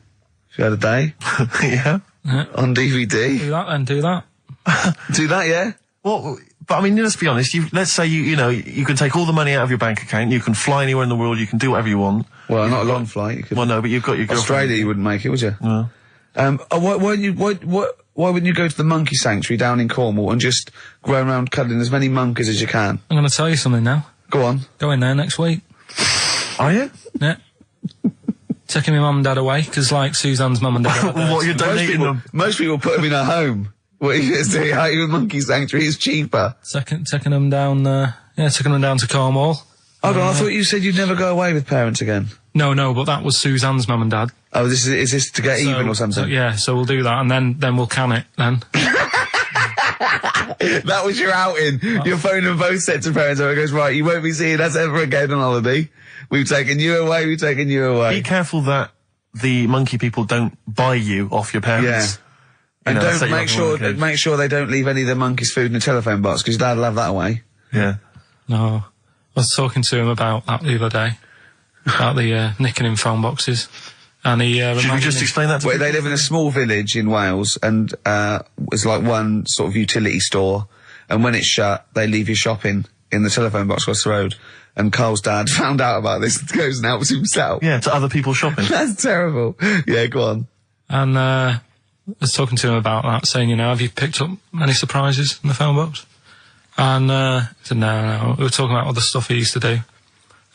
If you had a day. Yeah. On DVD. Do that then, do that. Do that, yeah? Well, but I mean, let's be honest. Let's say you can take all the money out of your bank account. You can fly anywhere in the world. You can do whatever you want. Well, not a long flight. You could, Well, no, but you've got your Australia, you wouldn't make it, would you? No. Why wouldn't you go to the monkey sanctuary down in Cornwall and just go around cuddling as many monkeys as you can? I'm going to tell you something now. Go on. Go in there next week. Are you? Yeah. Taking my mum and dad away, because like Suzanne's mum and dad. What, you're donating them? Most people put them in a home. What you gonna say? How your monkey sanctuary is cheaper. Taking them down, taking them down to Cornwall. Hold on, I thought you said you'd never go away with parents again. No, but that was Suzanne's mum and dad. Oh, is this to get even or something? So we'll do that, and then we'll can it, then. That was your outing. Your phone and both sets of parents, and it goes, right, you won't be seeing us ever again on holiday. We've taken you away, Be careful that the monkey people don't buy you off your parents. Yeah. And don't make sure they don't leave any of the monkeys' food in the telephone box, because Dad will have that away. Yeah. No. I was talking to him about that the other day. About the nicking in phone boxes. And he Should we just explain that to Well, they live in a small village in Wales, and it's like one sort of utility store, and when it's shut, they leave you shopping in the telephone box across the road. And Carl's dad found out about this and goes and helps himself. Yeah, to other people shopping. That's terrible. Yeah, go on. And I was talking to him about that, saying, have you picked up any surprises in the phone box? And he said, no. We were talking about other stuff he used to do.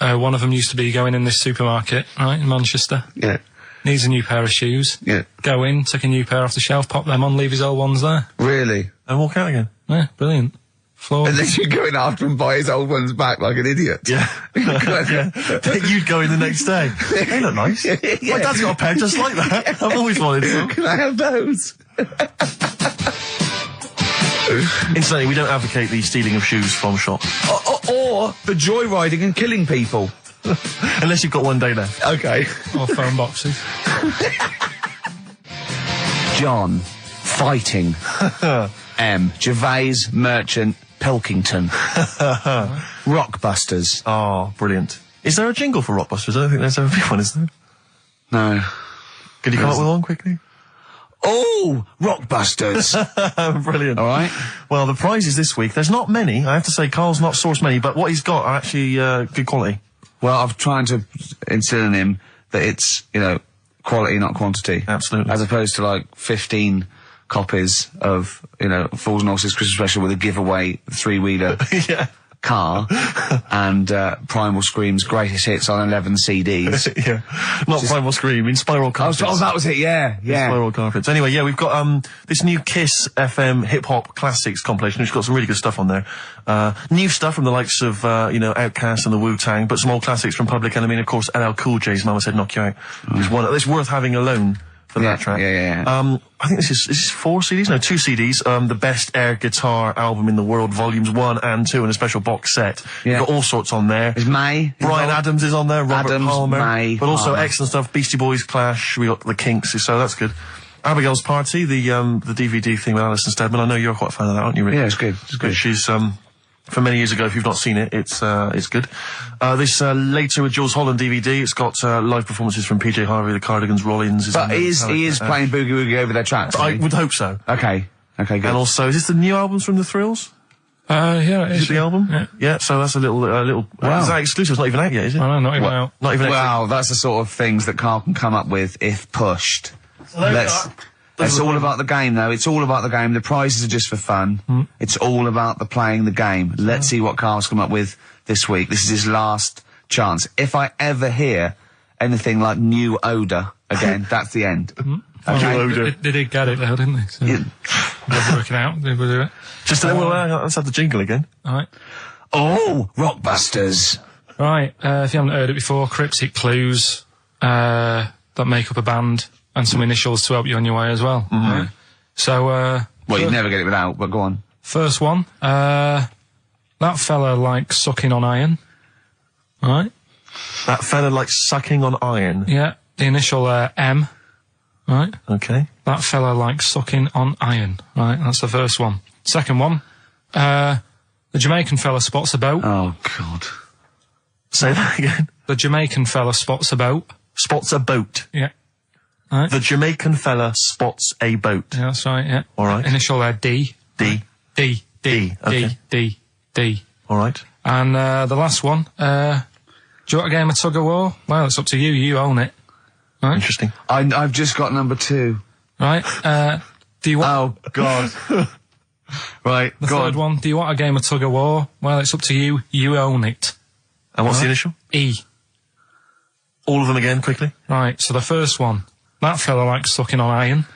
One of them used to be going in this supermarket, right, in Manchester. Yeah. Needs a new pair of shoes. Yeah. Go in, take a new pair off the shelf, pop them on, leave his old ones there. Really? And walk out again. Yeah, brilliant. And then you go in after and buy his old ones back like an idiot. Yeah. Yeah. You'd go in the next day. They look nice. Yeah. My dad's got a pair just like that. I've always wanted some. Can I have those? Incidentally, we don't advocate the stealing of shoes from shops. Or the joyriding and killing people. Unless you've got one day left. Okay. Or phone boxes. John, fighting. M. Gervais, Merchant, Pilkington. Rockbusters. Oh, brilliant. Is there a jingle for Rockbusters? I don't think there's ever been one, is there? No. Could you come up with one quickly? Oh, Rockbusters. Brilliant. All right. Well, the prizes this week, there's not many. I have to say, Carl's not sourced many, but what he's got are actually good quality. Well, I'm trying to instill in him that it's, quality, not quantity. Absolutely. As opposed to, 15 copies of, Fools and Horses Christmas Special with a giveaway 3-wheeler Yeah. car and Primal Scream's greatest hits on 11 CDs. Yeah. Not Primal Scream, in Spiral Carpets. Oh, that was it, yeah. Spiral Carpets. Anyway, yeah, we've got this new Kiss FM Hip Hop Classics compilation, which has got some really good stuff on there. New stuff from the likes of, Outkast and the Wu-Tang, but some old classics from Public Enemy, and of course LL Cool J's Mama Said Knock You Out. It's worth having alone for that track. Yeah. I think this is 4 CDs? No, 2 CDs. The Best Air Guitar Album in the World, Volumes 1 and 2, and a special box set. Yeah. You've got all sorts on there. Is May? Brian Adams is on there, Robert Adams, Palmer. May, but also Palmer. excellent stuff. Beastie Boys, Clash, we got the Kinks, so that's good. Abigail's Party, the DVD thing with Alison Steadman. I know you're quite a fan of that, aren't you, Rick? Yeah, it's good. It's good. She's, from many years ago, if you've not seen it, it's good. This, Later with Jules Holland DVD, it's got, live performances from PJ Harvey, the Cardigans, Rollins. But he is playing Boogie Woogie over their tracks. I would hope so. Okay, good. And also, is this the new albums from The Thrills? Yeah, it Is is. it the album? Yeah. Yeah, so that's a little, Wow. Is that exclusive? It's not even out yet, is it? I know, not even out. Not even out. Wow, that's the sort of things that Carl can come up with if pushed. It's all about the game, though. It's all about the game. The prizes are just for fun. It's all about the playing the game. Let's see what Carl's come up with this week. This is his last chance. If I ever hear anything like new odour again, that's the end. Okay. They did get it though, didn't they? So they'll work it out. They will do it. Just let's have the jingle again. All right. Oh, Rockbusters. Right, if you haven't heard it before, cryptic clues that make up a band and some initials to help you on your way as well. Right? So, well, you'd never get it without, but go on. First one, that fella likes sucking on iron. Right? That fella likes sucking on iron. Yeah, the initial M. Right? Okay. That fella likes sucking on iron. Right, that's the first one. Second one, the Jamaican fella spots a boat. Oh, God. Say that again. The Jamaican fella spots a boat. Spots a boat. Yeah. Right. The Jamaican fella spots a boat. Yeah, that's right, yeah. All right. Initial D. D. D. D. Okay. D. D. All right. And the last one, do you want a game of tug of war? Well, it's up to you. You own it. Right? Interesting. I've just got number 2. Right. Do you want... Oh, God. Right, The third one, do you want a game of tug of war? Well, it's up to you. You own it. And what's the initial? E. All of them again, quickly. Right, so the first one, that fella likes sucking on iron.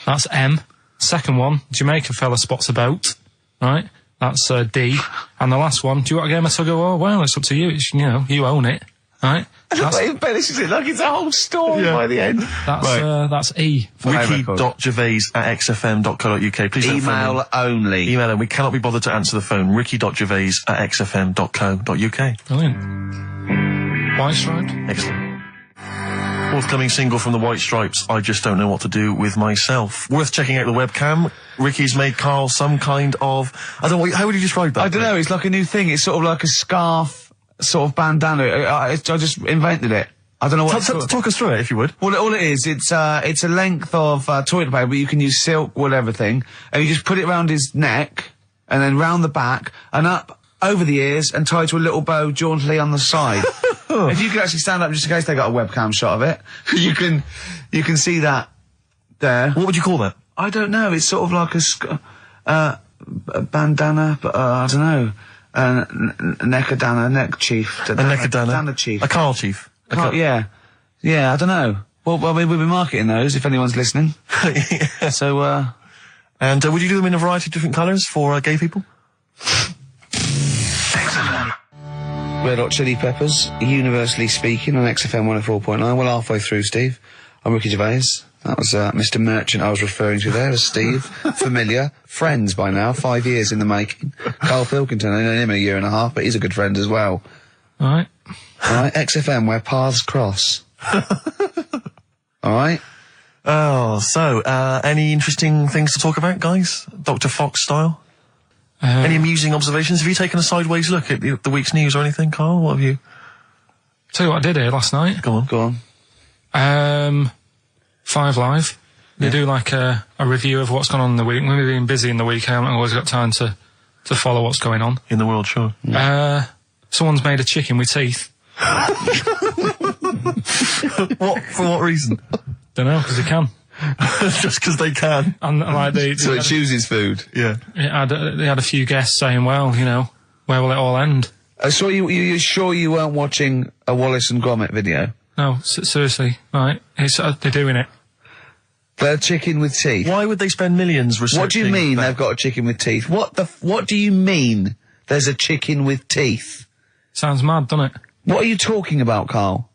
That's M. Second one, Jamaican fella spots a boat. Right, that's D. And the last one, do you want a game of tug of war? Well, it's up to you. It's, you own it. Right? He embellishes it like it's a whole story by the end. That's E. Ricky.gervais@xfm.co.uk. Please don't phone Email only. Email and we cannot be bothered to answer the phone. Ricky.gervais@xfm.co.uk. Brilliant. White Striped. Excellent. Forthcoming single from the White Stripes, I Just Don't Know What to Do With Myself. Worth checking out the webcam. Ricky's made Carl some kind of... I don't know, how would you describe that? I don't know, it's like a new thing. It's sort of like a scarf, sort of bandana. I just invented it. I don't know what Talk us through it, if you would. Well, all it is, it's a length of toilet paper, but you can use silk, whatever thing, and you just put it around his neck, and then round the back, and up over the ears, and tied to a little bow jauntily on the side. If you could actually stand up, just in case they got a webcam shot of it, you can see that there. What would you call that? I don't know. It's sort of like a bandana, but I don't know. Neckadana, neck chief. A neckadana chief. A Carl chief. Yeah, I don't know. Well, we'll be marketing those if anyone's listening. Yeah. So, and would you do them in a variety of different colours for gay people? Red Hot Chili Peppers, universally speaking, on XFM 104.9. Well, halfway through, Steve. I'm Ricky Gervais. That was Mr. Merchant I was referring to there as Steve. Familiar. Friends by now, 5 years in the making. Karl Pilkington, I know him a year and a half, but he's a good friend as well. All right. All right, XFM, where paths cross. All right? Oh, so, any interesting things to talk about, guys? Dr. Fox style? Any amusing observations? Have you taken a sideways look at the week's news or anything, Carl? What have you... Tell you what I did here last night. Go on. 5 Live. They do like a review of what's gone on in the week. When we've been busy in the week, I haven't always got time to follow what's going on. In the world, sure. Someone's made a chicken with teeth. For what reason? Don't know, because they can. Just because they can. And like So it chooses food. Yeah. They had a few guests saying, well, where will it all end? So you're sure you weren't watching a Wallace and Gromit video? No, seriously, right? They're doing it. They're chicken with teeth. Why would they spend millions researching? What do you mean they've got a chicken with teeth? What do you mean there's a chicken with teeth? Sounds mad, doesn't it? What are you talking about, Carl?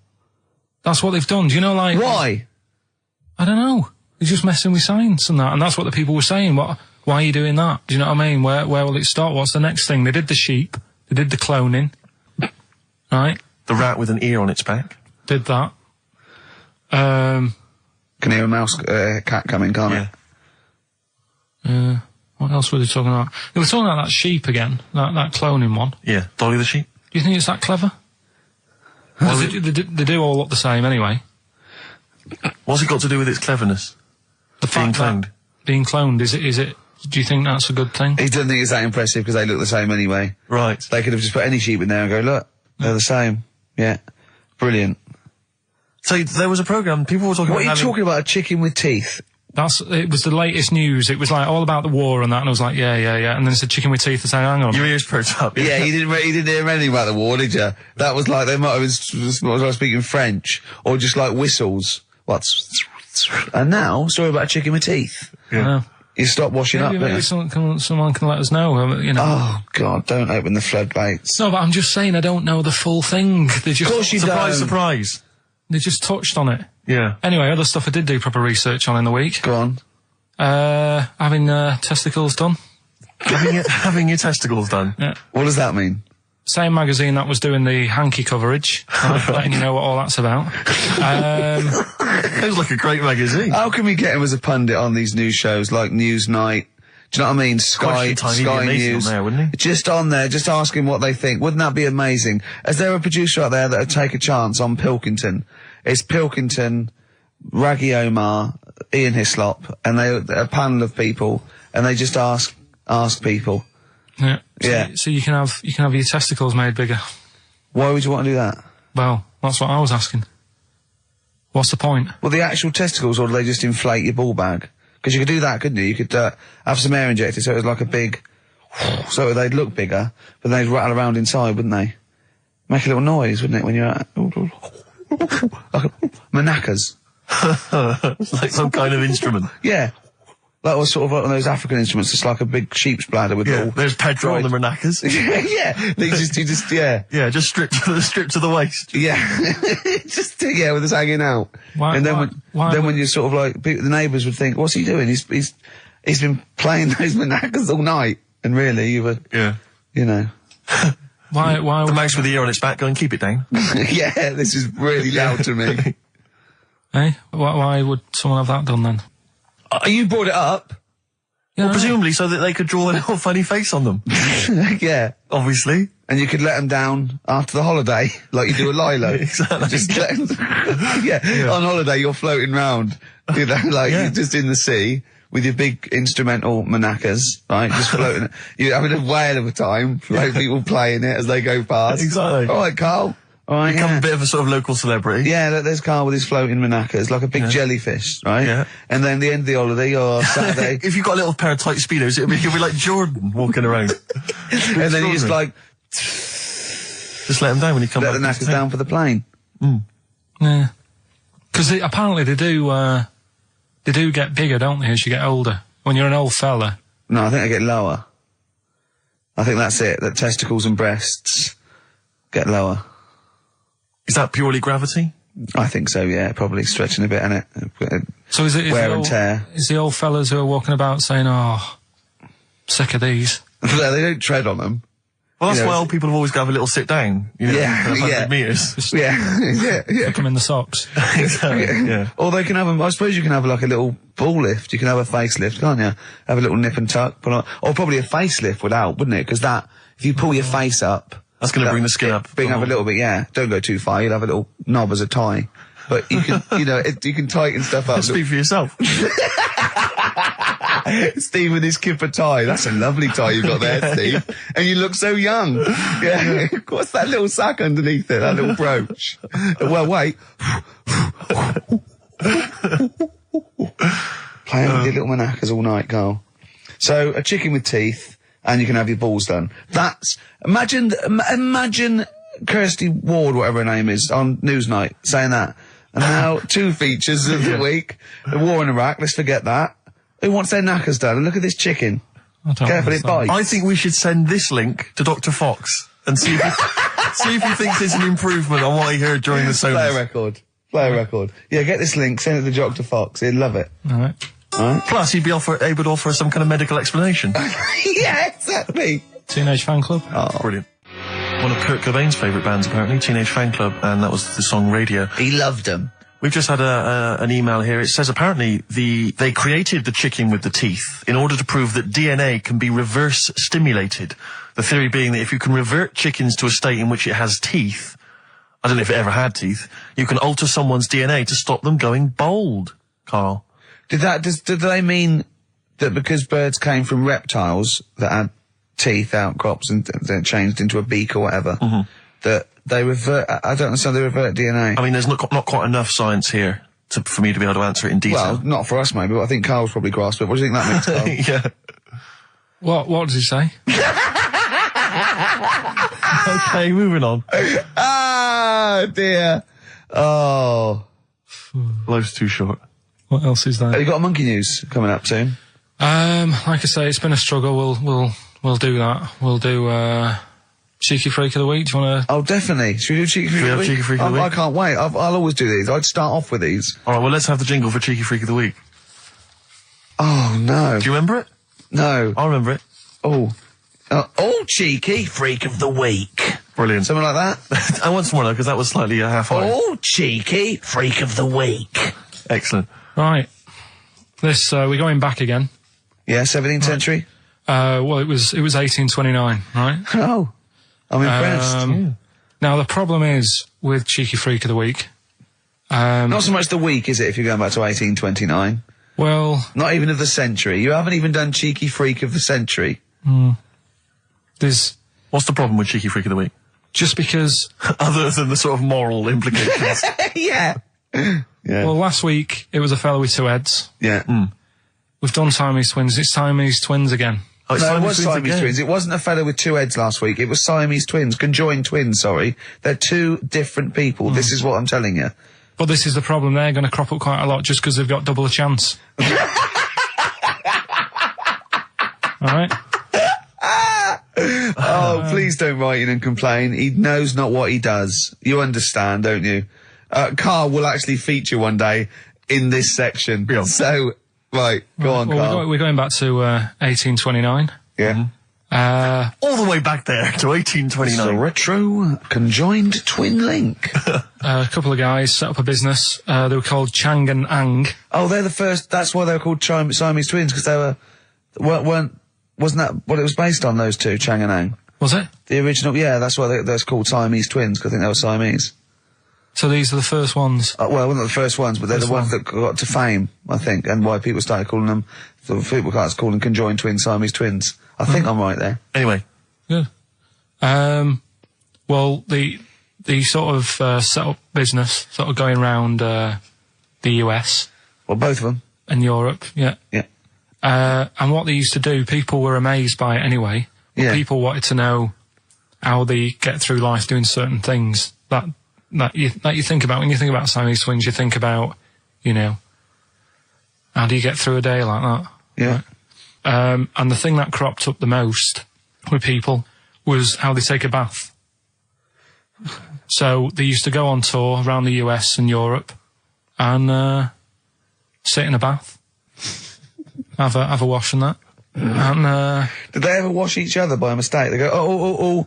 That's what they've done. Do you know, like... Why? I don't know. They're just messing with science and that, and that's what the people were saying. Why are you doing that? Do you know what I mean? Where will it start? What's the next thing? They did the sheep. They did the cloning. Right? The rat with an ear on its back. Did that. Can hear a cat coming, can't it? What else were they talking about? They were talking about that sheep again, that cloning one. Yeah, Dolly the sheep. Do you think it's that clever? They do all look the same anyway. What's it got to do with its cleverness? Being cloned, is it? Do you think that's a good thing? He doesn't think it's that impressive because they look the same anyway. Right. They could have just put any sheep in there and go, look, they're the same. Yeah. Brilliant. So there was a programme, people were talking about... What are you talking about, a chicken with teeth? It was the latest news. It was like all about the war and that, and I was like, yeah. And then it's a chicken with teeth. I said, hang on. Your ears perked up. Yeah, you didn't hear anything about the war, did you? That was like, they might have was speaking French, or just like whistles. And now, story about a chicken with teeth. Yeah. You stop washing up, maybe someone can let us know, you know. Oh, God, don't open the floodgates. No, but I'm just saying I don't know the full thing. They just, Of course you don't. Surprise. They just touched on it. Yeah. Anyway, other stuff I did do proper research on in the week. Go on. Having testicles done. Having your testicles done. Yeah. What does that mean? Same magazine that was doing the hanky coverage, letting you know what all that's about. It was like a great magazine. How can we get him as a pundit on these news shows like Newsnight? Do you know what I mean? Sky News. On there, wouldn't he? Just on there, just ask him what they think. Wouldn't that be amazing? Is there a producer out there that would take a chance on Pilkington? It's Pilkington, Raggy Omar, Ian Hislop, and they're a panel of people, and they just ask people. Yeah. Yeah. So you can have your testicles made bigger. Why would you want to do that? Well, that's what I was asking. What's the point? Well, the actual testicles, or do they just inflate your ball bag? Because you could do that, couldn't you? You could have some air injected so it was like a big... so they'd look bigger, but they'd rattle around inside, wouldn't they? Make a little noise, wouldn't it, when you're at... like manacas. Like some kind of instrument. Yeah. That was sort of like one of those African instruments, just like a big sheep's bladder with little... There's Pedro on the manacas. Yeah. They just, yeah. Yeah, just stripped to the waist. Yeah. Just, yeah, with us hanging out. Why, and then when you're sort of like, the neighbours would think, what's he doing? He's been playing those manacas all night. And really, you were, you know. Why the mouse with the ear on its back going, keep it down. Yeah, this is really loud to me. Eh? Why would someone have that done then? You brought it up. Yeah, well, presumably so that they could draw a little funny face on them. Yeah. Obviously. And you could let them down after the holiday, like you do a Lilo. Exactly. Just let them, yeah. On holiday, you're floating round, you know, like you're just in the sea with your big instrumental manacas, right? Just floating. You're having a whale of a time, like people playing it as they go past. Exactly. All right, Carl. All right, Become a bit of a sort of local celebrity. Yeah, there's Carl with his floating manacas, like a big jellyfish, right? Yeah. And then the end of the holiday, or Saturday. If you've got a little pair of tight speedos, you'll be like Jordan walking around. And then you just like... Just let them down when you come back. Let the knackers down for the plane. Mm. Yeah. Because apparently they do get bigger, don't they, as you get older? When you're an old fella. No, I think they get lower. I think that's it, that testicles and breasts get lower. Is that purely gravity? I think so, yeah. Probably stretching a bit, innit? So is it wear and tear? Is the old fellas who are walking about saying, "Oh, sick of these"? No, they don't tread on them. Well, that's why old people have always got to have a little sit down. You know, 100 metres. Just yeah. Put them in the socks. Exactly. Yeah. Or they can have I suppose you can have like a little ball lift. You can have a facelift, can't you? Have a little nip and tuck. Or probably a facelift would help, wouldn't it? Because if you pull your face up. That's going to bring the skin up. Bring up a little bit, yeah. Don't go too far. You'll have a little knob as a tie. But you can, you can tighten stuff up. Speak for yourself. Steve with his kipper tie. That's a lovely tie you've got there, Steve. And you look so young. Yeah. What's that little sack underneath it? That little brooch. Well, wait. Playing with your little manacas all night, Carl. So, a chicken with teeth. And you can have your balls done. Imagine Kirsty Ward, whatever her name is, on Newsnight, saying that. And now, 2 features of the week. The war in Iraq, let's forget that. Who wants their knackers done? And look at this chicken. Careful, it bites. I think we should send this link to Dr. Fox and see if he thinks there's an improvement on what he heard during the sonas. Play a record. Yeah, get this link, send it to Dr. Fox. He'd love it. All right. Right? Plus, he'd be able to offer some kind of medical explanation. Yeah, exactly. Teenage Fan Club. Oh, brilliant. One of Kurt Cobain's favourite bands, apparently, Teenage Fan Club, and that was the song Radio. He loved them. We've just had an email here. It says apparently they created the chicken with the teeth in order to prove that DNA can be reverse stimulated. The theory being that if you can revert chickens to a state in which it has teeth, I don't know if it ever had teeth, you can alter someone's DNA to stop them going bald, Carl. Did they mean that because birds came from reptiles that had teeth, outcrops, and then changed into a beak or whatever, that they revert? I don't understand. They revert DNA. I mean, there's not quite enough science here for me to be able to answer it in detail. Well, not for us, maybe, but I think Carl's probably grasped it. What do you think that means, Carl? Yeah. What does he say? Okay, moving on. Ah, dear. Oh. Life's too short. What else is there? Have you got a monkey news coming up soon? Like I say, it's been a struggle. We'll do that. We'll do Cheeky Freak of the Week. Do you want to? Oh, definitely. Should we do Cheeky Freak of the Week? Cheeky Freak of the Week? I can't wait. I'll always do these. I'd start off with these. All right, well, let's have the jingle for Cheeky Freak of the Week. Oh, no. Do you remember it? No. I remember it. Oh, Cheeky Freak of the Week. Brilliant. Something like that? I want some more, though, because that was slightly half-high. Oh, Cheeky Freak of the Week. Excellent. Right. This, we're going back again. Yeah, 17th century? Well, it was 1829, right? Oh, I'm impressed. Now, the problem is with Cheeky Freak of the Week. Not so much the week, is it, if you're going back to 1829? Well... Not even of the century. You haven't even done Cheeky Freak of the century. There's... What's the problem with Cheeky Freak of the Week? Just because... Other than the sort of moral implications. Yeah. Well, last week, it was a fella with two heads. Yeah. We've done Siamese twins. It's Siamese twins again. Oh, No, it was Siamese again. twins. It wasn't a fellow with two heads last week. It was Siamese twins. Conjoined twins, sorry. They're two different people. This is what I'm telling you. But this is the problem. They're going to crop up quite a lot just because they've got double a chance. All right? Oh, please don't write in and complain. He knows not what he does. You understand, don't you? Carl will actually feature one day in this section. Yeah. So, right, go on, Carl. We're going back to 1829. Yeah. All the way back there to It's a 1829. retro conjoined twin link. A couple of guys set up a business. They were called Chang and Ang. Oh, they're the first. That's why they were called Siamese twins, because they wasn't that what it was based on, those two, Chang and Ang? Was it? The original, yeah, that's why they're called Siamese twins, because I think they were Siamese. So these are the first ones. Well, they're not the first ones, but they're the ones that got to fame, I think, and why people started calling them, people started calling conjoined twins Siamese twins. I think I'm right there. Anyway. Good. Well, the sort of set up business, sort of going around the US. Well, both of them. And Europe, yeah. Yeah. And what they used to do, people were amazed by it anyway. But Yeah. people wanted to know how they get through life doing certain things that you think about. When you think about Siamese twins, you think about, how do you get through a day like that? Yeah. Right? And the thing that cropped up the most with people was how they take a bath. So they used to go on tour around the US and Europe and sit in a bath, have a wash and that. And Did they ever wash each other by mistake? They go, oh,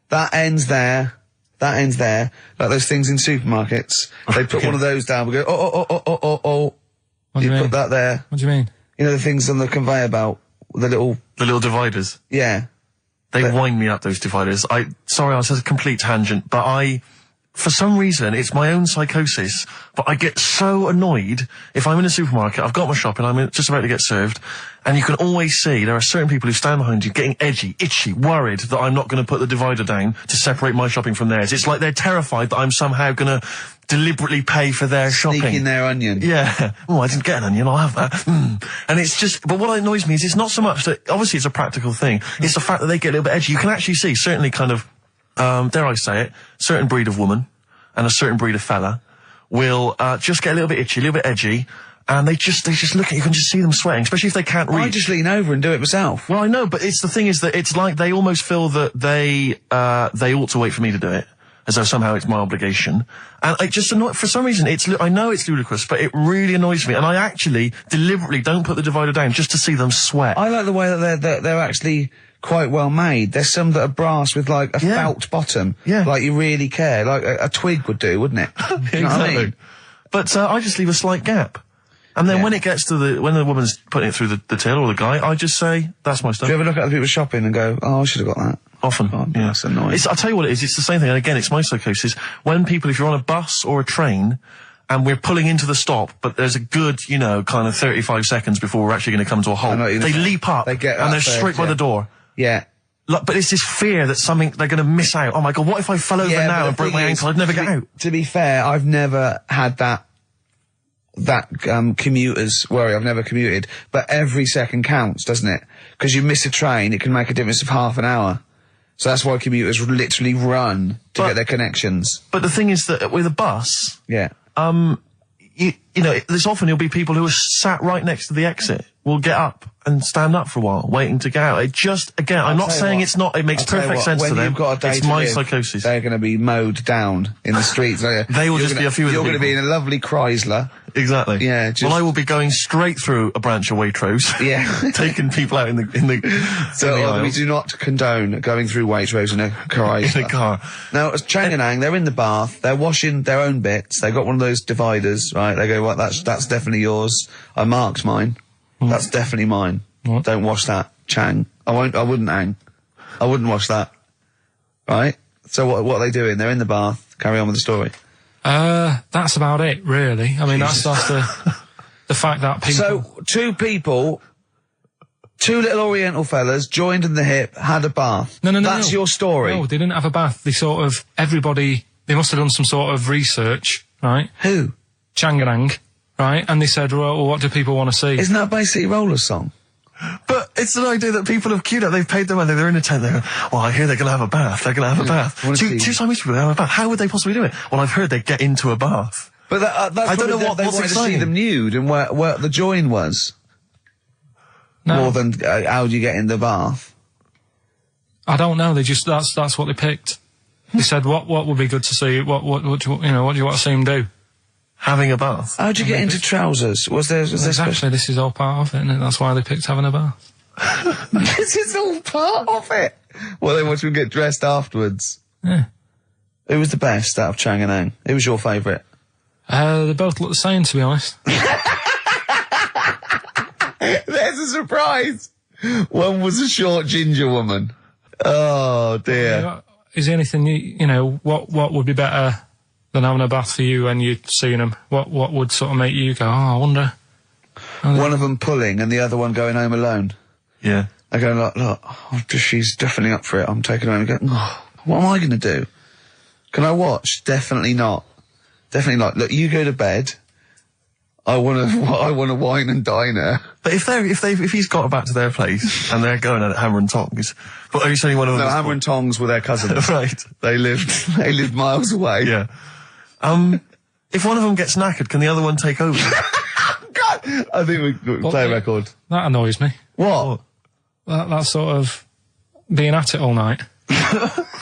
that ends there. That ends there. Like those things in supermarkets. They put one of those down. We go, oh. What do you mean? Put that there. What do you mean? You know the things on the conveyor belt? The little dividers. Yeah. They wind me up, those dividers. Sorry, I was a complete tangent, but for some reason, it's my own psychosis, but I get so annoyed if I'm in a supermarket, I've got my shopping, I'm just about to get served, and you can always see there are certain people who stand behind you getting edgy, itchy, worried that I'm not going to put the divider down to separate my shopping from theirs. It's like they're terrified that I'm somehow going to deliberately pay for their shopping. Sneaking their onion. Yeah. Oh, I didn't get an onion, I'll have that. And it's just, but what annoys me is it's not so much that, obviously it's a practical thing, it's the fact that they get a little bit edgy. You can actually see, certainly kind of, dare I say it, certain breed of woman and a certain breed of fella will just get a little bit itchy, a little bit edgy, and they just look at you, can just see them sweating, especially if they can't reach. I just lean over and do it myself. Well, I know, but the thing is that it's like they almost feel that they ought to wait for me to do it, as though somehow it's my obligation. And I just for some reason, I know it's ludicrous, but it really annoys me, and I actually deliberately don't put the divider down just to see them sweat. I like the way that they're actually quite well made. There's some that are brass with like a felt bottom. Yeah. Like you really care. Like a twig would do, wouldn't it? You know what I mean? But I just leave a slight gap. And then when it gets to when the woman's putting it through the till or the guy, I just say, that's my stuff. Do you ever look at other people shopping and go, oh, I should have got that? Often. Oh, yeah. That's annoying. I'll tell you what it is, it's the same thing, and again, it's my psychosis. When people, if you're on a bus or a train, and we're pulling into the stop, but there's a good, kind of 35 seconds before we're actually going to come to a halt, they leap up, and they're straight by the door. Yeah. But it's this fear that they're going to miss out. Oh my God, what if I fell over now and broke my ankle? I'd never get out. To be fair, I've never had that that commuters worry. I've never commuted, but every second counts, doesn't it? Because you miss a train, it can make a difference of half an hour. So that's why commuters literally run to get their connections. But the thing is that with a bus, yeah, you know, there's often you'll be people who are sat right next to the exit will get up and stand up for a while, waiting to get out. It just, again, I'm not saying it's not, it makes perfect sense to them. It's my psychosis. They're going to be mowed down in the streets. They will just be a few of the You're going to be in a lovely Chrysler. Exactly. Yeah. Well, I will be going straight through a branch of Waitrose. Yeah. Taking people out in the So we do not condone going through Waitrose in a Chrysler. In a car. Now, as Changanang, they're in the bath, they're washing their own bits, they've got one of those dividers, right? They go, well, that's definitely yours. I marked mine. That's definitely mine. What? Don't wash that, Chang. I wouldn't hang. I wouldn't wash that. Right? So what are they doing? They're in the bath. Carry on with the story. That's about it, really. I mean, that's the fact that people... So, two little Oriental fellas joined in the hip, had a bath. No. That's your story. No, they didn't have a bath. They they must have done some sort of research, right? Who? Changanang, right? And they said, well, what do people want to see? Isn't that basically Roller's song? But it's an idea that people have queued up. They've paid their money. They're in a tent. They're, well, I hear they're going to have a bath. They're going to have a bath. Two Chinese people have a bath. How would they possibly do it? Well, I've heard they get into a bath. But that's I don't know what they wanted to see them nude and where the join was. No. More than how do you get in the bath? I don't know. They just that's what they picked. They said what would be good to see. What do you want to see them do? Having a bath. How'd you get into trousers? Was there exactly? This is all part of it, isn't it? That's why they picked having a bath. This is all part of it. Well, they want you to get dressed afterwards. Yeah. Who was the best out of Changanang? Who was your favourite? They both look the same, to be honest. There's a surprise. One was a short ginger woman. Oh dear. Is there anything what would be better than having a bath for you when you'd seen them? What would sort of make you go, I wonder? One of them pulling and the other one going home alone. Yeah. I go, look, she's definitely up for it. I'm taking her home and go, what am I going to do? Can I watch? Definitely not. Definitely not. Look, you go to bed. I want to wine and dine her. But if he's got back to their place and they're going at Hammer and Tongs, but are you saying one of them? No, Hammer and Tongs were their cousins. Right. They lived miles away. Yeah. If one of them gets knackered, can the other one take over? God, I think we play a record. That annoys me. What? That sort of being at it all night.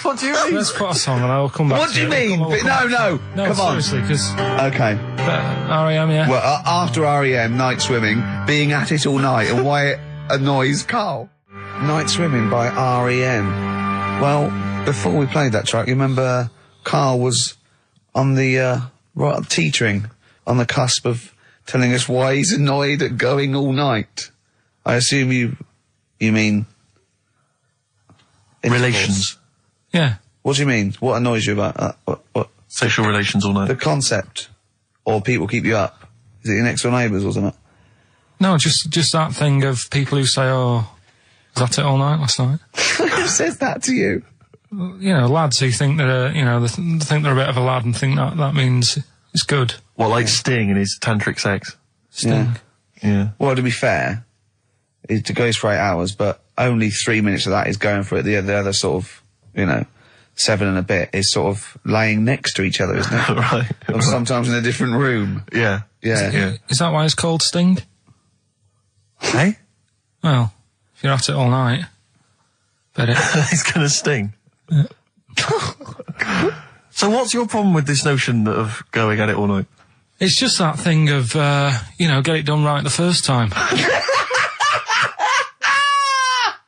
What do you mean? Let's put a song and I'll come back. What do you mean? No, come on. Seriously, because okay. R.E.M. Yeah. Well, after R.E.M., Night Swimming, being at it all night, and why it annoys Carl. Night Swimming by R.E.M. Well, before we played that track, you remember Carl was on the teetering on the cusp of telling us why he's annoyed at going all night. I assume you mean relations. Yeah. What do you mean? What annoys you about that? What? Sexual relations all night. The concept, or people keep you up. Is it your next door neighbours or something? No, just that thing of people who say, "Oh, was that it all night last night?" Who says that to you? Lads who think they're, they think they're a bit of a lad and think that means it's good. Well, like Sting in his tantric sex. Sting. Yeah. Well, to be fair, it goes for 8 hours, but only 3 minutes of that is going for it. The other sort of, 7 and a bit is sort of laying next to each other, isn't it? Right. Or sometimes in a different room. Yeah. Yeah. Is that why it's called Sting? Hey? Well, if you're at it all night, bet it. It's gonna sting. Yeah. So what's your problem with this notion of going at it all night? It's just that thing of, get it done right the first time. Do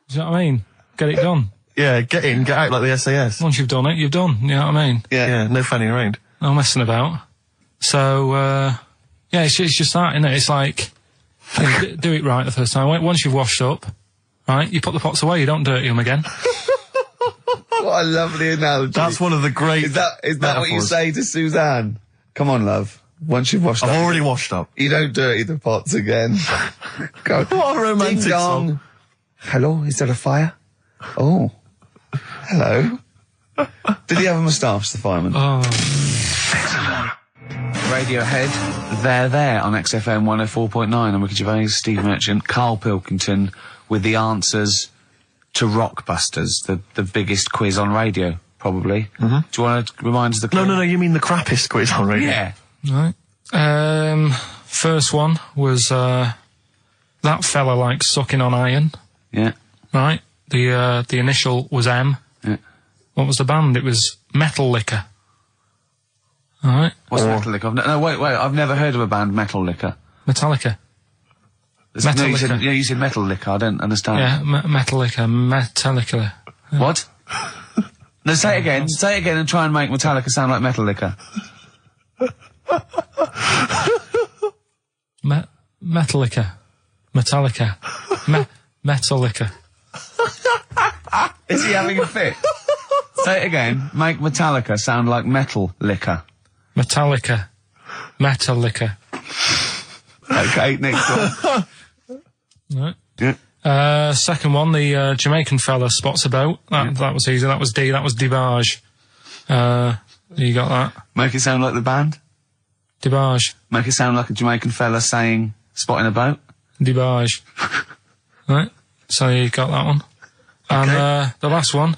you know what I mean? Get it done. Yeah, get in, get out like the SAS. Once you've done it, you've done. You know what I mean? Yeah, no fanning around. No messing about. So, it's just that, isn't it? It's like, do it right the first time. Once you've washed up, right, you put the pots away, you don't dirty them again. What a lovely analogy. That's one of the great Is that what you say to Suzanne? Come on, love. Once you've washed up. I've already washed up. You don't dirty the pots again. Go. What a romantic Ding dong. song. Hello, is there a fire? Oh. Hello. Did he have a moustache, the fireman? Oh. Radiohead, there on XFM 104.9. I'm Ricky Gervais, Steve Merchant, Karl Pilkington with the answers to Rockbusters, the biggest quiz on radio, probably. Mm-hmm. Do you want to remind us the quiz? No, you mean the crappiest quiz on radio? Yeah. Right. First one was, that fella likes sucking on iron. Yeah. Right. The initial was M. Yeah. What was the band? It was Metal Liquor. Alright. What's Metal Liquor? No, wait, I've never heard of a band, Metal Liquor. Metallica. No, you said Metal Liquor, I don't understand. Yeah, Metal Liquor, Metallica. Yeah. What? No, say it again and try and make Metallica sound like Metal Liquor. Metallica. Metallica. Metallica. Is he having a fit? Say it again, make Metallica sound like Metal Liquor. Metallica. Metallica. Okay, next one. Right. Yeah. Second one, the Jamaican fella spots a boat. That was easy. That was D. That was Debage. You got that? Make it sound like the band. Debage. Make it sound like a Jamaican fella saying spotting a boat. Debage. Right. So you got that one. And the last one.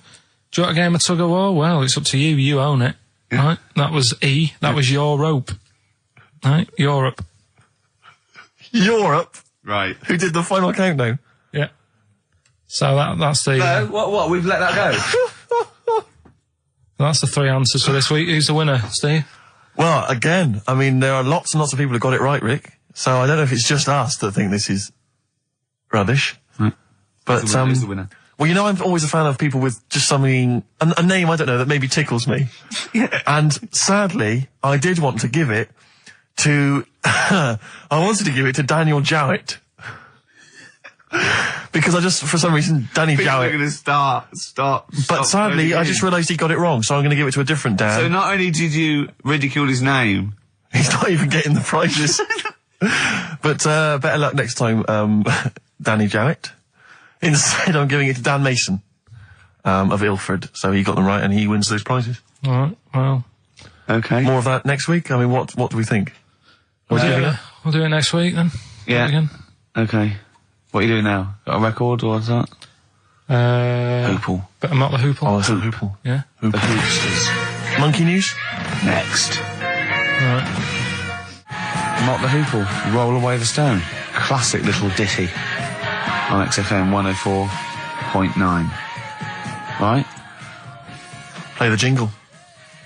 Do you want a game of tug of war? Well, it's up to you. You own it. Yeah. Right. That was E. That was your rope. Right. Europe. Europe? Right. Who did the final countdown? Yeah. So that's the... No, what? We've let that go? That's the three answers for this week. Who's the winner, Steve? Well, again, I mean, there are lots and lots of people who got it right, Rick. So I don't know if it's just us that think this is rubbish. Right. But, who's the winner? Well, you know, I'm always a fan of people with just something, a name, I don't know, that maybe tickles me. Yeah. And sadly, I did want to give it to, I wanted to give it to Daniel Jowett. Because I just, for some reason, Danny Jowett. We're going to start. But sadly, I just realised he got it wrong, so I'm going to give it to a different Dan. So not only did you ridicule his name, he's not even getting the prizes. But, better luck next time, Danny Jowett. Instead, I'm giving it to Dan Mason, of Ilford. So he got them right and he wins those prizes. Alright, well. Okay. More of that next week? I mean, what do we think? We'll do it next week then. Yeah. Again. Okay. What are you doing now? Got a record or what's that? Hoople. But I'm not the Hoople. Oh, it's a Hoople. Yeah. The Hoopsters. Monkey News? Next. Alright. Not the Hoople. Roll Away the Stone. Classic little ditty on XFM 104.9. Right? Play the jingle.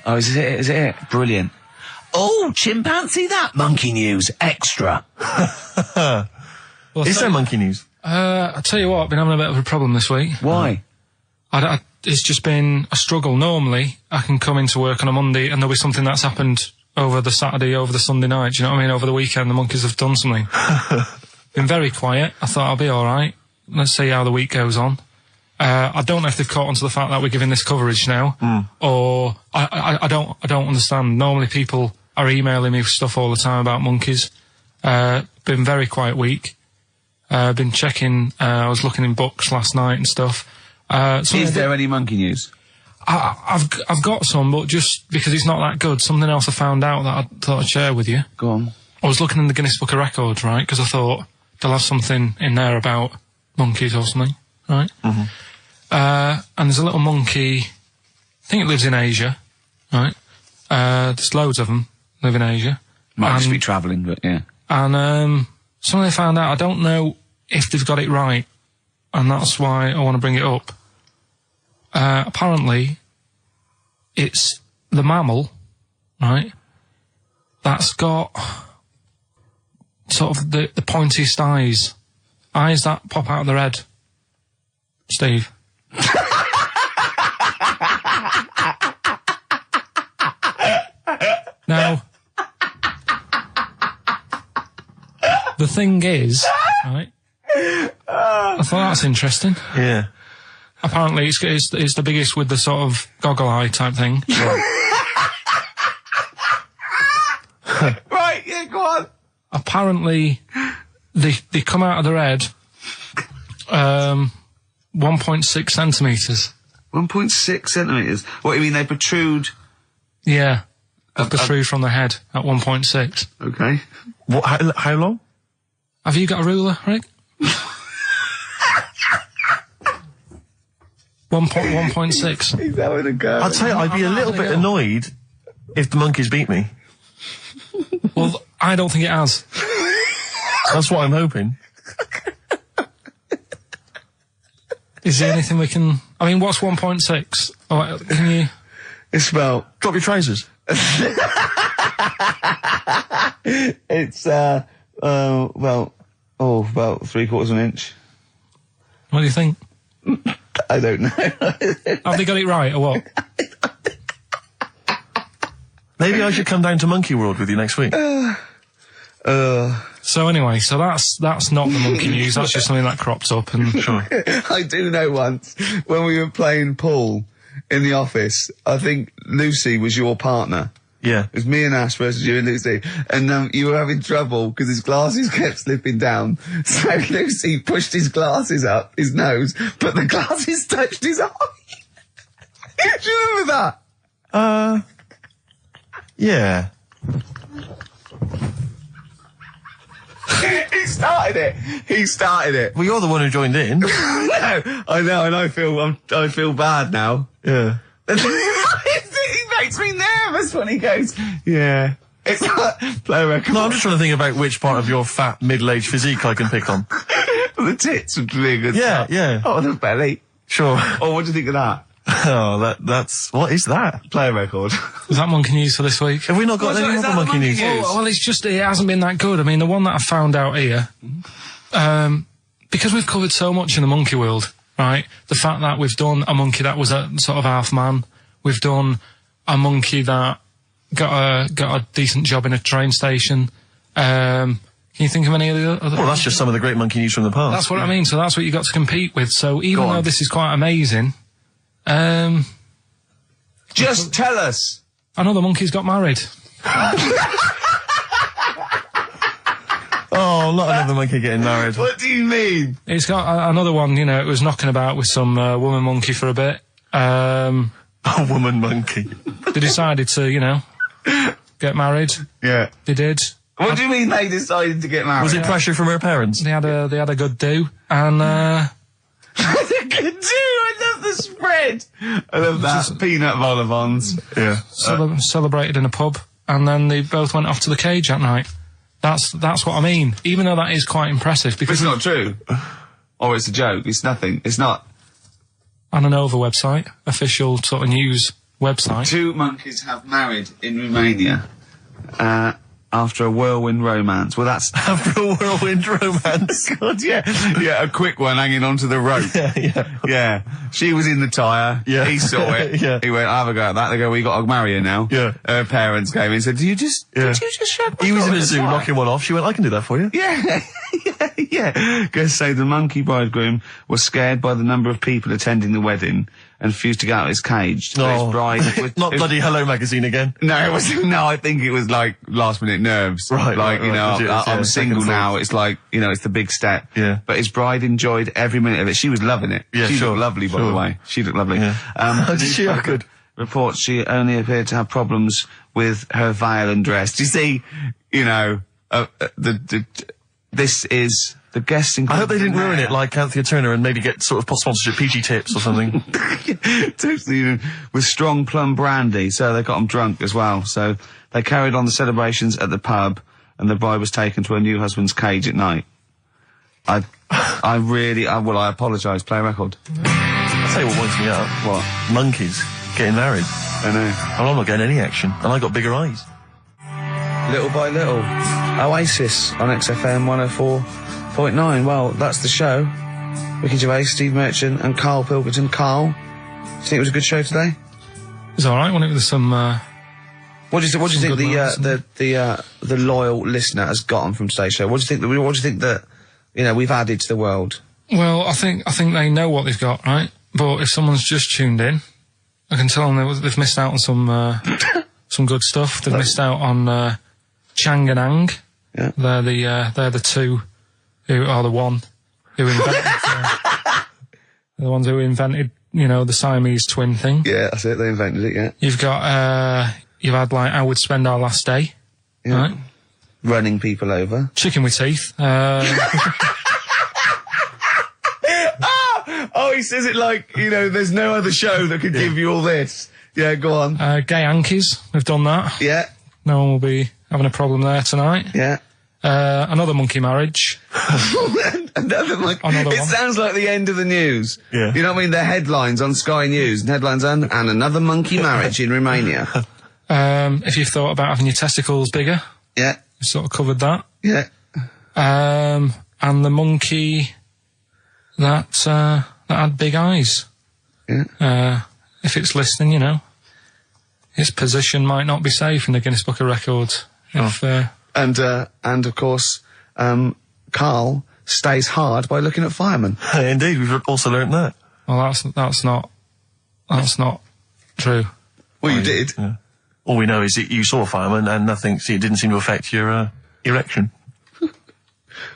Oh, is it? Is it? Brilliant. Oh, chimpanzee that Monkey News extra. Well, is there Monkey News? I tell you what, I've been having a bit of a problem this week. Why? It's just been a struggle. Normally, I can come into work on a Monday and there'll be something that's happened over the Saturday, over the Sunday night. Do you know what I mean? Over the weekend, the monkeys have done something. Been very quiet. I thought I'll be alright. Let's see how the week goes on. I don't know if they've caught on to the fact that we're giving this coverage now, or I don't understand. Normally people are emailing me stuff all the time about monkeys. Been very quiet week. Been checking, I was looking in books last night and stuff. Is there any monkey news? I've got some, but just because it's not that good, something else I found out that I thought I'd share with you. Go on. I was looking in the Guinness Book of Records, right, because I thought they'll have something in there about monkeys or something, right? Mm-hmm. And there's a little monkey, I think it lives in Asia, right? There's loads of them live in Asia. Might just be travelling, but yeah. And something I found out, I don't know if they've got it right, and that's why I want to bring it up. Apparently, it's the mammal, right, that's got sort of the pointiest eyes that pop out of their head. Steve. Now, the thing is, right, I thought that's interesting. Yeah. Apparently it's the biggest with the sort of goggle eye type thing. Right, yeah, go on. Apparently they come out of their head 1.6 centimetres. 1.6 centimetres? What, you mean they protrude? Yeah. Go through from the head at 1.6. Okay. What? How long? Have you got a ruler, Rick? 1.6. He's having a go. I'd say I'd be a little bit annoyed if the monkeys beat me. Well, I don't think it has. That's what I'm hoping. Is there anything we can... I mean, what's 1.6? Oh, can you... It's about... Drop your trousers. It's, about 3/4 of an inch. What do you think? I don't know. Have they got it right, or what? Maybe I should come down to Monkey World with you next week. So anyway, so that's not the monkey news. That's just something that cropped up. And Sure. I do know once, when we were playing pool in the office, I think Lucy was your partner. Yeah. It was me and Ash versus you and Lucy. And you were having trouble because his glasses kept slipping down. So Lucy pushed his glasses up his nose, but the glasses touched his eye. Do you remember that? Yeah. He started it. Well, you're the one who joined in. No, I know, and I feel bad now. Yeah. He makes me nervous when he goes, yeah. It's like, play a record. No, I'm just trying to think about which part of your fat, middle-aged physique I can pick on. The tits are big and Yeah, stuff. yeah. Oh, the belly. Sure. Oh, what do you think of that? Oh, that's... What is that? Play a record. is that monkey news for this week? Have we not got any is other that monkey monkey news? news? Well, it's just, it hasn't been that good. I mean, the one that I found out here, because we've covered so much in the monkey world, right? The fact that we've done a monkey that was a sort of half man, we've done a monkey that got a decent job in a train station. Can you think of any of the other? Well, that's just some of the great monkey news from the past. That's what I mean. So that's what you got to compete with. So even though this is quite amazing, Just tell us. another monkey's got married. Oh, not another monkey getting married. What do you mean? It's got another one. You know, it was knocking about with some woman monkey for a bit. A woman monkey. They decided to, you know, get married. Yeah. They did. What do you mean they decided to get married? Was it pressure from her parents? They had a good do, and Good do. I love the spread. I love that. Peanut vol-au-vents. Yeah. Celebrated in a pub, and then they both went off to the cage that night. That's what I mean. Even though that is quite impressive, But because it's not true. Or it's a joke. It's nothing. It's not. on an Nova website, official sort of news website. 2 monkeys have married in Romania after a whirlwind romance. Well, that's... After a whirlwind romance. God, yeah. Yeah, a quick one hanging onto the rope. Yeah. She was in the tyre. Yeah. He saw it. Yeah. He went, I'll have a go at that. They go, we got to marry her now. Yeah. Her parents came in and said, did you just shove my He was in daughter a zoo tyre?" knocking one off. She went, I can do that for you. Yeah. Yeah. Guests say the monkey bridegroom was scared by the number of people attending the wedding and refused to get out of his cage. So his bride was, Not bloody Hello Magazine again. No, it was no. I think it was like last minute nerves. Right, like right, you know, right. Legit, I'm yeah, single second now. thoughts. It's like you know, it's the big step. Yeah. But his bride enjoyed every minute of it. She was loving it. Yeah, she sure, looked lovely, by sure. the way. She looked lovely. Yeah. Did she? Oh, good. Reports she only appeared to have problems with her veil and dress. Do you see? You know, this is. The guests I hope they didn't ruin it like Anthea Turner and maybe get sort of sponsorship PG tips or something. With strong plum brandy, so they got them drunk as well. So they carried on the celebrations at the pub, and the bride was taken to her new husband's cage at night. I apologise. Play a record. I'll tell you what winds me up. What? Monkeys getting married. I know. And I'm not getting any action. And I got bigger eyes. Little by little, Oasis on XFM 104.9. Well, that's the show. Ricky Gervais, Steve Merchant, and Karl Pilkington. Karl, do you think it was a good show today? It was all right, wasn't it? With some. What do you think good moments, the loyal listener has gotten from today's show? What do you think that you know we've added to the world? Well, I think they know what they've got, right? But if someone's just tuned in, I can tell them they've missed out on some good stuff. They've missed out on Chang and Ang. Yeah. They're the two who are the one who invented the ones who invented, you know, the Siamese twin thing. Yeah, that's it. They invented it. Yeah. You've got you've had like How We'd Spend Our Last Day. Yeah. Right? Running people over. Chicken with Teeth. Oh, he says it like, there's no other show that could give you all this. Yeah, go on. Gay Yankees. We've done that. Yeah. No one will be having a problem there tonight. Yeah. Another monkey marriage. Another it sounds like the end of the news. Yeah. You know what I mean? The headlines on Sky News. And headlines and another monkey marriage in Romania. If you've thought about having your testicles bigger. Yeah. We sort of covered that. Yeah. And the monkey that had big eyes. Yeah. If it's listening, its position might not be safe in the Guinness Book of Records. And of course, Karl stays hard by looking at firemen. Indeed, we've also learnt that. Well, that's not true. Well, you did. Yeah. All we know is that you saw a fireman and it didn't seem to affect your erection.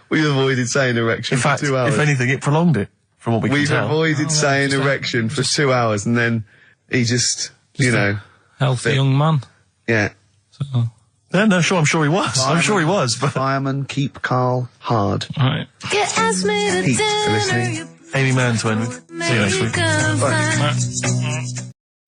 We avoided saying erection In fact, for 2 hours. if anything, it prolonged it, from what we can We've tell. avoided saying erection for 2 hours, and then he just Healthy young man. yeah. So, Yeah, no, sure, I'm sure he was. I'm sure he was, but... Firemen keep Karl hard. right. Pete, for listening. Amy Manton, see you next week.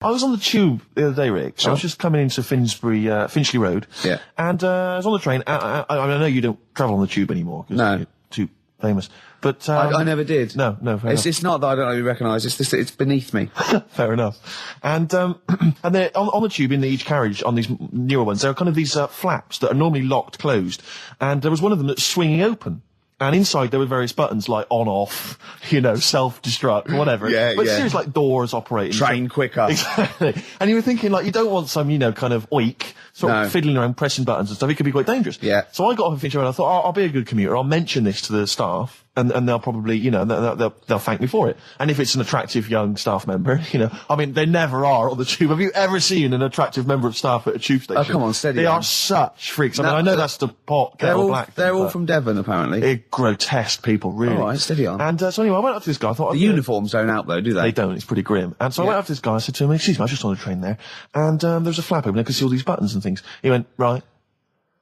I was on the tube the other day, Rick. So I was just coming into Finchley Road. Yeah. And I was on the train. I know you don't travel on the tube anymore. 'Cause No. you're too famous. But I never did. No, fair enough. It's not that I don't really recognise. It's just that it's beneath me. Fair enough. And they're on the tube in each carriage on these newer ones. There are kind of these flaps that are normally locked closed, and there was one of them that's swinging open. And inside there were various buttons like on, off, self-destruct, whatever. Yeah, but yeah. seriously, like doors operating. Train quicker. Exactly. And you were thinking, like, you don't want some, kind of oik, sort of fiddling around, pressing buttons and stuff. It could be quite dangerous. Yeah. So I got off of Finchley Road and I thought, I'll be a good commuter. I'll mention this to the staff. And they'll probably, they'll thank me for it. And if it's an attractive young staff member, they never are on the tube. Have you ever seen an attractive member of staff at a tube station? Oh, come on, steady They on. are such freaks. I know that's the pot kettle black. They're all from Devon, apparently. They're grotesque people, really. All right, steady on. And so anyway, I went up to this guy. I thought The uniforms don't out, though, do they? They don't. It's pretty grim. And so I went up to this guy. I said to him, "Excuse me, I was just on a train there, and there was a flap open. I could see all these buttons and things." He went, "Right."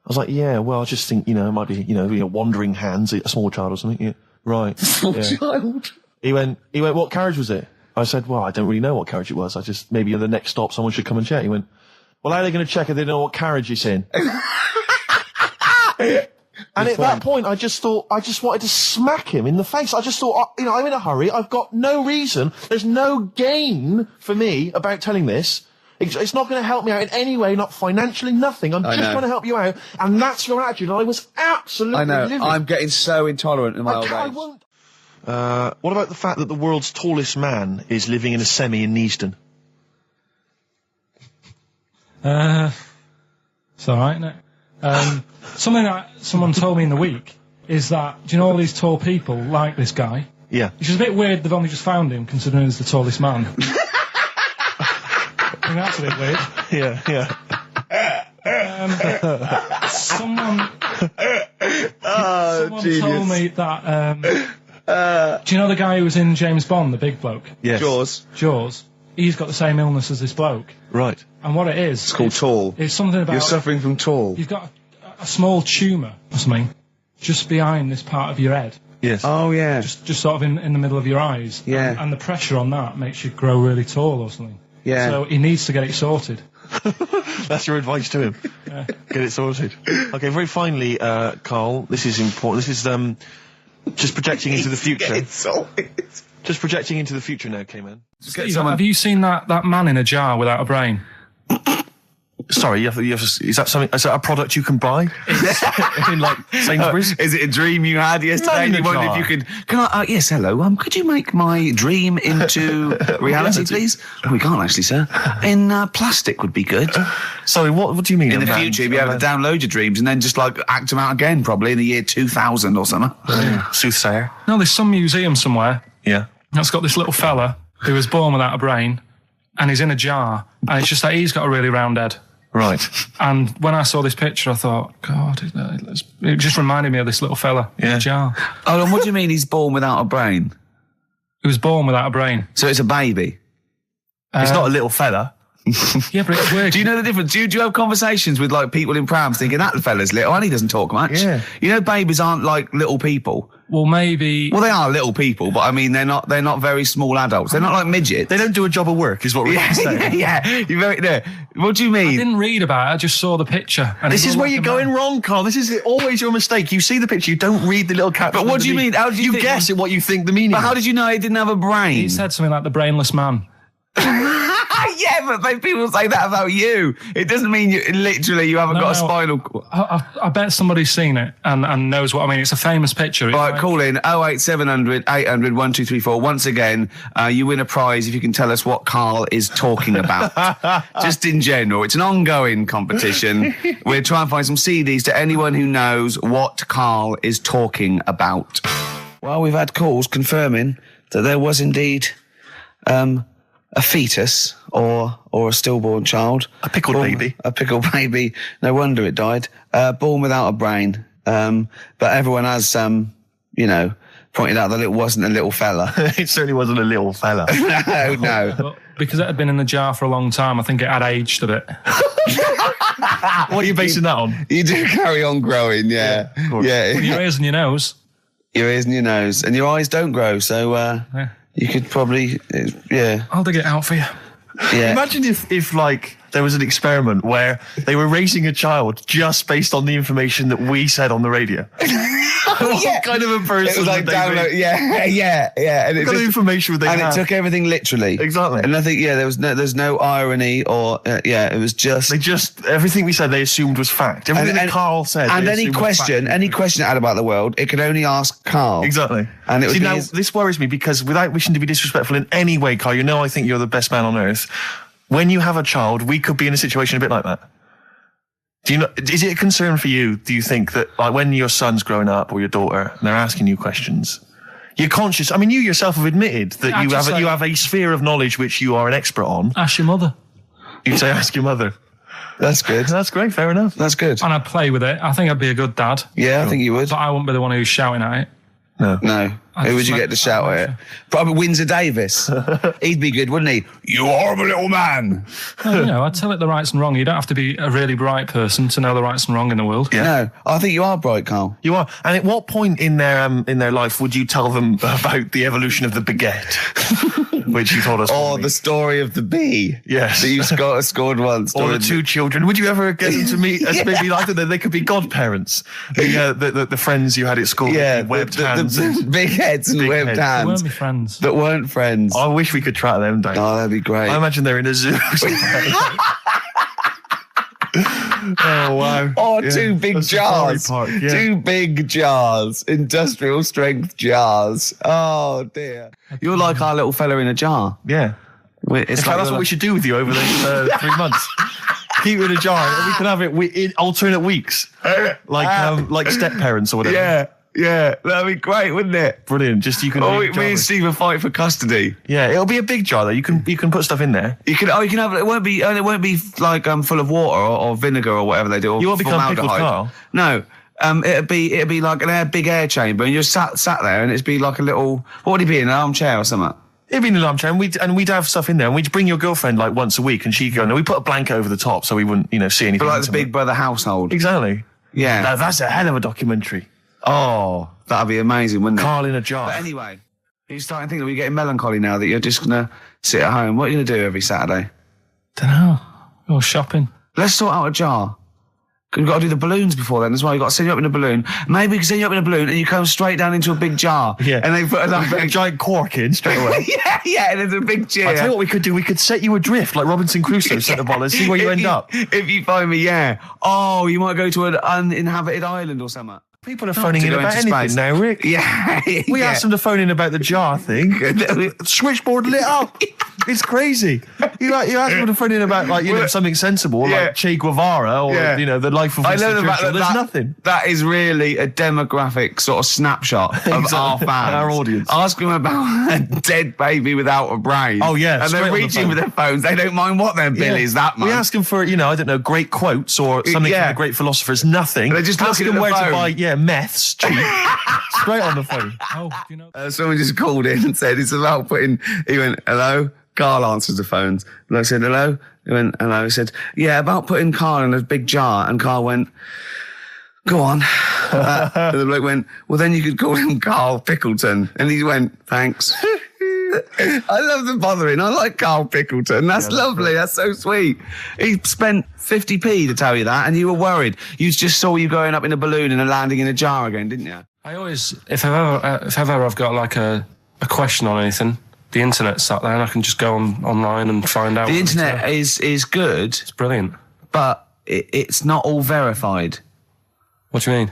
I was like, "Yeah, well, I just think, it might be, wandering hands, a small child or something." Yeah. Right. Small child. He went, what carriage was it? I said, well, I don't really know what carriage it was. I just, maybe at the next stop someone should come and check. He went, well, how are they going to check if they don't know what carriage it's in? And at that point, I just wanted to smack him in the face. I just thought, I'm in a hurry. I've got no reason. There's no gain for me about telling this. It's not going to help me out in any way, not financially, nothing. I'm just trying to help you out, and that's your attitude. And I was absolutely livid. I'm getting so intolerant in my old age. I won't. What about the fact that the world's tallest man is living in a semi in Neasden? It's alright, isn't it? Something that someone told me in the week is that, do you know all these tall people like this guy? Yeah. Which is a bit weird they've only just found him, considering he's the tallest man. I think that's a bit weird. Yeah. Someone genius. told me that, do you know the guy who was in James Bond, the big bloke? Yes. Jaws. He's got the same illness as this bloke. Right. And what it is... It's called tall. It's something about... You're suffering from tall. You've got a small tumour or something just behind this part of your head. Yes. Oh, yeah. Just sort of in the middle of your eyes. Yeah. And the pressure on that makes you grow really tall or something. Yeah. So he needs to get it sorted. That's your advice to him. Yeah. Get it sorted. Okay, very finally, Karl, this is important. This is just projecting into the future. Just projecting into the future now, K-Man. Have you seen that man in a jar without a brain? Sorry, you have to, is that something? Is that a product you can buy? In like Sainsbury's? Is it a dream you had yesterday? Man in You a wondered jar. if you could. Can I? Yes, hello. Could you make my dream into reality, please? Oh, we can't actually, sir. In plastic would be good. Sorry, what do you mean? In the future, you'd be able to download your dreams and then just like act them out again, probably in the year 2000 or something. Soothsayer. No, there's some museum somewhere Yeah. that's got this little fella who was born without a brain, and he's in a jar, and it's just that he's got a really round head. Right. And when I saw this picture, I thought, God, it just reminded me of this little fella in Yeah. a jar. Oh, and what do you mean he's born without a brain? He was born without a brain. So it's a baby. It's not a little fella. Yeah, but it's working. Do you know the difference? Do you have conversations with like people in prams thinking that fella's little and he doesn't talk much? Yeah. You know, babies aren't like little people. Well, maybe. Well, they are little people, but I mean, they're not very small adults. They're not like midgets. They don't do a job of work, is what we're saying. Yeah. You're very there. What do you mean? I didn't read about it. I just saw the picture. And This is where you're going wrong, Carl. This is always your mistake. You see the picture, you don't read the little caption. But what do you mean? How do you think- guess at what you think the meaning But is? how did you know he didn't have a brain? He said something like the brainless man. Yeah, but people say that about you. It doesn't mean you haven't got a spinal cord. I bet somebody's seen it and knows what I mean. It's a famous picture. It's Right, call in 08700 800 1234. Once again, you win a prize if you can tell us what Karl is talking about. Just in general. It's an ongoing competition. We're trying to find some CDs to anyone who knows what Karl is talking about. Well, we've had calls confirming that there was indeed a fetus or a stillborn child. A pickled baby. A pickled baby. No wonder it died. Born without a brain. But everyone has, pointed out that it wasn't a little fella. It certainly wasn't a little fella. No. But because it had been in the jar for a long time, I think it had aged a bit. What are you basing that on? You do carry on growing, yeah. Yeah. Well, your ears and your nose. Your ears and your nose. And your eyes don't grow, so you could probably, I'll dig it out for you. Yeah. Imagine if like there was an experiment where they were raising a child just based on the information that we said on the radio. What kind of a person? It was like would they download, be? yeah. And What kind of information would they and have? it took everything literally. Exactly. And I think, there's no irony or, it was just. They just, everything we said they assumed was fact. Everything that Karl said. And they any assumed was fact. question it had about the world, it could only ask Karl. Exactly. And it was See, now, this worries me because without wishing to be disrespectful in any way, Karl, you know I think you're the best man on earth. When you have a child, we could be in a situation a bit like that. Do you know? Is it a concern for you? Do you think that, like, when your son's growing up or your daughter, and they're asking you questions, you're conscious? I mean, you yourself have admitted that you have a sphere of knowledge which you are an expert on. Ask your mother. You'd say, ask your mother. That's good. That's great. Fair enough. That's good. And I'd play with it. I think I'd be a good dad. Yeah, I think you would. But I wouldn't be the one who's shouting at it. No. Who would you get to shout at it? Probably Windsor Davis. He'd be good, wouldn't he? You horrible little man. Well, I'd tell it the rights and wrong. You don't have to be a really bright person to know the rights and wrong in the world. Yeah. No, I think you are bright, Karl. You are. And at what point in their life would you tell them about the evolution of the baguette, which you told us? Or the story of the bee. Yes. That you scored once. Or the two children. Would you ever get them to meet as maybe like that? They could be godparents. The friends you had at school. Yeah, webbed hands. the big heads and webbed They hands. weren't my friends. That weren't friends. I wish we could track them down. Oh, that'd be great. I imagine they're in a zoo. Oh, wow. Oh, two big jars. Park, yeah. Two big jars. Industrial strength jars. Oh, dear. You're like our little fella in a jar. Yeah. It's In fact, that's what we should do with you over the 3 months. Keep it in a jar. And we can have it in alternate weeks. Like step parents or whatever. Yeah, that'd be great, wouldn't it? Brilliant. Just you can. Oh, me and Steve will fight for custody. Yeah, it'll be a big jar though. You can put stuff in there. You can have it. Won't be like full of water or vinegar or whatever they do. Or You won't become pickled formaldehyde. Karl. No, it'd be like a big air chamber, and you're sat there, and it'd be like a little. What would it be, in an armchair or something? It'd be in an armchair, and we'd have stuff in there, and we'd bring your girlfriend like once a week, and she'd go. No, we put a blanket over the top so we wouldn't, see anything. But like the Big Brother household. Exactly. Yeah. Now, that's a hell of a documentary. Oh, that'd be amazing, wouldn't it? Karl in a jar. But anyway, you're starting to think that we're getting melancholy now that you're just going to sit at home. What are you going to do every Saturday? Don't know. Go shopping. Let's sort out a jar. We've got to do the balloons before then as well. You've got to send you up in a balloon. Maybe we can send you up in a balloon and you come straight down into a big jar. Yeah. And they put a giant cork in straight away. yeah, and there's a big chair. I'll tell you what we could do. We could set you adrift like Robinson Crusoe set the ball and see where you end up. If you find me, yeah. Oh, you might go to an uninhabited island or something. People are phoning in about anything space. now, Rick. Yeah. We asked them to phone in about the jar thing. Switchboard lit up. It's crazy. You asked them to phone in about something sensible, like Che Guevara or the life of Winston Churchill. There's nothing. That is really a demographic sort of snapshot of our fans, our audience. Ask them about a dead baby without a brain. Oh yeah, and they're reaching with their phones. They don't mind what their bill is that much. We ask them for great quotes or something from the great philosophers. Nothing. They're just ask looking them at the where phone. to buy meths cheap. Straight on the phone. Oh, you know. Someone just called in and said it's about putting. He went, "Hello, Carl answers the phones. And I said, hello? He went, and I said, yeah, about putting Carl in a big jar. And Carl went, go on. And the bloke went, well, then you could call him Karl Pilkington. And he went, thanks. I love the bothering. I like Karl Pilkington. That's lovely. That's so sweet. He spent 50p to tell you that, and you were worried. You just saw you going up in a balloon and landing in a jar again, didn't you? I always, if ever I've got like a question on anything, the internet's sat there and I can just go online and find out. The internet is good. It's brilliant. But it's not all verified. What do you mean?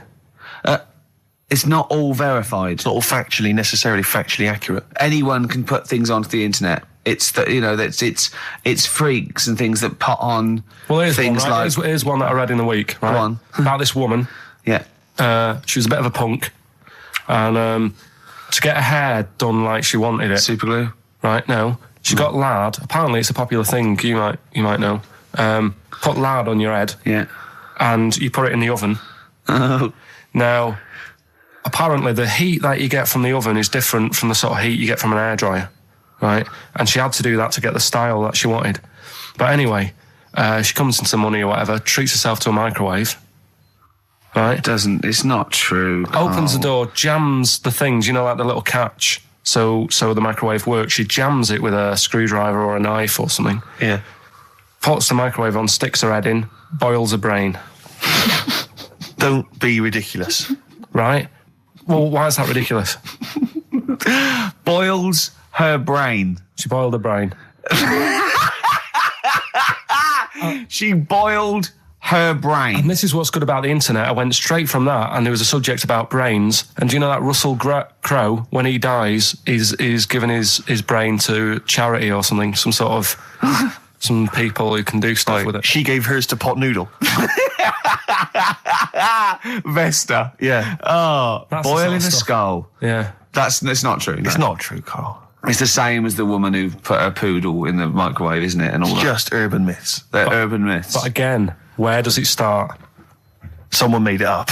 It's not all verified. It's not all necessarily factually accurate. Anyone can put things onto the internet. It's it's freaks and things that put on things like... Here's one that I read in the week, right? Go on. About this woman. Yeah. She was a bit of a punk. And to get her hair done like she wanted it... Super glue? Right, no. She got lard. Apparently it's a popular thing, you might know. Put lard on your head. Yeah. And you put it in the oven. Oh. Now... Apparently, the heat that you get from the oven is different from the sort of heat you get from an hairdryer, right? And she had to do that to get the style that she wanted. But anyway, she comes into money or whatever, treats herself to a microwave, right? It's not true. Opens the door, jams the things, like the little catch, so the microwave works. She jams it with a screwdriver or a knife or something. Yeah. Puts the microwave on, sticks her head in, boils her brain. Don't be ridiculous. Right? Well, why is that ridiculous? Boils her brain. She boiled her brain. She boiled her brain. And this is what's good about the internet. I went straight from that, and there was a subject about brains. And do you know that Russell Crowe, when he dies, is giving his brain to charity or something, some sort of... some people who can do stuff with it. She gave hers to Pot Noodle. Vesta. Yeah. Oh, That's boiling the a sort of skull. Yeah. It's not true. No. It's not true, Carl. It's the same as the woman who put her poodle in the microwave, isn't it? And all that. Just urban myths. They're urban myths. But again, where does it start? Someone made it up.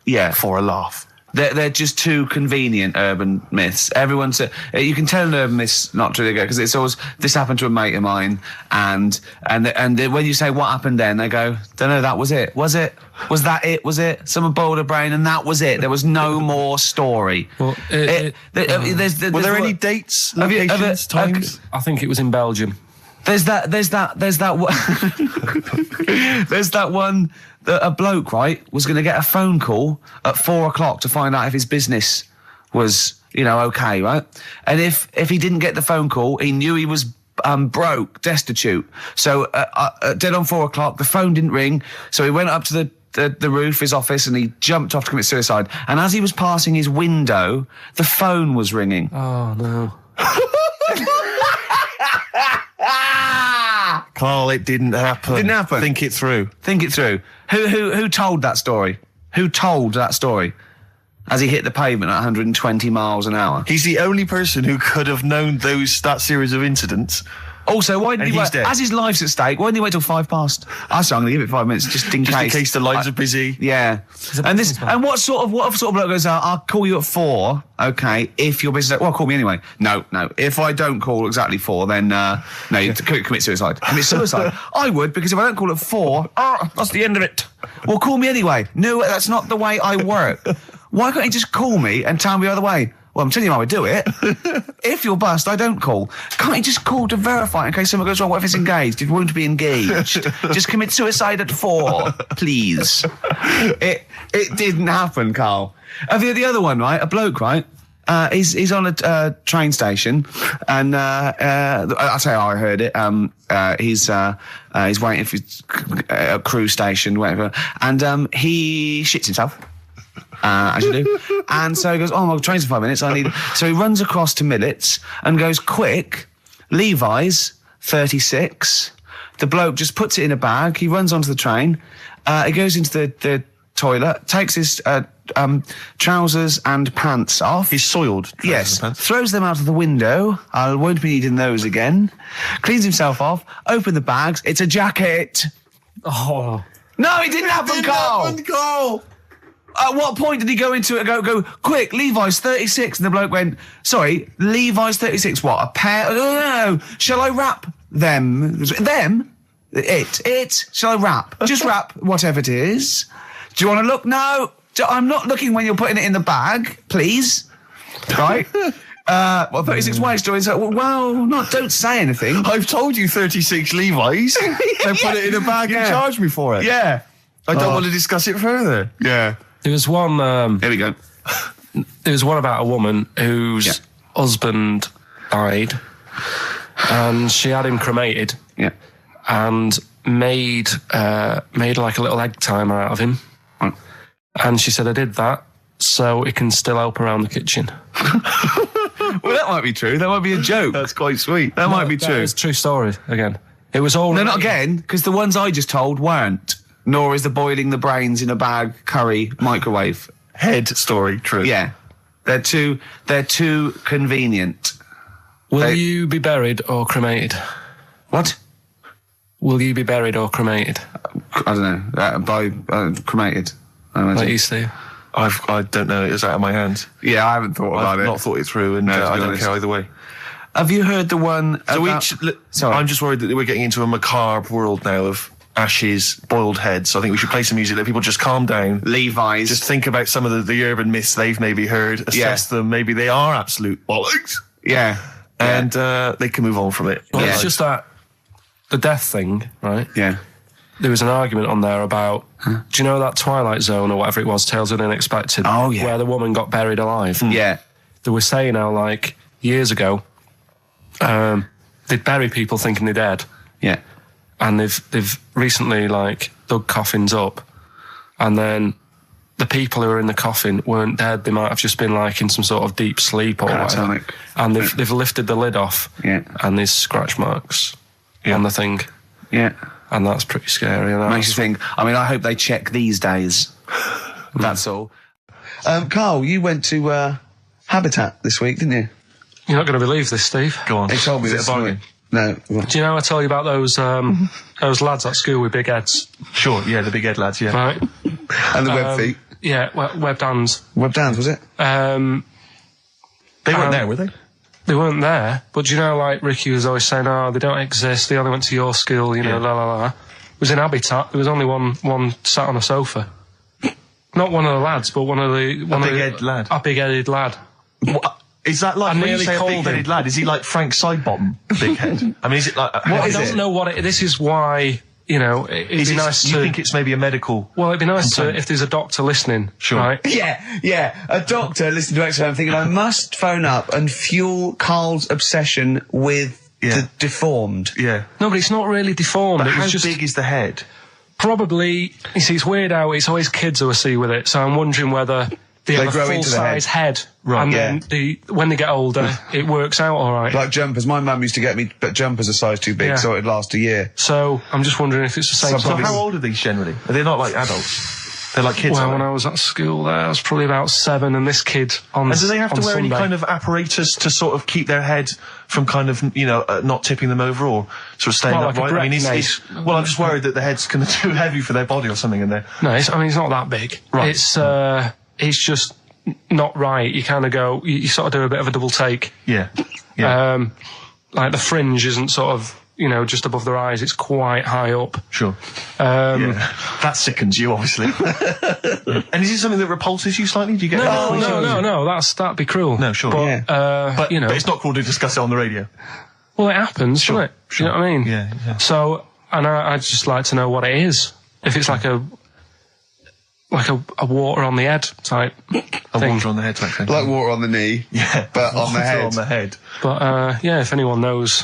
Yeah. For a laugh. They're just too convenient urban myths. Everyone said you can tell an urban myth's not true because it's always this happened to a mate of mine, and when you say what happened then, they go, don't know, that was it. Was it? Was that it? Was it? Someone boiled a brain and that was it. There was no more story. Well, were there any dates, locations, times? I think it was in Belgium. There's that one that a bloke, right, was going to get a phone call at 4:00 to find out if his business was, okay, right? And if he didn't get the phone call, he knew he was broke, destitute. So dead on 4:00, the phone didn't ring. So he went up to the roof, his office, and he jumped off to commit suicide. And as he was passing his window, the phone was ringing. Oh, no. Carl, it didn't happen. Didn't happen. Think it through. Think it through. Who told that story? Who told that story? As he hit the pavement at 120 miles an hour. He's the only person who could have known that series of incidents. Also, why didn't he wait? Dead. As his life's at stake, why didn't he wait till 5 past? I'm going to give it 5 minutes just in case. Just in case the lines are busy. Yeah. And what sort of bloke goes out, I'll call you at 4, okay, if your business... Well, call me anyway. No. If I don't call exactly 4, then, no, you commit suicide. Commit suicide. I would, because if I don't call at 4, that's the end of it. Well, call me anyway. No, that's not the way I work. Why can't you just call me and tell me the other way? Well, I'm telling you how I do it. If you're bust, I don't call. Can't you just call to verify in case something goes wrong? What if it's engaged? It won't be engaged. Just commit suicide at 4, please. It didn't happen, Carl. The other one, right? A bloke, right? He's on a train station, and I'll tell you how I heard it. He's waiting for a cruise station, whatever, and he shits himself. As you do. And so he goes, my train's in 5 minutes, so he runs across to Millets and goes, quick, Levi's 36. The bloke just puts it in a bag, he runs onto the train, he goes into the toilet, takes his trousers and pants off. He's soiled. Yes. Throws them out of the window. I won't be needing those again. Cleans himself off, open the bags, it's a jacket. Oh. No, it didn't happen, Carl. at what point did he go into it and go, quick, Levi's 36? And the bloke went, sorry, Levi's 36, what, a pair? No. Shall I wrap them? Them? It? Shall I wrap? Just wrap whatever it is. Do you want to look? No. I'm not looking when you're putting it in the bag, please. Right? 36 ways to it. Don't say anything. I've told you 36 Levi's. And put it in a bag and charge me for it. Yeah. I don't want to discuss it further. Yeah. There was one... Here we go. There was one about a woman whose husband died, and she had him cremated. Yeah. And made like a little egg timer out of him. Mm. And she said, I did that so it can still help around the kitchen. Well, that might be true. That might be a joke. That's quite sweet. That might be true. It's a true story, again. It was all... No, not again, because the ones I just told weren't. Nor is the boiling the brains in a bag curry microwave. Head story, true. Yeah. They're too convenient. Will you be buried or cremated? What? Will you be buried or cremated? I don't know. Cremated. I imagine. Like you, Steve? I don't know. It was out of my hands. Yeah, I haven't thought about it. I've not thought it through, and I don't care either way. Have you heard the one about... I'm just worried that we're getting into a macabre world now of ashes, boiled heads. So I think we should play some music, let people just calm down. Levi's. Just think about some of the urban myths they've maybe heard, assess them. Maybe they are absolute bollocks. Yeah. And they can move on from it. Well, it's just that the death thing, right? Yeah. There was an argument on there about, do you know that Twilight Zone or whatever it was, Tales of the Unexpected? Oh, yeah. Where the woman got buried alive. Yeah. They were saying how, like, years ago, they'd bury people thinking they're dead. Yeah. And they've recently, like, dug coffins up, and then the people who were in the coffin weren't dead. They might have just been, like, in some sort of deep sleep or whatever. And they've lifted the lid off. Yeah. And there's scratch marks on the thing. Yeah. And that's pretty scary. And makes you think. I mean, I hope they check these days. That's all. Carl, you went to Habitat this week, didn't you? You're not going to believe this, Steve. Go on. He told me this morning. No. Do you know I told you about those lads at school with big heads? Sure, yeah, the big head lads, yeah. Right. And the web feet. Yeah, webbed hands. Webbed hands, was it? They weren't there, were they? They weren't there, but do you know, like, Ricky was always saying, oh, they don't exist, they only went to your school, you know, la la la. It was in Habitat, there was only one sat on a sofa. Not one of the lads, but one of the... big-headed lad? A big-headed lad. What? Is that like, when you say a big-headed lad, is he like Frank Sidebottom, big head? I mean, is it like... I don't know what this is why... You know, it'd be nice to... You think it's maybe a medical... Well, it'd be nice to, if there's a doctor listening, right? Yeah. A doctor listening to XFM thinking, I must phone up and fuel Carl's obsession with the deformed. Yeah. No, but it's not really deformed. But how big is the head? Probably, you see, it's weird how it's always kids who I see with it, so I'm wondering whether they have a full-size head. Right, and then when they get older, it works out all right. Like jumpers. My mum used to get me jumpers a size too big, so it'd last a year. So I'm just wondering if it's the same. So how old are these generally? Are they not like adults? They're like kids. Well, when I was at school there, I was probably about 7, and this kid on And do they have to wear Sunday. any kind of apparatus to sort of keep their head from kind of, you know, not tipping them over or sort of staying upright? Like I mean, I'm just worried that the head's kind of too heavy for their body or something in there. No, it's not that big. Right. It's just not right. You kind of go, you sort of do a bit of a double take. Yeah. Like the fringe isn't sort of, you know, just above their eyes. It's quite high up. Sure. That sickens you, obviously. And is it something that repulses you slightly? Do you get? No. That'd be cruel. No, sure. But you know, but it's not cruel to discuss it on the radio. Well, it happens, doesn't it? Sure. You know what I mean? Yeah. So, and I'd just like to know what it is. If it's like a water on the head type thing. Water on the head type thing. Like water on the knee. Yeah. But on the head. On the head. But, if anyone knows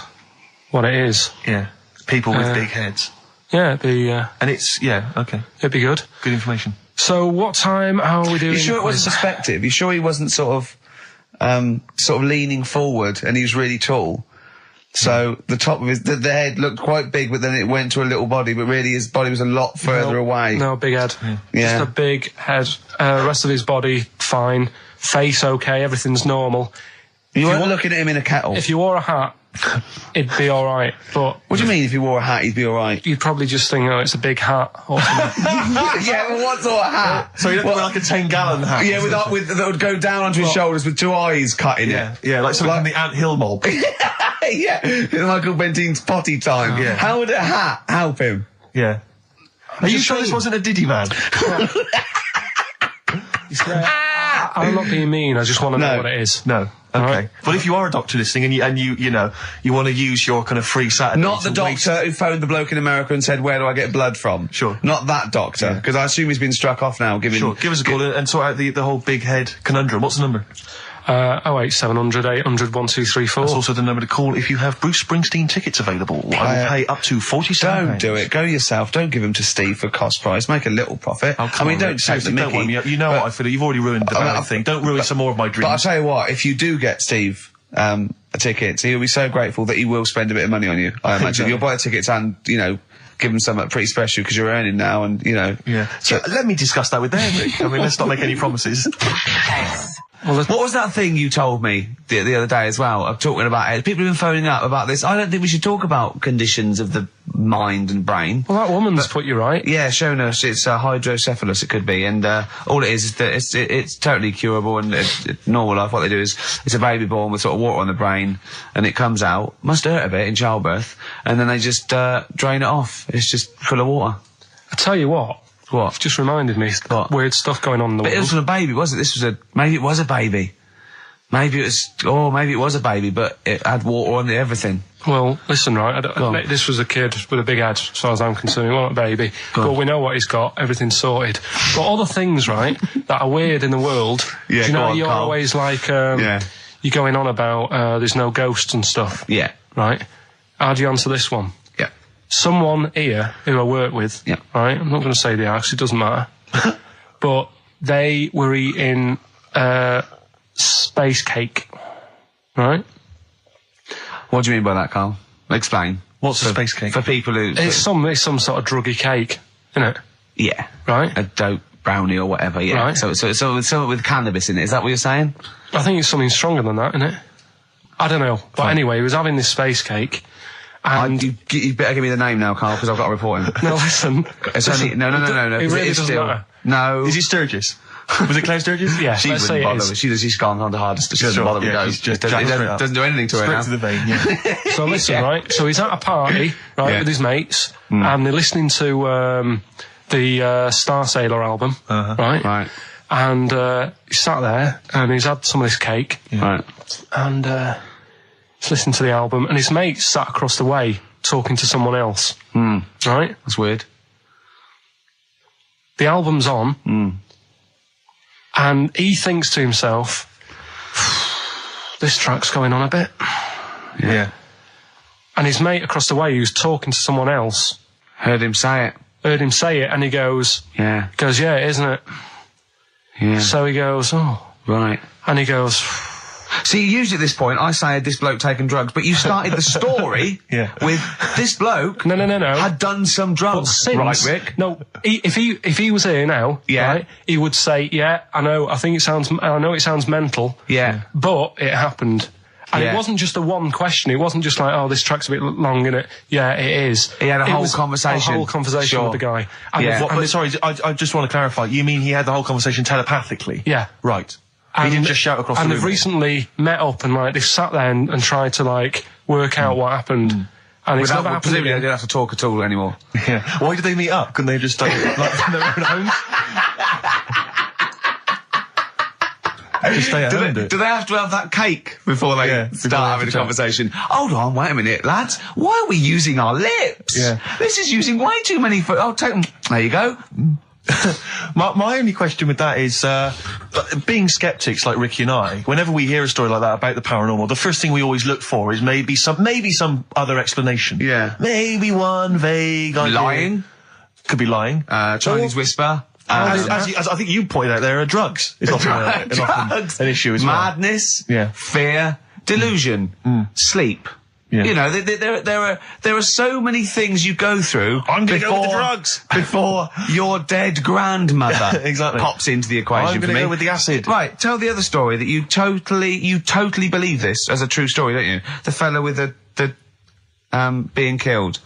what it is. Yeah. People with big heads. Yeah, it'd be... and it's... Yeah, okay. It'd be good. Good information. So, what time... How are we doing? You sure it wasn't perspective? You sure he wasn't sort of leaning forward and he was really tall? So the top of the head looked quite big, but then it went to a little body, but really his body was a lot further away. No, big head. Yeah. Just a big head. Rest of his body, fine. Face, okay, everything's normal. You weren't looking at him in a kettle. If you wore a hat it'd be all right. But What do you mean if he wore a hat, he'd be all right? you'd probably just think, oh, it's a big hat or something. Yeah, well, what sort of hat? So he'd have to wear like a 10-gallon hat. Yeah, that would go down onto his shoulders with two eyes cut in it. Yeah, like something from the Ant Hill mob. Yeah, Michael Bentine's potty time. Yeah. How would a hat help him? Yeah. Are you sure this wasn't a Diddy man? I'm not being mean. I just want to know No. what it is. No. Okay. Right. But if you are a doctor listening and you want to use your kind of free Saturday, Not the to waste- doctor who phoned the bloke in America and said, "Where do I get blood from?" Sure. Not that doctor, because I assume he's been struck off now. Sure. Give us a call and sort out the whole big head conundrum. What's the number? 08700 800 1234. That's also the number to call if you have Bruce Springsteen tickets available. I will pay up to £47. Don't do it. Go yourself. Don't give them to Steve for cost price. Make a little profit. Oh, come on, don't Rick. take the Seriously, don't mickey. worry me. You know what I feel. You've already ruined the bad thing. Don't ruin some more of my dreams. But I'll tell you what, if you do get Steve a ticket, he'll be so grateful that he will spend a bit of money on you, I imagine. so. You'll buy the tickets and, give him something pretty special because you're earning now and, Yeah. So let me discuss that with them, Rick. I mean, let's not make any promises. What was that thing you told me the other day as well? Of talking about it. People have been phoning up about this. I don't think we should talk about conditions of the mind and brain. Well, that woman's put you right. Yeah, shown us it's hydrocephalus. It could be, and all it is that it's totally curable and normal life. What they do is it's a baby born with sort of water on the brain, and it comes out. Must hurt a bit in childbirth, and then they just drain it off. It's just full of water. I tell you what. What? Just reminded me. What? Weird stuff going on in the But it world. wasn't a baby, was it? Maybe it was a baby. Maybe it was a baby, but it had water on it, everything. Well, listen, right, this was a kid with a big head, as far as I'm concerned. He wasn't a baby. But we know what he's got. Everything's sorted. But other things, right, that are weird in the world. Yeah, do you go know, on, you're Carl. always like, Yeah. you're going on about there's no ghosts and stuff. Yeah. Right? How do you answer this one? Yeah. Someone here who I work with, Yeah. right, I'm not going to say the house, it doesn't matter, but they were eating space cake, right? What do you mean by that, Carl? Explain. What's a space cake? For people who... It's some sort of druggy cake, isn't it? Yeah. Right? A dope brownie or whatever, yeah. Right. So something with cannabis in it, is that what you're saying? I think it's something stronger than that, isn't it? I don't know. But anyway, he was having this space cake, and... You better give me the name now, Carl, because I've got to report him. No, listen. It's only... No. It really is doesn't still, matter. No. Is it Sturgis? Was it Claire Sturgis? Yeah, She let's say wouldn't it bother. is. She's gone on the hardest. She doesn't Sure, bother with yeah, those. she's just It jacked straight up. doesn't do anything to her Straight now. to the vein, yeah. So listen, right? So he's at a party, right, Yeah. with his mates, and they're listening to the Star Sailor album, right? Right. And he's sat there, and he's had some of this cake, Right. and he's listening to the album, and his mate's sat across the way talking to someone else, right? That's weird. The album's on, and he thinks to himself, this track's going on a bit. Yeah. And his mate across the way, who's talking to someone else, Heard him say it. heard him say it, and he goes, Yeah. yeah, isn't it? Yeah. So he goes, oh. Right. And he goes, See, usually at this point, I say, had this bloke taken drugs, but you started the story Yeah. with this bloke no. had done some But drugs. since, Right, Rick? No, if he was here now, Yeah. right, he would say, yeah, I know it sounds mental, Yeah. but it happened. And Yeah. it wasn't just a one question. It wasn't just like, oh, this track's a bit long, innit? Yeah, it is. He had a It whole was conversation. A whole conversation Sure. with the guy. And Yeah. But sorry, I just want to clarify. You mean he had the whole conversation telepathically? Yeah. Right. He didn't just shout across the room. And they've recently met up and they've sat there and tried to work out what happened. And it's never happened Presumably they again. don't have to talk at all anymore. Yeah. Why did they meet up? Couldn't they just from their own homes? Just stay at home, Do they have to have that cake before they Yeah, before they start have having to a chat. conversation? Hold on, wait a minute, lads. Why are we using our lips? Yeah. This is using way too many foot. Oh, take them. There you go. My only question with that is, being skeptics like Ricky and I, whenever we hear a story like that about the paranormal, the first thing we always look for is maybe some other explanation. Yeah. Maybe one vague idea. Lying. Could be lying. Chinese whisper. As I think you pointed out, there are drugs. It's often, Drugs. an issue as well. Madness. Yeah. Fear. Delusion. Sleep. Yeah. You know, there are so many things you go through. I'm going to go with the drugs before your dead grandmother exactly. pops into the equation. I'm going to go with the acid. Right, tell the other story that you totally believe this as a true story, don't you? The fella with the being killed.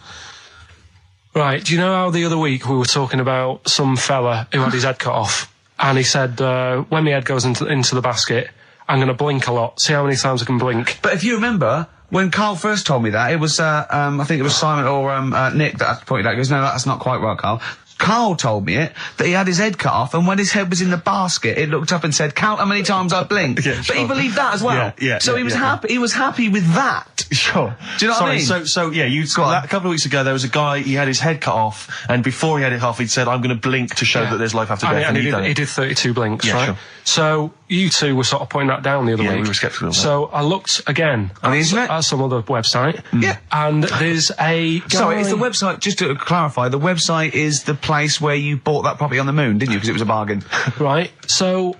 Right, do you know how the other week we were talking about some fella who had his head cut off, and he said, when my head goes into the basket, I'm going to blink a lot, see how many times I can blink. But if you remember, when Carl first told me that, it was, I think it was Simon or Nick that pointed out. He goes, no, that's not quite right, Carl. Carl told me it, that he had his head cut off, and when his head was in the basket, it looked up and said, count how many times I blinked. Yeah, sure. But he believed that as well. So he was happy. He was happy with that. Sure. Do you know what I mean? So yeah, a couple of weeks ago, there was a guy, he had his head cut off, and before he had it off, he'd said, I'm going to blink to show that there's life after death. And he did 32 blinks, yeah, right? Sure. So you two were sort of pointing that down the other week. Yeah, we were sceptical of that. So I looked again on the internet at some other website. Yeah. And there's a guy... Sorry, it's the website, just to clarify, the website is the place where you bought that property on the moon, didn't you? Because it was a bargain. Right. So,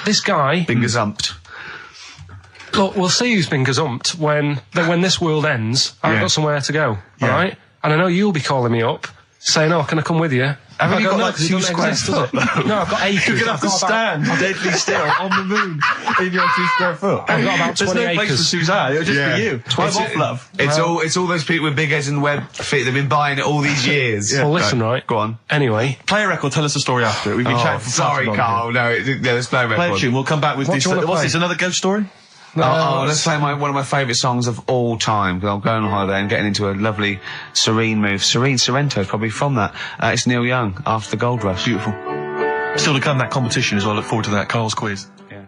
this guy... Been gazumped. Look, we'll see who's been gazumped when this world ends. I've got somewhere to go, right? And I know you'll be calling me up, saying, "Oh, can I come with you?" Haven't you got like 2 square foot? No, I've got acres. You're going to have to stand deadly still on the moon in your 2 square foot. I've got about 20 There's no acres. place for Suzanne, it'll just be you. I'm off, love. It's all those people with big heads and web feet that've been buying it all these years. Well, listen, right. Go on. Anyway. Play a record, tell us the story after it. We've been chatting for sorry, Carl. No, let's play a record. Play a tune, we'll come back with this. What's this, another ghost story? Let's play one of my favourite songs of all time, because I'm going on holiday and getting into a lovely serene mood. Sorrento is probably from that. It's Neil Young, After the Gold Rush. Beautiful. Still to come, that competition as well. I look forward to that, Carl's quiz. Yeah.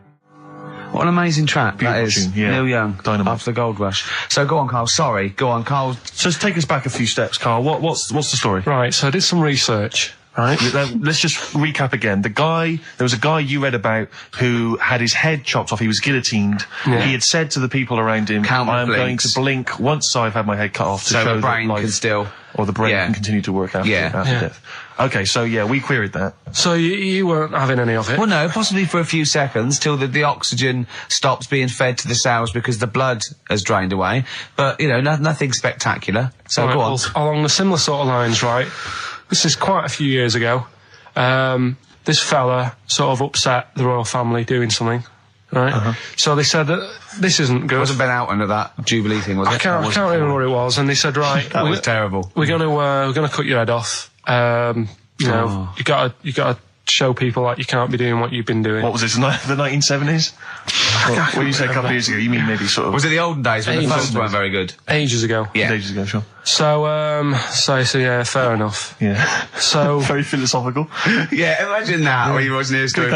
What an amazing track Beautiful that is. tune, yeah. Neil Young, Dynamite. After the Gold Rush. So go on, Carl. Sorry. Go on, Carl. So take us back a few steps, Carl. What's the story? Right, so I did some research. Right. Let's just recap again. There was a guy you read about who had his head chopped off. He was guillotined. Yeah. He had said to the people around him, I am going to blink once I've had my head cut off to so show the brain that life, can still... or the brain can continue to work after death. Okay, so we queried that. So you weren't having any of it? Well, no, possibly for a few seconds till the oxygen stops being fed to the cells because the blood has drained away. But, nothing spectacular. So right, go on. Well, along the similar sort of lines, right? This is quite a few years ago. This fella sort of upset the royal family doing something, right? So they said that this isn't good. It wasn't Ben Alton at that Jubilee thing, was it? I can't remember what it was. And they said, right, that was terrible. We're gonna cut your head off. You gotta show people like you can't be doing what you've been doing. What was this? The 1970s? When you say a couple of years ago, you mean maybe sort of... Was it the olden days when the phones weren't very good? Ages ago. Yeah. Ages ago, sure. So yeah, fair enough. Yeah. So very philosophical. Yeah, imagine that when you watching this story.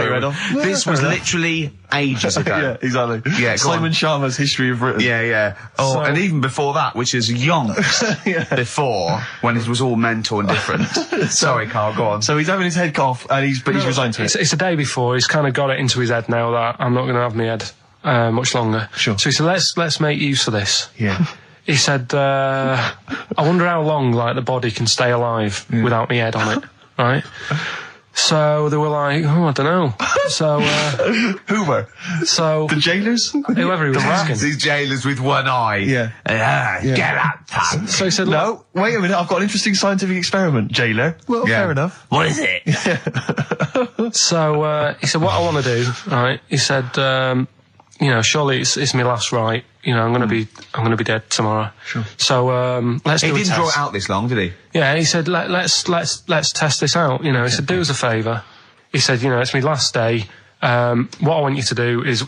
This was literally ages ago. Yeah, exactly. Yeah, Simon Sharma's History of Britain. Yeah. Oh, and even before that, which is yonks before, when it was all mental and different. Sorry, Carl, go on. So he's having his head cut off, and he's resigned to it. It's a day before. He's kind of got it into his head now that I'm not going to have my head much longer. Sure. So he said, let's make use of this. Yeah. He said, I wonder how long, the body can stay alive without my head on it, right? So they were like, I don't know. So, who were? So... The jailers? Whoever he was asking. These jailers with one eye. Yeah. Get out, punk. So he said, no, wait a minute, I've got an interesting scientific experiment, jailer. Well, fair enough. What is it? So, he said, what I want to do, right, he said, surely it's my last right. I'm gonna be dead tomorrow. Sure. So let's do a test. He didn't draw it out this long, did he? Yeah, he said let's test this out. He said do us a favour. He said it's my last day. What I want you to do is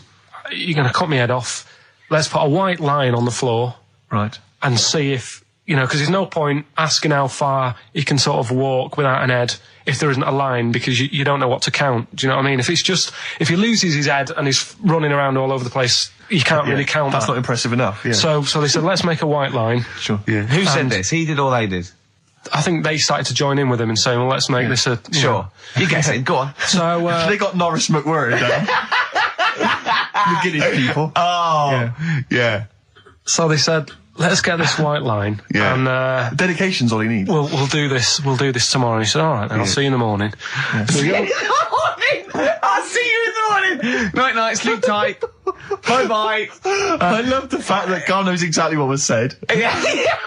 you're gonna cut my head off. Let's put a white line on the floor. Right. And see if because there's no point asking how far he can sort of walk without an head if there isn't a line, because you don't know what to count. Do you know what I mean? If he loses his head and he's running around all over the place, you can't really count That's that. not impressive enough, yeah. So they said, let's make a white line. Sure. Yeah. Who said this? He did or they did? I think they started to join in with him and saying, well, let's make this a... Sure. You guess it. Go on. So, they got Norris McWhirter down. The Guinness people. Oh. Yeah. So they said, let's get this white line. Yeah. And, dedication's all he needs. We'll do this tomorrow. And he said, all right, then I'll see you in the morning. Yeah. See you in the morning! I'll see you in the morning! Night, sleep tight. Bye-bye. I love the fact that Carl knows exactly what was said. Yeah.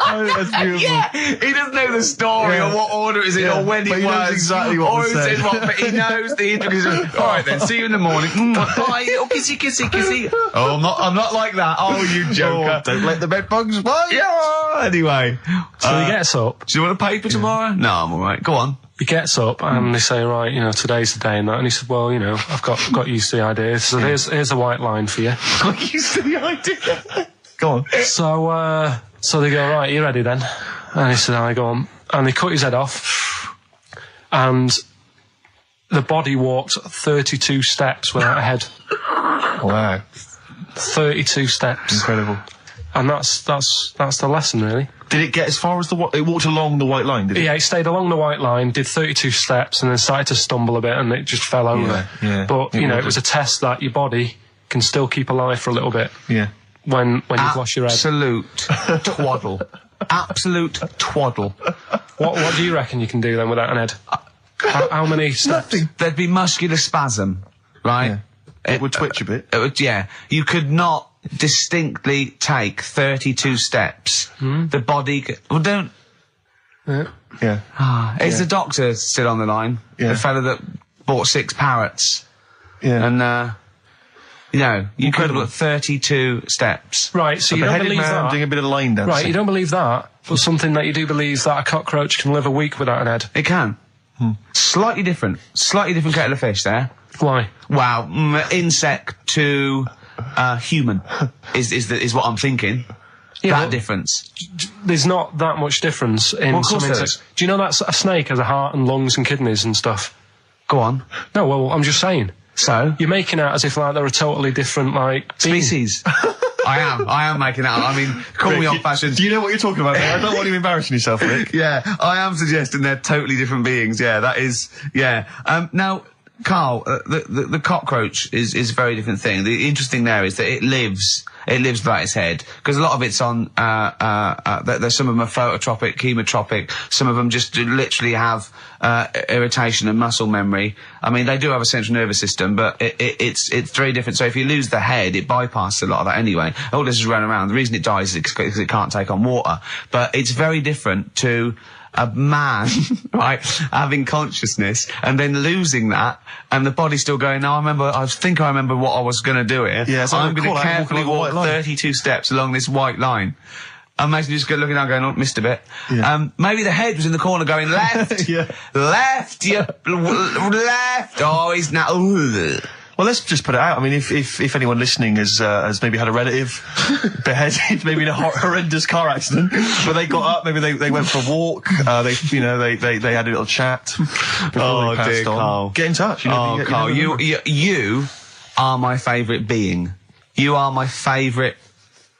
Oh, that's beautiful. Yeah. He doesn't know the story or what order it's in or when but it he was. knows exactly what or was who said. said what, but he knows the intricacies. All right then, see you in the morning. Bye, little kissy. Oh, I'm not like that. Oh, you joker. Don't let the bed bugs fly. Yeah. Anyway. So he gets up. Do you want a paper tomorrow? No, I'm all right. Go on. He gets up and they say, right, today's the day and that. And he said, well, I've got used to the idea. So here's a white line for you. Got used to the idea. Go on. So they go, right, you ready then? And he said, I go on. And they cut his head off. And the body walked 32 steps without a head. Wow. 32 steps. Incredible. And that's the lesson, really. Did it get as far as it walked along the white line, did it? Yeah, it stayed along the white line, did 32 steps, and then started to stumble a bit, and it just fell over. Yeah. But, it was a test that your body can still keep alive for a little bit. Yeah. When you've lost your head. Absolute twaddle. Absolute twaddle. What do you reckon you can do then without an head? How many steps? Nothing. There'd be muscular spasm, right? Yeah. It would twitch a bit. You could not distinctly take 32 steps. The body... Well, don't... Yeah. Is the doctor still on the line? Yeah. The fella that bought 6 parrots. Yeah. And, you could have got 32 steps. Right, so you don't believe man that. doing a bit of line dancing. Right, you don't believe that, but something that you do believe is that a cockroach can live a week without an head. It can. Slightly different kettle of fish there. Why? Wow, insect to human is what I'm thinking. Yeah, that difference. There's not that much difference in Well, of some course there insects. is. Do you know that a snake has a heart and lungs and kidneys and stuff? Go on. No, well, I'm just saying. So? You're making out as if like they're a totally different being. Species. I am making that up. I mean, call me old-fashioned. Do you know what you're talking about, mate? I don't want you embarrassing yourself, Rick. Yeah, I am suggesting they're totally different beings. Yeah, that is. Yeah. Now, Carl, the cockroach is a very different thing. The interesting there is that it lives without its head, because a lot of it's on. There's some of them are phototropic, chemotropic. Some of them just literally have irritation and muscle memory. I mean, they do have a central nervous system, but it's very different. So if you lose the head, it bypasses a lot of that anyway. All this is running around. The reason it dies is because it can't take on water. But it's very different to a man, right, having consciousness and then losing that, and the body's still going, no, I think I remember what I was going to do here. Yeah, so I'm going to carefully walk 32 steps along this white line. Imagine you just looking down going, oh, missed a bit. Yeah. Maybe the head was in the corner going, left, left, left, oh, he's now, ooh. Well, let's just put it out. I mean, if anyone listening has maybe had a relative beheaded, maybe in a horrendous car accident, but they got up, maybe they went for a walk, they had a little chat. Oh dear, Carl. Get in touch. Carl, you are my favourite being. You are my favourite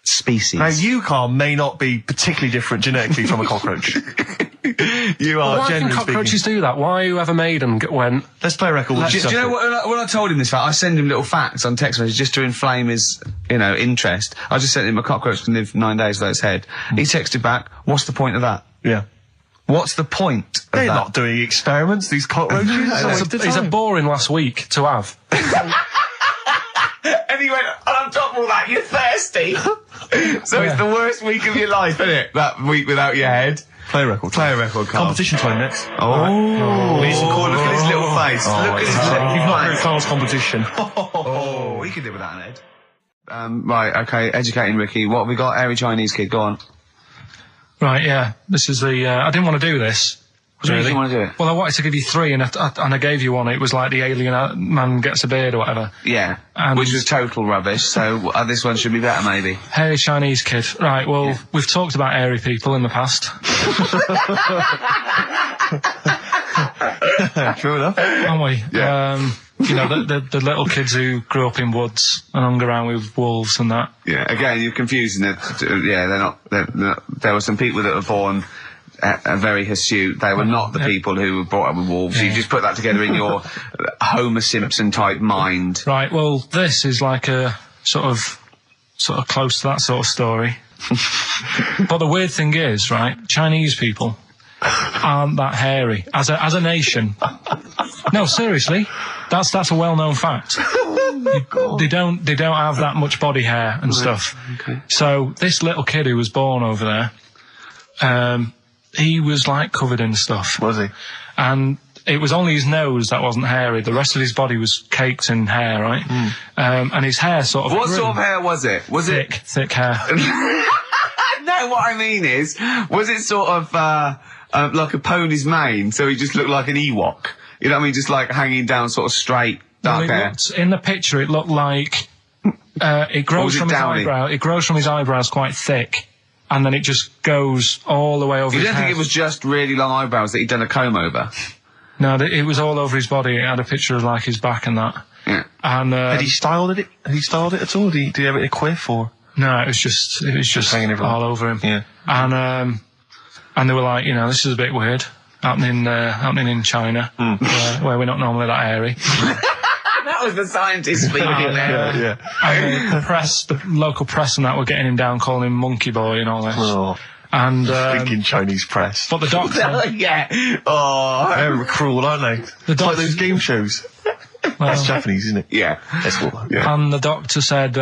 species. Now, you, Carl, may not be particularly different genetically from a cockroach. You are. Why can cockroaches do that? Why whoever made them went? Let's play a record. Do you know what? When I told him this fact, I send him little facts on text messages just to inflame his, interest. I just sent him a cockroach can live 9 days without its head. He texted back, "What's the point of that?" Yeah. What's the point of They're that? not doing experiments. These cockroaches. He's a boring last week to have. And he went, on top of all that, you're thirsty. So it's the worst week of your life, isn't it? That week without your head. Play a record. Carl. Competition time next. Oh. We need some call. Look at his little face. Look at his little You've not heard face. Carl's competition. Oh, we could do without an head. Right, okay, educating Ricky. What have we got? Airy Chinese kid, go on. Right, yeah. This is the. I didn't want to do this. What do you want to do it? Well, I wanted to give you 3, and I gave you one. It was like the alien man gets a beard or whatever. Yeah, and which was total rubbish. So this one should be better, maybe. Hairy Chinese kid. Right. Well, we've talked about airy people in the past. True enough. Haven't we? Yeah. The little kids who grew up in woods and hung around with wolves and that. Yeah. Again, you're confusing it. Yeah, they're not. There were some people that were born. Very hirsute. They were not the people who were brought up with wolves. You just put that together in your Homer Simpson type mind. Right, well, this is like a sort of close to that sort of story. But the weird thing is, right, Chinese people aren't that hairy. As a nation. No, seriously. That's a well-known fact. They don't have that much body hair and stuff. Okay. So this little kid who was born over there, he was like covered in stuff. Was he? And it was only his nose that wasn't hairy. The rest of his body was caked in hair, right? And his hair sort of... What sort of hair was it? Was thick, it... thick hair. No, what I mean is, was it sort of like a pony's mane, so he just looked like an Ewok? You know what I mean? Just like hanging down sort of straight, dark hair. In the picture, it looked like it grows from his eyebrow. It grows from his eyebrows quite thick, and then it just goes all the way over his head. You don't think it was just really long eyebrows that he'd done a comb over? No, it was all over his body. It had a picture of like his back and that. Yeah. And had he styled it? Had he styled it at all? Did he have it in a quiff or? No, it was just hanging everywhere. all over him. Yeah. And they were like, this is a bit weird. Happening in China, where we're not normally that hairy. That was the scientist speaking there. Yeah. And the local press and that were getting him down, calling him monkey boy and all this. Oh. And thinking Chinese press. But the doctor, yeah. Oh, they're cruel, aren't they? It's like those game shows. That's Japanese, isn't it? Yeah. That's what. Yeah. And the doctor said.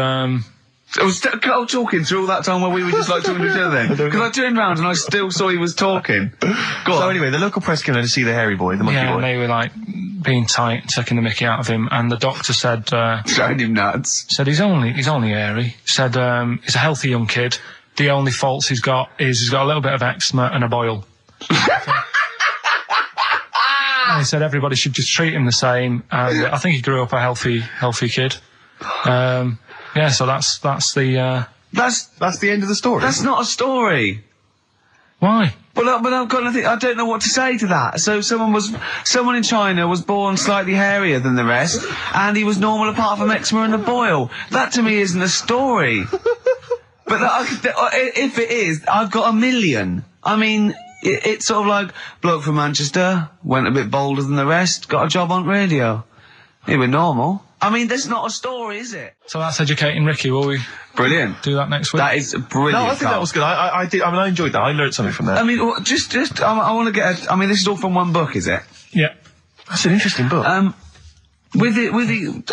I was talking through all that time while we were just like talking to each other then. Because I turned round and I still saw he was talking. Go on. So anyway, the local press came in to see the hairy boy, the monkey boy. And they were like being tight, taking the mickey out of him, and the doctor said showing him nuts. Said he's only hairy. Said he's a healthy young kid. The only faults he's got is he's got a little bit of eczema and a boil. And he said everybody should just treat him the same, and I think he grew up a healthy kid. Yeah, so that's the end of the story. That's not a story. Why? But I've got nothing. I don't know what to say to that. So someone in China was born slightly hairier than the rest, and he was normal apart from eczema and a boil. That to me isn't a story. But if it is, I've got a million. I mean, it's sort of like bloke from Manchester went a bit bolder than the rest, got a job on radio. He was normal. I mean, that's not a story, is it? So that's educating Ricky. Will we? Brilliant. Do that next week. That is brilliant. No, I think that was good. I did. I mean, I enjoyed that. I learned something from that. I mean, I want to get. I mean, this is all from one book, is it? Yeah. That's an interesting book. With the,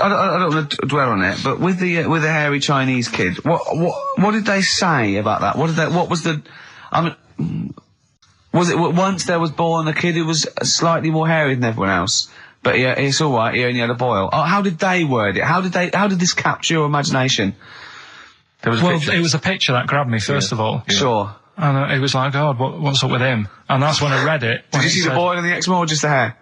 I don't want to dwell on it, but with the hairy Chinese kid, what did they say about that? What was the, I mean, was it once there was born a kid who was slightly more hairy than everyone else? But yeah, it's all right. He only had a boil. Oh, how did they word it? How did this capture your imagination? It was a picture that grabbed me first of all. Yeah. Sure. And it was like, God, what's up with him? And that's when I read it. Did you see the boil and the eczema or just the hair?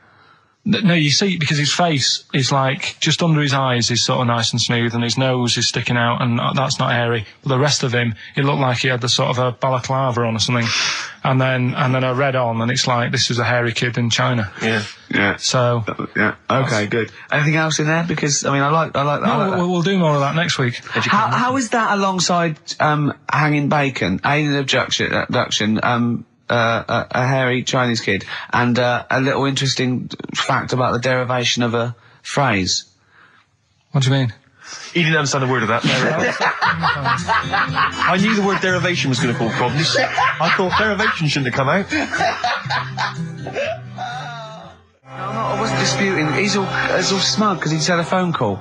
No, you see, because his face is like, just under his eyes is sort of nice and smooth, and his nose is sticking out, and that's not hairy. But the rest of him, it looked like he had the sort of a balaclava on or something. And then I read on, and it's like, this is a hairy kid in China. Yeah. Yeah. So. Yeah. Okay, good. Anything else in there? Because, I mean, I like that. No, we'll do more of that next week. How is that alongside, hanging bacon, alien abduction, a hairy Chinese kid, and a little interesting fact about the derivation of a phrase? What do you mean? He didn't understand a word of that. I knew the word derivation was going to cause problems. I thought derivation shouldn't have come out. I wasn't disputing. He's all smug because he just had a phone call.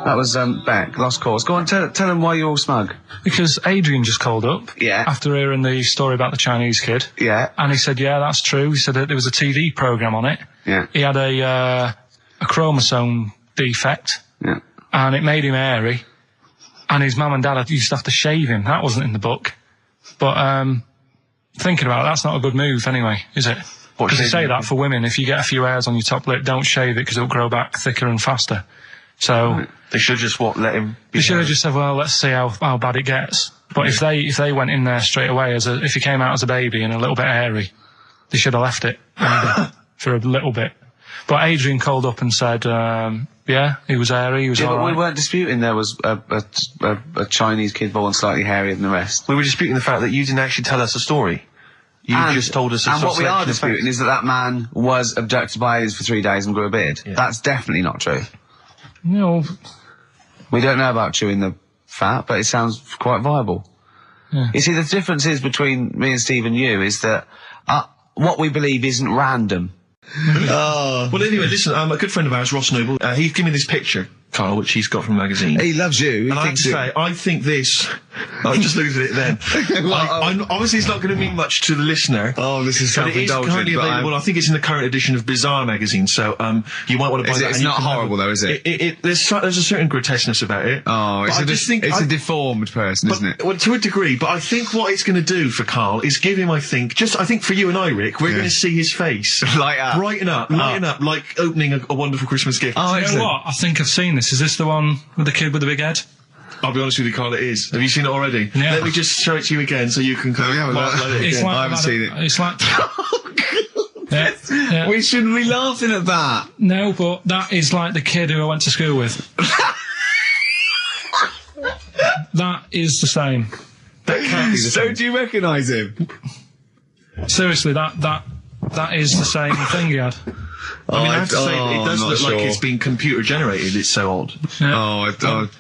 That was Beck, lost cause. Go on, tell him why you're all smug. Because Adrian just called up. Yeah. After hearing the story about the Chinese kid. Yeah. And he said, yeah, that's true. He said that there was a TV programme on it. Yeah. He had a chromosome defect. Yeah. And it made him hairy. And his mum and dad used to have to shave him. That wasn't in the book. But thinking about it, that's not a good move anyway, is it? Because they say that for women, if you get a few hairs on your top lip, don't shave it because it'll grow back thicker and faster. So they should just let him. They should have just said, well, let's see how bad it gets. But if they went in there straight away if he came out as a baby and a little bit hairy, they should have left it for a little bit. But Adrian called up and said, yeah, he was hairy. He was all but right. We weren't disputing there was a Chinese kid born slightly hairier than the rest. We were disputing the fact that you didn't actually tell us a story. You just told us a And what we are selection of disputing is that man was abducted by aliens for 3 days and grew a beard. Yeah. That's definitely not true. No. We don't know about chewing the fat, but it sounds quite viable. Yeah. You see, the difference is between me and Steve and you is that what we believe isn't random. Oh. Well, anyway, listen, a good friend of ours, Ross Noble, he's given me this picture, Carl, which he's got from a magazine. He loves you. And I have to say, I think this... I just looked at it then. Obviously, it's not going to mean much to the listener. Oh, this is but it is currently available. I think it's in the current edition of Bizarre magazine, so you might want to buy that. It's not horrible, though, is it? There's a certain grotesqueness about it. Oh, it's a deformed person, isn't it? Well, to a degree, but I think what it's going to do for Carl is give him, I think for you and I, Rick, we're going to see his face lighten up, like opening a wonderful Christmas gift. Oh, you know what? I think I've seen this. Is this the one with the kid with the big head? I'll be honest with you, Carl, it is. Have you seen it already? Yeah. Let me just show it to you again so you can I haven't seen it. It's like... yeah. We shouldn't be laughing at that. No, but that is like the kid who I went to school with. That is the same. That can't be the same. So do you recognise him? Seriously, that is the same thing he had. I mean, I have to say, it does look like it's been computer generated. It's so odd. Yeah.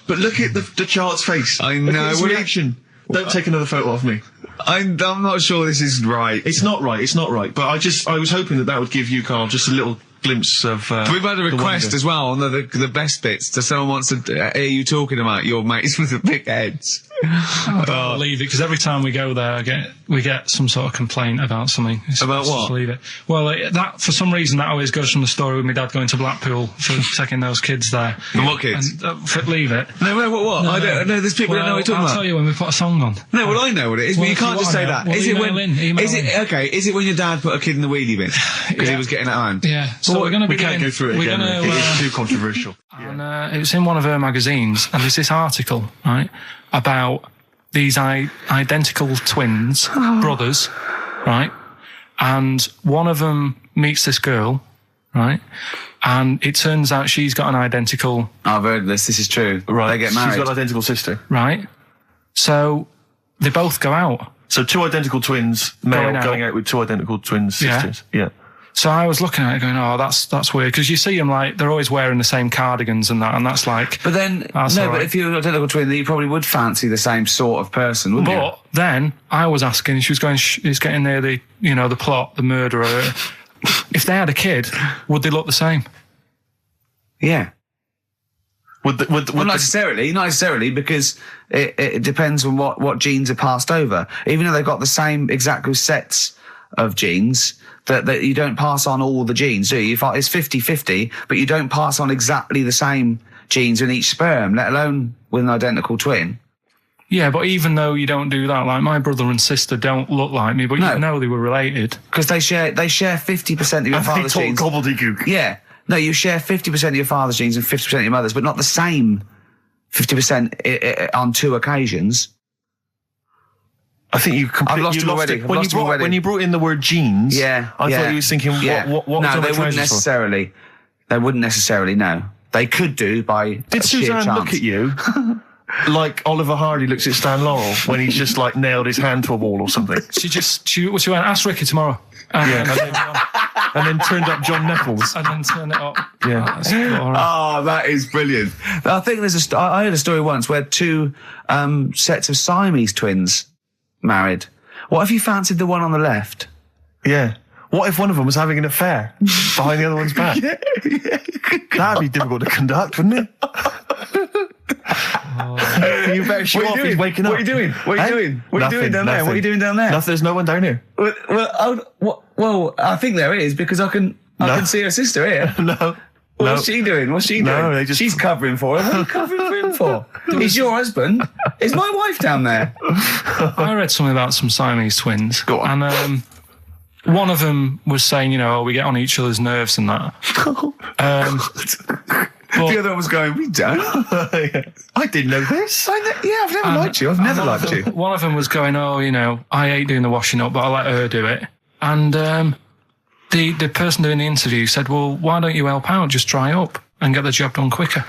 But look at the child's face. I know. Look at his reaction. Don't take another photo of me. I'm not sure this is right. It's not right. But I was hoping that would give you, Carl, just a little glimpse of. We've had a request as well on the best bits. So someone wants to hear you talking about your mates with the big heads. I don't believe it, because every time we go there, we get some sort of complaint about something. About what? Just leave it. Well, that for some reason that always goes from the story with my dad going to Blackpool for taking those kids there. And what kids? And, leave it. No, what? I don't know. There's people who know what you're talking about. I'll tell you when we put a song on. No, well, I know what it is, but you can't just say that. Is it when? Is it when your dad put a kid in the wheelie bin because he was getting it home? Yeah. So we're going to we can't go through it again. It's too controversial. And it was in one of her magazines, and there's this article, right, about these identical twins, brothers, right? And one of them meets this girl, right? And it turns out she's got an identical... I've heard this. This is true. Right. They get married. She's got an identical sister. Right. So they both go out. So two identical twins, male, going out with two identical twin sisters. Yeah. So I was looking at it going, oh, that's weird, because you see them like they're always wearing the same cardigans and that, and that's like. But then but if you're an identical twin, then you probably would fancy the same sort of person, wouldn't you? But then I was asking, she was going, it's getting near the the plot, the murderer. If they had a kid, would they look the same? Yeah. Would not necessarily, because it depends on what genes are passed over. Even though they've got the same exact sets of genes, that you don't pass on all the genes, do you? It's 50-50, but you don't pass on exactly the same genes in each sperm, let alone with an identical twin. Yeah, but even though you don't do that, like my brother and sister don't look like me, but you know they were related. Because they share 50% of your father's genes. They talk gobbledygook. Yeah. No, you share 50% of your father's genes and 50% of your mother's, but not the same 50% on two occasions. I think you completely lost already. When you brought in the word genes, I thought you was thinking, what no, they wouldn't necessarily. For? They wouldn't necessarily, no. They could do by Did Suzanne chance. Look at you like Oliver Hardy looks at Stan Laurel when he's just like nailed his hand to a wall or something? She went, ask Ricky tomorrow. And then turned up John Nettles. And then turned it up. Yeah. Oh, that is brilliant. I think I heard a story once where two sets of Siamese twins married. What if you fancied the one on the left? Yeah. What if one of them was having an affair behind the other one's back? That'd be difficult to conduct, wouldn't it? You better show off. He's waking up. What are you doing? What are you doing? What are you doing down there? What are you doing down there? Nothing. There's no one down here. Well, I think there is, because I can see her sister here. No. What's she doing? No, she's covering for him. What are you covering for him for? He's your husband. Is my wife down there? I read something about some Siamese twins. Go on. And one of them was saying, we get on each other's nerves and that. The other one was going, we don't. I didn't know this. I've never liked you. I've never liked you. One of them was going, I hate doing the washing up, but I let her do it. And the person doing the interview said, well, why don't you help out? Just dry up and get the job done quicker.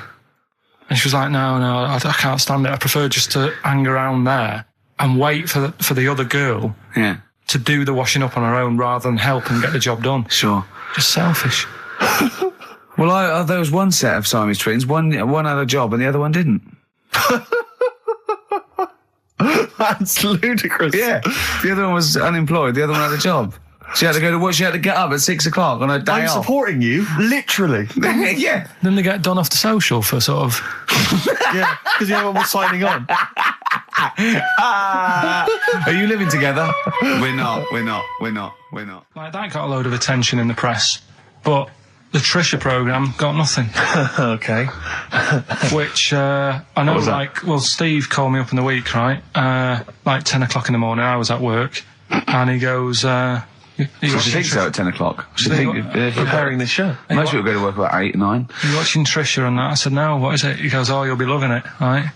And she was like, no, I can't stand it. I prefer just to hang around there and wait for the other girl to do the washing up on her own rather than help and get the job done. Sure. Just selfish. Well, there was one set of Siamese twins. One had a job and the other one didn't. That's ludicrous. Yeah. The other one was unemployed. The other one had a job. She had to go to work. She had to get up at 6 o'clock on her day I'm off. supporting you, literally. Yeah. Then they get done off the social for sort of... Yeah, because the other one was signing on. Are you living together? We're not. Like, that got a load of attention in the press, but the Trisha programme got nothing. Okay. Which, I know, like, well, Steve called me up in the week, right? Like 10 o'clock in the morning, I was at work, and he goes, She thinks so at 10 o'clock. She preparing this show. Most people go to work about 8, 9. You watching Trisha and that? I said, no, what is it? He goes, oh, you'll be loving it, right?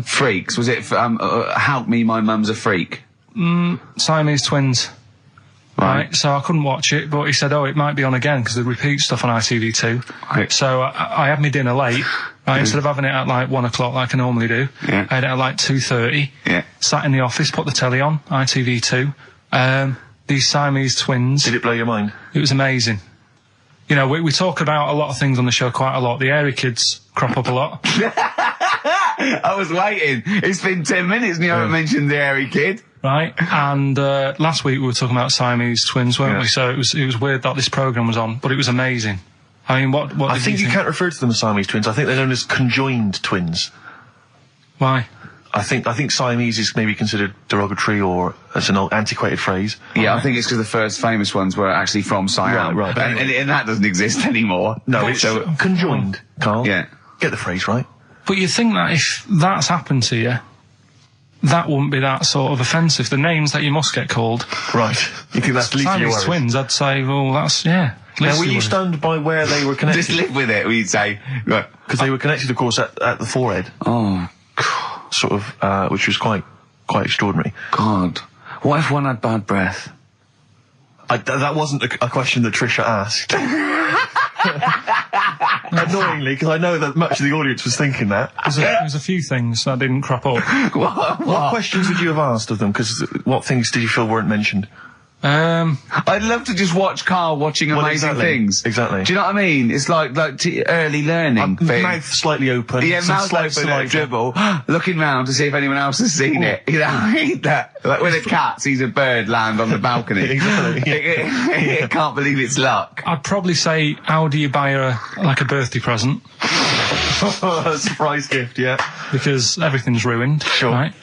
Freaks. Was it, Help Me, My Mum's a Freak? Siamese twins. Right. So I couldn't watch it, but he said, oh, it might be on again, because they repeat stuff on ITV2. Right. So I had my dinner late, right? Instead of having it at like 1 o'clock like I normally do, Yeah. I had it at like 2:30. Yeah. Sat in the office, put the telly on, ITV2. These Siamese twins. Did it blow your mind? It was amazing. You know, we talk about a lot of things on the show quite a lot. The Airy Kids crop up a lot. I was waiting. It's been 10 minutes and you haven't mentioned the Airy Kid. Right, and last week we were talking about Siamese twins, weren't we? So it was weird that this programme was on, but it was amazing. I mean, what I think you can't refer to them as Siamese twins. I think they're known as conjoined twins. Why? I think Siamese is maybe considered derogatory or as an old antiquated phrase. Yeah, I think it's because the first famous ones were actually from Siam. Right. And that doesn't exist anymore. No, it's conjoined, Carl. Yeah. Get the phrase right. But you think that if that's happened to you, that wouldn't be that sort of offensive. The names that you must get called. Right. You think that's least of your Siamese worries? twins, I'd say, well, that's, yeah. Now, were you stunned by where they were connected? Just live with it, we'd say. Because they were connected, of course, at the forehead. Oh, Sort of, which was quite extraordinary. God. What if one had bad breath? That wasn't a question that Trisha asked. Annoyingly, because I know that much of the audience was thinking that. There's a few things that didn't crop up. What questions would you have asked of them? Because what things did you feel weren't mentioned? I'd love to just watch Carl watching amazing things. Exactly. Do you know what I mean? It's like early learning thing. Mouth slightly open. Yeah, some mouth slight open, saliva. dribble, looking round to see if anyone else has seen it. You know, that like when a cat sees a bird land on the balcony. Exactly. It can't believe it's luck. I'd probably say, how do you buy her, like, a birthday present? A surprise gift, yeah. Because everything's ruined. Sure. Right?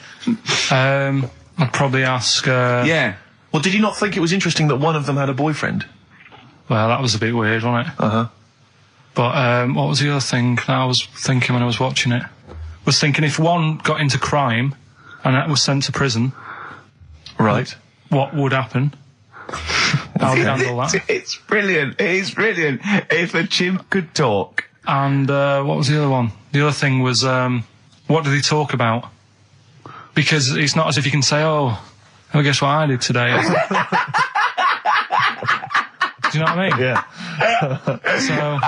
I'd probably ask, Yeah. Well, did you not think it was interesting that one of them had a boyfriend? Well, that was a bit weird, wasn't it? Uh-huh. But what was the other thing that I was thinking when I was watching it? Was thinking if one got into crime and that was sent to prison, right, what would happen? How would you handle that? It's brilliant. It is brilliant. If a chimp could talk. And what was the other one? The other thing was, what did he talk about? Because it's not as if you can say, oh, guess what I did today? Do you know what I mean? Yeah. So...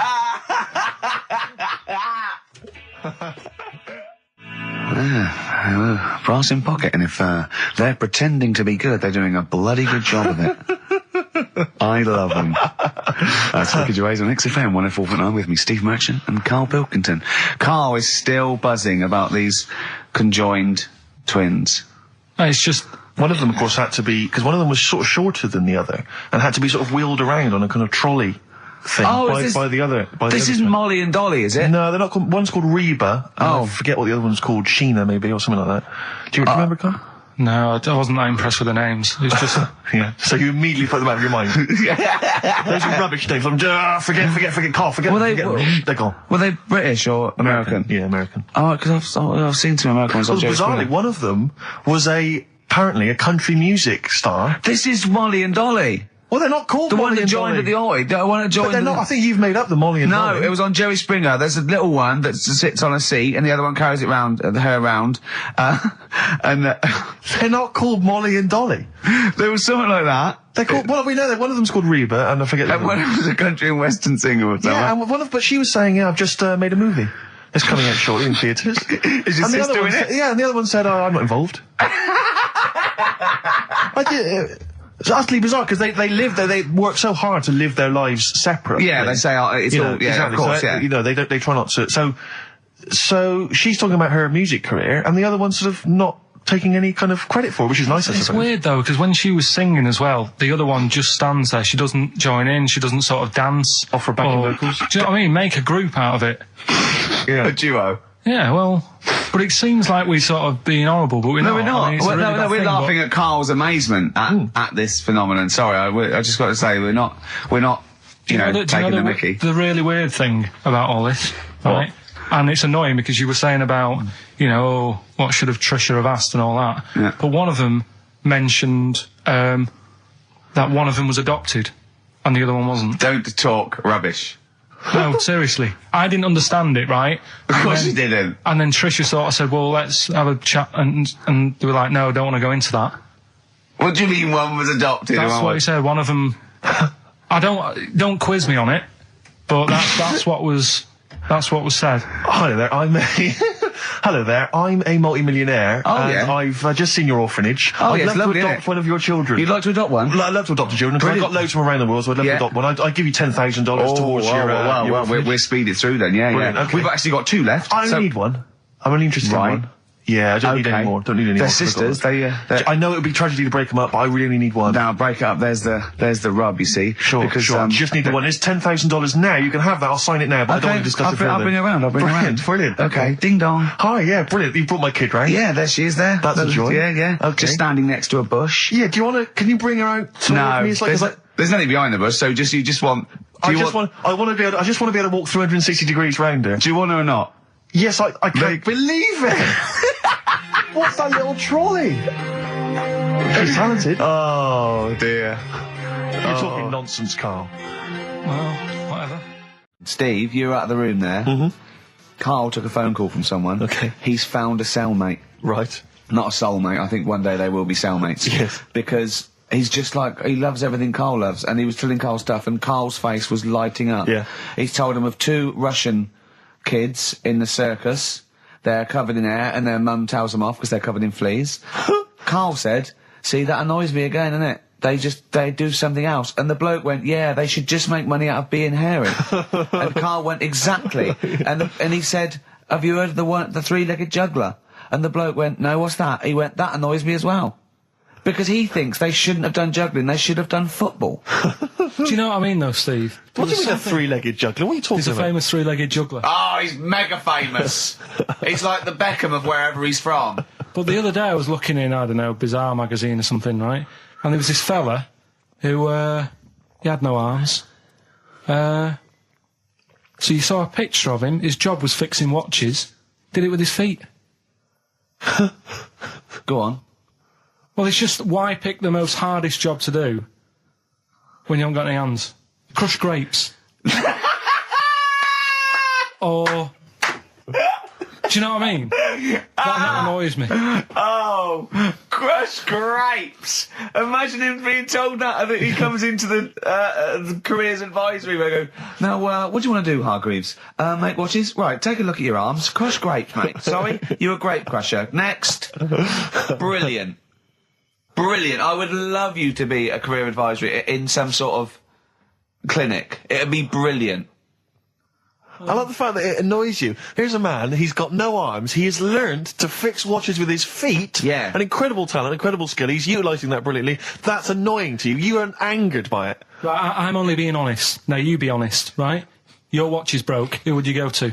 brass in pocket, and if they're pretending to be good, they're doing a bloody good job of it. I love them. That's Ricky Gervais on XFM 104.9 with me, Steve Merchant and Karl Pilkington. Karl is still buzzing about these conjoined twins. It's just... One of them, of course, had to be... Because one of them was sort of shorter than the other and had to be sort of wheeled around on a kind of trolley thing by the other. This isn't Molly and Dolly, is it? No, they're not called... One's called Reba. I forget what the other one's called. Sheena, maybe, or something like that. Do you remember, Carl? No, I wasn't that impressed with the names. It's just... Yeah. So you immediately put them out of your mind. Those are rubbish names. Forget, Carl, forget. They're gone. Were they British or American? Yeah, American. Oh, because I've seen some American ones on Jerry Bizarrely, Springer. one of them was apparently a country music star. This is Molly and Dolly. Well, they're not called the Molly one that and joined Dolly. at the Oi. The one that joined. But they're not. I think you've made up the Molly and Dolly. No, it was on Jerry Springer. There's a little one that sits on a seat, and the other one carries it round, her around. They're not called Molly and Dolly. There was something like that. They're called. Well, we know that one of them's called Reba, and I forget. And one was a country and western singer or something. Yeah, and but she was saying, "Yeah, I've just made a movie. It's coming out shortly in theatres." Is your sister in it? Yeah, and the other one said, "Oh, I'm not involved." It's utterly bizarre because they live there. They work so hard to live their lives separately. Yeah, they say it's all. Yeah, exactly. of course. So, yeah, you know, they try not to. So she's talking about her music career, and the other one's sort of not taking any kind of credit for, which is nice, I It's suppose. weird though, because when she was singing as well, the other one just stands there. She doesn't join in. She doesn't sort of dance. Offer backing vocals. Do you know what I mean? Make a group out of it. Yeah. A duo. Yeah, well, but it seems like we're sort of being horrible, but we're not. No, we're not. I mean, it's a Well, really no, bad we're thing, laughing at Carl's amazement at this phenomenon. Sorry, I just got to say we're not, you know, taking the mickey. The really weird thing about all this, right? And it's annoying because you were saying about, you know, oh, what should have Trisha have asked and all that. Yeah. But one of them mentioned that one of them was adopted and the other one wasn't. Don't talk rubbish. No, seriously. I didn't understand it, right? Of course you didn't. And then Trisha sort of said, well, let's have a chat. And they were like, no, I don't want to go into that. What do you mean one was adopted? That's what he said. One of them... don't quiz me on it, but that's what was said. Hello there, Hello there, I'm a multi-millionaire, and I've just seen your orphanage. I'd love to adopt one of your children. You'd like to adopt one? I'd love to adopt a children, because I've got loads from around the world, so I'd love to adopt one. I'd give you $10,000 towards your orphanage. We're speeding through then, yeah. Okay. We've actually got 2 left. I only need one. I'm only interested in one. Yeah, I don't need any more. Don't need any more. They're sisters. I know it would be tragedy to break them up, but I really only need one. Now break it up. There's the rub. You see. Sure. You just need the one. It's $10,000 now. You can have that. I'll sign it now. But I don't want to discuss it further. I'll bring it around. Brilliant. Okay. Ding dong. Hi. Yeah. Brilliant. You brought my kid round. Yeah. There she is. There. That's a joy. Yeah. Okay. Just standing next to a bush. Yeah. Do you want to? Can you bring her out? No. Me? It's like, there's nothing behind the bush. So you just want. I just want to be able to walk 360 degrees round her. Do you want her or not? Yes. I can't believe it. What's that little trolley? She's talented. Oh dear. You're talking nonsense, Carl. Well, whatever. Steve, you were out of the room there. Mm-hmm. Carl took a phone call from someone. Okay. He's found a cellmate. Right. Not a soulmate. I think one day they will be cellmates. Yes. Because he's just like, he loves everything Carl loves, and he was telling Carl stuff, and Carl's face was lighting up. Yeah. He's told him of 2 Russian kids in the circus. They're covered in hair, and their mum tells them off because they're covered in fleas. Carl said, see, that annoys me again, innit? They do something else. And the bloke went, yeah, they should just make money out of being hairy. And Carl went, exactly. And he said, have you heard of the 3-legged juggler? And the bloke went, no, what's that? He went, that annoys me as well. Because he thinks they shouldn't have done juggling, they should have done football. Do you know what I mean, though, Steve? What do you mean a 3-legged juggler? What are you talking He's about? a famous 3-legged juggler. Oh, he's mega famous. He's like the Beckham of wherever he's from. But the other day I was looking in, I don't know, Bizarre magazine or something, right? And there was this fella who, he had no arms. So you saw a picture of him, his job was fixing watches, did it with his feet. Go on. Well, it's just, why pick the most hardest job to do when you haven't got any hands? Crush grapes. Or... Do you know what I mean? That annoys me. Oh, crush grapes. Imagine him being told that, and then he comes into the careers advisory where I go, now, what do you want to do, Hargreaves? Make watches? Right, take a look at your arms. Crush grapes, mate. Sorry, you're a grape crusher. Next. Brilliant. Brilliant. I would love you to be a career advisory in some sort of clinic. It'd be brilliant. I like the fact that it annoys you. Here's a man, he's got no arms, he has learned to fix watches with his feet. Yeah. An incredible talent, incredible skill, he's utilising that brilliantly. That's annoying to you. You are angered by it. Right, I'm only being honest. Now, you be honest, right? Your watch is broke. Who would you go to?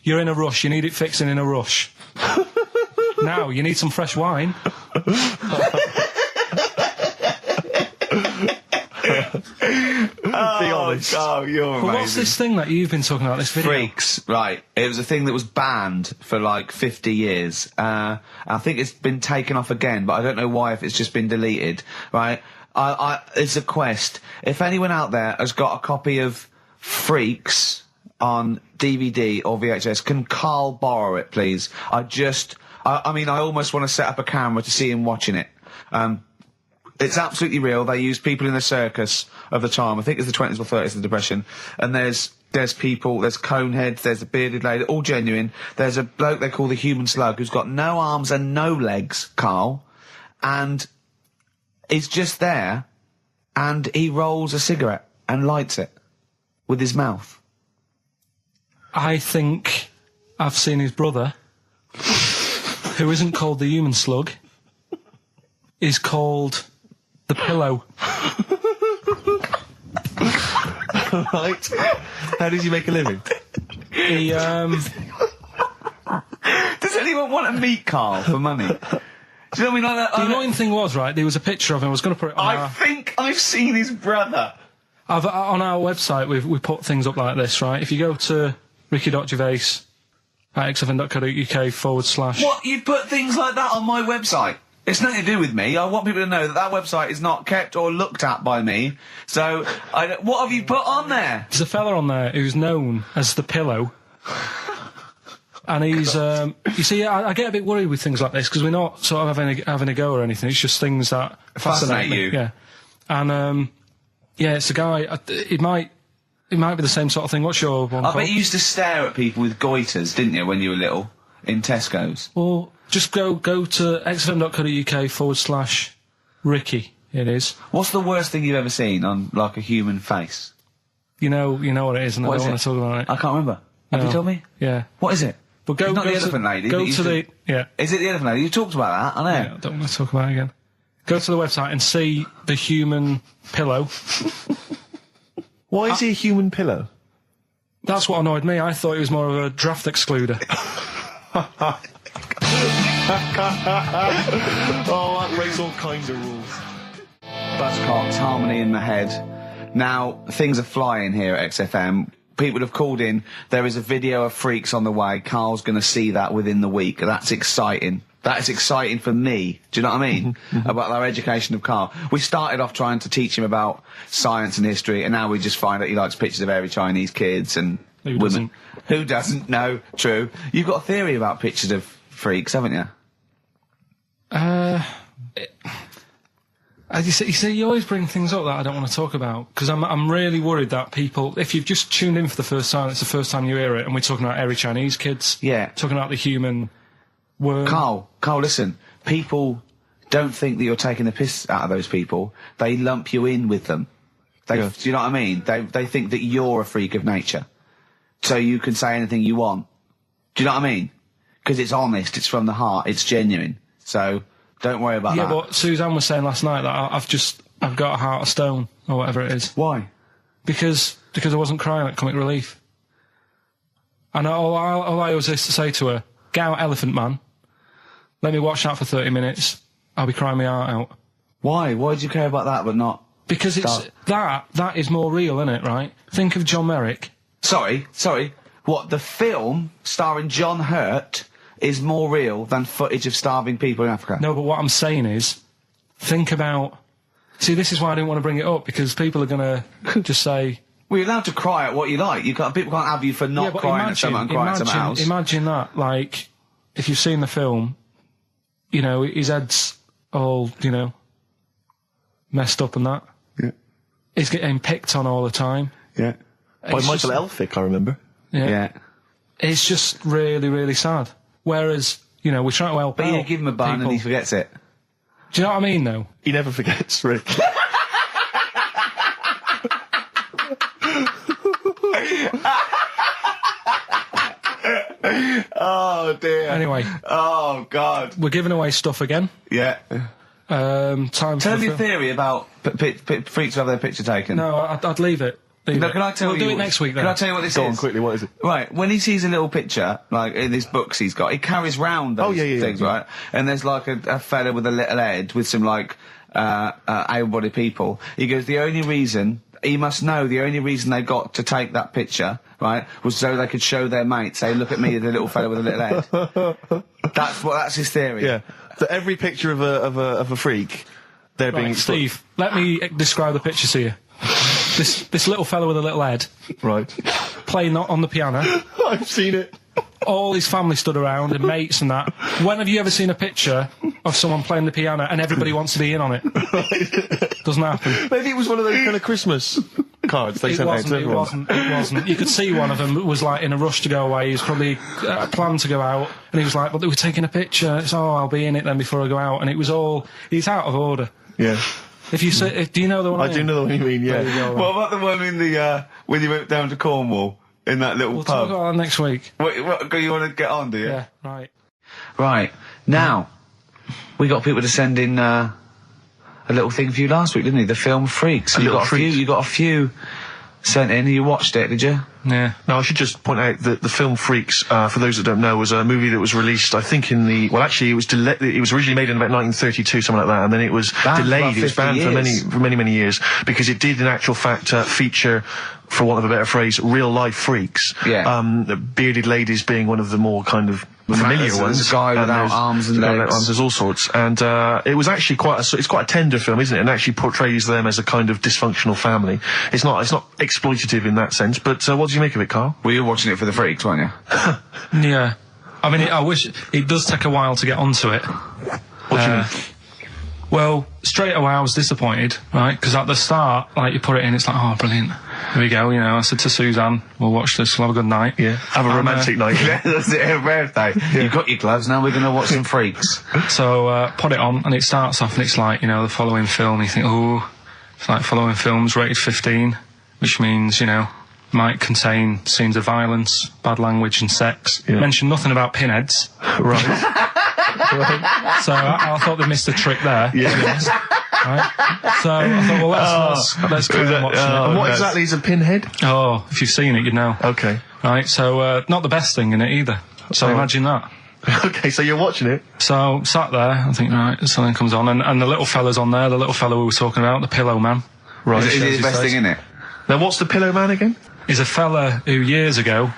You're in a rush. You need it fixing in a rush. Now, you need some fresh wine. Be honest. Oh, you're amazing. But what's this thing that you've been talking about, this video? Freaks, right. It was a thing that was banned for like 50 years. I think it's been taken off again, but I don't know why, if it's just been deleted, right? It's a quest. If anyone out there has got a copy of Freaks on DVD or VHS, can Carl borrow it, please? I almost want to set up a camera to see him watching it. It's absolutely real. They use people in the circus of the time. I think it's the 20s or 30s of the Depression. And there's people, there's coneheads, there's a bearded lady, all genuine. There's a bloke they call the Human Slug who's got no arms and no legs, Carl. And he's just there, and he rolls a cigarette and lights it with his mouth. I think I've seen his brother, who isn't called the human slug, is called the pillow. Right. How does he make a living? He, Does anyone want to meet Karl for money? Do you know what I mean? Like that, the annoying thing was, right, there was a picture of him. I was going to put it on I think I've seen his brother. on our website, we put things up like this, right? If you go to ricky.gervais at xfm.co.uk / What? You put things like that on my website? It's nothing to do with me. I want people to know that that website is not kept or looked at by me. So, what have you put on there? There's a fella on there who's known as the pillow. And he's, you see, I get a bit worried with things like this because we're not sort of having a go or anything. It's just things that Fascinate me. you. Yeah. And, yeah, it's a guy, it might be the same sort of thing. What's your one I called? bet you used to stare at people with goiters, didn't you, when you were little? In Tesco's. Well, just go to xfm.co.uk / Ricky, it is. What's the worst thing you've ever seen on, like, a human face? You know what it is, and What I is don't want it? to talk about it. I can't remember. Have you No. told me? Yeah. What is it? But It's not the elephant lady. Go that used to the, yeah. Is it the elephant lady? You talked about that, I know. Yeah, I don't want to talk about it again. Go to the website and see the human pillow. Why is he a human pillow? That's what annoyed me. I thought he was more of a draft excluder. Oh, that breaks all kinds of rules. Buzzcocks, harmony in the head. Now, things are flying here at XFM. People have called in. There is a video of Freaks on the way. Karl's going to see that within the week. That's exciting. That is exciting for me. Do you know what I mean? About our education of Karl. We started off trying to teach him about science and history, and now we just find that he likes pictures of hairy Chinese kids and Who women. doesn't? Who doesn't? No, true. You've got a theory about pictures of freaks, haven't you? You see, you always bring things up that I don't want to talk about, because I'm really worried that people, if you've just tuned in for the first time, it's the first time you hear it, and we're talking about hairy Chinese kids. Yeah. Talking about the human worm. Karl, listen. People don't think that you're taking the piss out of those people. They lump you in with them. Do you know what I mean? They think that you're a freak of nature. So you can say anything you want. Do you know what I mean? Because it's honest, it's from the heart, it's genuine. So don't worry about that. Yeah, but Suzanne was saying last night that I've got a heart of stone, or whatever it is. Why? Because I wasn't crying at Comic Relief. And all I always used to say to her, get out Elephant Man, let me watch that for 30 minutes, I'll be crying my heart out. Why? Why do you care about that but not... Because it's that is more real, isn't it, right? Think of John Merrick. Sorry. What, the film starring John Hurt is more real than footage of starving people in Africa? No, but what I'm saying is, think about... See, this is why I didn't want to bring it up, because people are going to just say... Well, you're allowed to cry at what you like. People can't have you for not crying at someone and crying at someone else. Imagine that, like, if you've seen the film, you know, his head's all, you know, messed up and that. Yeah. He's getting picked on all the time. Yeah. By Michael Elphick, I remember. Yeah. It's just really, really sad. Whereas, you know, we're trying to help But out you give him a bun people. and he forgets it. Do you know what I mean, though? He never forgets, Rick. Oh, dear. Anyway. Oh, God. We're giving away stuff again. Yeah. Time Tell for me your theory about freaks who have their picture taken. No, I'd leave it. No, can I tell we'll you? do it next week, then. Can I tell you what this Go is? on, quickly, what is it? Right, when he sees a little picture, like in these books he's got, he carries round those things, right? And there's like a fella with a little head with some like able-bodied people. He goes, the only reason they got to take that picture, right, was so they could show their mates, say, look at me, the little fella with a little head. That's his theory. Yeah. So every picture of a freak, they're being... Right, Steve, let me describe the picture to you. This little fella with a little head. Right. Playing on the piano. I've seen it. All his family stood around and mates and that. When have you ever seen a picture of someone playing the piano and everybody wants to be in on it? Doesn't happen. Maybe it was one of those kind of Christmas cards they sent out to everyone. It wasn't. You could see one of them was like in a rush to go away. He was probably planned to go out, and he was like, "But they were taking a picture. It's I'll be in it then before I go out." And it was all. He's out of order. Yeah. If you say, do you know the one? I do know the one you mean. Yeah. There you go, What about the one in the when you went down to Cornwall in that little We'll pub? talk about that next week. What you want to get on, do you? Yeah. Right. Right. Now, we got people to send in a little thing for you last week, didn't we? The film Freaks. You got a few sent in. You watched it, did you? Yeah. Now, I should just point out that the film Freaks, for those that don't know, was a movie that was released, I think, it was originally made in about 1932, something like that, and then it was delayed. It was banned for many years, because it did, in actual fact, feature, for want of a better phrase, real-life freaks. Yeah. Bearded ladies being one of the more kind of familiar ones. There's a guy without arms and legs. There's all sorts. And it was actually it's quite a tender film, isn't it? And actually portrays them as a kind of dysfunctional family. It's not exploitative in that sense, but what did you make of it, Carl? Well, you were watching it for the freaks, weren't you? Yeah. I mean, I wish it does take a while to get onto it. What do you mean? Well, straight away I was disappointed, right? Because at the start, like, you put it in, it's like, oh, brilliant. Here we go, you know. I said to Suzanne, we'll watch this, we'll have a good night. Yeah. Have a romantic night. That's it, her birthday. Yeah. You've got your gloves, now we're going to watch some freaks. So, put it on, and it starts off, and it's like, you know, the following film, you think, oh, it's like following films rated 15, which means, you know, might contain scenes of violence, bad language and sex. Yeah. Mention nothing about pinheads. Right. So I thought they missed a trick there. Yeah. Right? So I thought, well, let's carry on watching it. And what exactly is a pinhead? Oh, if you've seen it, you'd know. Okay. Right, so not the best thing in it either. So imagine that. Okay, so you're watching it. So sat there, I think, right, something comes on, and the little fella's on there, the little fella we were talking about, the Pillow Man. Right. Is it the best thing in it? Now, what's the Pillow Man again? He's a fella who years ago,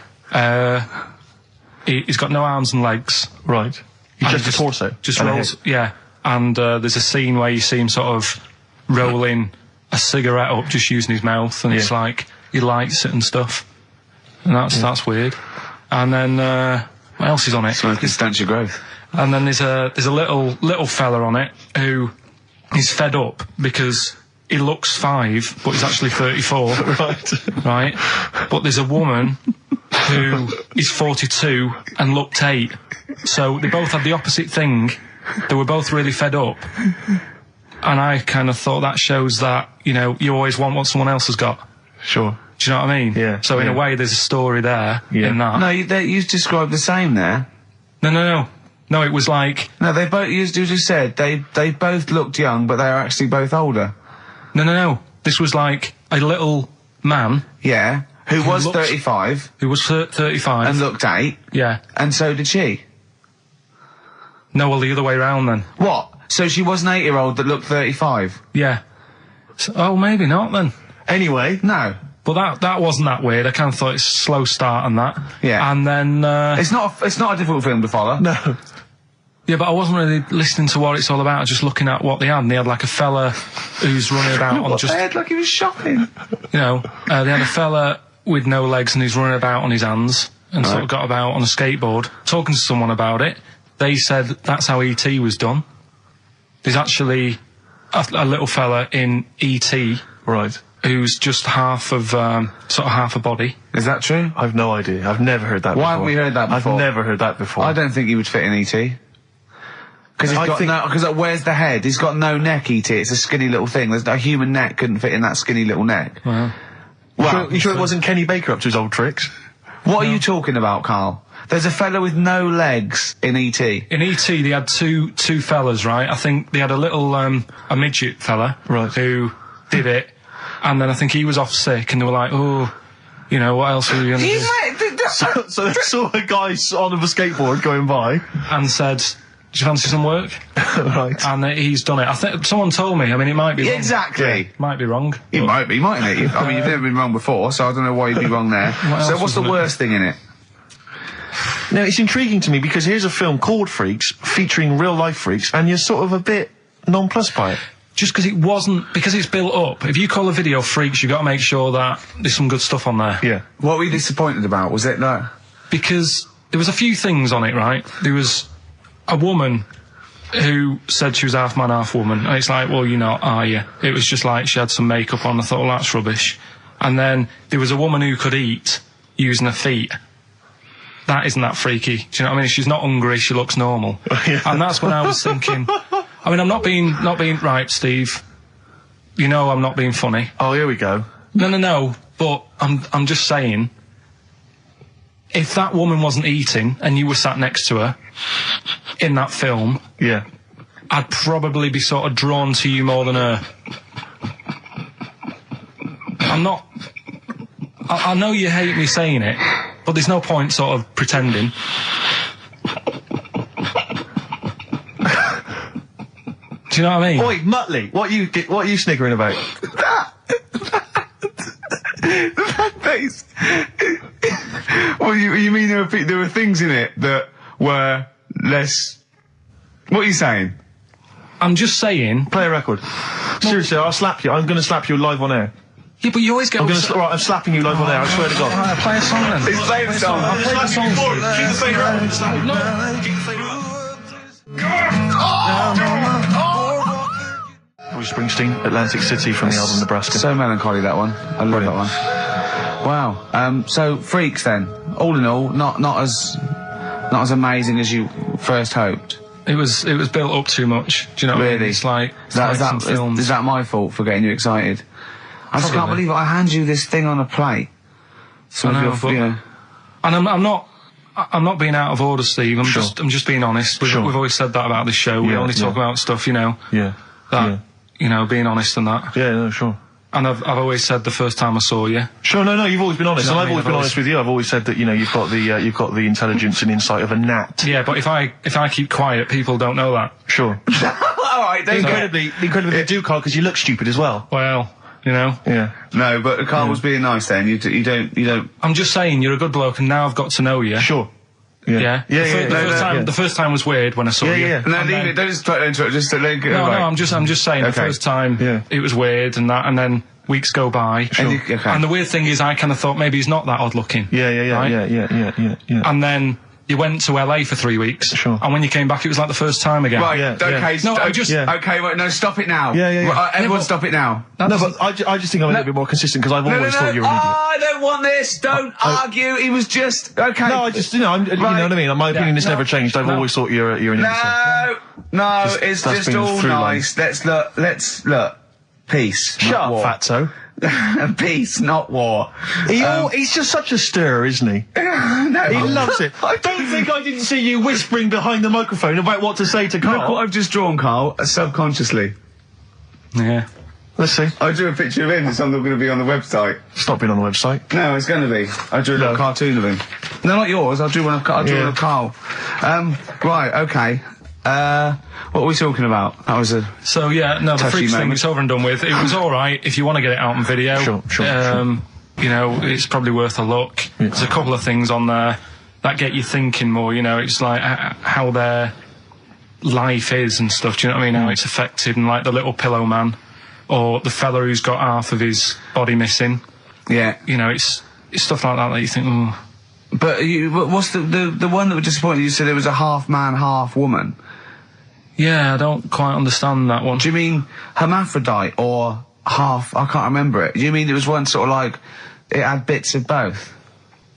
he's got no arms and legs. Right. He's just a torso. Just rolls, yeah. And there's a scene where you see him sort of rolling a cigarette up, just using his mouth, and it's like he lights it and stuff. And that's weird. And then what else is on it? Smoking stunts your growth. And then there's a little fella on it who is fed up because he looks 5, but he's actually 34. Right. Right. But there's a woman who is 42 and looked 8. So they both had the opposite thing. They were both really fed up. And I kind of thought that shows that, you know, you always want what someone else has got. Sure. Do you know what I mean? Yeah. So in a way, there's a story there in that. No, you described the same there. No, it was like... No, they both, you just said, they both looked young, but they are actually both older. No. This was like a little man... Yeah. Who was 35. Who was 35. And looked 8. Yeah. And so did she. No, well, the other way round then. What? So she was an 8-year-old that looked 35? Yeah. So, oh, maybe not then. Anyway. No. But that wasn't that weird. I kind of thought it's a slow start on that. Yeah. And then... It's not a difficult film to follow. No. Yeah, but I wasn't really listening to what it's all about. I was just looking at what they had. And they had like a fella who's running about on just... They had like he was shopping. You know, they had a fella with no legs and he's running about on his hands and sort of got about on a skateboard, talking to someone about it. They said that's how E.T. was done. There's actually a little fella in E.T. Right. Who's just half of, sort of half a body. Is that true? I've no idea. I've never heard that before. Why haven't we heard that before? I've never heard that before. I don't think he would fit in E.T. Because where's the head? He's got no neck, E.T. It's a skinny little thing. There's no human neck couldn't fit in that skinny little neck. Wow. You sure it wasn't Kenny Baker up to his old tricks? What are you talking about, Carl? There's a fella with no legs in E.T. In E.T. they had two fellas, right? I think they had a little, a midget fella. Right. Who did it. And then I think he was off sick and they were like, oh, you know, what else are we going to do? So they saw a guy on a skateboard going by. And said, do you fancy some work? Right. And he's done it. I think someone told me. I mean, it might be wrong. Exactly. Might be wrong. It might be, mightn't it? I mean, you've never been wrong before, so I don't know why you'd be wrong there. So what's the worst thing in it? Now, it's intriguing to me because here's a film called Freaks, featuring real-life freaks, and you're sort of a bit nonplussed by it. Just because it wasn't... Because it's built up. If you call a video Freaks, you've got to make sure that there's some good stuff on there. Yeah. What were you disappointed about? Was it that? Because there was a few things on it, right? There was a woman who said she was half man, half woman. And it's like, well, you're not, are you? It was just like she had some makeup on. I thought, well, that's rubbish. And then there was a woman who could eat using her feet. That isn't that freaky. Do you know what I mean? She's not hungry, she looks normal. Yeah. And that's when I was thinking, I mean, I'm not being right, Steve. You know I'm not being funny. Oh, here we go. No, but I'm just saying, if that woman wasn't eating and you were sat next to her, in that film, Yeah. I'd probably be sort of drawn to you more than her. I'm not... I know you hate me saying it, but there's no point sort of pretending. Do you know what I mean? Oi, Muttley, what are you sniggering about? That face. Well, you mean there were things in it that were less... What are you saying? I'm just saying... Play a record. Seriously, I'll slap you. I'm going to slap you live on air. Yeah, but you always get... I'm slapping you live on air, I swear to God. Alright, play a song then. He's playing a song. I'll play the song for you. Keep the fade up. Bruce Springsteen, Atlantic City from the album Nebraska. So melancholy, that one. I love that one. Wow. So Freaks then. All in all, not as amazing as you first hoped. It was built up too much. Do you know what I mean? Really? It's like some films. Is that my fault for getting you excited? I just can't believe it. I hand you this thing on a plate. So I know, and I'm not being out of order, Steve. I'm just being honest. We've always said that about this show. We only talk about stuff, you know. Yeah. You know, being honest and that. Yeah, no, sure. And I've always said the first time I saw you. Sure, no, you've always been honest, and I've always been honest with you. I've always said that, you know, you've got the intelligence and insight of a gnat. Yeah, but if I keep quiet, people don't know that. Sure. All right, Incredibly, they do, Carl, because you look stupid as well. Well, you know. Yeah. No, but Carl was being nice then. You don't. I'm just saying, you're a good bloke, and now I've got to know you. Sure. Yeah. The first time was weird when I saw you. Yeah. No, leave it. Don't just try to interrupt. Just let it go. No, right. I'm just saying. Okay. The first time it was weird and that, and then weeks go by. Sure. And the weird thing is, I kind of thought maybe he's not that odd looking. Yeah. And then you went to LA for 3 weeks. Sure. And when you came back, it was like the first time again. Right. Yeah, Okay. No, Okay. Wait. No. Stop it now. Yeah. Right, everyone, stop it now. No, but I just think I'm a little bit more consistent because I've always thought you were an idiot. I don't want this. Don't argue. He was just okay. No, I just, you know what I mean? My opinion has never changed. I've always thought you're an idiot. No. It's that's just been all through nice. Let's look. Peace. Shut not up, war. fatso. Peace, not war. He's just such a stirrer, isn't he? No, He loves it. Don't think I didn't see you whispering behind the microphone about what to say to Carl. Look what I've just drawn, Carl, subconsciously. Yeah. Let's see. I drew a picture of him. It's something going to be on the website. It's not been on the website. No, it's going to be. I drew a little cartoon of him. No, not yours. I drew one of Carl. Right, okay. What were we talking about? That was a... So, the touchy Freaks thing moment. was over and done with. It was alright if you want to get it out on video. Sure. You know, it's probably worth a look. Yeah. There's a couple of things on there that get you thinking more, you know. It's like how their life is and stuff. Do you know what I mean? How it's affected, and like the little pillow man, or the fella who's got half of his body missing. Yeah. You know, it's stuff like that you think, oh. But what's the one that was disappointing? You said it was a half man, half woman. Yeah, I don't quite understand that one. Do you mean hermaphrodite or half? I can't remember it. Do you mean it was one sort of like it had bits of both?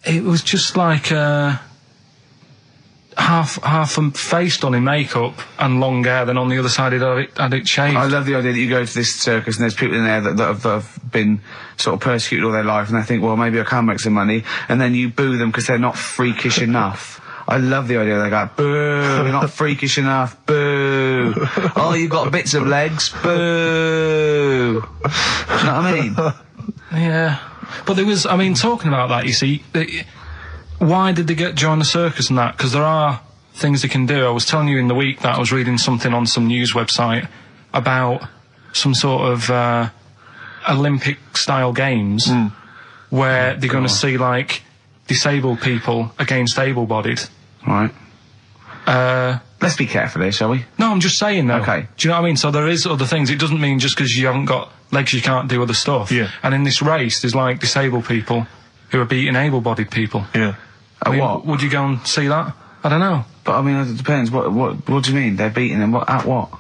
It was just like half a face done in makeup and long hair, then on the other side it had it shaved. I love the idea that you go to this circus and there's people in there that have been sort of persecuted all their life, and they think, well, maybe I can make some money, and then you boo them because they're not freakish enough. I love the idea. They go, boo, you're not freakish enough, boo. Oh, you've got bits of legs, boo. Do you know what I mean? Yeah. But there was, I mean, talking about that, you see, why did they join the circus and that? Because there are things they can do. I was telling you in the week that I was reading something on some news website about some sort of Olympic-style games where they're going to see, like, disabled people against able-bodied. Right. Let's be careful here, shall we? No, I'm just saying, though. Okay. Do you know what I mean? So there is other things. It doesn't mean just because you haven't got legs you can't do other stuff. Yeah. And in this race, there's, like, disabled people who are beating able-bodied people. Yeah. I mean, what? Would you go and see that? I don't know. But, I mean, it depends. What do you mean? They're beating them? At what?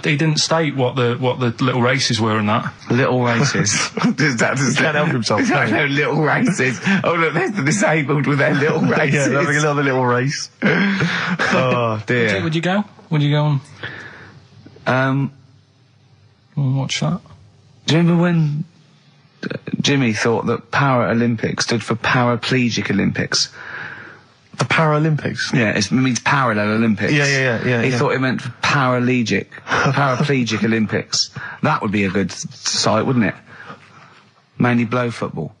He didn't state what the little races were and that. Little races. He can't help himself. No, little races. Oh, look, there's the disabled with their little races. Yeah, having another little race. Oh, dear. Would you go? Would you go and watch that? Do you remember when Jimmy thought that Para-Olympic stood for Paraplegic Olympics? The Paralympics? Yeah, it means parallel Olympics. Yeah. He thought it meant paraplegic Olympics. That would be a good site, wouldn't it? Mainly blow football.